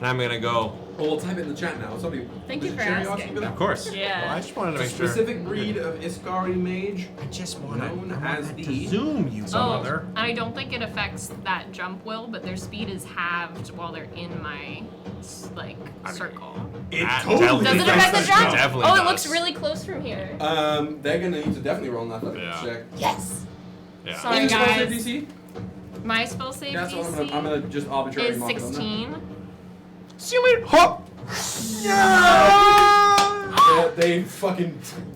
S8: I'm gonna go.
S2: Well, we'll type it in the chat now. Somebody.
S12: Thank
S2: was
S12: you
S2: it
S12: for
S2: Sherry
S12: asking.
S2: asking for that?
S8: Of course.
S12: Yeah.
S8: Well, I just wanted to make sure.
S2: Specific breed of Iskari mage.
S8: I just wanted
S2: known as the
S8: zoom you, mother.
S12: And I don't think it affects that jump will, but their speed is halved while they're in my circle.
S2: It
S8: totally
S12: Does it affect the jump?
S8: Definitely
S12: Oh, it
S8: does.
S12: looks really close from here.
S2: They're gonna need to definitely roll an athletics check.
S12: Yes.
S8: Yeah.
S12: Sorry,
S2: What's your spell
S12: guys.
S2: save DC?
S12: My spell save
S2: That's what
S12: DC
S2: I'm gonna just arbitrarily
S12: is
S2: mark it on there.
S12: 16.
S4: See you later. Hop.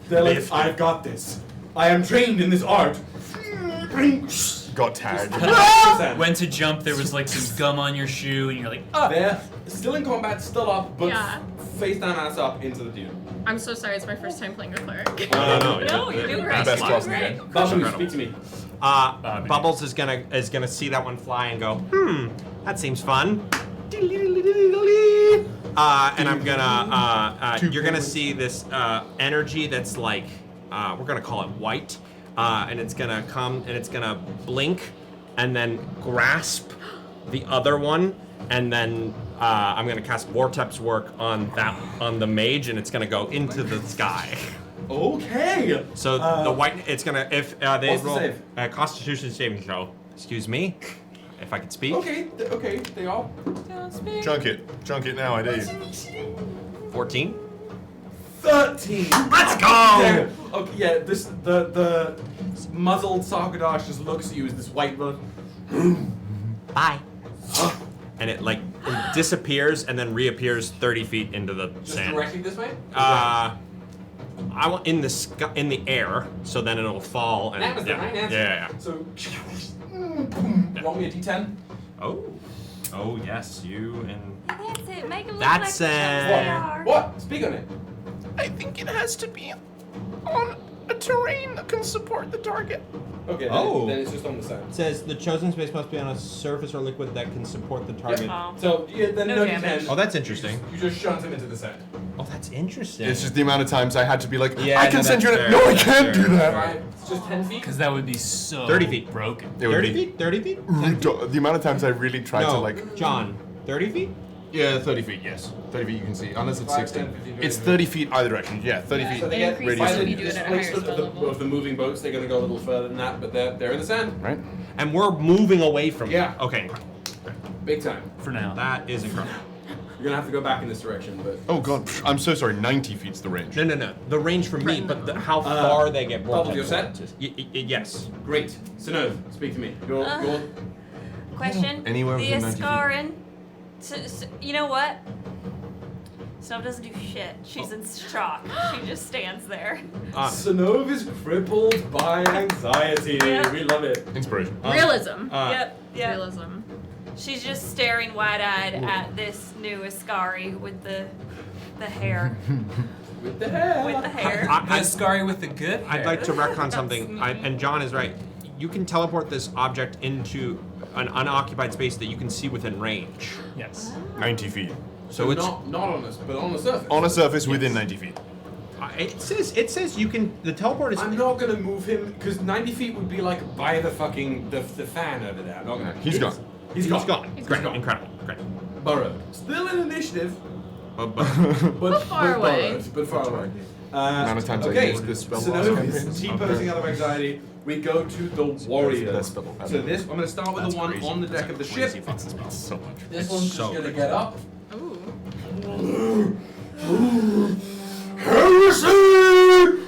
S2: They're like, I've got this. I am trained in this art.
S4: Got tagged.
S5: When to jump, there was like some gum on your shoe, and you're like, oh.
S2: They're still in combat, still up, but
S12: Yeah.
S2: face down, ass up into the demon.
S12: I'm so sorry, it's my first time playing a cleric.
S8: No,
S6: you're doing great.
S4: Best
S6: You're
S4: class
S6: doing
S4: in the
S6: great.
S2: Babu, speak to me.
S8: Bubbles is gonna see that one fly and go, that seems fun. And I'm gonna, you're gonna see this energy that's like, we're gonna call it white, and it's gonna come and it's gonna blink, and then grasp the other one, and then I'm gonna cast Vortex Work on the mage, and it's gonna go into the sky.
S2: Okay.
S8: So the white, it's gonna if they
S2: What's the
S8: roll
S2: save?
S8: Constitution saving throw. Excuse me, if I could speak.
S2: Okay, they all.
S4: Chunk it now, I dare you.
S8: 14.
S2: 13.
S8: Let's go.
S2: Damn. Okay, yeah. The muzzled Sarkadash just looks at you as this white blood.
S8: Bye. And it it disappears and then reappears 30 feet into the
S2: Just
S8: sand.
S2: directly this way.
S8: I want in the sky, in the air, so then it'll fall and
S2: That was the
S8: yeah.
S2: right answer.
S8: Yeah.
S2: So, roll me a d10.
S8: Oh yes, you and
S6: That's it. Make them look
S8: That's,
S6: like the chumps they are.
S2: What? Speak on it.
S11: I think it has to be on a terrain that can support the target.
S2: Okay.
S8: Oh.
S2: Then it's just on the side.
S8: It says the chosen space must be on a surface or liquid that can support the target.
S6: Oh.
S2: So yeah, then
S6: No
S2: no
S6: damage.
S2: d10.
S8: Oh, that's interesting.
S2: You just shunt him into the sand.
S8: Oh, that's interesting.
S4: It's just the amount of times I had to be like,
S8: Yeah,
S4: I can
S8: no,
S4: send you
S8: that's
S4: an.
S8: fair,
S4: No, I
S8: that's
S4: can't
S8: fair,
S4: do that.
S2: Right. It's just 10 feet.
S5: Because that would be so
S8: 30 feet.
S5: broken.
S4: It would
S8: 30
S4: be.
S8: feet? 30 feet?
S4: The amount of times I really tried
S8: No,
S4: to like.
S8: John, 30 feet?
S4: Yeah, 30 feet, yes. 30 feet you can see, unless it's
S2: 5,
S4: 60.
S2: 10, 15,
S4: It's
S2: 20.
S4: 30 feet either direction, yeah, 30 feet.
S2: So they get
S12: Increase
S2: by
S12: it
S2: the
S12: if you do it at a higher
S2: displacement
S12: spell level.
S2: of the moving boats, they're going to go a little further than that, but they're in the sand.
S4: Right.
S8: And we're moving away from
S2: Yeah.
S8: it. Okay.
S2: Big time.
S5: For now.
S8: That is incredible.
S2: You're going to have to go back in this direction, but...
S4: Oh god, I'm so sorry, 90 feet's the range.
S8: No. The range for me, but how far they get broken.
S2: Bubbles, you're set?
S8: Yes.
S2: Great. Sino, speak to me. Your
S6: Question.
S4: Anywhere
S6: the
S4: within 90 feet.
S6: Askaran. You know what? Snow doesn't do shit. She's in shock. She just stands there.
S2: Sinov is crippled by anxiety.
S6: Yeah.
S2: We love it.
S4: Inspiration.
S12: Realism.
S6: Yep.
S12: Realism.
S6: She's just staring wide-eyed at this new Askari with the hair.
S2: With the hair.
S6: With the hair.
S5: The Askari with the good hair.
S8: I'd like to retcon
S6: That's
S8: something,
S6: me.
S8: and John is right. You can teleport this object into an unoccupied space that you can see within range.
S5: Yes.
S4: 90 feet.
S8: So it's
S2: not on us, but on the surface.
S4: On a surface within 90 feet.
S8: It says you can. The teleport is.
S2: I'm not gonna move him because 90 feet would be like by the fucking the fan over there. I'm not gonna.
S4: He's gone.
S2: He's gone.
S8: Great. Incredible. Great.
S2: Burrowed. Still in initiative.
S8: But
S12: far away.
S2: Burrowed, but far away.
S4: Amount of times I
S2: okay.
S4: used this spell
S2: So
S4: last
S2: now
S4: campaign.
S2: he's T-posing out of anxiety. We go to the warrior.
S4: That's spell.
S2: So this, I'm gonna start with the one on the deck of the ship.
S4: So much.
S2: This one's just gonna get up.
S12: Ooh.
S2: Heresy!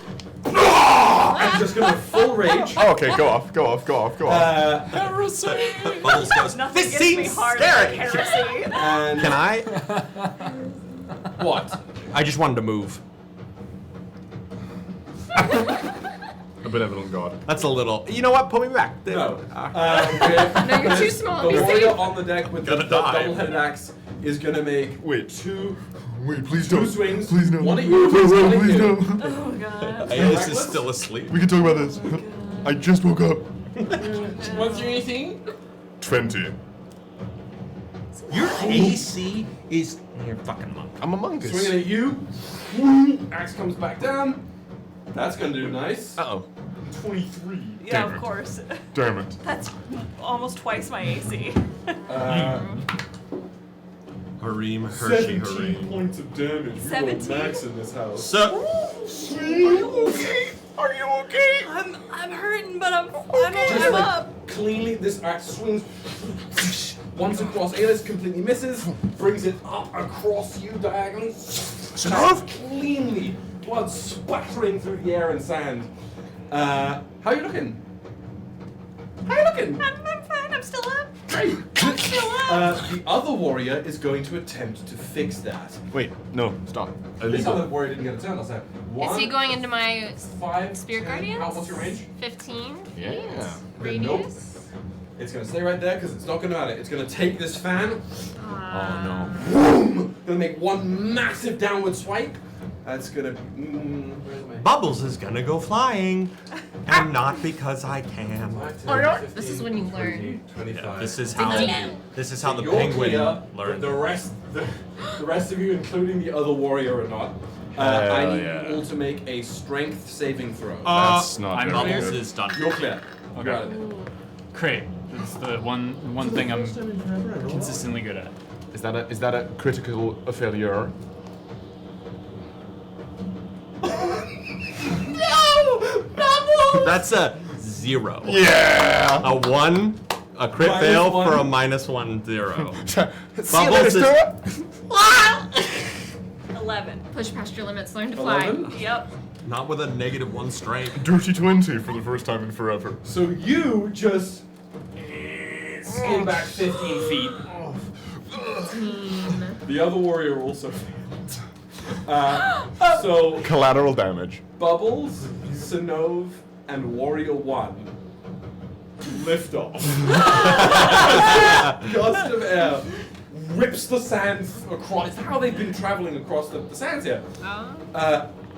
S2: I'm just gonna full rage.
S4: Oh, okay, go off.
S5: Heresy!
S8: Bubbles goes.
S6: Nothing
S8: This
S6: gets me
S8: seems
S6: harder
S8: scary.
S6: than heresy.
S2: And
S8: Can I?
S2: what?
S8: I just wanted to move.
S4: A benevolent god.
S8: That's a little. You know what? Put me back.
S2: No.
S12: No, you're too small.
S2: The
S12: Be
S2: warrior
S12: safe.
S2: on the deck with the
S8: Gonna die.
S2: double-headed axe is gonna make
S4: Wait, please
S2: two
S4: don't.
S2: swings.
S4: Please no.
S2: One at you,
S4: Wait,
S2: one at
S4: please
S2: you.
S4: no.
S6: Oh god.
S8: Aelys is still asleep.
S4: We can talk about this. I just woke up.
S2: What's your AC?
S4: 20.
S8: Your AC is. You're fucking monk.
S4: I'm a monk.
S2: Swinging at you. Axe comes back down. That's gonna do nice.
S4: Uh-oh.
S2: 23.
S6: Yeah,
S4: Damn
S6: of
S4: it.
S6: course.
S4: Damn it.
S6: That's almost twice my AC.
S8: Hareem, Hershey,
S2: 17
S8: Hareem.
S2: points of damage. We
S6: 17?
S2: go max in this house.
S8: So.
S4: Are you okay? Are you okay?
S6: I'm hurting, but I'm up.
S2: Cleanly, this axe swings once across Aelys, completely misses, brings it up across you diagonally. Cleanly, blood splattering through the air and sand. How are you looking?
S6: I'm fine. I'm still up.
S2: Great.
S6: I'm still up.
S2: The other warrior is going to attempt to fix that.
S4: Wait, no, stop.
S2: This
S4: Illegal.
S2: other warrior didn't get a turn last time.
S12: Is he going into my
S2: 5,
S12: Spirit
S2: 10.
S12: Guardians?
S2: What's your range?
S12: 15.
S4: Yeah.
S12: Radius.
S2: It's going to stay right there because it's not going to matter. It's going to take this fan.
S4: Oh no.
S2: Boom! Going to make one massive downward swipe. That's going to. Where's my.
S8: Bubbles is gonna go flying, and not because I can.
S2: 5, 10,
S12: Or not.
S2: 15,
S12: This is when you learn.
S2: 20, 25.
S8: Yeah, this is
S12: Big
S8: how.
S12: deal.
S8: This is how the
S2: You're
S8: penguin
S2: clear.
S8: learned.
S2: The rest of you, including the other warrior, are not. I need
S4: yeah.
S2: you all to make a strength saving throw.
S4: That's not
S5: I'm
S4: very
S5: Bubbles
S4: good.
S5: is done.
S2: You're clear.
S5: Okay.
S2: Got it.
S5: Great. That's the one thing I'm consistently good at.
S4: Is that a critical failure?
S2: No! Bubbles!
S8: That's a 0.
S4: Yeah.
S8: A 1, a crit
S2: Minus
S8: fail
S2: 1.
S8: for a -1, 0.
S4: See you later, Stuart.
S6: 11.
S12: Push past your limits. Learn to fly.
S2: 11?
S6: Yep.
S8: Not with a -1 strength.
S4: Dirty 20 for the first time in forever.
S2: So you just skim back 15 feet. The other warrior also failed. So
S4: Collateral damage.
S2: Bubbles, Sinov, and Warrior 1 lift off. Gust of air rips the sand across. It's how they've been traveling across the sands here.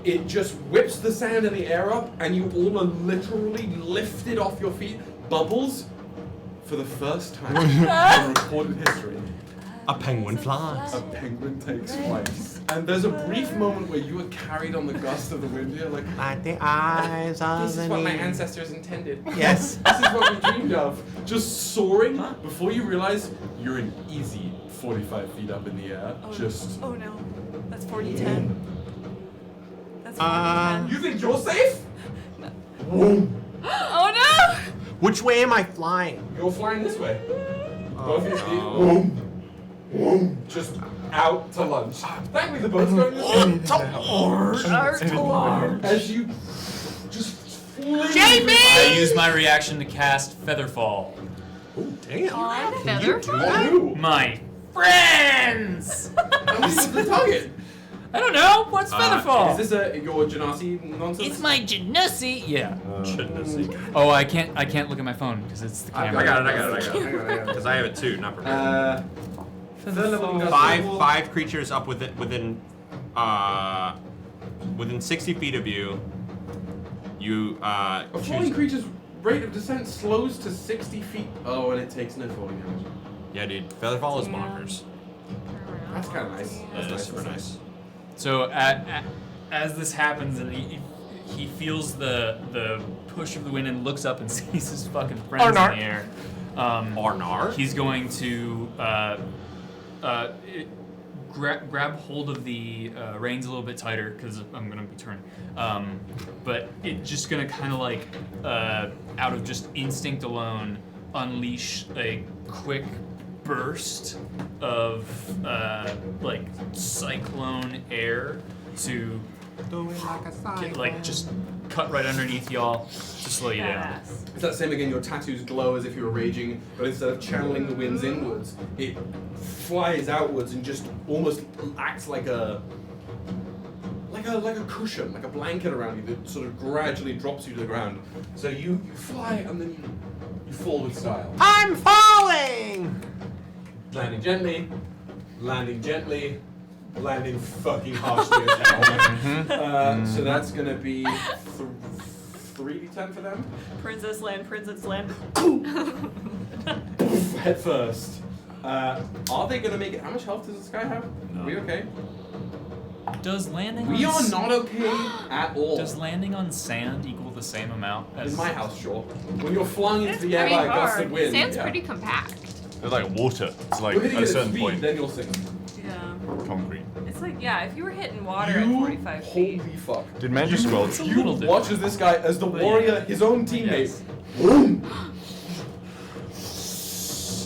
S2: It just whips the sand in the air up, and you all are literally lifted off your feet. Bubbles, for the first time in recorded history,
S8: A penguin flies.
S2: A penguin takes flight. And there's a brief moment where you are carried on the gust of the wind. You're like
S8: the eyes of
S2: this is what my ancestors intended.
S8: Yes.
S2: This is what we dreamed of. Just soaring before you realize you're an easy 45 feet up in the air.
S6: Oh no. That's 40-10. That's 40-10.
S2: You think you're safe?
S6: Oh no!
S8: Which way am I flying?
S2: You're flying this way. Both of you. Just out to lunch. Thankfully, the boat's going this way. As you just
S5: JB! I use my reaction to cast Featherfall.
S8: Oh, damn.
S12: Featherfall?
S5: My friends!
S2: Who's the target?
S5: I don't know. What's Featherfall?
S2: Is this your Genasi nonsense?
S5: It's my Genasi. Yeah.
S8: Genasi.
S5: Oh, I can't look at my phone because it's the camera.
S8: I got it. Because I have it too, not prepared.
S2: Featherfall.
S8: Five creatures up within 60 feet of you. You
S2: A falling creature's rate of descent slows to 60 feet. Oh, and it takes no falling damage.
S8: Yeah, dude. Featherfall is bonkers.
S2: That's kind of nice.
S8: That's super nice.
S5: So as this happens, and he feels the push of the wind and looks up and sees his fucking friends in the air.
S8: Arnar.
S5: He's going to grab hold of the reins a little bit tighter because I'm gonna be turning. But it's just gonna kind of like out of just instinct alone unleash a quick burst of like cyclone air to just cut right underneath y'all to slow you down.
S2: It's that same again, your tattoos glow as if you were raging, but instead of channeling the winds inwards, it flies outwards and just almost acts like a cushion, like a blanket around you that sort of gradually drops you to the ground. So you fly and then you fall with style.
S8: I'm falling!
S2: Landing gently, landing fucking harshly as hell. So that's gonna be 3d10 for them.
S6: Princess land.
S2: Head first. Are they gonna make it? How much health does this guy have? Are we okay?
S5: Does landing
S2: We
S5: on
S2: are not okay at all.
S5: Does landing on sand equal the same amount as
S2: In my house, sure. When you're flung into
S12: It's
S2: the air
S12: pretty
S2: by a gust of
S12: hard.
S2: wind.
S12: Sand's
S2: yeah.
S12: pretty compact.
S4: It's like water. It's like
S2: You're hitting
S4: at a
S2: it at
S4: certain
S2: speed,
S4: point.
S2: then you'll sink.
S6: Yeah.
S4: Concrete.
S6: It's like, yeah, if you were hitting water at 45 feet.
S2: Holy fuck.
S4: Did man just scroll?
S2: You watch as this guy, as the warrior, his own teammate,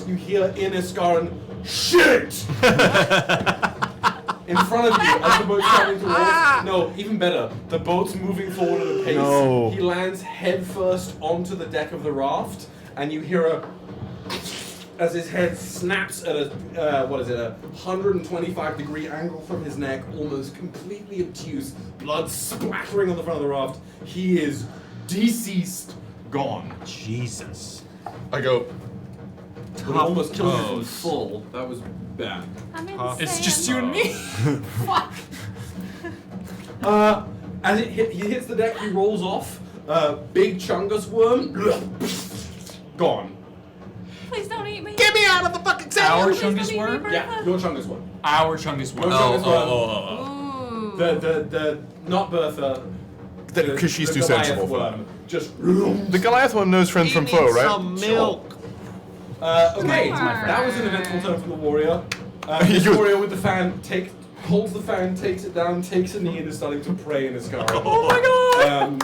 S2: you hear in Iskaran, shit! In front of you, as the boat's starting to roll. No, even better. The boat's moving forward at a pace.
S4: No.
S2: He lands headfirst onto the deck of the raft, and you hear as his head snaps at a 125-degree angle from his neck, almost completely obtuse, blood splattering on the front of the raft. He is deceased, gone.
S8: Jesus.
S4: I go.
S2: It almost killed him from full. That was bad.
S5: It's just you and me.
S6: Fuck.
S2: As he hits the deck, he rolls off. Big Chungus worm, gone.
S6: Please don't eat me.
S15: Get me out of the fucking
S5: Our
S6: Please don't
S5: Chungus
S6: eat me,
S5: worm?
S6: Bertha.
S2: Yeah, your Chungus worm.
S5: Our Chungus worm.
S2: Your Chungus worm.
S6: Ooh.
S2: The not Bertha.
S4: Because she's
S2: the
S4: too
S2: Goliath
S4: sensible for
S2: worm.
S4: that.
S2: Just.
S4: The Goliath one knows friend from foe, right?
S8: Some milk.
S2: Okay,
S6: Sure.
S2: that was an eventful turn from the warrior. This warrior with the fan holds the fan, takes it down, takes a knee, and is starting to pray in his car.
S5: Oh my god!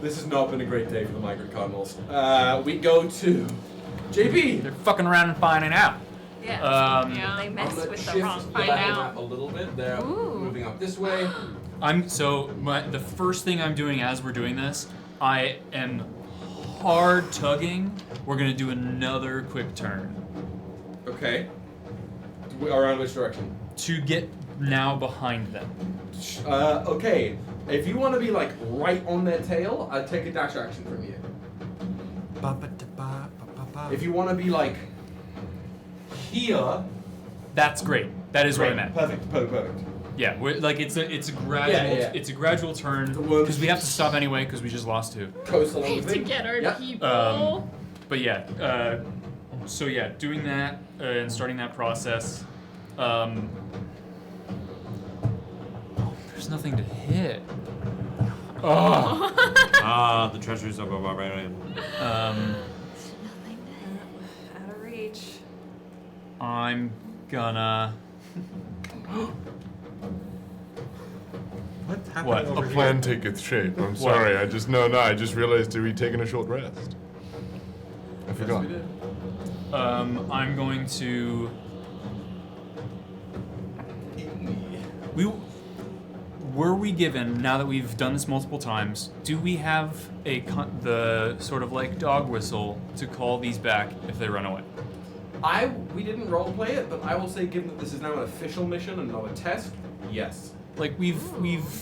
S2: This has not been a great day for the Migrant Cardinals. We go to JB.
S5: They're fucking around and finding out.
S6: Yeah.
S5: Um,
S6: They
S2: I'm
S6: messed
S2: gonna
S6: with the
S2: shift
S6: wrong
S2: the
S6: find
S2: battle
S6: out.
S2: map a little bit. They're
S6: Ooh.
S2: moving up this way.
S5: The first thing I'm doing as we're doing this, I am hard tugging. We're gonna do another quick turn
S2: Okay. Around which direction?
S5: to get now behind them.
S2: Okay. If you want to be like right on their tail, I'd take a dash action from you. If you want to be like here,
S5: That's great. That is what I meant.
S2: Perfect.
S5: Yeah, it's a gradual turn because we have to stop anyway because we just lost two.
S2: Coast along the
S12: To
S2: thing.
S12: get our
S2: Yeah.
S12: people.
S5: But yeah, So yeah, doing that and starting that process. There's nothing to hit. Oh.
S8: The treasures of a barbarian.
S6: Out of reach.
S5: I'm gonna.
S8: What's happening
S5: What?
S8: over
S4: A plan taketh shape. I'm sorry. I just I just realized we'd taken a short rest. I forgot.
S2: we did.
S5: I'm going to. Were we given, now that we've done this multiple times, do we have the sort of like dog whistle to call these back if they run away?
S2: We didn't roleplay it, but I will say, given that this is now an official mission and not a test, yes.
S5: Like we've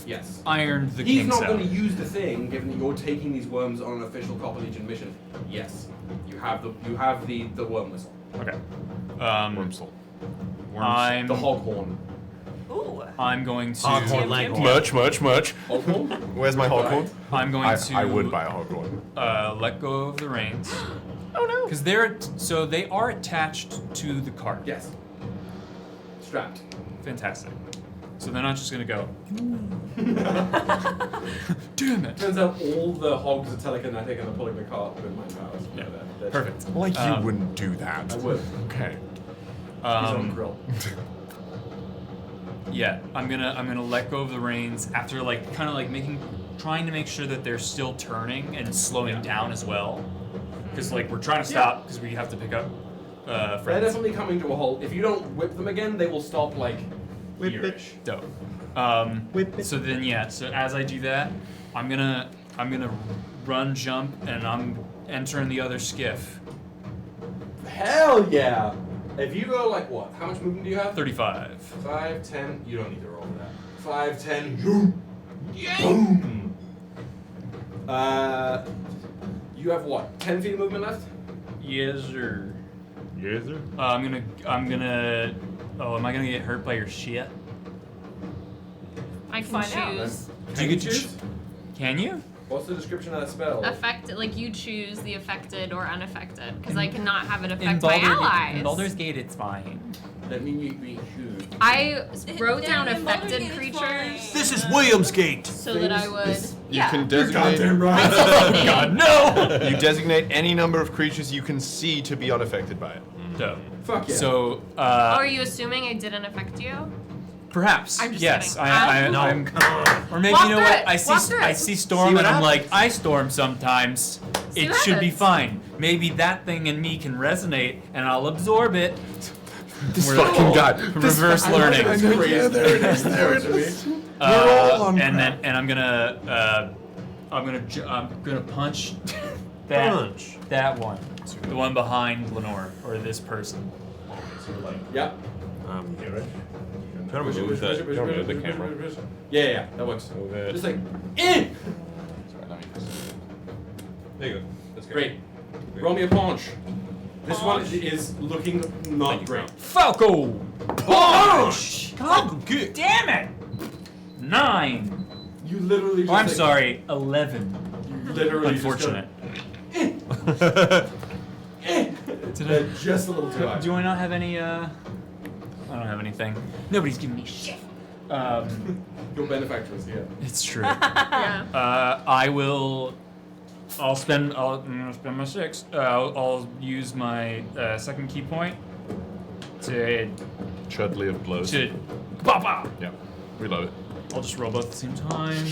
S2: yes
S5: ironed the
S2: He's
S5: kinks
S2: not going
S5: out.
S2: to use the thing, given that you're taking these worms on an official Copper Legion mission. Yes, you have the worm whistle.
S5: Okay.
S4: Wormsel.
S5: I'm
S2: the hoghorn.
S6: Ooh.
S5: I'm going to
S4: Much.
S2: Hoghorn?
S4: Where's my hoghorn?
S5: I'm going to.
S4: I would buy a hoghorn.
S5: Let go of the reins.
S6: Oh no.
S5: Because they are attached to the cart.
S2: Yes. Strapped.
S5: Fantastic. So they're not just gonna go. Damn it.
S2: Turns out all the hogs are telekinetic and are pulling the cart with mind powers.
S5: Yeah.
S2: They're
S5: Perfect.
S4: Like you wouldn't do that.
S2: I would.
S4: Okay.
S2: He's on grill.
S5: Yeah, I'm gonna let go of the reins after trying to make sure that they're still turning and slowing down as well. Because we're trying to stop because we have to pick up friends.
S2: They're definitely coming to a halt. If you don't whip them again, they will stop here-ish.
S5: Dope. So then so as I do that, I'm gonna run, jump, and I'm entering the other skiff.
S2: Hell yeah! If you go what? How much movement do you have?
S5: 35.
S2: 5, 10. You don't need to roll for that. 5, 10. Boom. You have what? 10 feet of movement left?
S5: Yes, sir.
S4: Yes, sir.
S5: I'm gonna. Oh, am I gonna get hurt by your shit?
S12: I can
S6: Find out.
S12: choose.
S5: Do you get to choose? Can you?
S2: What's the description of that spell?
S12: Affected, you choose the affected or unaffected, because I cannot have it affect
S5: In
S12: my allies.
S5: In Baldur's Gate, it's fine.
S2: Let me be huge.
S12: I wrote down
S6: in Baldur's
S12: affected
S6: Gate, it's
S12: creatures
S8: This is Williamsgate.
S12: so that I would.
S4: You can designate.
S2: Goddamn right.
S5: God, no!
S4: You designate any number of creatures you can see to be unaffected by it.
S5: Dope.
S2: Fuck yeah.
S5: So,
S12: Oh, are you assuming I didn't affect you?
S5: perhaps.
S12: I'm just
S5: yes,
S12: kidding.
S5: I'm. Or maybe
S12: Walk
S5: you know
S12: through
S5: what?
S12: it.
S5: I
S12: Walk
S5: see.
S12: through
S5: I
S12: it.
S5: see storm,
S8: See what
S5: and I'm
S8: happens.
S5: like, I storm sometimes.
S12: See
S5: It
S12: what
S5: should be
S12: happens.
S5: fine. Maybe that thing in me can resonate, and I'll absorb it.
S4: This fucking guy.
S5: Reverse learning.
S4: I know, yeah, there it is. There it is. We're all on
S5: and
S4: track.
S5: then I'm gonna punch that one, the one behind Lenore or this person.
S2: Yep.
S4: Try to move the camera.
S2: Yeah, that works.
S4: Move it.
S2: Just in.
S4: Sorry, let me just.
S2: There you go. That's great. Roll me a punch. This one is looking not great.
S5: Falco!
S2: Punch!
S5: God damn it! 9.
S2: You literally just
S5: Oh, I'm sorry, 11.
S2: You literally
S5: Unfortunate.
S2: Just a little too high.
S5: Do I not have any, I don't have anything. Nobody's giving me shit.
S2: Your benefactor is here.
S5: It's true.
S12: Yeah.
S5: I'm gonna spend my 6. I'll use my second key point to
S4: Chudley of blows.
S5: Papa.
S4: Yeah. Reload it.
S5: I'll just roll both at the same time.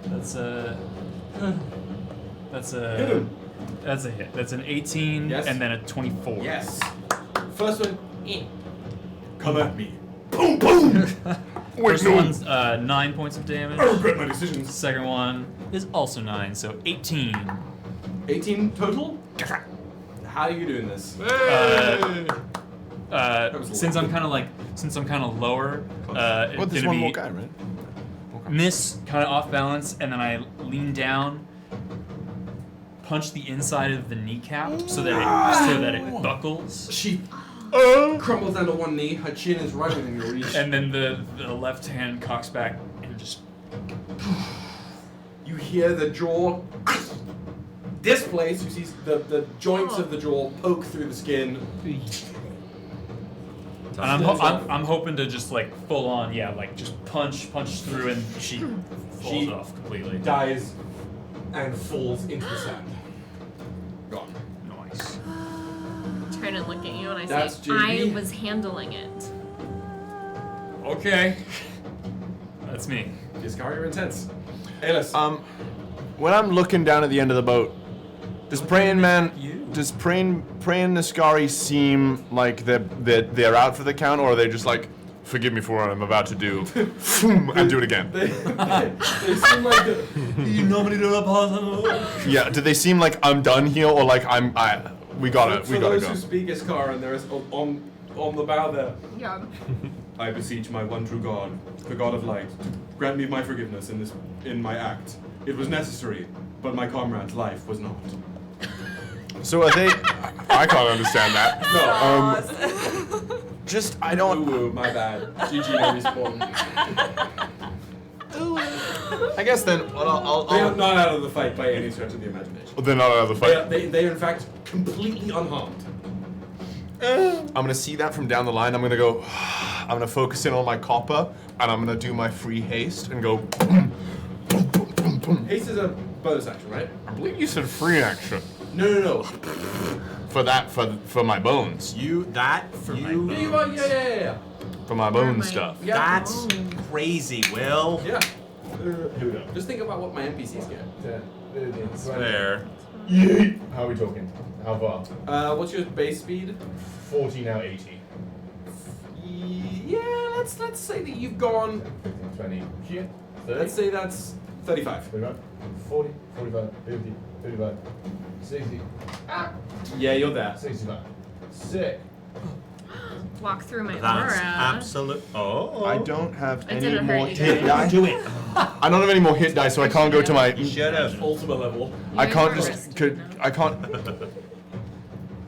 S5: That's a hit. That's an 18
S2: Yes.
S5: and then a 24.
S2: Yes. First one, come at me. Boom, boom.
S5: First one's 9 points of damage.
S2: I regret my decisions.
S5: Second one is also 9, so 18.
S2: 18 total? How are you doing this?
S5: Since I'm kind of lower,
S4: Well,
S5: it's
S4: there's
S5: gonna
S4: one
S5: be
S4: more guy, right?
S5: miss, kind of off balance, and then I lean down, punch the inside of the kneecap so that it buckles.
S2: She crumbles down to one knee. Her chin is right within your reach.
S5: And then the left hand cocks back and just.
S2: You hear the jaw displaced. You see the joints of the jaw poke through the skin.
S5: And I'm hoping to just like full on, just punch through, and she falls off completely.
S2: Dies and falls into the sand. Gone.
S5: Nice.
S12: Turn and look at you and I
S2: That's
S12: say,
S2: JB.
S12: I was handling it.
S5: Okay. That's me.
S2: Discard your intense. Aelys.
S4: When I'm looking down at the end of the boat, does praying Niscari seem like they're out for the count, or are they just like, forgive me for what I'm about to do, and do it again?
S2: They seem like
S5: you normally do a
S4: Yeah. Do they seem like I'm done here, or like we gotta
S2: For
S4: go?
S2: those who speak Iskar, and there is on the bow there.
S12: Yeah.
S2: I beseech my one true God, the God of light, grant me my forgiveness in my act. It was necessary, but my comrade's life was not.
S4: So are they? I can't understand that.
S2: No.
S4: Just I don't.
S2: Ooh, my bad. GG no respawn.
S4: I guess then I'll
S2: They are not out of the fight by any stretch of the imagination.
S4: They're not out of the fight.
S2: They are in fact completely unharmed.
S4: I'm gonna see that from down the line. I'm gonna go. I'm gonna focus in on my copper, and I'm gonna do my free haste and go.
S2: Haste is a bonus action, right?
S4: I believe you said free action.
S2: No.
S4: For my bones.
S2: Yeah.
S4: For my bone stuff.
S8: That's crazy, Will.
S2: Yeah. Here we go. Just think about what my NPCs get.
S4: There. Yeet. How are we talking? How far?
S2: What's your base speed?
S4: 40 now 80.
S2: Yeah, let's say that you've gone
S4: 20. Here.
S2: Let's say that's 35.
S4: 40, 45, 50, 55, 60.
S2: Yeah, you're there.
S4: 65. Sick.
S12: Walk through my
S8: That's
S12: aura.
S8: absolute. Oh.
S4: I don't have
S12: It
S4: any
S12: didn't
S4: more
S12: hurt you
S4: hit
S12: guys.
S4: die.
S8: Do it.
S4: I don't have any more hit die, so I can't go to my.
S8: You should have.
S2: Ultimate level.
S4: I can't just. I can't.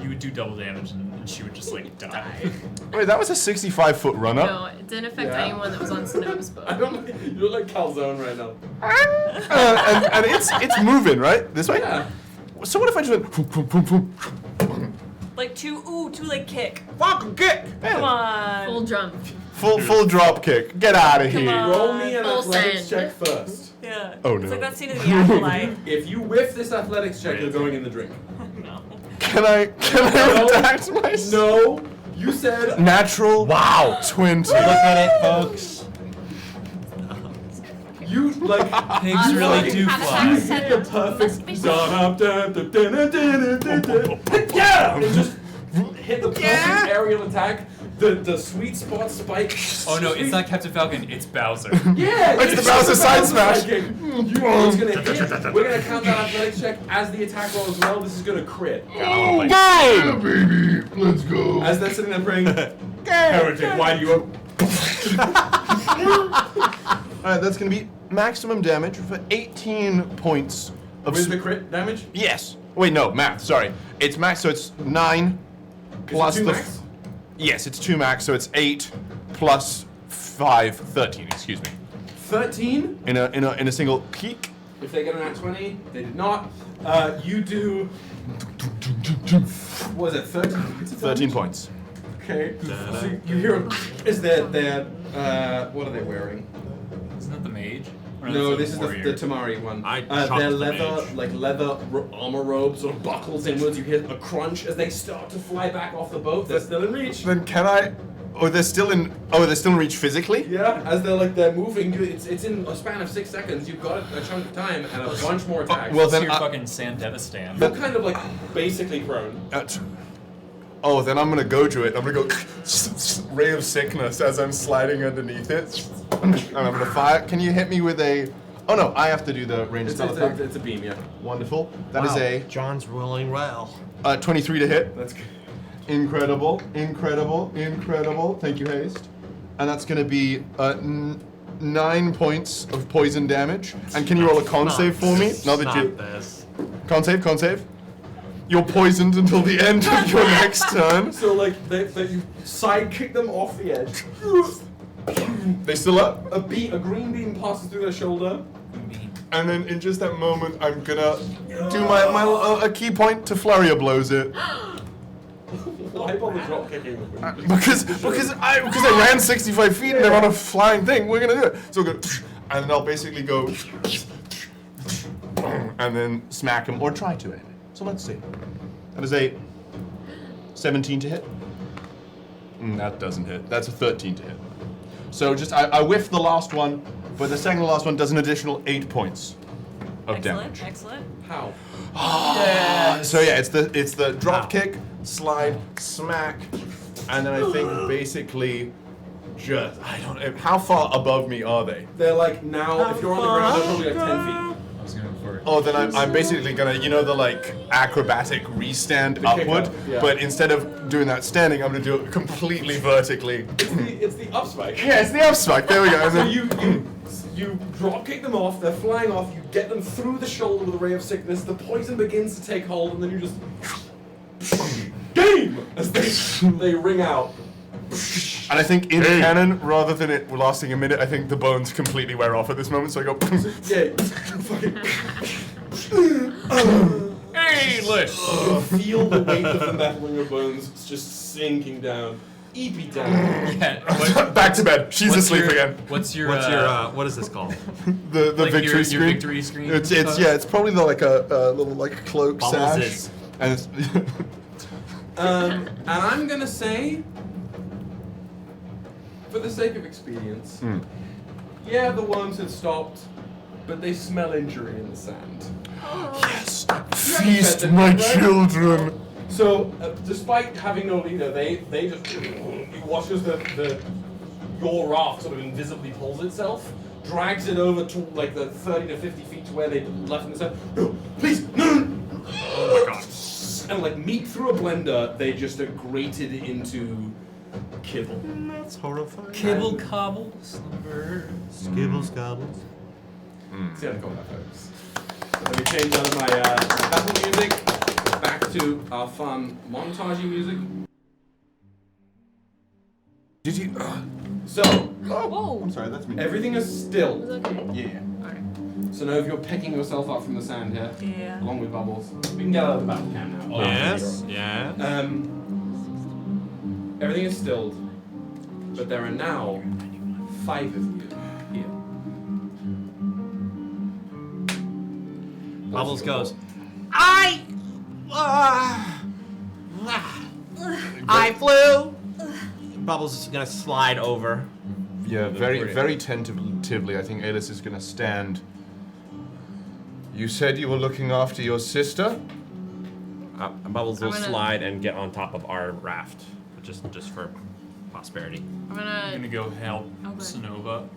S5: You would do double damage, and she would just like die.
S4: Wait, that was a 65-foot run
S12: No,
S4: up.
S12: it didn't affect anyone that was on Snow's boat.
S2: You look like Calzone right now.
S4: And it's moving right this way.
S2: Yeah.
S4: So what if I just went?
S6: Like two like kick.
S4: Fucking kick!
S6: Come on.
S12: Full jump.
S4: Full drop kick. Get out of here.
S6: on.
S2: Roll me an
S12: Full
S2: athletics
S12: send.
S2: check first.
S6: Yeah.
S4: Oh,
S6: It's
S4: no.
S6: like that scene in the Afterlife.
S2: If you whiff this athletics check, you're going in the drink.
S6: No.
S4: Can I redact myself?
S2: No. You said
S4: Natural. Wow. 20.
S8: Look at it, folks.
S2: you like
S5: Pigs really do fly.
S2: You hit the perfect yeah, and just hit the perfect aerial attack. The sweet spot spike.
S5: Oh no, it's not Captain Falcon, it's Bowser.
S2: Yeah,
S4: It's the Bowser side smash.
S2: It's gonna hit. We're gonna count that athletics check as the attack roll as well. This is gonna crit.
S4: Oh, yeah, baby. Let's go.
S2: As they're sitting there praying, heretic, why do you?
S4: Alright, that's gonna be maximum damage for 18 points of.
S2: With the crit damage?
S4: Yes. Wait, no, math. Sorry. It's max, so it's 9 plus
S2: two
S4: the.
S2: max?
S4: Yes, it's 2 max, so it's 8 plus 5, 13. Excuse me.
S2: 13.
S4: In a single peak.
S2: If they get an at 20, they did not. You do. What is it? 13 points. of
S4: 13
S2: damage?
S4: points.
S2: Okay. So you hear them. Is that what are they wearing?
S5: Isn't that the mage? Or
S2: No,
S5: that's
S2: this is
S5: warrior?
S2: the Tamari one.
S8: I
S2: Their
S8: chopped the
S2: leather,
S8: mage.
S2: like leather armor robe, sort of buckles inwards. You hear a crunch as they start to fly back off the boat. They're still in reach.
S4: Then can I? Oh, they're still in reach physically?
S2: Yeah, as they're moving. It's in a span of 6 seconds. You've got a chunk of time and a bunch more attacks.
S4: well,
S5: It's
S4: then
S5: your
S4: I-
S5: fucking Sandevistan.
S2: You're kind of like basically prone.
S4: Oh, then I'm gonna go to it. I'm gonna go ray of sickness as I'm sliding underneath it, and I'm gonna fire. Can you hit me with a? Oh no, I have to do the range spell attack.
S2: It's a beam, yeah.
S4: Wonderful. That
S8: Wow,
S4: is a
S8: John's rolling well.
S4: 23 to hit.
S2: That's good.
S4: Incredible. Thank you, haste. And that's gonna be 9 points of poison damage. And can you roll a con save for me? Now that you con save. You're poisoned until the end of your next turn.
S2: So like you sidekick them off the edge.
S4: They still up?
S2: A green beam passes through their shoulder.
S4: And then in just that moment, I'm gonna do a key point to flurry of blows it.
S2: Why bother drop kicking?
S4: Because I ran 65 feet and they're on a flying thing. We're gonna do it. So we'll go, and then I'll basically go, and then smack him or try to anyway. So let's see. That is a 17 to hit. That doesn't hit. That's a 13 to hit. So just I whiffed the last one, but the second to last one does an additional 8 points of damage.
S6: Excellent.
S2: How?
S4: So yeah, it's the drop kick, slide, smack, and then I think basically just I don't know how far above me are they?
S2: They're like now if you're on the ground they're probably like 10 feet.
S5: I was going for it.
S4: Oh, then I'm basically gonna, the like acrobatic restand
S2: The kick
S4: upward,
S2: up, yeah.
S4: but instead of doing that standing, I'm gonna do it completely vertically.
S2: It's the up spike.
S4: Yeah, it's the up spike. There we go.
S2: So you drop kick them off, they're flying off, you get them through the shoulder with a ray of sickness, the poison begins to take hold, and then you just game as they ring out.
S4: And I think in canon, rather than it lasting a minute, I think the bones completely wear off at this moment, so I go.
S2: Yeah,
S5: Aelys!
S2: You feel the weight of the metal in your bones just sinking down. Eepy down.
S5: Yeah.
S4: Back to bed. She's asleep again.
S5: What's your
S8: what is this called?
S4: The
S5: like
S4: victory
S5: your
S4: screen.
S5: victory screen?
S4: It's it's probably like a little like cloak
S8: Bubbles
S4: sash.
S8: is.
S4: And it's
S2: And I'm gonna say, for the sake of expedience, yeah, the worms had stopped, but they smell injury in the sand.
S4: Yes, feast my children.
S2: So, despite having no leader, they just you watch as your raft sort of invisibly pulls itself, drags it over to like the 30 to 50 feet to where they left in the sand. No, please, no! Oh my god! And like meat through a blender, they just are grated into kibble.
S8: That's horrifying.
S5: Kibble cobble slumber.
S8: Skibble scobbles.
S2: See how to call that, folks. So let me change out of my battle music back to our fun montage music.
S4: Did you?
S2: So,
S12: Whoa.
S4: I'm sorry, that's me.
S2: everything is still.
S12: Is it okay?
S4: Yeah.
S12: Alright.
S2: So now if you're picking yourself up from the sand here,
S6: Yeah.
S2: along with Bubbles, we can get out of the battle cam now.
S8: Yes. Yeah.
S2: Everything is stilled, but there are now 5 of you here.
S8: Bubbles goes. I flew. Bubbles is gonna slide over.
S4: Yeah, very tentatively. I think Aelys is gonna stand. You said you were looking after your sister.
S8: Bubbles will
S12: I'm gonna-
S8: slide and get on top of our raft, just for prosperity.
S12: I'm
S5: I'm gonna go help
S12: Okay.
S5: Sonova.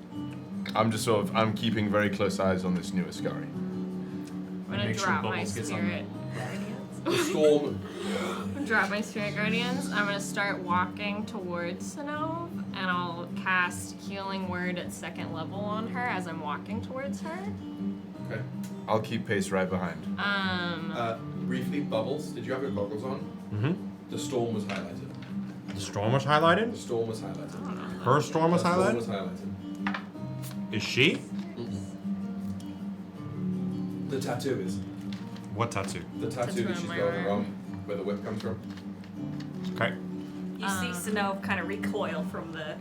S4: I'm keeping very close eyes on this new Ascari.
S12: I'm gonna
S5: Make sure
S12: drop my
S5: Bubbles gets on
S12: spirit guardians.
S2: The storm.
S12: Drop my spirit guardians. I'm gonna start walking towards Sinov, and I'll cast Healing Word at 2nd level on her as I'm walking towards her.
S2: Okay.
S4: I'll keep pace right behind.
S2: Briefly, Bubbles, did you have your goggles on?
S8: Mm-hmm.
S2: The storm was highlighted.
S8: The storm was highlighted?
S2: The storm was highlighted.
S8: Her storm was
S2: The storm was
S8: highlighted?
S2: highlighted.
S8: Is she?
S2: The tattoo is.
S8: What tattoo?
S2: The tattoo that she's got on her arm, where the whip comes from.
S8: Okay.
S6: You see Sinov kind of recoil from the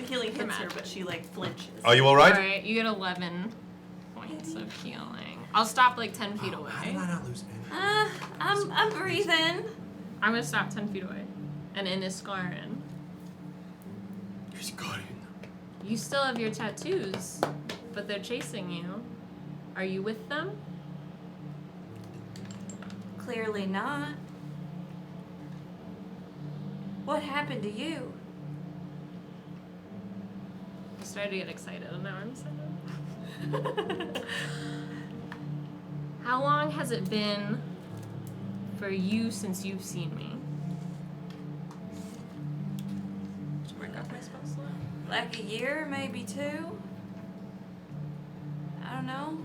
S6: healing hits her, but she flinches.
S4: Are you alright?
S12: Alright, you get 11 points of healing. I'll stop 10 feet away.
S8: How did I not lose any?
S6: I'm breathing.
S12: I'm gonna stop 10 feet away. And in Iskarin. You still have your tattoos, but they're chasing you. Are you with them?
S6: Clearly not. What happened to you?
S12: I started to get excited and now I'm sad. How long has it been for you since you've seen me? Should mark off my spell slot.
S6: Like a year, maybe 2? I don't know.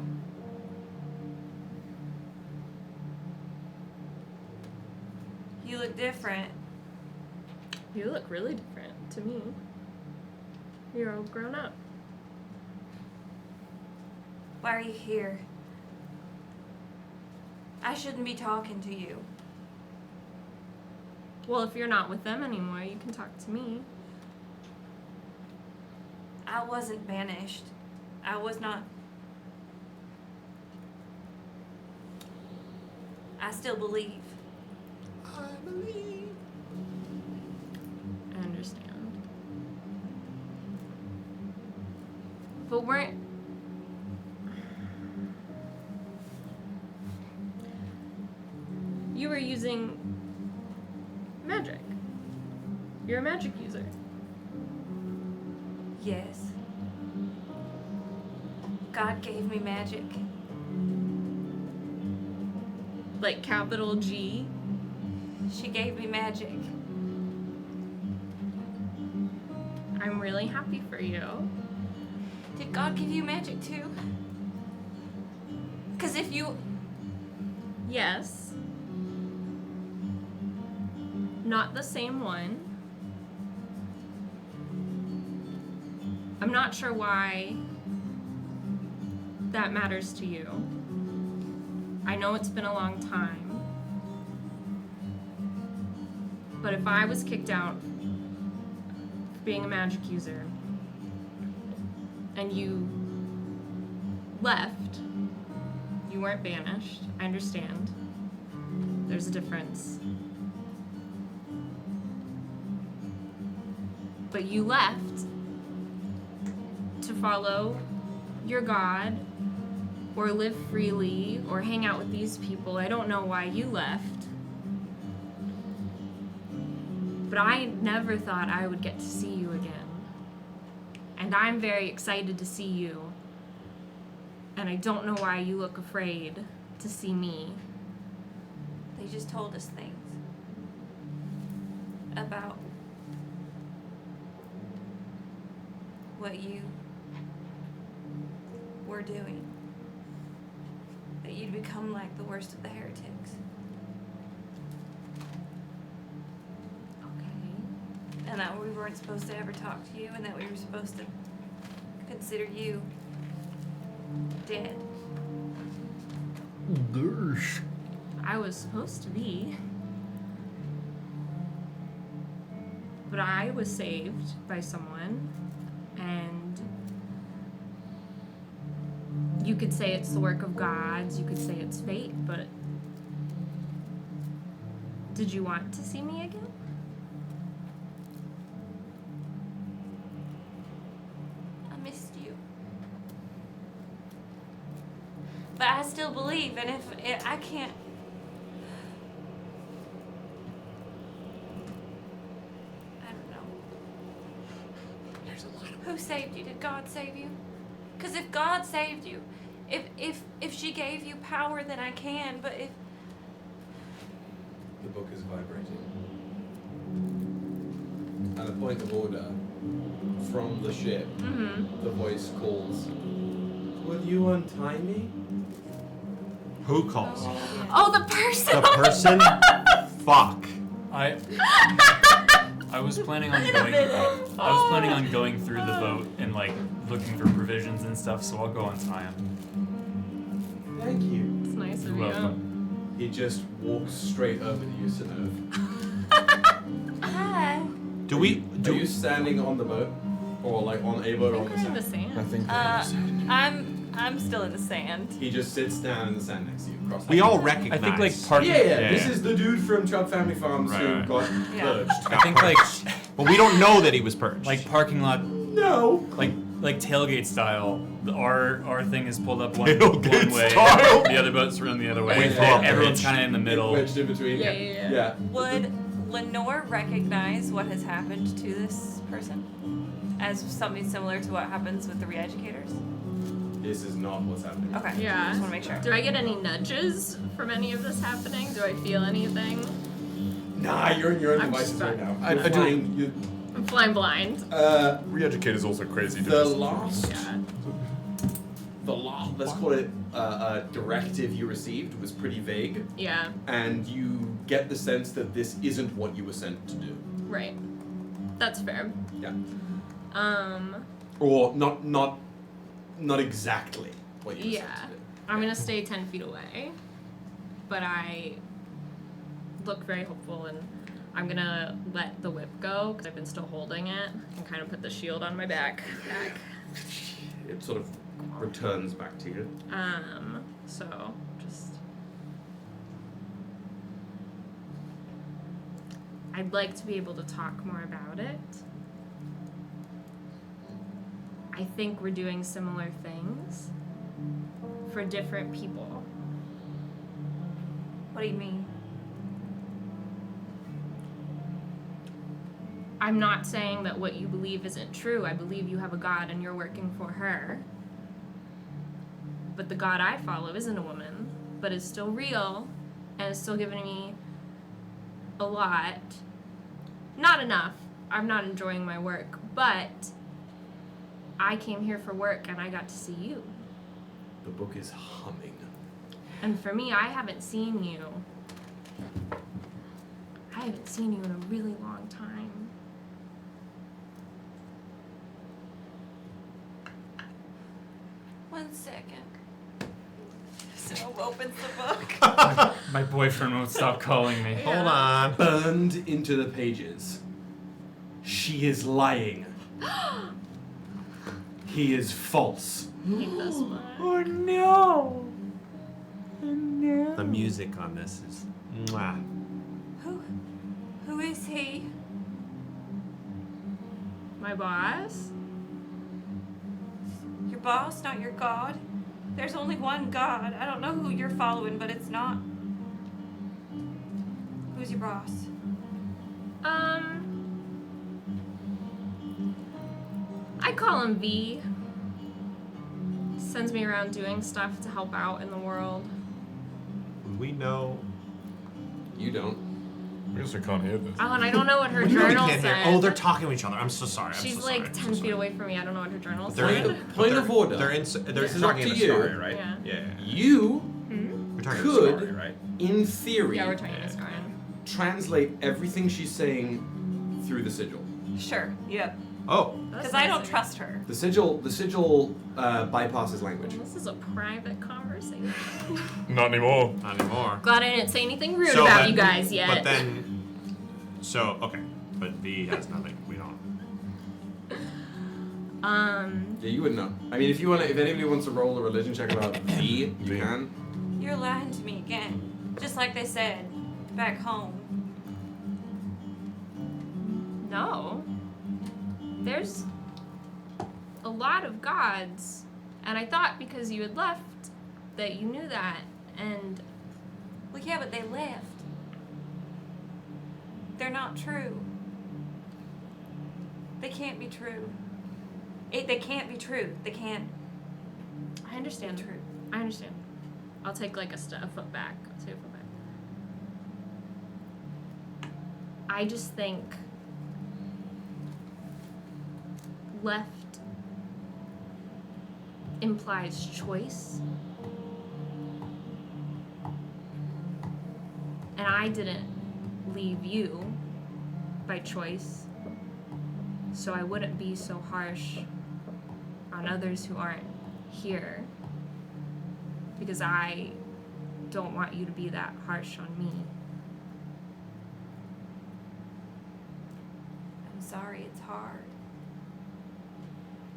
S6: You look different.
S12: You look really different to me. You're all grown up.
S6: Why are you here? I shouldn't be talking to you.
S12: Well, if you're not with them anymore, you can talk to me.
S6: I wasn't banished. I was not. I still believe.
S12: I believe. I understand. But weren't. You were using magic. You're a magic user.
S6: Yes. God gave me magic.
S12: Like capital G?
S6: She gave me magic.
S12: I'm really happy for you.
S6: Did God give you magic too? Because if you...
S12: Yes. Not the same one. I'm not sure why that matters to you. I know it's been a long time. But if I was kicked out for being a magic user and you left, you weren't banished. I understand. There's a difference. But you left to follow your God or live freely or hang out with these people. I don't know why you left. But I never thought I would get to see you again. And I'm very excited to see you. And I don't know why you look afraid to see me.
S6: They just told us things about what you were doing. That you'd become like the worst of the heretics.
S12: Okay.
S6: And that we weren't supposed to ever talk to you, and that we were supposed to consider you dead.
S12: I was supposed to be. But I was saved by someone, and you could say it's the work of gods, you could say it's fate, but did you want to see me again?
S6: I missed you. But I still believe, and if I can't... I don't know. There's a lot of... Who saved you? Did God save you? Because if God saved you, if she gave you power, then I can, but if...
S2: The book is vibrating. At a point of order, from the ship, the voice calls, "Will you untie me?"
S8: Who calls?
S12: Oh, the person!
S8: The person? Fuck.
S5: I was planning on going. I was planning on going through the boat and like looking for provisions and stuff. So I'll go untie him.
S2: Thank you.
S12: It's nice of
S5: You're
S12: you.
S5: welcome.
S2: He just walks straight over to you, Sinov.
S6: Hi.
S2: Are you standing on the boat? Or like on a boat or on the
S12: In
S2: sand?
S12: the sand.
S2: I think
S6: I'm still in the sand.
S2: He just sits down in the sand next to you. Cross
S8: We all recognize.
S5: I think like parking.
S2: Yeah. This is the dude from Chubb Family Farms who got purged.
S5: I think like,
S8: but we don't know that he was purged.
S5: like parking lot.
S2: No.
S5: Like tailgate style. Our thing is pulled up one
S8: Tailgate
S5: way,
S8: style?
S5: the other boat's run the other way.
S8: We
S5: and
S8: pull up
S5: everyone's
S8: the
S5: kind of in the middle.
S2: Wedged in between.
S12: Yeah.
S6: Would Lenore recognize what has happened to this person as something similar to what happens with the re-educators?
S2: This is not what's happening.
S6: Okay.
S12: Yeah.
S6: Just want to make sure.
S12: Do I get any nudges from any of this happening? Do I feel anything?
S2: Nah, you're in your own
S12: I'm
S2: devices
S12: stuck.
S2: right now.
S4: I
S2: You're
S4: do-
S2: flying, you-
S12: I'm flying blind.
S4: Re-educate is also crazy. To
S2: The
S4: just-
S2: last,
S12: Yeah.
S2: let's call it directive you received was pretty vague,
S12: Yeah.
S2: and you get the sense that this isn't what you were sent to do.
S12: Right. That's fair.
S2: Yeah.
S12: Um.
S2: Or not exactly. what you said
S12: Yeah.
S2: to do.
S12: I'm gonna stay 10 feet away, but I look very hopeful, and I'm gonna let the whip go because I've been still holding it, and kind of put the shield on my back.
S2: It sort of returns back to you.
S12: So just. I'd like to be able to talk more about it. I think we're doing similar things for different people.
S6: What do you mean?
S12: I'm not saying that what you believe isn't true. I believe you have a God and you're working for her. But the God I follow isn't a woman, but is still real and is still giving me a lot. Not enough. I'm not enjoying my work, but I came here for work and I got to see you.
S2: The book is humming.
S12: And for me, I haven't seen you. I haven't seen you in a really long time.
S6: One second. So opens the book.
S5: My boyfriend won't stop calling me.
S2: Hold on. Burned into the pages. She is lying. He is false.
S12: Hate this one.
S5: Oh no! Oh no!
S8: The music on this is mwah.
S6: Who is he?
S12: My boss?
S6: Your boss, not your god? There's only one god. I don't know who you're following, but it's not. Who's your boss?
S12: I call him V. Sends me around doing stuff to help out in the world.
S8: We know.
S2: You don't.
S4: I guess I can't hear this.
S12: Oh, and I don't know what her
S8: What do you mean we
S12: journal
S8: can't
S12: said.
S8: hear? Oh, they're talking to each other. I'm so sorry.
S12: She's like 10 feet away from me. I don't know what her journal
S8: They're
S12: said.
S8: in,
S2: Point of order.
S8: They're
S2: This is
S8: talking
S2: up
S8: in
S2: to
S8: a
S2: you.
S8: story, right?
S12: Yeah.
S2: You
S8: We're talking
S2: could,
S8: in a story, right?
S2: in theory,
S12: Yeah, we're talking in a story.
S2: translate everything she's saying through the sigil.
S6: Sure. Yep.
S8: Oh.
S6: Because I don't trust her.
S2: The sigil bypasses language.
S12: This is a private conversation.
S4: Not anymore.
S8: Not anymore.
S12: Glad I didn't say anything rude
S8: So,
S12: about
S8: but-
S12: you guys yet.
S8: But then, okay, but V has nothing. We don't.
S2: Yeah, you would know. I mean, if anybody wants to roll a religion check about V, you can.
S6: You're lying to me again. Just like they said back home.
S12: No. There's a lot of gods, and I thought because you had left that you knew that, and...
S6: Well, yeah, but they left. They're not true. They can't be true. They can't be true. They can't.
S12: I understand.
S6: Be true.
S12: I understand. I'll take like a foot back. I'll take a foot back. I just think left implies choice. And I didn't leave you by choice, so I wouldn't be so harsh on others who aren't here, because I don't want you to be that harsh on me.
S6: I'm sorry, it's hard.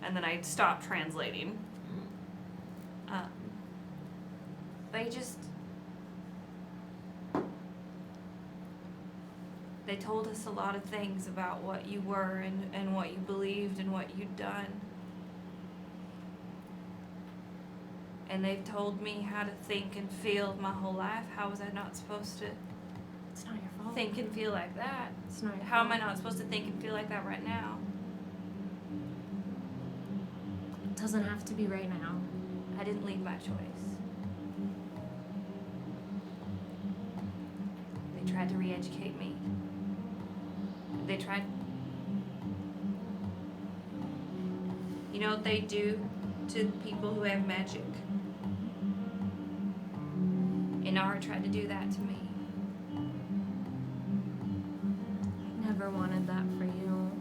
S6: And then I stop translating. They told us a lot of things about what you were and what you believed and what you'd done. And they've told me how to think and feel my whole life. How was I not supposed to
S12: It's not your fault.
S6: think and feel like that?
S12: It's not your
S6: How am I
S12: fault.
S6: not supposed to think and feel like that right now?
S12: It doesn't have to be right now.
S6: I didn't leave my choice. They tried to re-educate me. They tried. You know what they do to people who have magic? Inara tried to do that to me.
S12: I never wanted that for you.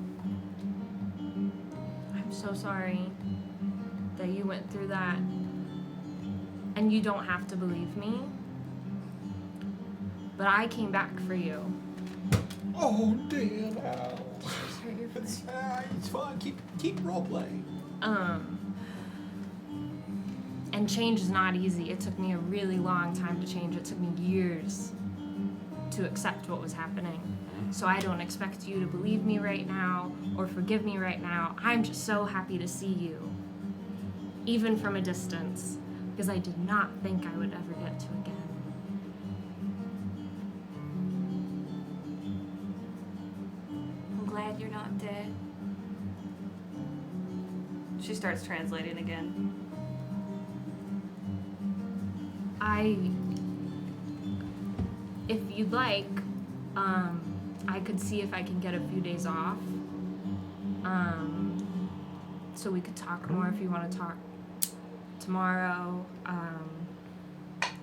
S12: I'm so sorry that you went through that. And you don't have to believe me. But I came back for you.
S8: Oh, dear, no. It's fine. Keep roleplaying.
S12: And change is not easy. It took me a really long time to change. It took me years to accept what was happening. So I don't expect you to believe me right now or forgive me right now. I'm just so happy to see you, even from a distance, because I did not think I would ever get to again.
S6: I'm glad you're not dead. She starts translating again.
S12: If you'd like, I could see if I can get a few days off. So we could talk more if you want to talk tomorrow,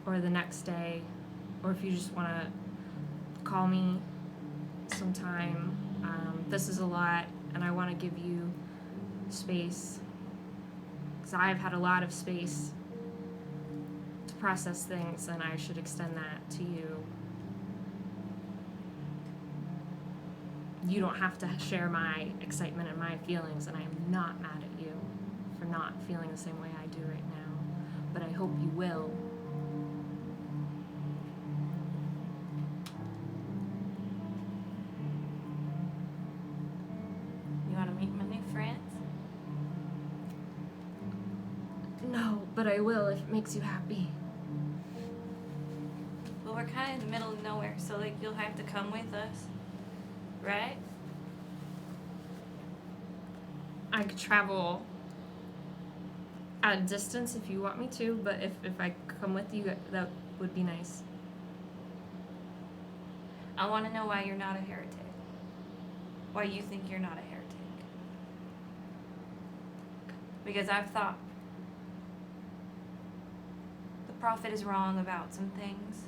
S12: or the next day, or if you just want to call me sometime. This is a lot, and I want to give you space, because I've had a lot of space to process things, and I should extend that to you. You don't have to share my excitement and my feelings, and I am not mad at you for not feeling the same way I do right now, but I hope you will.
S6: You want to meet my new friends?
S12: No, but I will if it makes you happy.
S6: Well, we're kind of in the middle of nowhere, so like you'll have to come with us, right?
S12: I could travel at a distance if you want me to, but if I come with you, that would be nice.
S6: I want to know why you're not a heretic. Why you think you're not a heretic. Because I've thought the prophet is wrong about some things.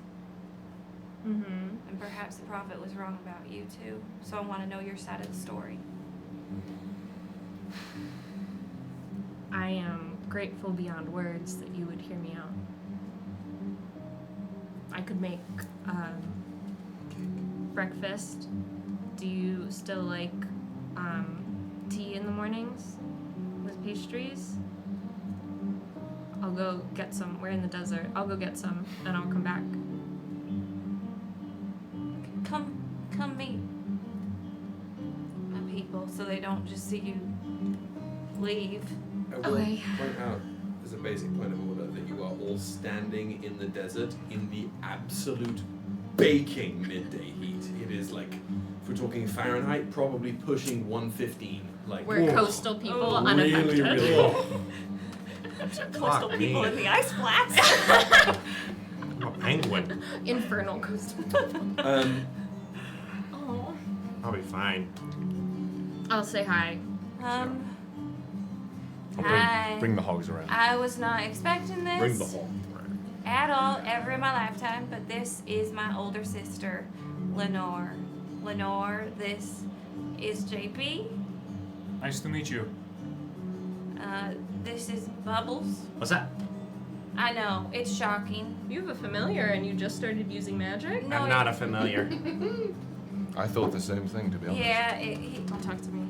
S12: Mm-hmm.
S6: And perhaps the prophet was wrong about you too. So I want to know your side of the story.
S12: I am grateful beyond words that you would hear me out. I could make breakfast. Do you still like tea in the mornings with pastries? I'll go get some. We're in the desert. I'll go get some and I'll come back.
S6: Come meet my people so they don't just see you leave.
S2: I will point out, as a basic point of order, that you are all standing in the desert in the absolute baking midday heat. It is like, if we're talking Fahrenheit, probably pushing 115. Like
S12: We're coastal people, unaffected.
S2: Really hot.
S6: Coastal people in the ice blast.
S8: I'm a penguin.
S12: Infernal coastal. Oh.
S8: I'll be fine.
S12: I'll say hi.
S4: Bring the hogs around.
S6: I was not expecting this.
S4: Bring the hogs around.
S6: At all, ever in my lifetime, but this is my older sister, Lenore. Lenore, this is JP.
S5: Nice to meet you.
S6: This is Bubbles.
S5: What's that?
S6: I know, it's shocking.
S12: You have a familiar and you just started using magic?
S6: No,
S8: I'm not a familiar.
S4: I thought the same thing, to be honest.
S6: Yeah,
S12: Don't talk to me.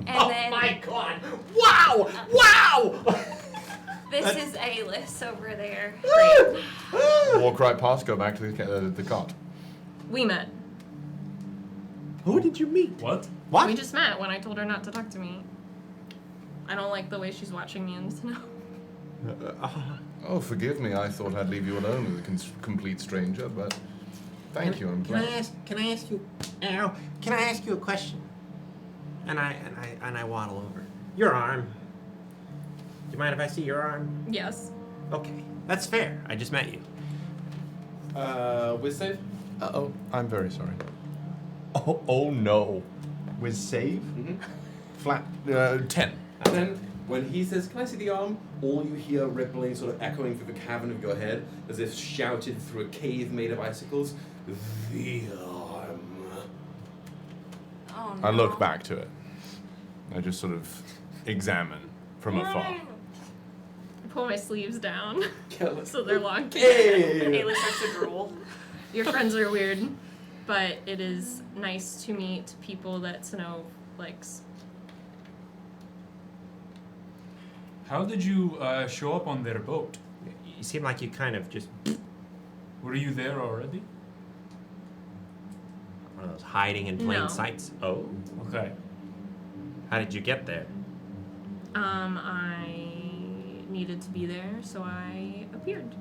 S6: And then
S8: my god! Wow! Wow!
S6: this is Aelys over there.
S4: Walk right past, go back to the cart.
S12: We met.
S8: Who did you meet?
S5: What?
S12: We just met when I told her not to talk to me. I don't like the way she's watching me and no.
S4: Oh, forgive me. I thought I'd leave you alone with a complete stranger, but thank you. I'm
S8: Can I
S4: glad.
S8: ask you? Can I ask you a question? And I waddle over. Your arm. Do you mind if I see your arm?
S12: Yes.
S8: Okay, that's fair. I just met you.
S2: Whiz save?
S4: Uh-oh. I'm very sorry. Oh no.
S7: With save?
S2: Mm-hmm.
S4: Flat 10.
S2: And then, when he says, "Can I see the arm?" all you hear rippling, sort of echoing through the cavern of your head, as if shouted through a cave made of icicles, "The arm."
S6: Oh,
S4: I look back to it. I just sort of examine from afar.
S12: pull my sleeves down so they're long.
S6: Aelys starts to drool.
S12: Your friends are weird, but it is nice to meet people that Snow likes.
S5: How did you show up on their boat?
S8: You seem like you kind of just...
S5: Were you there already?
S8: One of those hiding in plain
S12: No.
S8: sights. Oh.
S5: Okay.
S8: How did you get there?
S12: I needed to be there, so I appeared.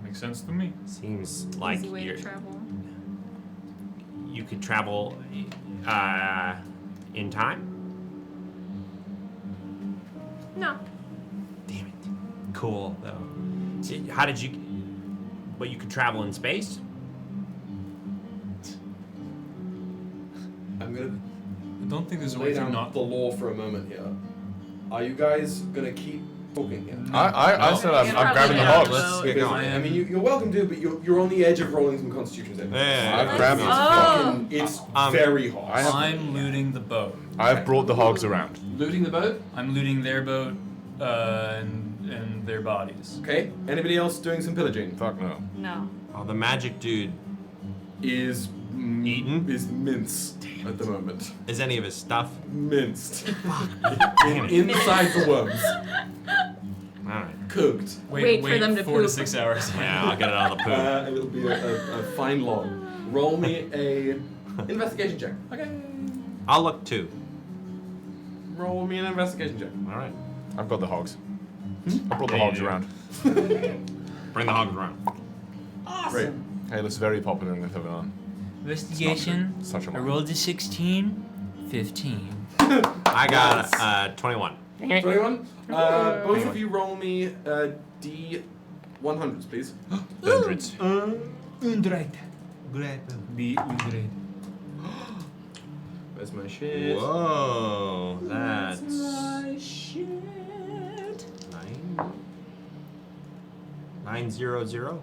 S5: Makes sense to me.
S8: Seems like
S12: Easy way
S8: you're...
S12: to travel.
S8: You could travel in time?
S12: No.
S8: Cool, though. So how did you... But you could travel in space?
S2: I'm gonna
S5: I don't think there's a
S2: lay
S5: way to
S2: down
S5: not.
S2: the law for a moment here. Are you guys gonna keep talking here?
S4: I said I'm grabbing the hogs.
S8: Let's get
S2: Because,
S8: going.
S2: I mean, you're welcome to, but you're on the edge of rolling some constitution saving.
S4: I've grabbed
S2: It's fucking, it's very hot.
S5: I'm looting the boat.
S4: I've brought the hogs around.
S2: Looting the boat?
S5: I'm looting their boat and their bodies.
S2: Okay. Anybody else doing some pillaging?
S4: Fuck no.
S6: No.
S8: Oh, the magic dude
S2: Is
S8: eaten?
S2: Is minced at the moment.
S8: Is any of his stuff?
S2: Minced. Inside the worms.
S8: Alright.
S2: Cooked.
S12: Wait for them to
S5: 4 to
S12: poop.
S5: 6 hours.
S8: Yeah, I'll get it on the poop.
S2: It'll be a fine log. Roll me a investigation check.
S5: Okay.
S8: I'll look too.
S2: Roll me an investigation check.
S8: Alright.
S4: I've got the hogs. I brought the hogs around.
S8: Bring the hogs around.
S2: Great.
S4: Hey, it's very popular in Lithuania.
S5: Investigation.
S4: Such a
S5: I rolled a 16. 15.
S8: I got 21.
S2: 21? Both of you roll me D100s, please.
S4: Hundreds.
S5: B100.
S2: Where's my shit?
S8: Whoa, that's...
S5: shit.
S8: 900?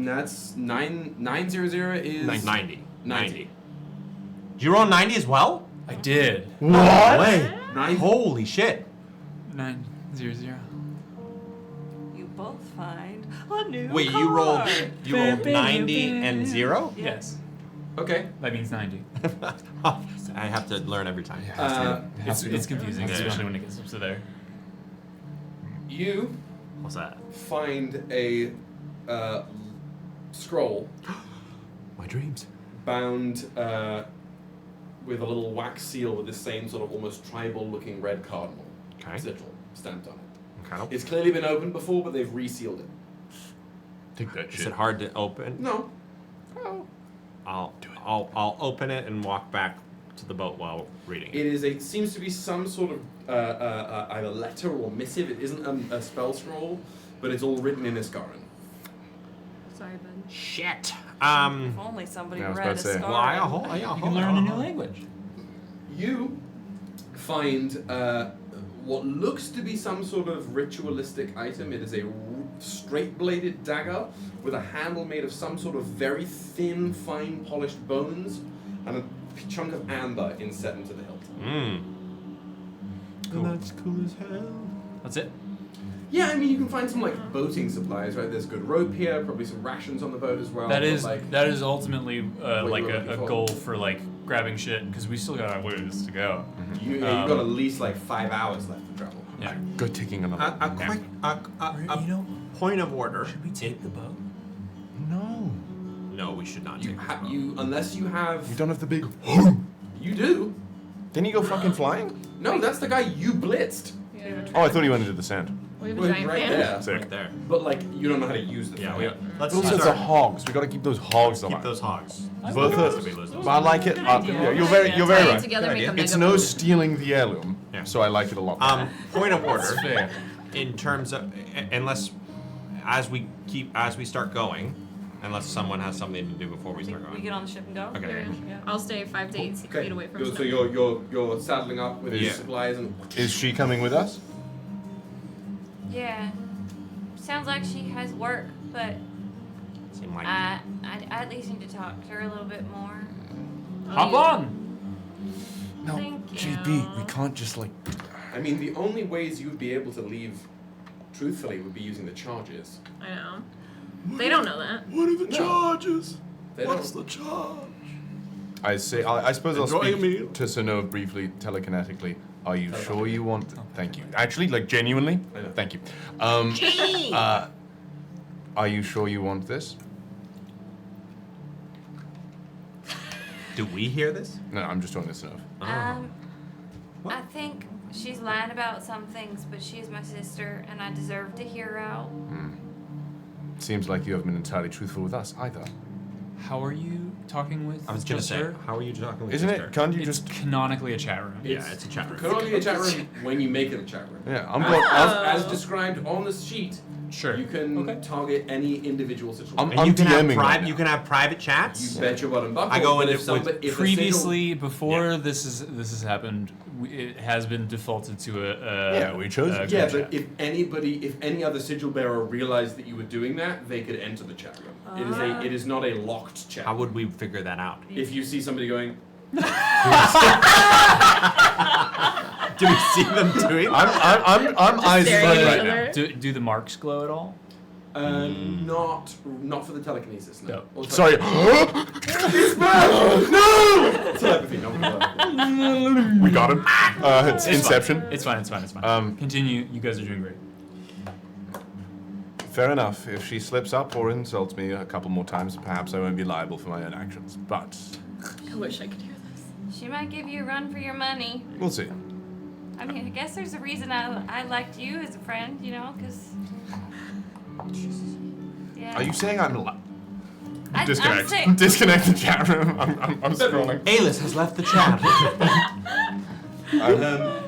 S2: That's 900 is
S8: 90.
S2: 90.
S8: Did you roll 90 as well?
S5: I did.
S8: What? Way. Holy shit.
S5: 900.
S6: You both find a new
S8: Wait,
S6: card.
S8: you rolled 90 and 0?
S5: Yes.
S2: Okay.
S5: That means 90.
S8: I have to learn every time.
S5: It's confusing,
S8: Yeah.
S5: especially when it gets up to there.
S2: You
S8: What's that?
S2: find a scroll
S8: My dreams.
S2: bound with a little wax seal with the same sort of almost tribal-looking red cardinal sigil stamped on it.
S8: Okay.
S2: It's clearly been opened before, but they've resealed it.
S4: Take that
S8: Is
S4: shit.
S8: it hard to open?
S2: No.
S8: I'll open it and walk back to the boat while reading it.
S2: It is seems to be some sort of either letter or missive. It isn't a spell scroll, but it's all written in Iskaran.
S12: Sorry, bud.
S8: Shit.
S6: If only somebody
S4: Yeah, I was
S6: read
S4: about
S6: a
S4: to say.
S6: scar.
S5: You can learn a new language.
S2: You find what looks to be some sort of ritualistic item. It is a straight-bladed dagger with a handle made of some sort of very thin, fine, polished bones and a chunk of amber inset into the hilt.
S8: Cool. That's cool as hell.
S5: That's it?
S2: Yeah, I mean, you can find some like boating supplies, right? There's good rope here, probably some rations on the boat as well.
S5: That
S2: but,
S5: is
S2: like,
S5: that is ultimately like
S2: you were
S5: a
S2: looking for.
S5: goal for like grabbing shit because we still got our ways to go.
S2: you've got at least like 5 hours left to travel.
S5: Yeah.
S4: Go ticking another.
S8: A quick point of order.
S5: Should we take the boat?
S4: No.
S8: No, we should not
S2: You
S8: take the boat.
S2: unless you have.
S4: You don't have the big.
S2: You do.
S4: Didn't he go fucking flying?
S2: No, that's the guy you blitzed.
S12: Yeah.
S4: Oh, I thought he went into the sand.
S12: We have a
S2: Well,
S12: giant
S2: right
S12: fan.
S2: there.
S4: Sick.
S8: Right there.
S2: But like, you don't know how to use the
S8: Yeah,
S2: fan.
S8: let's
S4: Those are
S8: start.
S4: hogs. We gotta keep those hogs alive.
S8: Keep those hogs.
S4: Both
S8: Has
S4: of
S8: to be those.
S4: But I like it.
S12: idea.
S4: Yeah, you're very
S12: Tie it
S4: right.
S12: together, make a
S4: It's
S12: mega
S4: no
S12: boat.
S4: stealing the heirloom.
S8: Yeah.
S4: So I like it a lot.
S8: Point of order.
S5: That's fair.
S8: In terms of, unless as we start going, unless someone has something to do before we start
S6: We
S8: going.
S6: get on the ship and go.
S8: Okay.
S6: Yeah.
S12: I'll stay 5 to 8
S2: Okay.
S12: feet away from
S2: So
S12: stuff.
S2: you're saddling up with
S8: Yeah.
S2: your supplies and.
S4: Is she coming with us?
S6: Yeah. Sounds like she has work, but
S8: Seem like
S6: I at least need to talk to her a little bit more.
S5: Hop on!
S4: No,
S6: Thank
S4: JB,
S6: you.
S4: we can't just like.
S2: I mean, the only ways you'd be able to leave truthfully, would be using the charges.
S12: I know. They don't know that.
S7: What are the
S2: No.
S7: charges?
S2: They
S7: What's
S2: don't.
S7: the charge? I say, I suppose I'll
S16: Enjoy your
S7: speak
S16: meal.
S7: to Sano briefly, telekinetically. Are you sure you want? Thank you. Actually, like genuinely. Thank you. Are you sure you want this?
S8: Do we hear this?
S7: No, I'm just talking to Sano.
S6: I think she's lying about some things, but she's my sister, and I deserve to hear her out.
S7: Seems like you haven't been entirely truthful with us either.
S5: How are you talking with
S8: I was gonna say,
S5: sister?
S8: how are you talking with
S7: Isn't
S8: sister?
S7: it? Can't you
S5: It's
S7: just?
S5: canonically a chat room.
S8: Yeah, it's a chat room.
S2: Could only be a chat room when you make it a chat room.
S7: Yeah, I'm
S2: As-
S7: going.
S2: as described on the sheet.
S5: Sure.
S2: You can target any individual situation.
S8: And you can have you can have private chats.
S2: You bet your bottom buckle.
S8: I go
S2: but
S8: in
S2: if somebody, if
S5: Previously, before this has happened, it has been defaulted to a
S7: we chose.
S2: yeah, but if any other sigil bearer realized that you were doing that, they could enter the chat room. It is not a locked chat.
S8: How would we figure that out?
S2: If you see somebody going,
S8: do we see them doing?
S7: I'm eyes red right now.
S5: Do the marks glow at all?
S2: not for the telekinesis. No. Or
S7: Sorry.
S2: It's bad! No! Telepathy. No.
S7: We got him. It's Inception.
S5: It's fine. It's fine. Continue. You guys are doing great.
S7: Fair enough. If she slips up or insults me a couple more times, perhaps I won't be liable for my own actions. But
S12: I wish I could hear this.
S6: She might give you a run for your money.
S7: we'll see.
S6: I mean, I guess there's a reason I liked you as a friend, you know, because. Yeah.
S7: Are you saying I'm
S6: I'm
S7: disconnect?
S6: saying-
S7: Disconnect the chat room. I'm scrolling.
S8: Aelys has left the chat.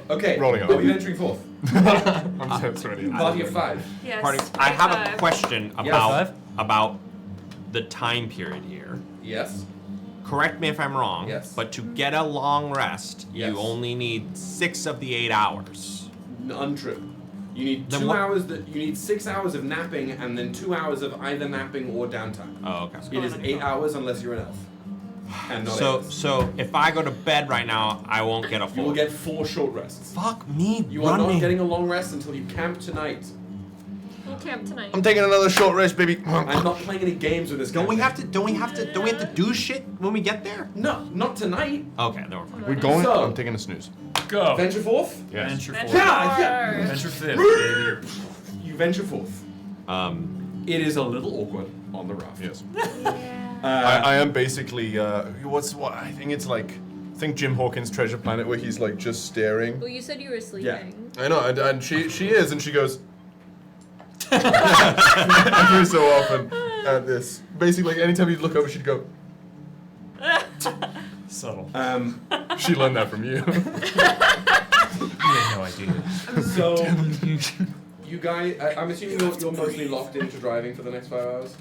S2: Okay.
S7: Rolling
S2: Are we
S7: on.
S2: venturing forth?
S7: I'm so sorry.
S2: Party of 5.
S6: Yes.
S8: I have a
S6: five.
S8: question about the time period here.
S2: Yes.
S8: Correct me if I'm wrong.
S2: Yes.
S8: But to get a long rest,
S2: Yes.
S8: you only need 6 of the 8 hours.
S2: Untrue. You need
S8: Then
S2: 2
S8: what-
S2: hours. You need 6 hours of napping, and then 2 hours of either napping or downtime.
S8: Oh, okay.
S2: It is 8 hours unless you're an elf. And not
S8: So,
S2: Aelys.
S8: so if I go to bed right now, I won't get a full.
S2: You will get 4 short rests.
S8: Fuck me.
S2: You are
S8: run
S2: not
S8: me.
S2: getting a long rest until you camp tonight.
S12: We'll camp tonight.
S7: I'm taking another short rest, baby.
S2: I'm not playing any games with this.
S8: Don't we
S2: campaign.
S8: have to? Don't we have to do shit when we get there?
S2: No, not tonight.
S8: Okay, no, we're fine.
S7: We're going.
S2: So-
S7: I'm taking a snooze.
S5: Go.
S2: Venture forth.
S7: Yes.
S5: Venture forth.
S2: Yeah.
S5: Venture fifth, baby.
S2: You venture forth. It is a little awkward on the raft.
S7: Yes.
S6: Yeah.
S7: I am basically. What? I think it's like. Think Jim Hawkins' Treasure Planet, where he's like just staring.
S12: Well, you said you were sleeping.
S7: I know, and she is, and she goes. Every so often at this. Basically, anytime you look over, she'd go.
S5: Subtle.
S7: She learned that from you.
S5: You had no idea.
S2: So, you guys, I'm assuming you're mostly locked into driving for the next 5 hours?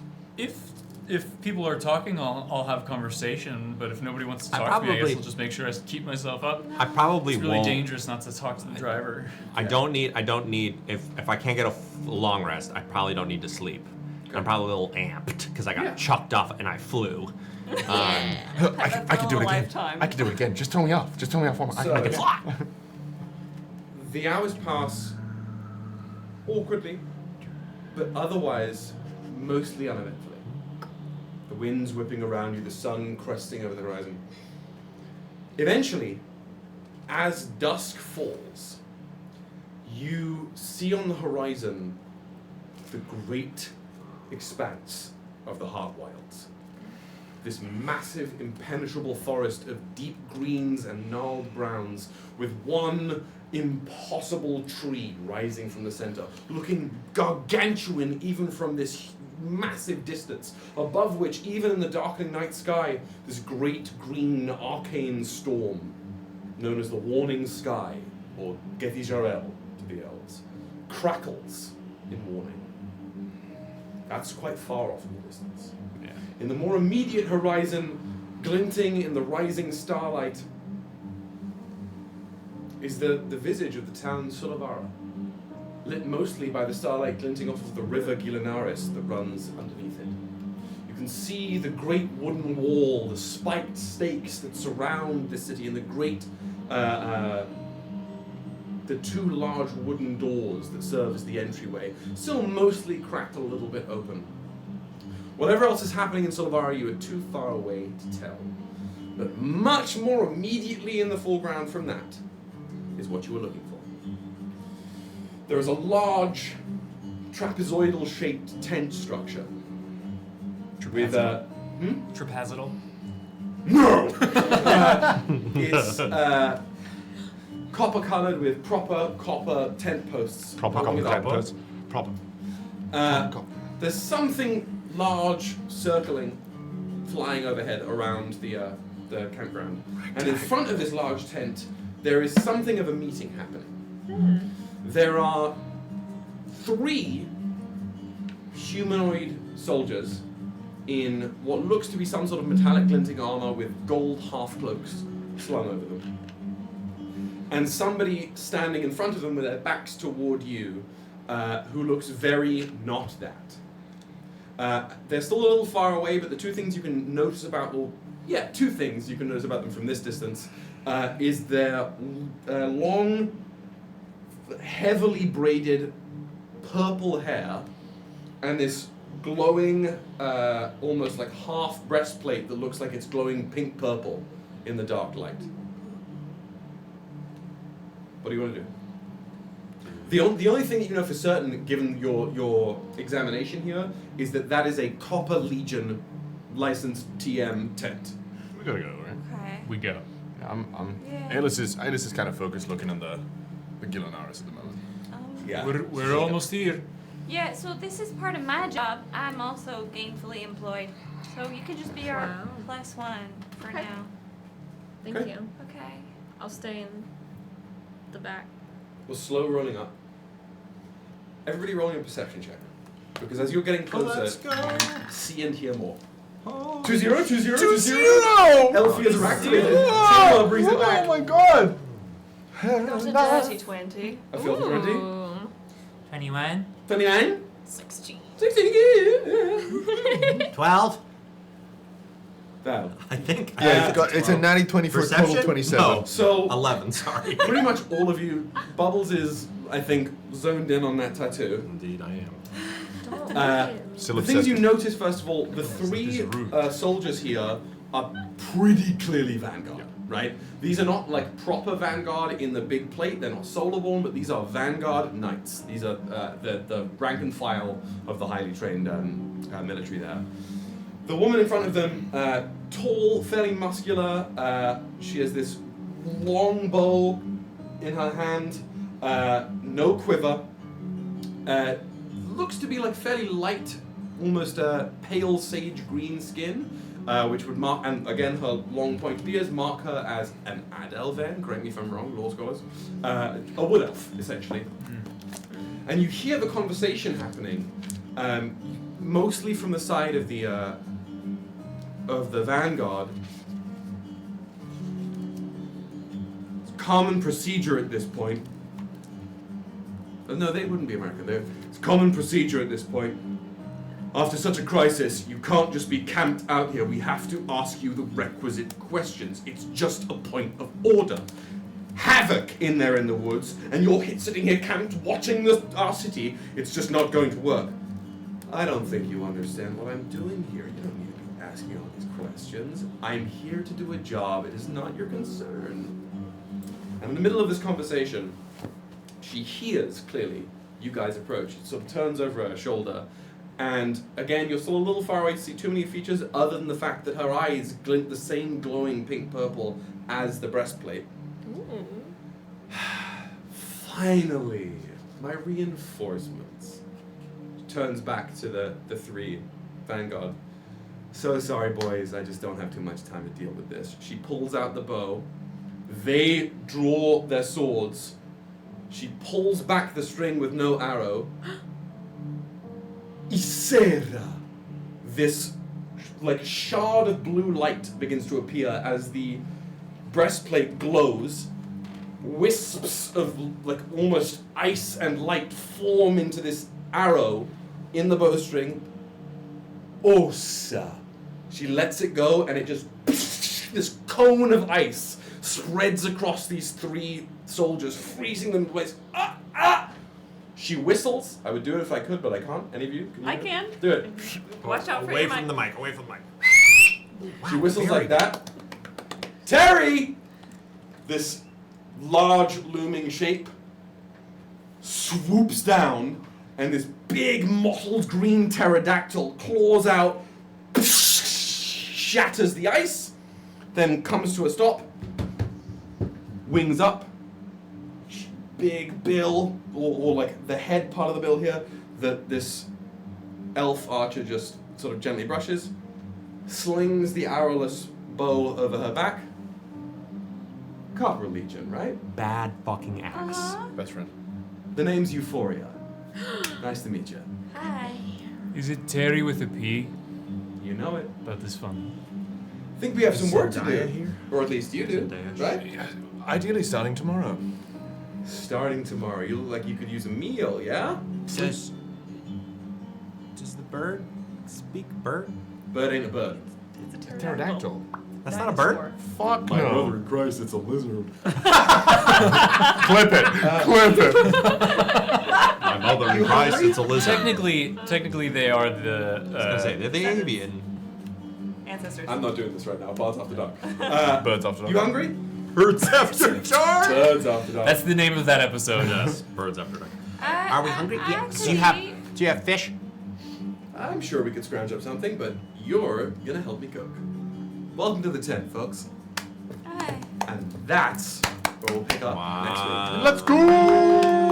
S5: If people are talking, I'll have conversation. But if nobody wants to
S8: I
S5: talk to me, I guess
S8: probably-
S5: I'll just make sure I keep myself up.
S8: I probably
S5: It's really
S8: won't.
S5: dangerous not to talk to the driver.
S8: I don't need. If I can't get a long rest, I probably don't need to sleep. I'm probably a little amped because I got chucked off and I flew.
S7: I could do it again. I could do it again. Just tell me off. Just tell me off. I can make it fly.
S2: The hours pass awkwardly, but otherwise mostly uneventfully. The wind's whipping around you, the sun cresting over the horizon. Eventually, as dusk falls, you see on the horizon the great expanse of the Hard Wilds. This massive, impenetrable forest of deep greens and gnarled browns, with one impossible tree rising from the center, looking gargantuan even from this massive distance, above which, even in the darkening night sky, this great green arcane storm, known as the Warning Sky, or Gethi Jarel to the elves, crackles in warning. That's quite far off in the distance. In the more immediate horizon, glinting in the rising starlight, is the visage of the town Sulavara, lit mostly by the starlight glinting off of the river Gilinaris that runs underneath it. You can see the great wooden wall, the spiked stakes that surround the city, and the great the two large wooden doors that serve as the entryway, still mostly cracked a little bit open. Whatever else is happening in Solvara, you are too far away to tell. But much more immediately in the foreground from that is what you were looking for. There is a large trapezoidal-shaped tent structure with
S5: Trapezoidal?
S2: No! It's copper-colored with proper copper tent posts.
S4: Proper
S2: along
S4: copper
S2: the
S4: tent
S2: top.
S4: posts. Proper.
S2: There's something large circling, flying overhead around the campground. And in front of this large tent, there is something of a meeting happening. There are 3 humanoid soldiers in what looks to be some sort of metallic glinting armor with gold half-cloaks slung over them. And somebody standing in front of them with their backs toward you, who looks very not that. They're still a little far away, but the 2 things you can notice about, 2 things you can notice about them from this distance, is their long, heavily braided purple hair, and this glowing, almost like half breastplate that looks like it's glowing pink purple in the dark light. What do you want to do? The only thing that you know for certain, given your examination here, is that is a Copper Legion licensed TM tent.
S4: We gotta go, right?
S6: Okay.
S4: We go. Yeah, Aelys is kind of focused looking on the Gillinaris at the moment.
S2: Yeah.
S5: We're almost here.
S6: Yeah, so this is part of my job. I'm also gainfully employed. So you could just be our +1 for
S12: Okay.
S6: now.
S12: Thank
S2: Okay.
S12: you.
S6: Okay.
S12: I'll stay in the back.
S2: We're slow rolling up. Everybody rolling a perception check. Because as you're getting closer,
S4: let's go.
S2: you see and hear more.
S4: 2-0,
S2: 2-0,
S4: 2-0.
S2: Elfias are activated.
S4: Whoa.
S2: Taylor brings it back.
S4: Oh my god!
S6: Got a dirty 20.
S2: I feel 20.
S5: 21.
S2: 29.
S12: 16.
S2: 16 again.
S8: 12.
S2: Val.
S8: I think.
S4: Yeah, it's a natty 20 for a total
S8: Perception?
S4: 27.
S8: No.
S2: So
S8: 11, sorry.
S2: pretty much all of you, Bubbles is, I think, zoned in on that tattoo.
S8: Indeed, I am.
S4: Still
S2: The things
S4: obsessed
S2: you
S4: with-
S2: notice, first of all, the 3 soldiers here are pretty clearly Vanguard, right? These are not like proper Vanguard in the big plate. They're not Solarborn, but these are Vanguard Knights. These are the rank and file of the highly trained military there. The woman in front of them, tall, fairly muscular. She has this long bow in her hand, no quiver. Looks to be like fairly light, almost pale sage green skin, which would mark, and again her long pointed ears mark her as an Adelvan, correct me if I'm wrong, law scholars, a wood elf, essentially. And you hear the conversation happening, mostly from the side of the Vanguard. It's common procedure at this point. No, they wouldn't be American. It's common procedure at this point. After such a crisis, you can't just be camped out here. We have to ask you the requisite questions. It's just a point of order. Havoc in there in the woods, and you're sitting here camped watching our city. It's just not going to work. I don't think you understand what I'm doing here. You don't need to be asking all these questions. I'm here to do a job. It is not your concern. And in the middle of this conversation, she hears clearly you guys approach. It sort of turns over her shoulder. And again, you're still a little far away to see too many features other than the fact that her eyes glint the same glowing pink purple as the breastplate. Finally, my reinforcements. She turns back to the 3 Vanguard. So sorry, boys, I just don't have too much time to deal with this. She pulls out the bow. They draw their swords. She pulls back the string with no arrow. Isera! This like shard of blue light begins to appear as the breastplate glows. Wisps of like almost ice and light form into this arrow in the bowstring. Osa! She lets it go and it just this cone of ice spreads across these 3 soldiers, freezing them in place. Ah! Ah! She whistles. I would do it if I could, but I can't. Any of you? Can you
S6: I
S2: do it?
S6: can.
S2: Do it.
S6: Watch out for
S8: Away
S6: your
S8: from
S6: mic.
S8: the mic. Away from the mic.
S2: She whistles like that. Terry! This large looming shape swoops down, and this big mottled green pterodactyl claws out, shatters the ice, then comes to a stop, wings up, big bill, or like the head part of the bill here, that this elf archer just sort of gently brushes, slings the arrowless bow over her back. Copper Legion, right?
S8: Bad fucking axe.
S4: Best friend.
S2: The name's Euphoria. Nice to meet you.
S6: Hi.
S5: Is it Terry with a P?
S2: You know it.
S5: About this fun.
S2: I think we have some work to
S7: Zendaya
S2: do.
S7: here?
S2: Or at least you do, right?
S4: Ideally starting tomorrow.
S2: Starting tomorrow. You look like you could use a meal, yeah?
S8: Does the bird speak bird?
S2: Bird ain't a bird.
S6: It's a
S4: Pterodactyl.
S8: That's not a bird?
S4: Fuck
S2: My
S4: no.
S2: brother in Christ, it's a lizard.
S4: Clip it. Clip it.
S7: My mother in Christ, it's a lizard.
S5: Technically, they are the.
S8: I was gonna say, they're the avian.
S6: Ancestors.
S2: I'm not doing this right now. Bards After Dark.
S4: Birds After Dark.
S2: You hungry?
S7: Birds after dark.
S2: Birds After Dark.
S5: That's the name of that episode.
S7: Birds after dark.
S8: Are we hungry? Yeah.
S6: Actually,
S8: Do you have fish?
S2: I'm sure we could scrounge up something, but you're gonna help me cook. Welcome to the tent, folks.
S6: Hi.
S2: And that's where we'll pick up next week.
S4: Let's go!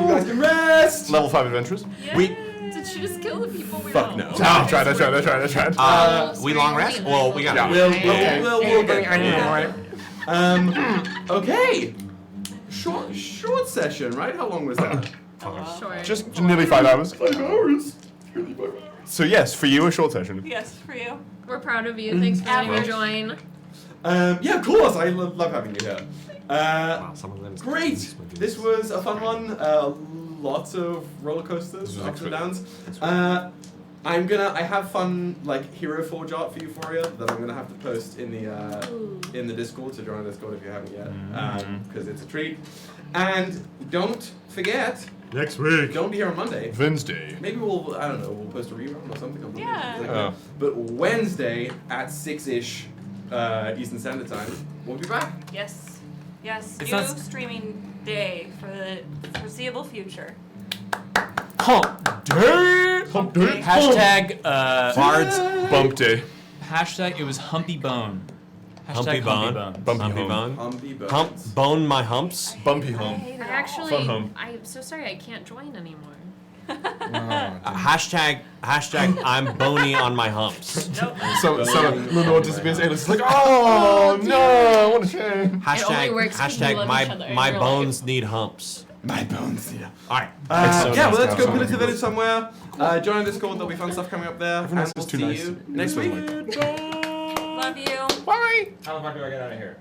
S2: You guys can rest!
S4: Level 5 adventurers.
S6: Yeah.
S12: Did she just kill the people we
S2: Fuck
S12: know?
S2: no.
S4: I tried.
S8: We long rest? Well, we got.
S2: We'll get okay. Short session, right? How long was that?
S12: Sure.
S4: Just nearly 5 hours.
S2: 5 hours.
S4: So yes, for you, a short session.
S6: Yes, for you.
S12: We're proud of you. Thanks for letting me join.
S2: Yeah, of course. I love having you here.
S8: Wow, some of them.
S2: Great. This was a fun one. Lots of roller coasters, ups and downs. I have fun like Hero Forge art for Euphoria that I'm gonna have to post in the Discord. So join the Discord if you haven't yet, because it's a treat. And don't forget.
S7: Next week.
S2: Don't be here on Monday.
S4: Wednesday.
S2: Maybe we'll post a rerun or something on Monday.
S6: Yeah.
S2: Like that. But Wednesday at 6-ish Eastern Standard Time, we'll be back.
S6: Yes. Yes.
S5: It's
S6: New
S5: not-
S6: streaming day for the foreseeable future.
S5: Hump day.
S4: Hump day.
S5: Hashtag
S8: Bards.
S4: Bump day.
S5: Hashtag it was humpy bone.
S8: Humpy
S5: Hashtag
S8: bone.
S4: Bumpy
S8: Humpy
S4: home.
S8: bone.
S2: Humpy bones.
S8: Hump. Bone my humps.
S4: Bumpy home.
S12: I actually,
S4: Fun home.
S12: I'm so sorry I can't join anymore.
S8: Hashtag I'm bony on my humps.
S6: Nope.
S4: So Lenore disappears. Aelys is like, oh no, what a shame.
S8: Hashtag
S12: works 'cause we love each other in
S8: my
S12: real
S8: bones need humps.
S2: My bones, yeah.
S8: All right.
S2: Yeah, well, let's go put it to village somewhere. Join the Discord. There'll be fun stuff coming up there.
S4: Everyone else
S2: And we'll
S4: is too
S2: see
S4: nice.
S2: you next week.
S6: Love you.
S4: Bye.
S8: How the fuck do I get out of here?